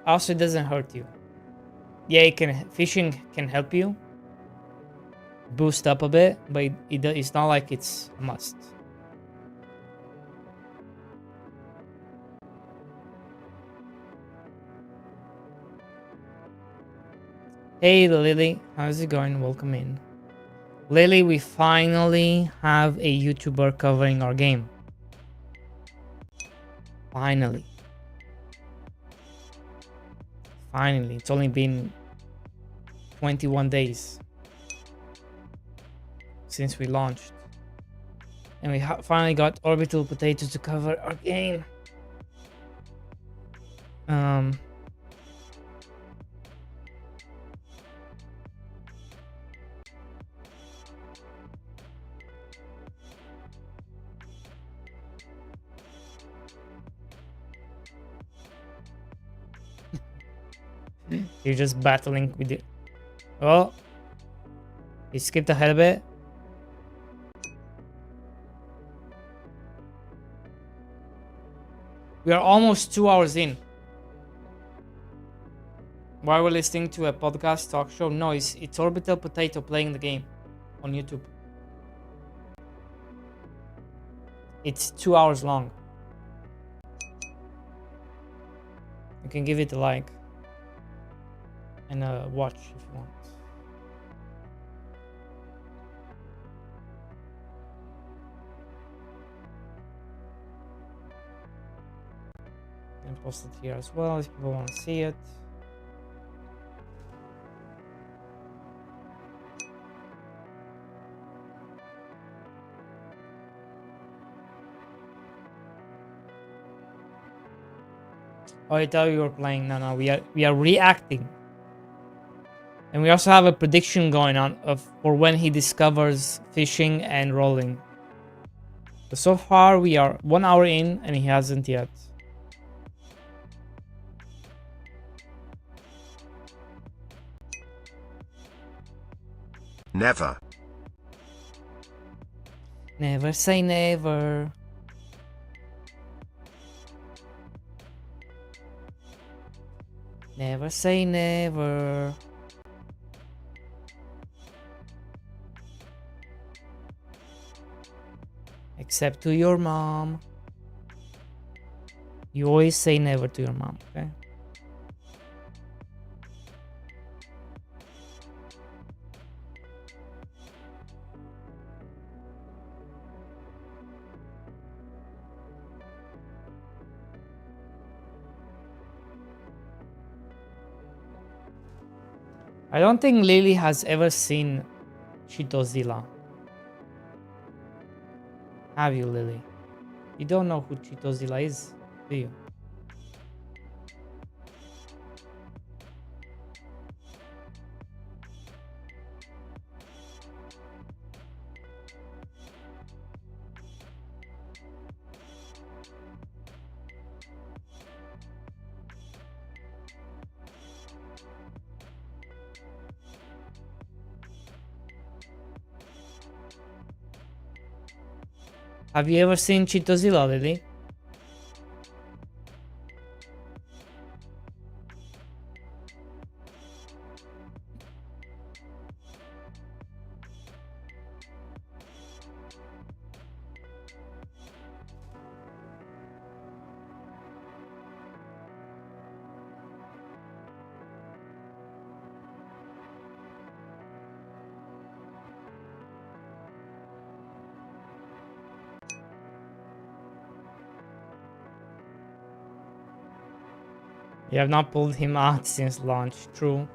Also, it doesn't hurt you. Yeah, fishing can help you boost up a bit, but it's not like it's a must. Hey Lily, how's it going? Welcome in. Lily, we finally have a YouTuber covering our game. Finally. Finally, it's only been 21 days since we launched. And we finally got Orbital Potato to cover our game. You're just battling with it. Oh, he skipped ahead a bit. We are almost 2 hours in. Why we're listening to a podcast talk show? No, it's Orbital Potato playing the game on YouTube. It's 2 hours long. You can give it a like and watch if you want. And post it here as well if people want to see it. Oh, I thought you were playing. No, we are reacting. And we also have a prediction going on for when he discovers fishing and rolling. But so far we are 1 hour in and he hasn't yet. Never. Never say never. Never say never. Except to your mom. You always say never to your mom, okay? I don't think Lily has ever seen Chitozilla. Have you, Lily? You don't know who Chitozilla is, do you? Have you ever seen Chitozilla, Lily? You have not pulled him out since launch, true.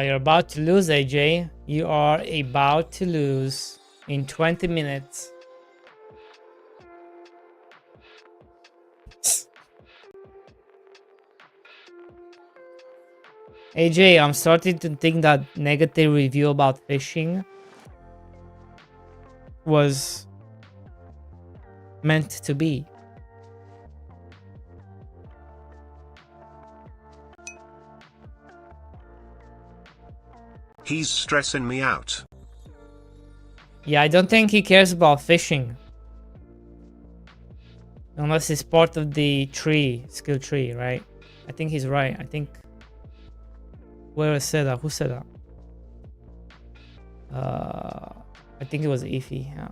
You're about to lose, AJ. You are about to lose in 20 minutes. AJ, I'm starting to think that negative review about fishing was meant to be. He's stressing me out. Yeah, I don't think he cares about fishing. Unless it's part of the tree, skill tree, right? I think he's right. I think... Where said that? Who said that? I think it was Ify, yeah.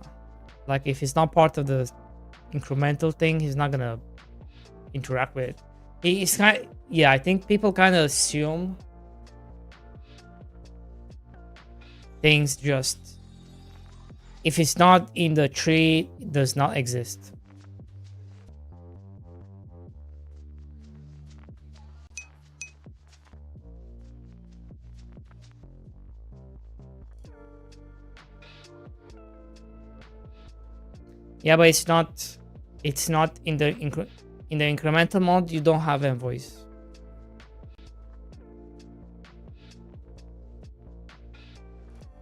Like if it's not part of the incremental thing, he's not gonna interact with it. He's kind, yeah, I think people kind of assume things just, if it's not in the tree, it does not exist. Yeah, but it's not in the incremental mode. You don't have envoys.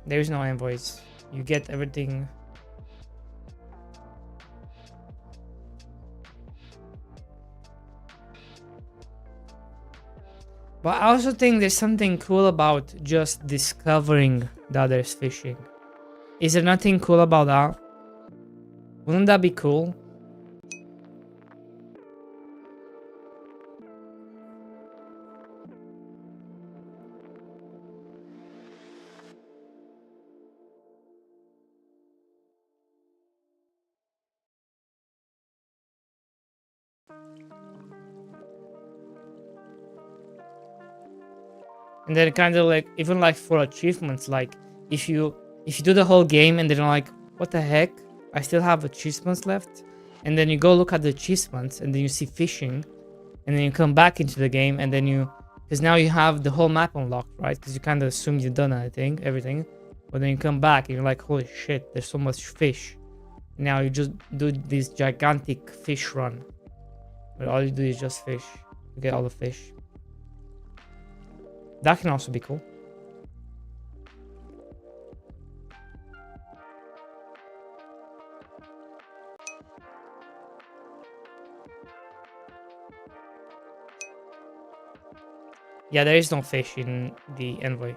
There is no envoys. You get everything. But I also think there's something cool about just discovering that there's fishing. Is there nothing cool about that? Wouldn't that be cool? And then kind of like, even like for achievements, like if you do the whole game and then you're like, what the heck? I still have achievements left. And then you go look at the achievements and then you see fishing. And then you come back into the game and then because now you have the whole map unlocked, right? Because you kind of assume you've done everything. But then you come back and you're like, holy shit, there's so much fish. Now you just do this gigantic fish run. Where all you do is just fish. You get all the fish. That can also be cool. Yeah, there is no fish in the envoy.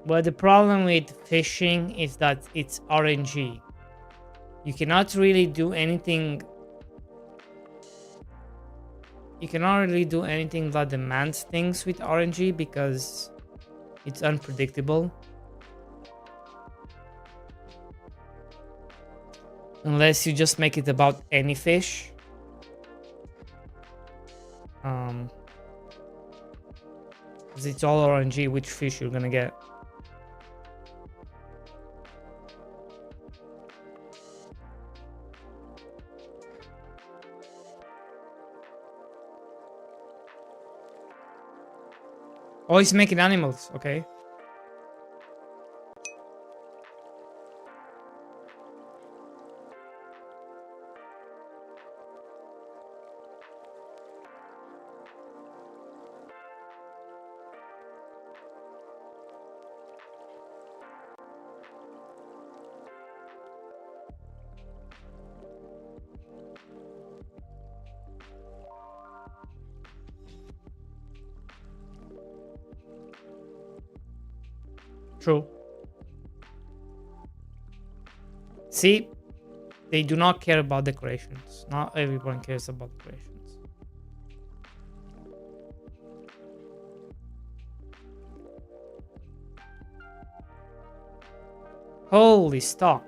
But the problem with fishing is that it's RNG. You cannot really do anything. You cannot really do anything that demands things with RNG because it's unpredictable. Unless you just make it about any fish. Because it's all RNG which fish you're gonna get. Oh, he's making animals, okay. True. See, they do not care about decorations. Not everyone cares about decorations. Holy stock.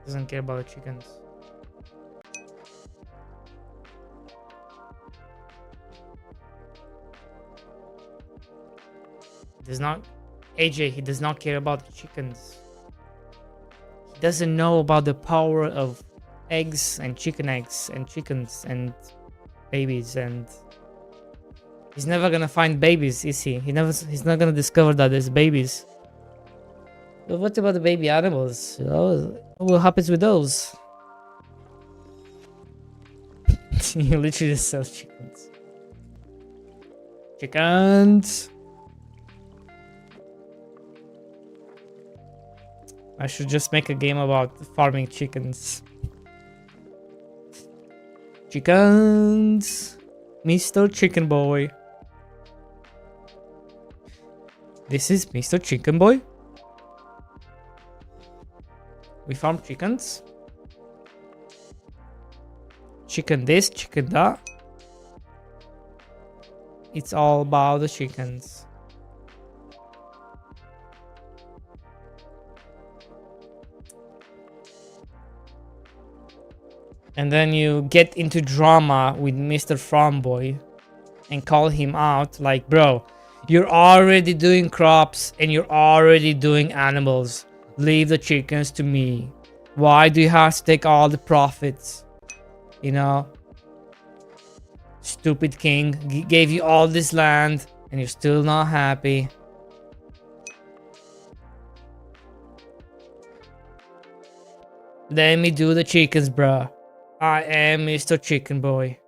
Doesn't care about the chickens. Does not, AJ, he does not care about the chickens. He doesn't know about the power of eggs and chickens and babies, and he's never gonna find babies, is he? He's not gonna discover that there's babies. But what about the baby animals? You know, what happens with those? He literally just sells chickens. Chickens. I should just make a game about farming chickens. Chickens. Mr. Chicken Boy. This is Mr. Chicken Boy. We farm chickens. Chicken this, chicken that. It's all about the chickens. And then you get into drama with Mr. Farm Boy and call him out like, bro, you're already doing crops and you're already doing animals. Leave the chickens to me. Why do you have to take all the profits? You know? Stupid king gave you all this land and you're still not happy. Let me do the chickens, bruh. I am Mr. Chicken Boy.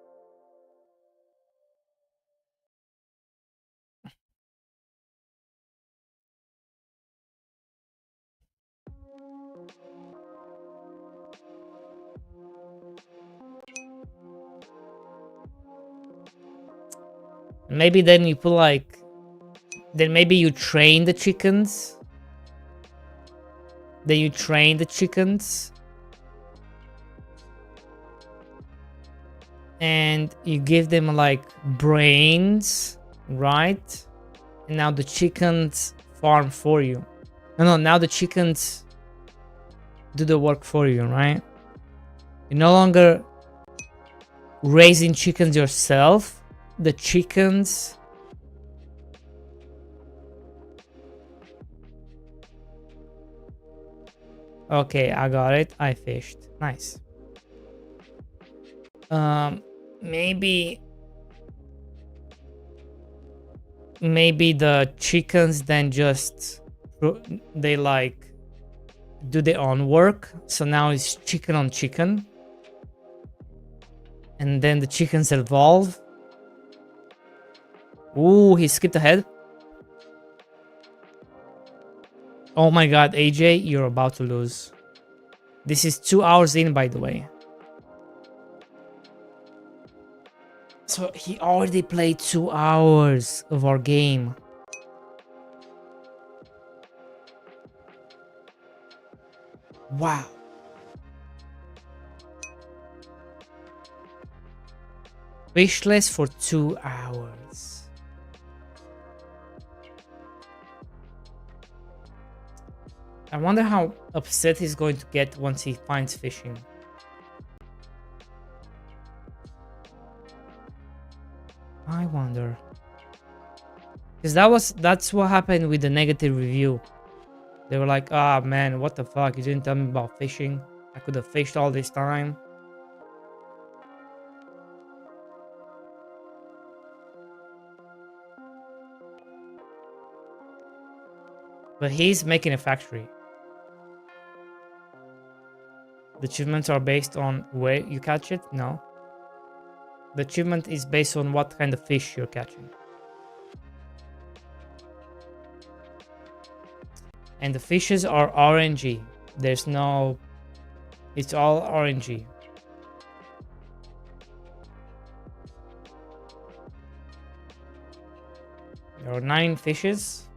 Maybe then you put like... Then maybe you train the chickens. Then you train the chickens. And you give them like brains, right? And now the chickens farm for you. No, now the chickens do the work for you, right? You're no longer raising chickens yourself. The chickens... Okay, I got it. I fished. Nice. Maybe the chickens then just they like do their own work. So now it's chicken on chicken, and then the chickens evolve. Ooh, he skipped ahead. Oh my god, AJ, you're about to lose. This is 2 hours in, by the way. So he already played 2 hours of our game. Wow. Fishless for 2 hours. I wonder how upset he's going to get once he finds fishing. I wonder. Because that's what happened with the negative review. They were like, ah, man, what the fuck? You didn't tell me about fishing. I could have fished all this time. But he's making a factory. The achievements are based on where you catch it? No. The achievement is based on what kind of fish you're catching. And the fishes are RNG. There's no... It's all RNG. There are 9 fishes.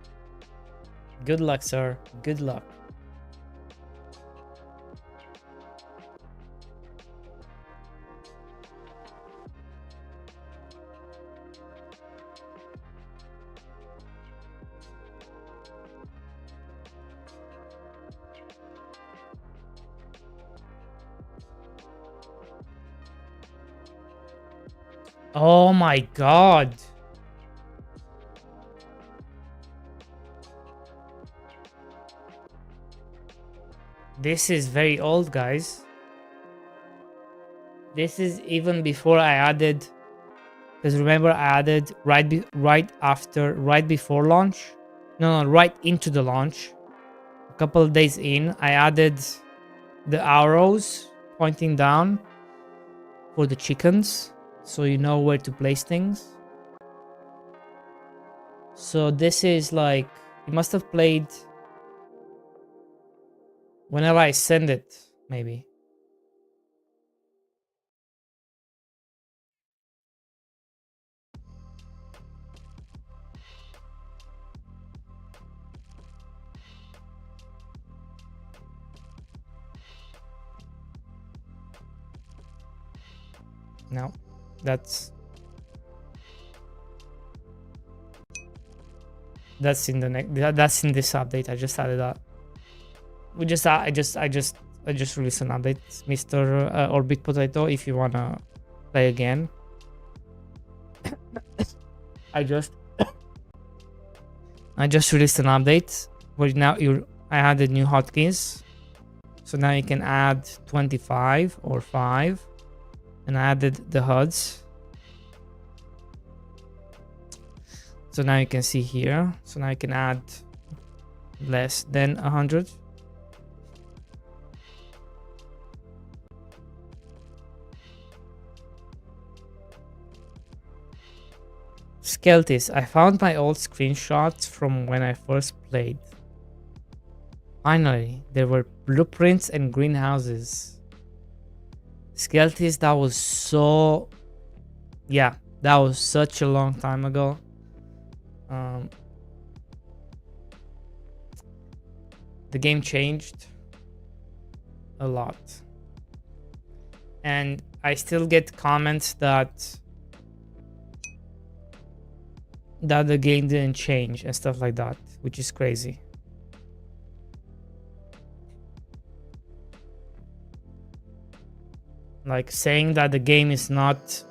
Good luck, sir. Good luck. Oh my god. This is very old, guys. This is even before I added, because remember I added right before launch. No, right into the launch. A couple of days in, I added the arrows pointing down for the chickens, so you know where to place things. So this is like, it must have played whenever I send it, maybe. No, that's in the next. That's in this update. I just added that. I just released an update, Mr. Orbit Potato. If you wanna play again, I just released an update where now I added new hotkeys. So now you can add 25 or 5, and I added the HUDs. So now you can see here. So now you can add less than 100. Skeltis, I found my old screenshots from when I first played. Finally, there were blueprints and greenhouses. Skeltis, that was so... Yeah, that was such a long time ago. The game changed a lot. And I still get comments that the game didn't change and stuff like that, which is crazy. Like, saying that the game is not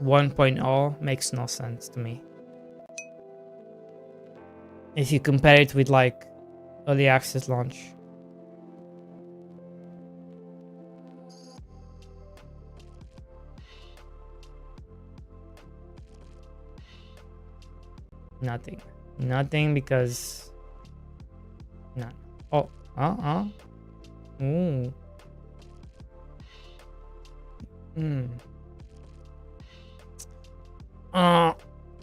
1.0 makes no sense to me. If you compare it with like early access launch. Nothing because none. Oh, ooh.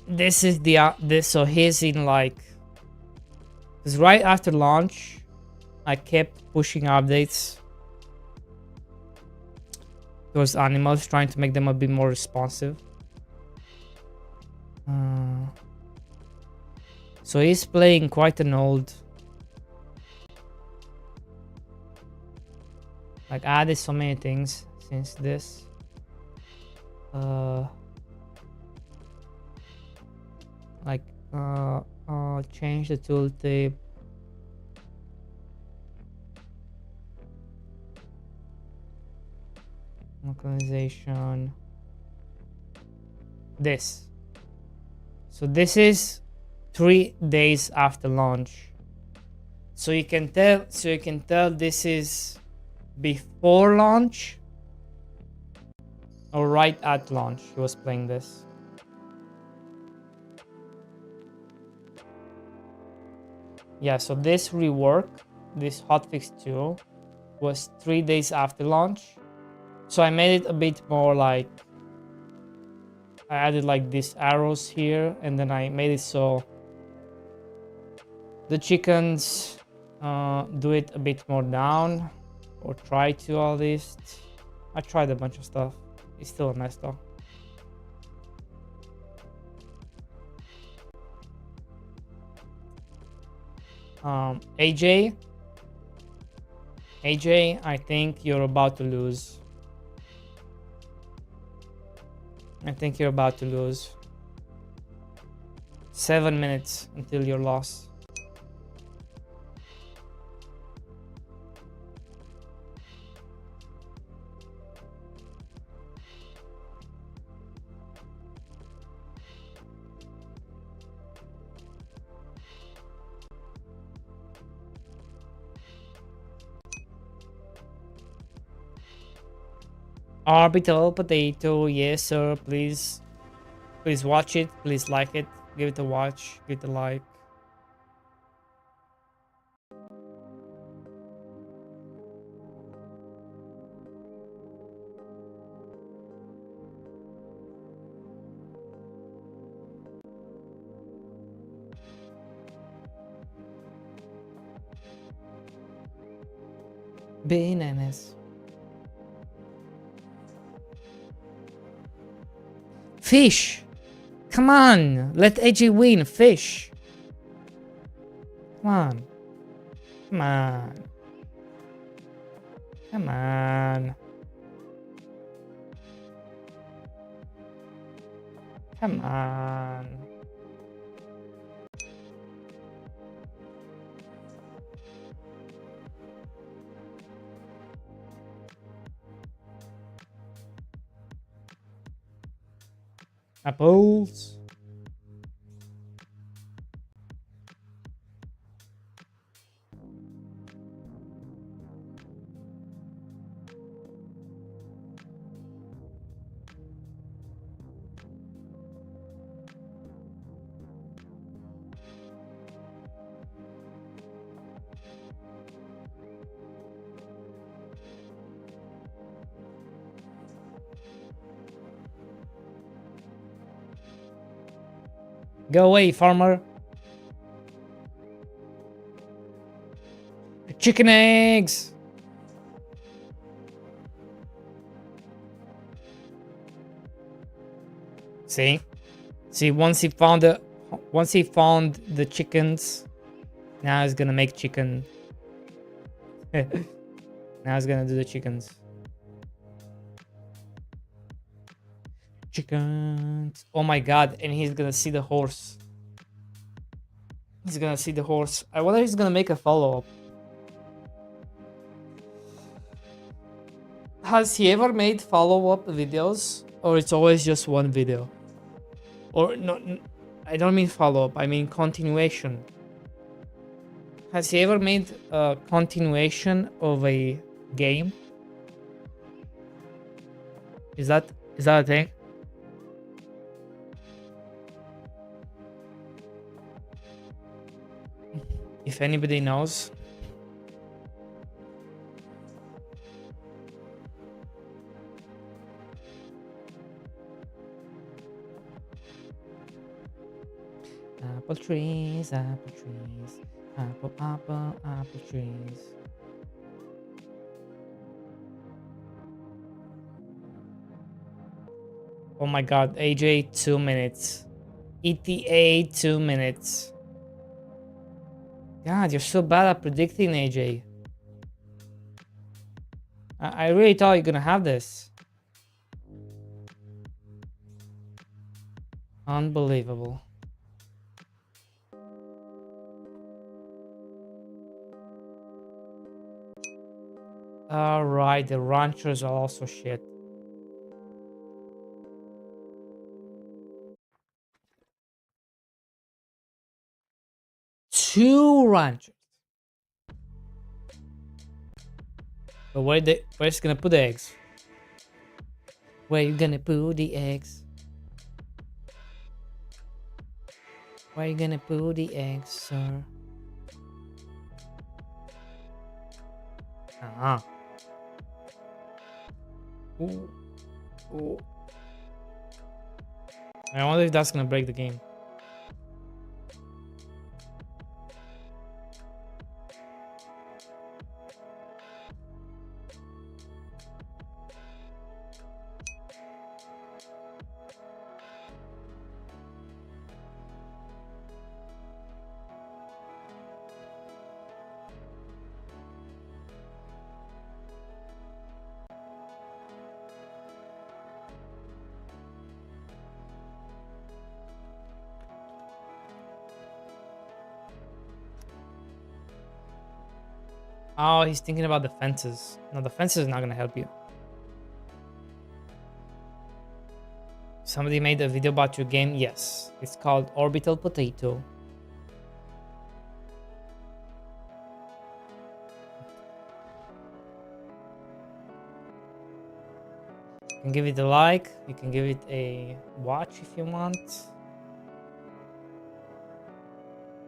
This is the so he's in like, because right after launch I kept pushing updates towards animals, trying to make them a bit more responsive. So he's playing quite an old, like, I added so many things since this. Like change the tooltip. Localization. This. So this is 3 days after launch. So you can tell this is before launch or right at launch he was playing this. Yeah, so this rework, this hotfix 2, was 3 days after launch. So I made it a bit more like, I added like these arrows here, and then I made it so the chickens do it a bit more down, or try to at least. I tried a bunch of stuff. It's still a mess though. AJ, I think you're about to lose. I think you're about to lose. 7 minutes until your loss. Orbital Potato, yes sir, please watch it, please like it, give it a watch, give it a like. Bananas. Fish. Come on. Let AJ win. Fish. Come on. Come on. Come on. Come on. Apples. Go away, farmer. Chicken eggs. See? See, once he found the chickens, now he's gonna make chicken. Now he's gonna do the chickens. Chickens. Oh my god, and he's gonna see the horse. He's gonna see the horse. I wonder if he's gonna make a follow-up. Has he ever made follow-up videos? Or it's always just one video? Or no, I don't mean follow-up, I mean continuation. Has he ever made a continuation of a game? Is that a thing? If anybody knows. Apple trees, apple trees, apple, apple, apple trees. Oh my god, AJ, 2 minutes. ETA, 2 minutes. God, you're so bad at predicting, AJ. I really thought you're gonna have this. Unbelievable. Alright, the ranchers are also shit. Two ranchers. But where's gonna put the eggs? Where you gonna put the eggs? Where you gonna put the eggs, sir? Ah. Ooh. Ooh. I wonder if that's gonna break the game. Oh, he's thinking about the fences. No, the fences is not gonna help you. Somebody made a video about your game? Yes. It's called Orbital Potato. You can give it a like. You can give it a watch if you want.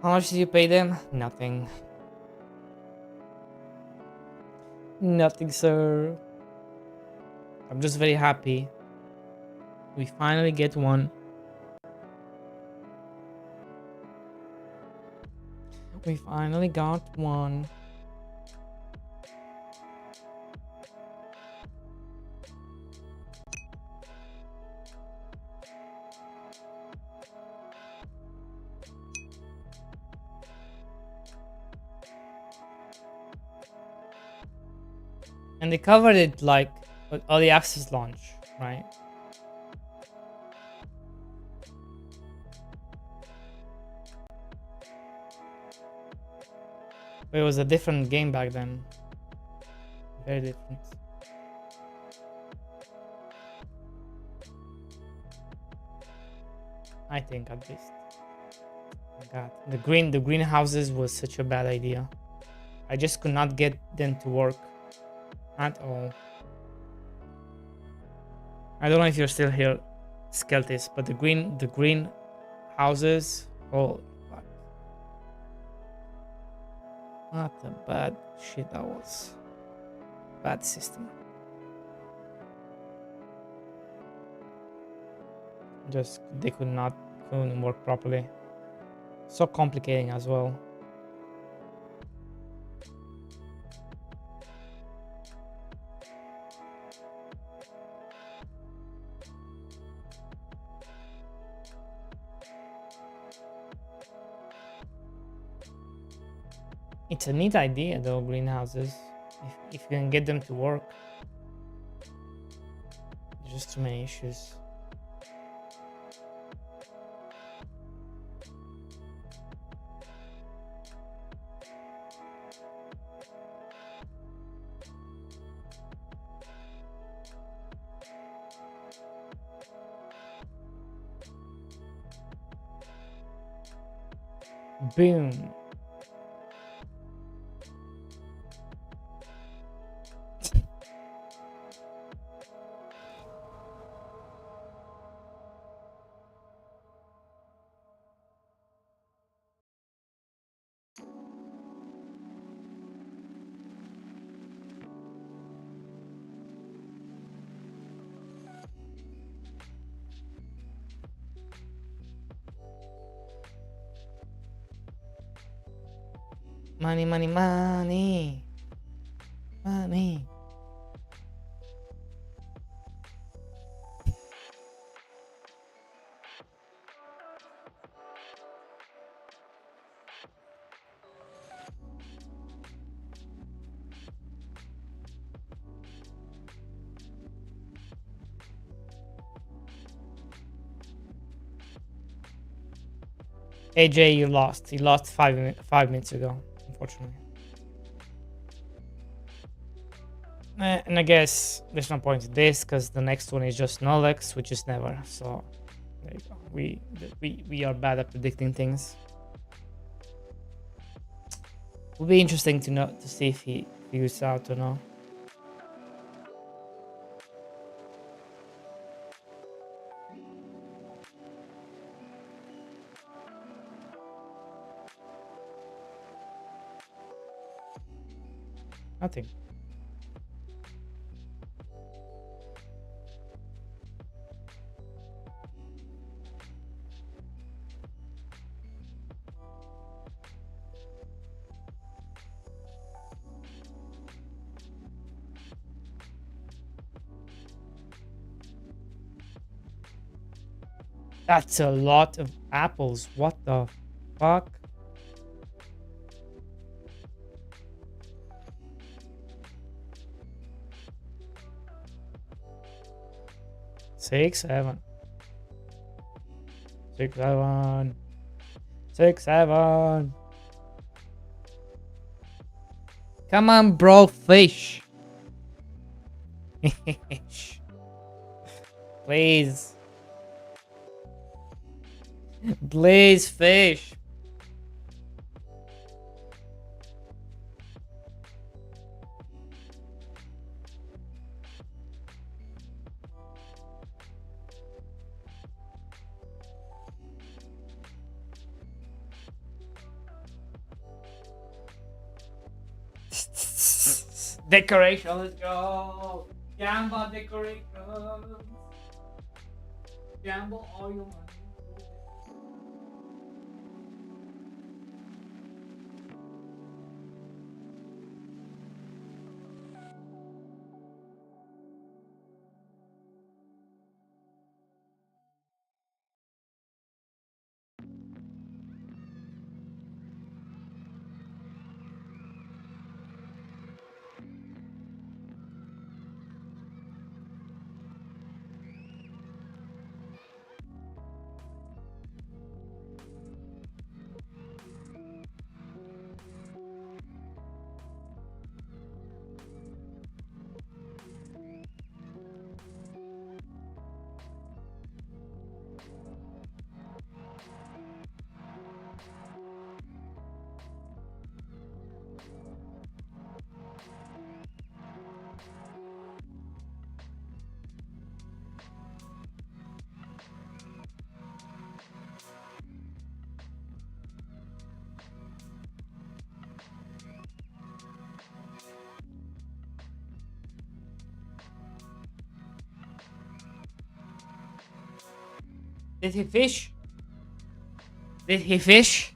How much did you pay them? Nothing. Nothing, sir. I'm just very happy. We finally get one. We finally got one. And they covered it like with early access launch, right? But it was a different game back then. Very different. I think at least. Oh my God, the greenhouses was such a bad idea. I just could not get them to work at all. I don't know if you're still here, Skeltis, but the green houses. Oh, fuck. What a bad shit that was. Bad system. Just they couldn't work properly. So complicating as well. It's a neat idea though, greenhouses. If you can get them to work. There's just too many issues. Boom. Money, money, money. Money. AJ, you lost. You lost 5 minutes ago, unfortunately. And I guess there's no point in this because the next one is just Nolex, which is never. So there you go. We are bad at predicting things. Will be interesting to see if he figures out or not. Nothing. That's a lot of apples. What the fuck? Six, 7. 6, 7. 6, 7. Come on, bro, fish. Please. Please, fish. Decoration, let's go. Gamble decorations. Gamble all your money. Did he fish? Did he fish?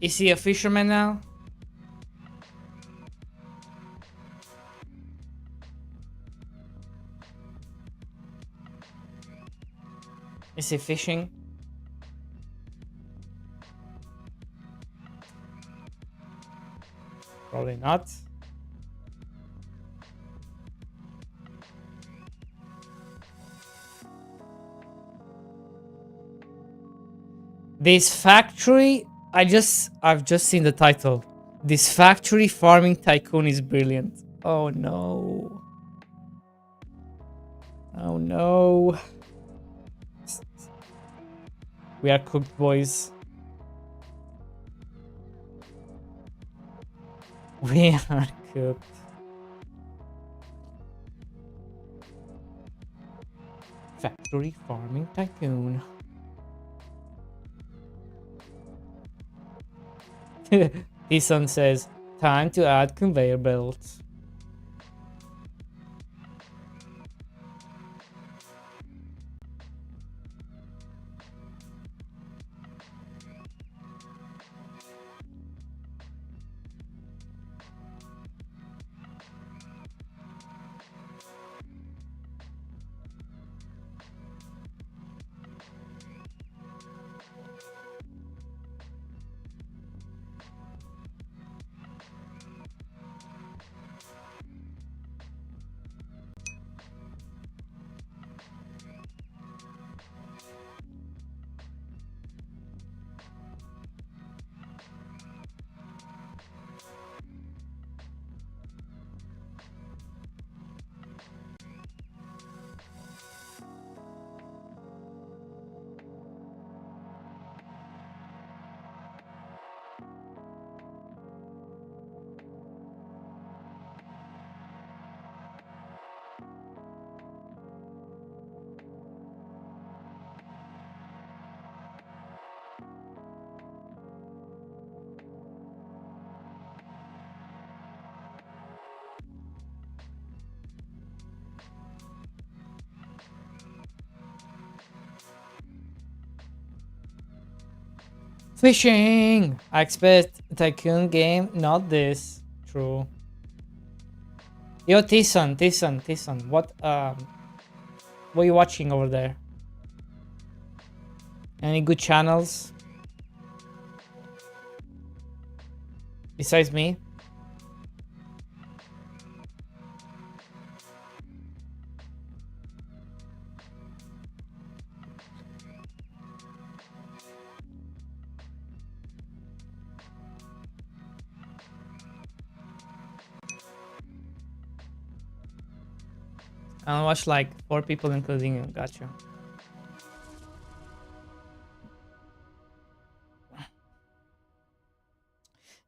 Is he a fisherman now? Is he fishing? Probably not. This factory, I've just seen the title. This factory farming tycoon is brilliant. Oh no. Oh no. We are cooked, boys. We are cooked. Factory farming tycoon. T-Sun says, time to add conveyor belts. Fishing! I expect a tycoon game, not this. True. Yo, T-Sun, what are you watching over there? Any good channels? Besides me? I watch like 4 people including you. Gotcha.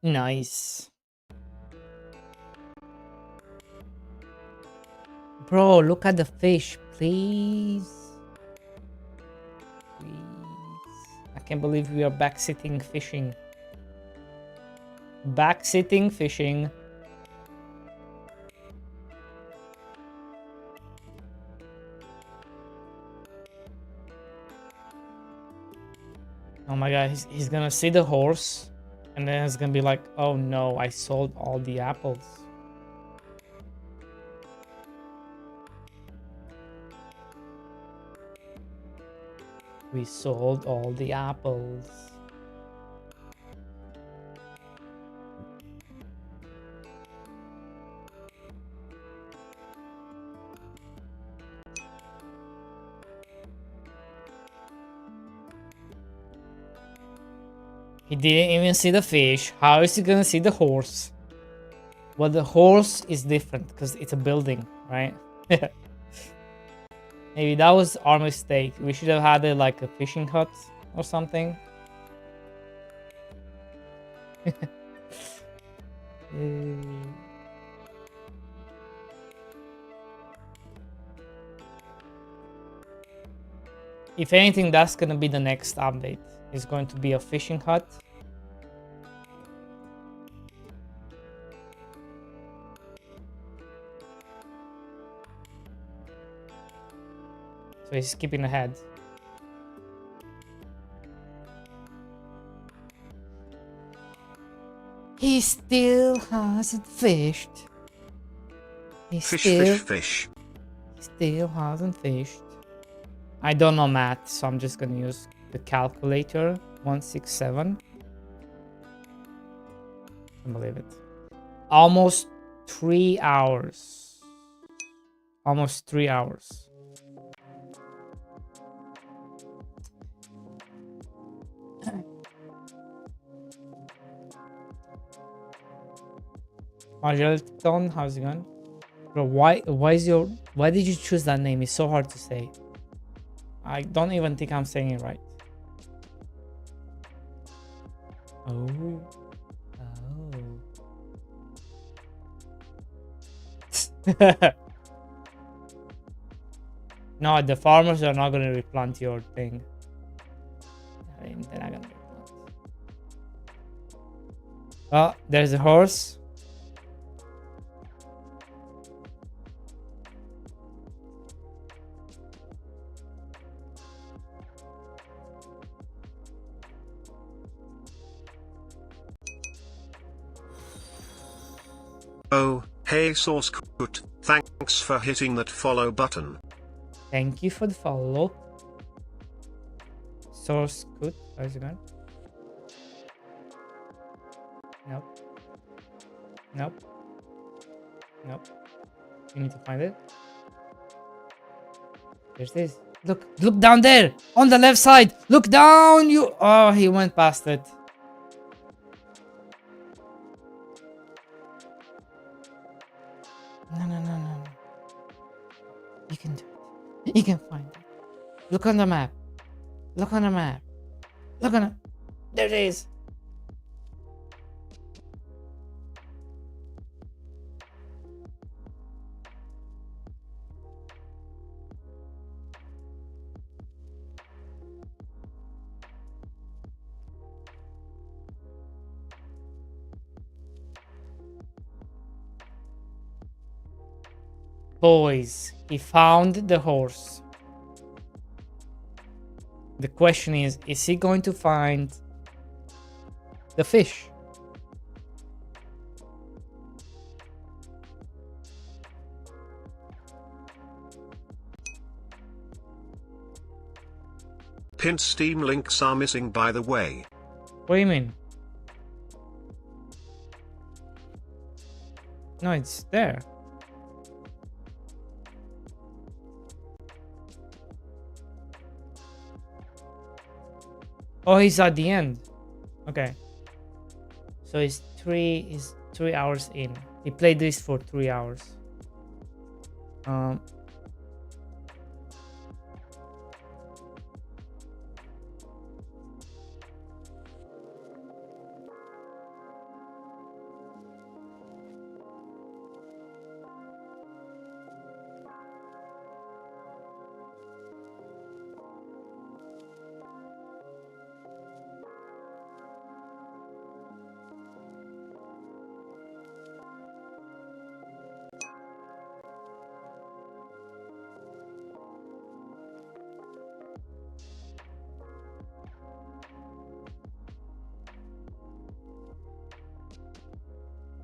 Nice. Bro, look at the fish, please. I can't believe we are back-sitting fishing. Back-sitting fishing. Oh my god, he's gonna see the horse, and then it's gonna be like, oh no, I sold all the apples. We sold all the apples. He didn't even see the fish. How is he gonna see the horse? Well, the horse is different because it's a building, right? Maybe that was our mistake. We should have had it like a fishing hut or something. If anything, that's gonna be the next update. It's going to be a fishing hut. So he's skipping ahead. He still hasn't fished. He Fish. still hasn't fished. I don't know math, so I'm just gonna use the calculator. 167. Can't believe it. Almost 3 hours. Almost 3 hours. Margelton, how's it going? Bro, why did you choose that name? It's so hard to say. I don't even think I'm saying it right. Oh. No, the farmers are not gonna replant your thing. I mean, they're not gonna replant. Oh, there's a horse. Oh, hey Source Coot, thanks for hitting that follow button. Thank you for the follow. Source good. How's it going? Nope. Nope. Nope. You need to find it. There's this. Look down there on the left side. Look down. You. Oh, he went past it. No. You can do it. You can find it. Look on the map. Look on the map. Look on it. There it is. Boys, he found the horse. The question is he going to find the fish? Pinned Steam links are missing by the way. What do you mean? No, it's there. Oh, he's at the end. Okay. So he's 3 hours in. He played this for 3 hours.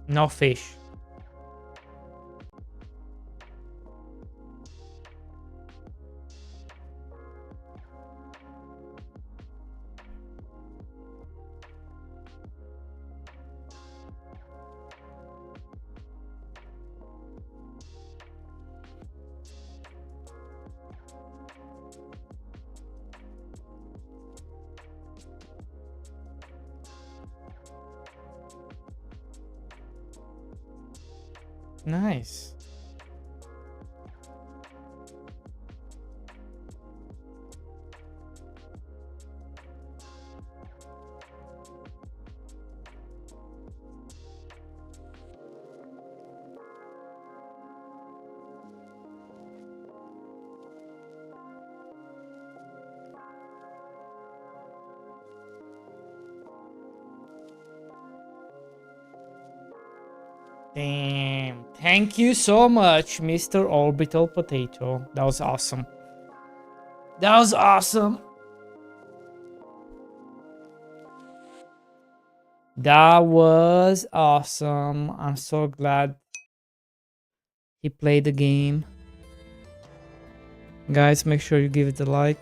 No fish. Nice. Damn. Thank you so much, Mr. Orbital Potato. That was awesome. That was awesome. That was awesome. I'm so glad he played the game. Guys, make sure you give it a like.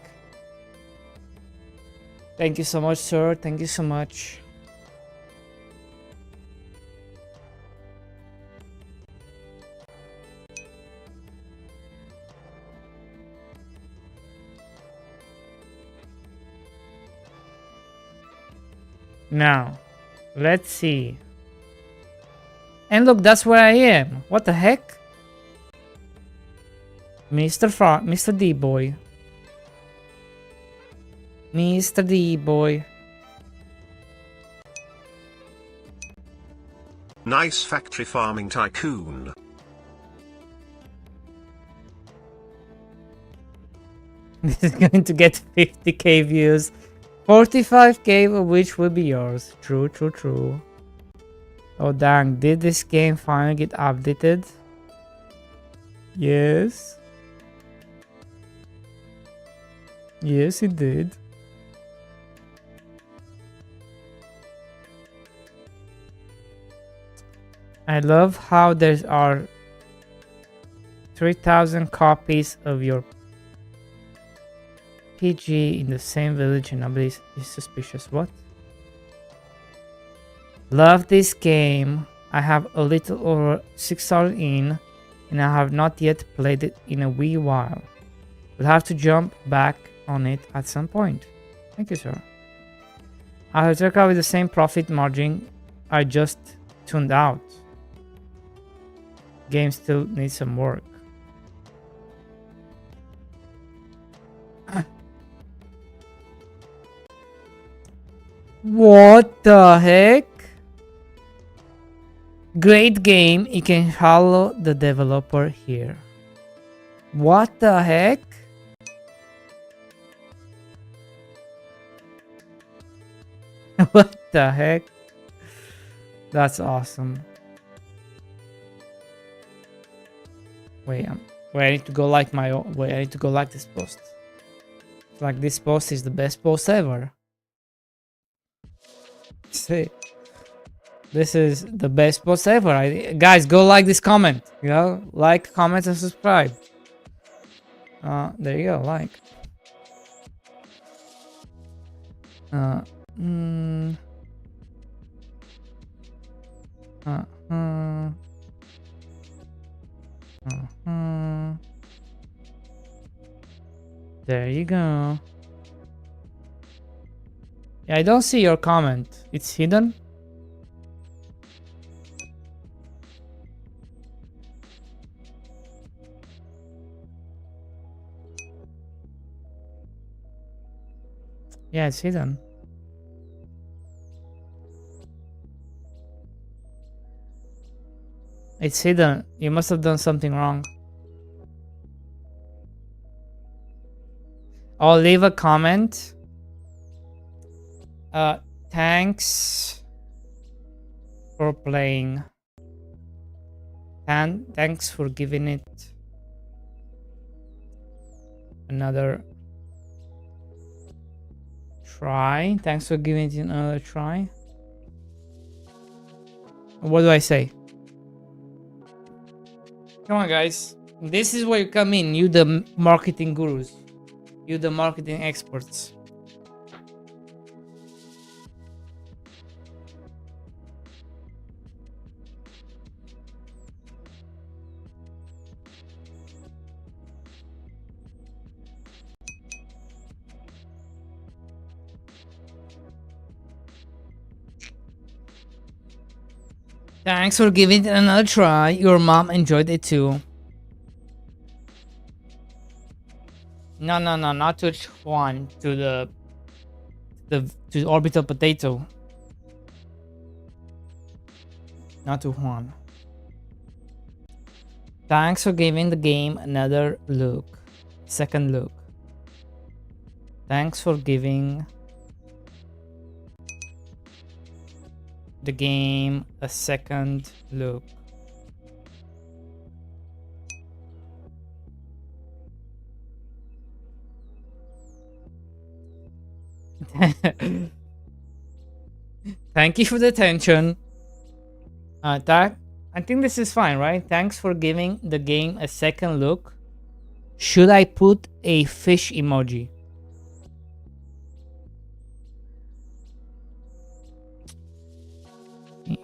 Thank you so much, sir. Thank you so much. Now, let's see. And look, that's where I am. What the heck? Mr. D-Boy. Mr. D-Boy. Nice factory farming tycoon. This is going to get 50k views. 45k of which will be yours. True, true, true. Oh dang, did this game finally get updated? Yes. Yes, it did. I love how there are 3,000 copies of your PG in the same village and nobody is suspicious. What? Love this game. I have a little over 6 hours in and I have not yet played it in a wee while. We'll have to jump back on it at some point. Thank you, sir. I have checked out with the same profit margin I just tuned out. Game still needs some work. What the heck? Great game. You can follow the developer here. What the heck? What the heck? That's awesome. Wait, I need to go like my own. Wait, I need to go like this post. Like this post is the best post ever. See, this is the best post ever. Guys, go like this comment. You know, like, comment, and subscribe. There you go, like. There you go. Yeah, I don't see your comment. It's hidden. Yeah, it's hidden. It's hidden. You must have done something wrong. I'll leave a comment. Thanks for playing. And thanks for giving it another try. Thanks for giving it another try. What do I say? Come on, guys. This is where you come in. You the marketing gurus. You the marketing experts. Thanks for giving it another try. Your mom enjoyed it too. No, not to Juan. To the orbital potato. Not to Juan. Thanks for giving the game another look. Second look. Thanks for giving the game a second look. Thank you for the attention. That I think this is fine, right? Thanks for giving the game a second look. Should I put a fish emoji? Fish.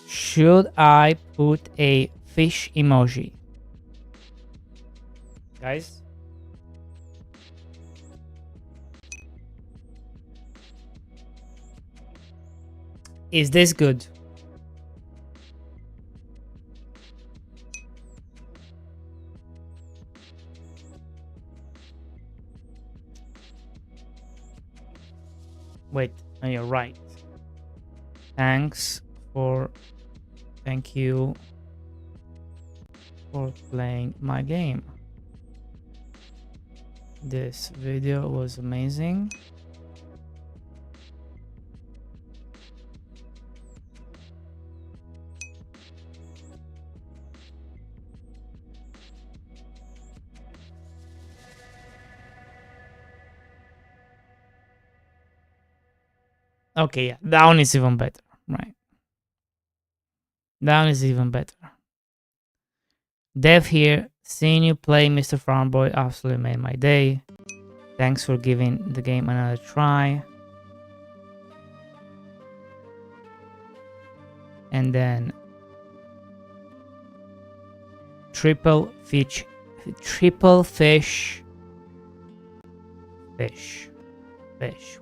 Should I put a fish emoji? Guys? Is this good? Wait, no, you're right. Thank you for playing my game. This video was amazing. Okay, yeah, that one is even better, right? That one is even better. Dev here, seeing you play Mr. Farmboy absolutely made my day. Thanks for giving the game another try. And then triple fish.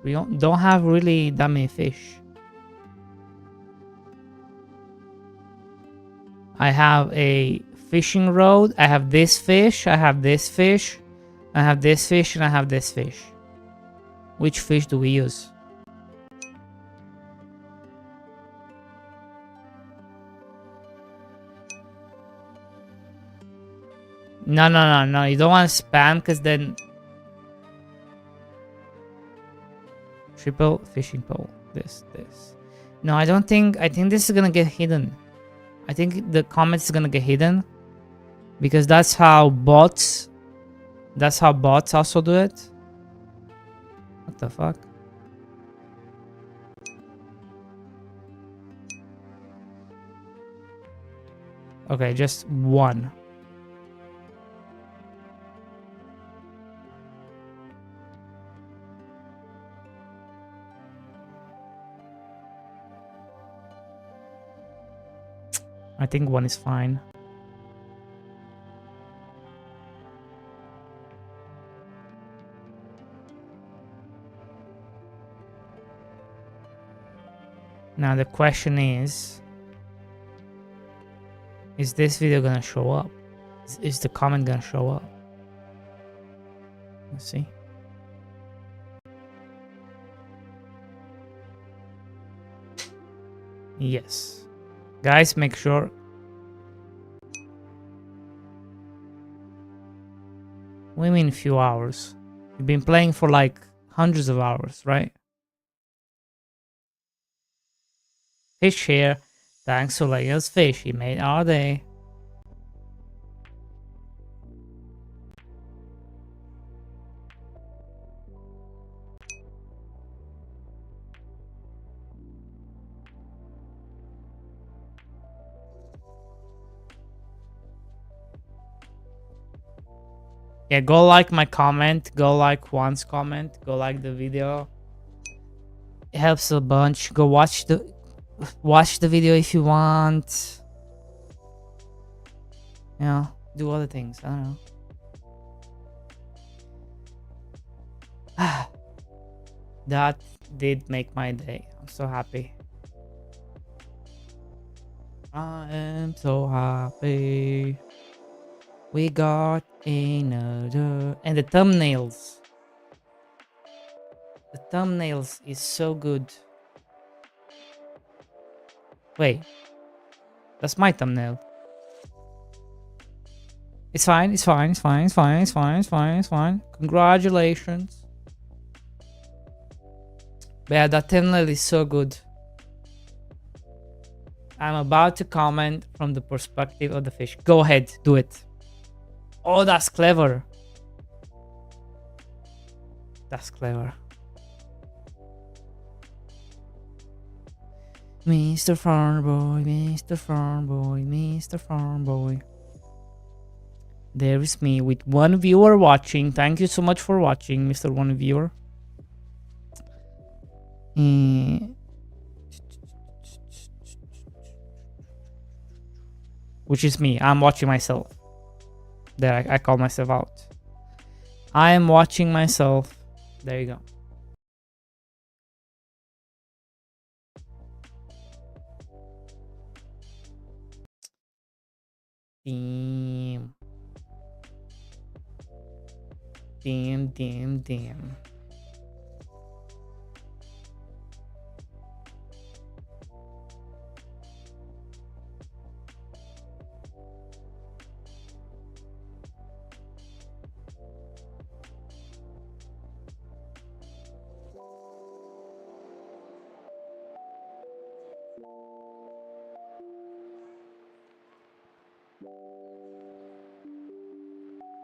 We don't have really that many fish. I have a fishing rod. I have this fish. I have this fish. I have this fish, and I have this fish. Which fish do we use? No. You don't want to spam because then triple fishing pole. This. No, I don't think. I think this is gonna get hidden. I think the comments is gonna get hidden because that's how bots. That's how bots also do it. What the fuck? Okay, just one. I think one is fine. Now the question is this video gonna show up? Is the comment gonna show up? Let's see. Yes. Guys, make sure. What do you mean a few hours? You've been playing for like hundreds of hours, right? Fish here. Thanks for letting us fish. He made our day. Yeah, go like my comment. Go like Juan's comment. Go like the video. It helps a bunch. Go watch the video if you want. You know, do other things. I don't know. That did make my day. I'm so happy. I am so happy. We got another. And the thumbnails. The thumbnails is so good. Wait. That's my thumbnail. It's fine. Congratulations. But yeah, that thumbnail is so good. I'm about to comment from the perspective of the fish. Go ahead, do it. Oh, that's clever. That's clever. Mr. Farm Boy, Mr. Farm Boy, Mr. Farm Boy. There is me with one viewer watching. Thank you so much for watching, Mr. One Viewer. Which is me. I'm watching myself. There, I call myself out. I am watching myself. There you go. Damn. Damn, damn, damn.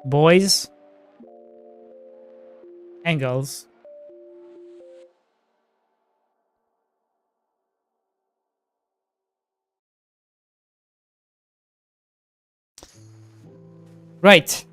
Boys and girls. Right.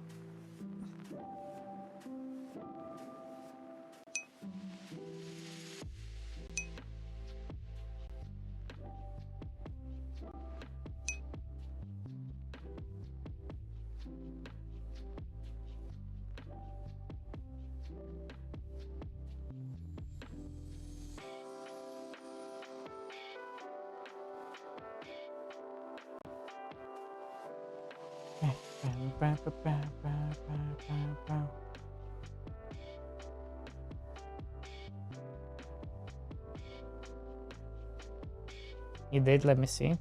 You did, let me see.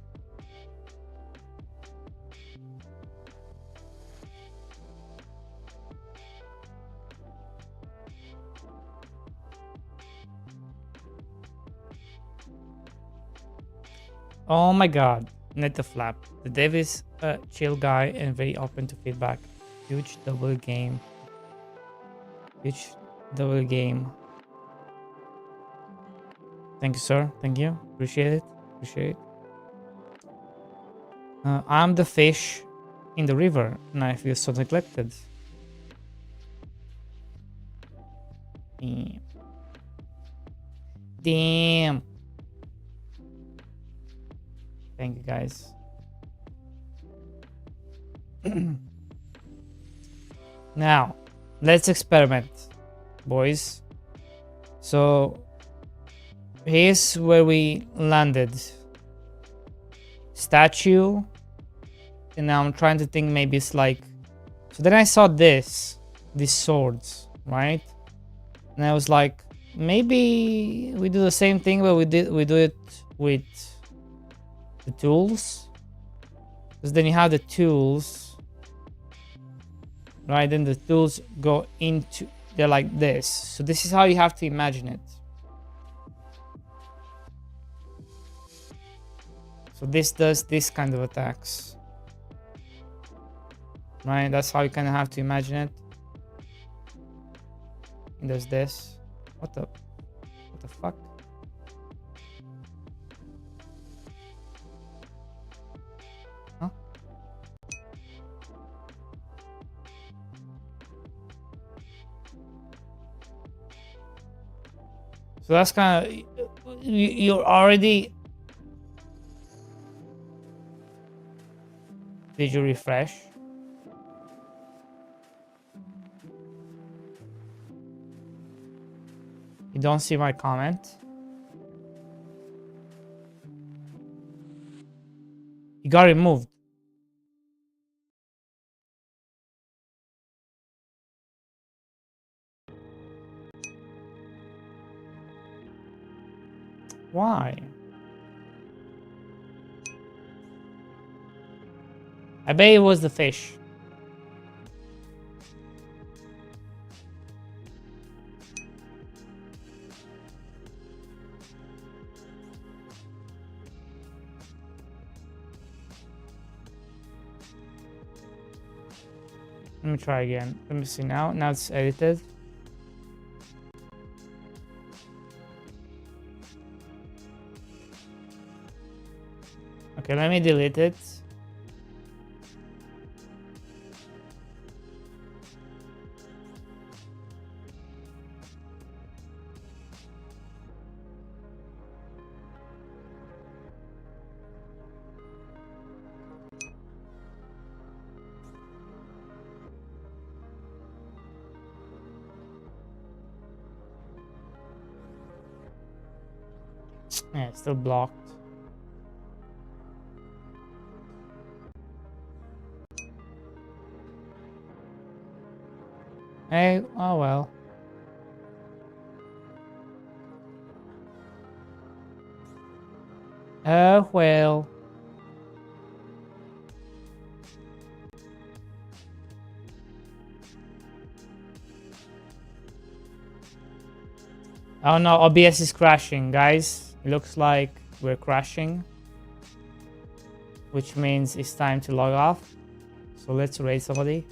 Oh my god, net the flap. The dev is a chill guy and very open to feedback. Huge double game. Huge double game. Thank you, sir. Thank you. Appreciate it. Appreciate it. I'm the fish in the river and I feel so neglected. Damn. Damn. Thank you, guys. Now, let's experiment, boys. So, here's where we landed. Statue. And now I'm trying to think maybe it's like... So then I saw these swords, right? And I was like, maybe we do the same thing, but we do it with the tools. Because then you have the tools, right? Then the tools go into... They're like this. So this is how you have to imagine it. So this does this kind of attacks. Right? That's how you kind of have to imagine it. And there's this. What the fuck? Huh? So that's kind of... You're already... Did you refresh? You don't see my comment? You got removed. Why? I bet it was the fish. Let me try again. Let me see now. Now it's edited. Okay, let me delete it. Yeah, it's still blocked. Hey, oh well. Oh well. Oh no, OBS is crashing, guys. It looks like we're crashing, which means it's time to log off. So let's raid somebody.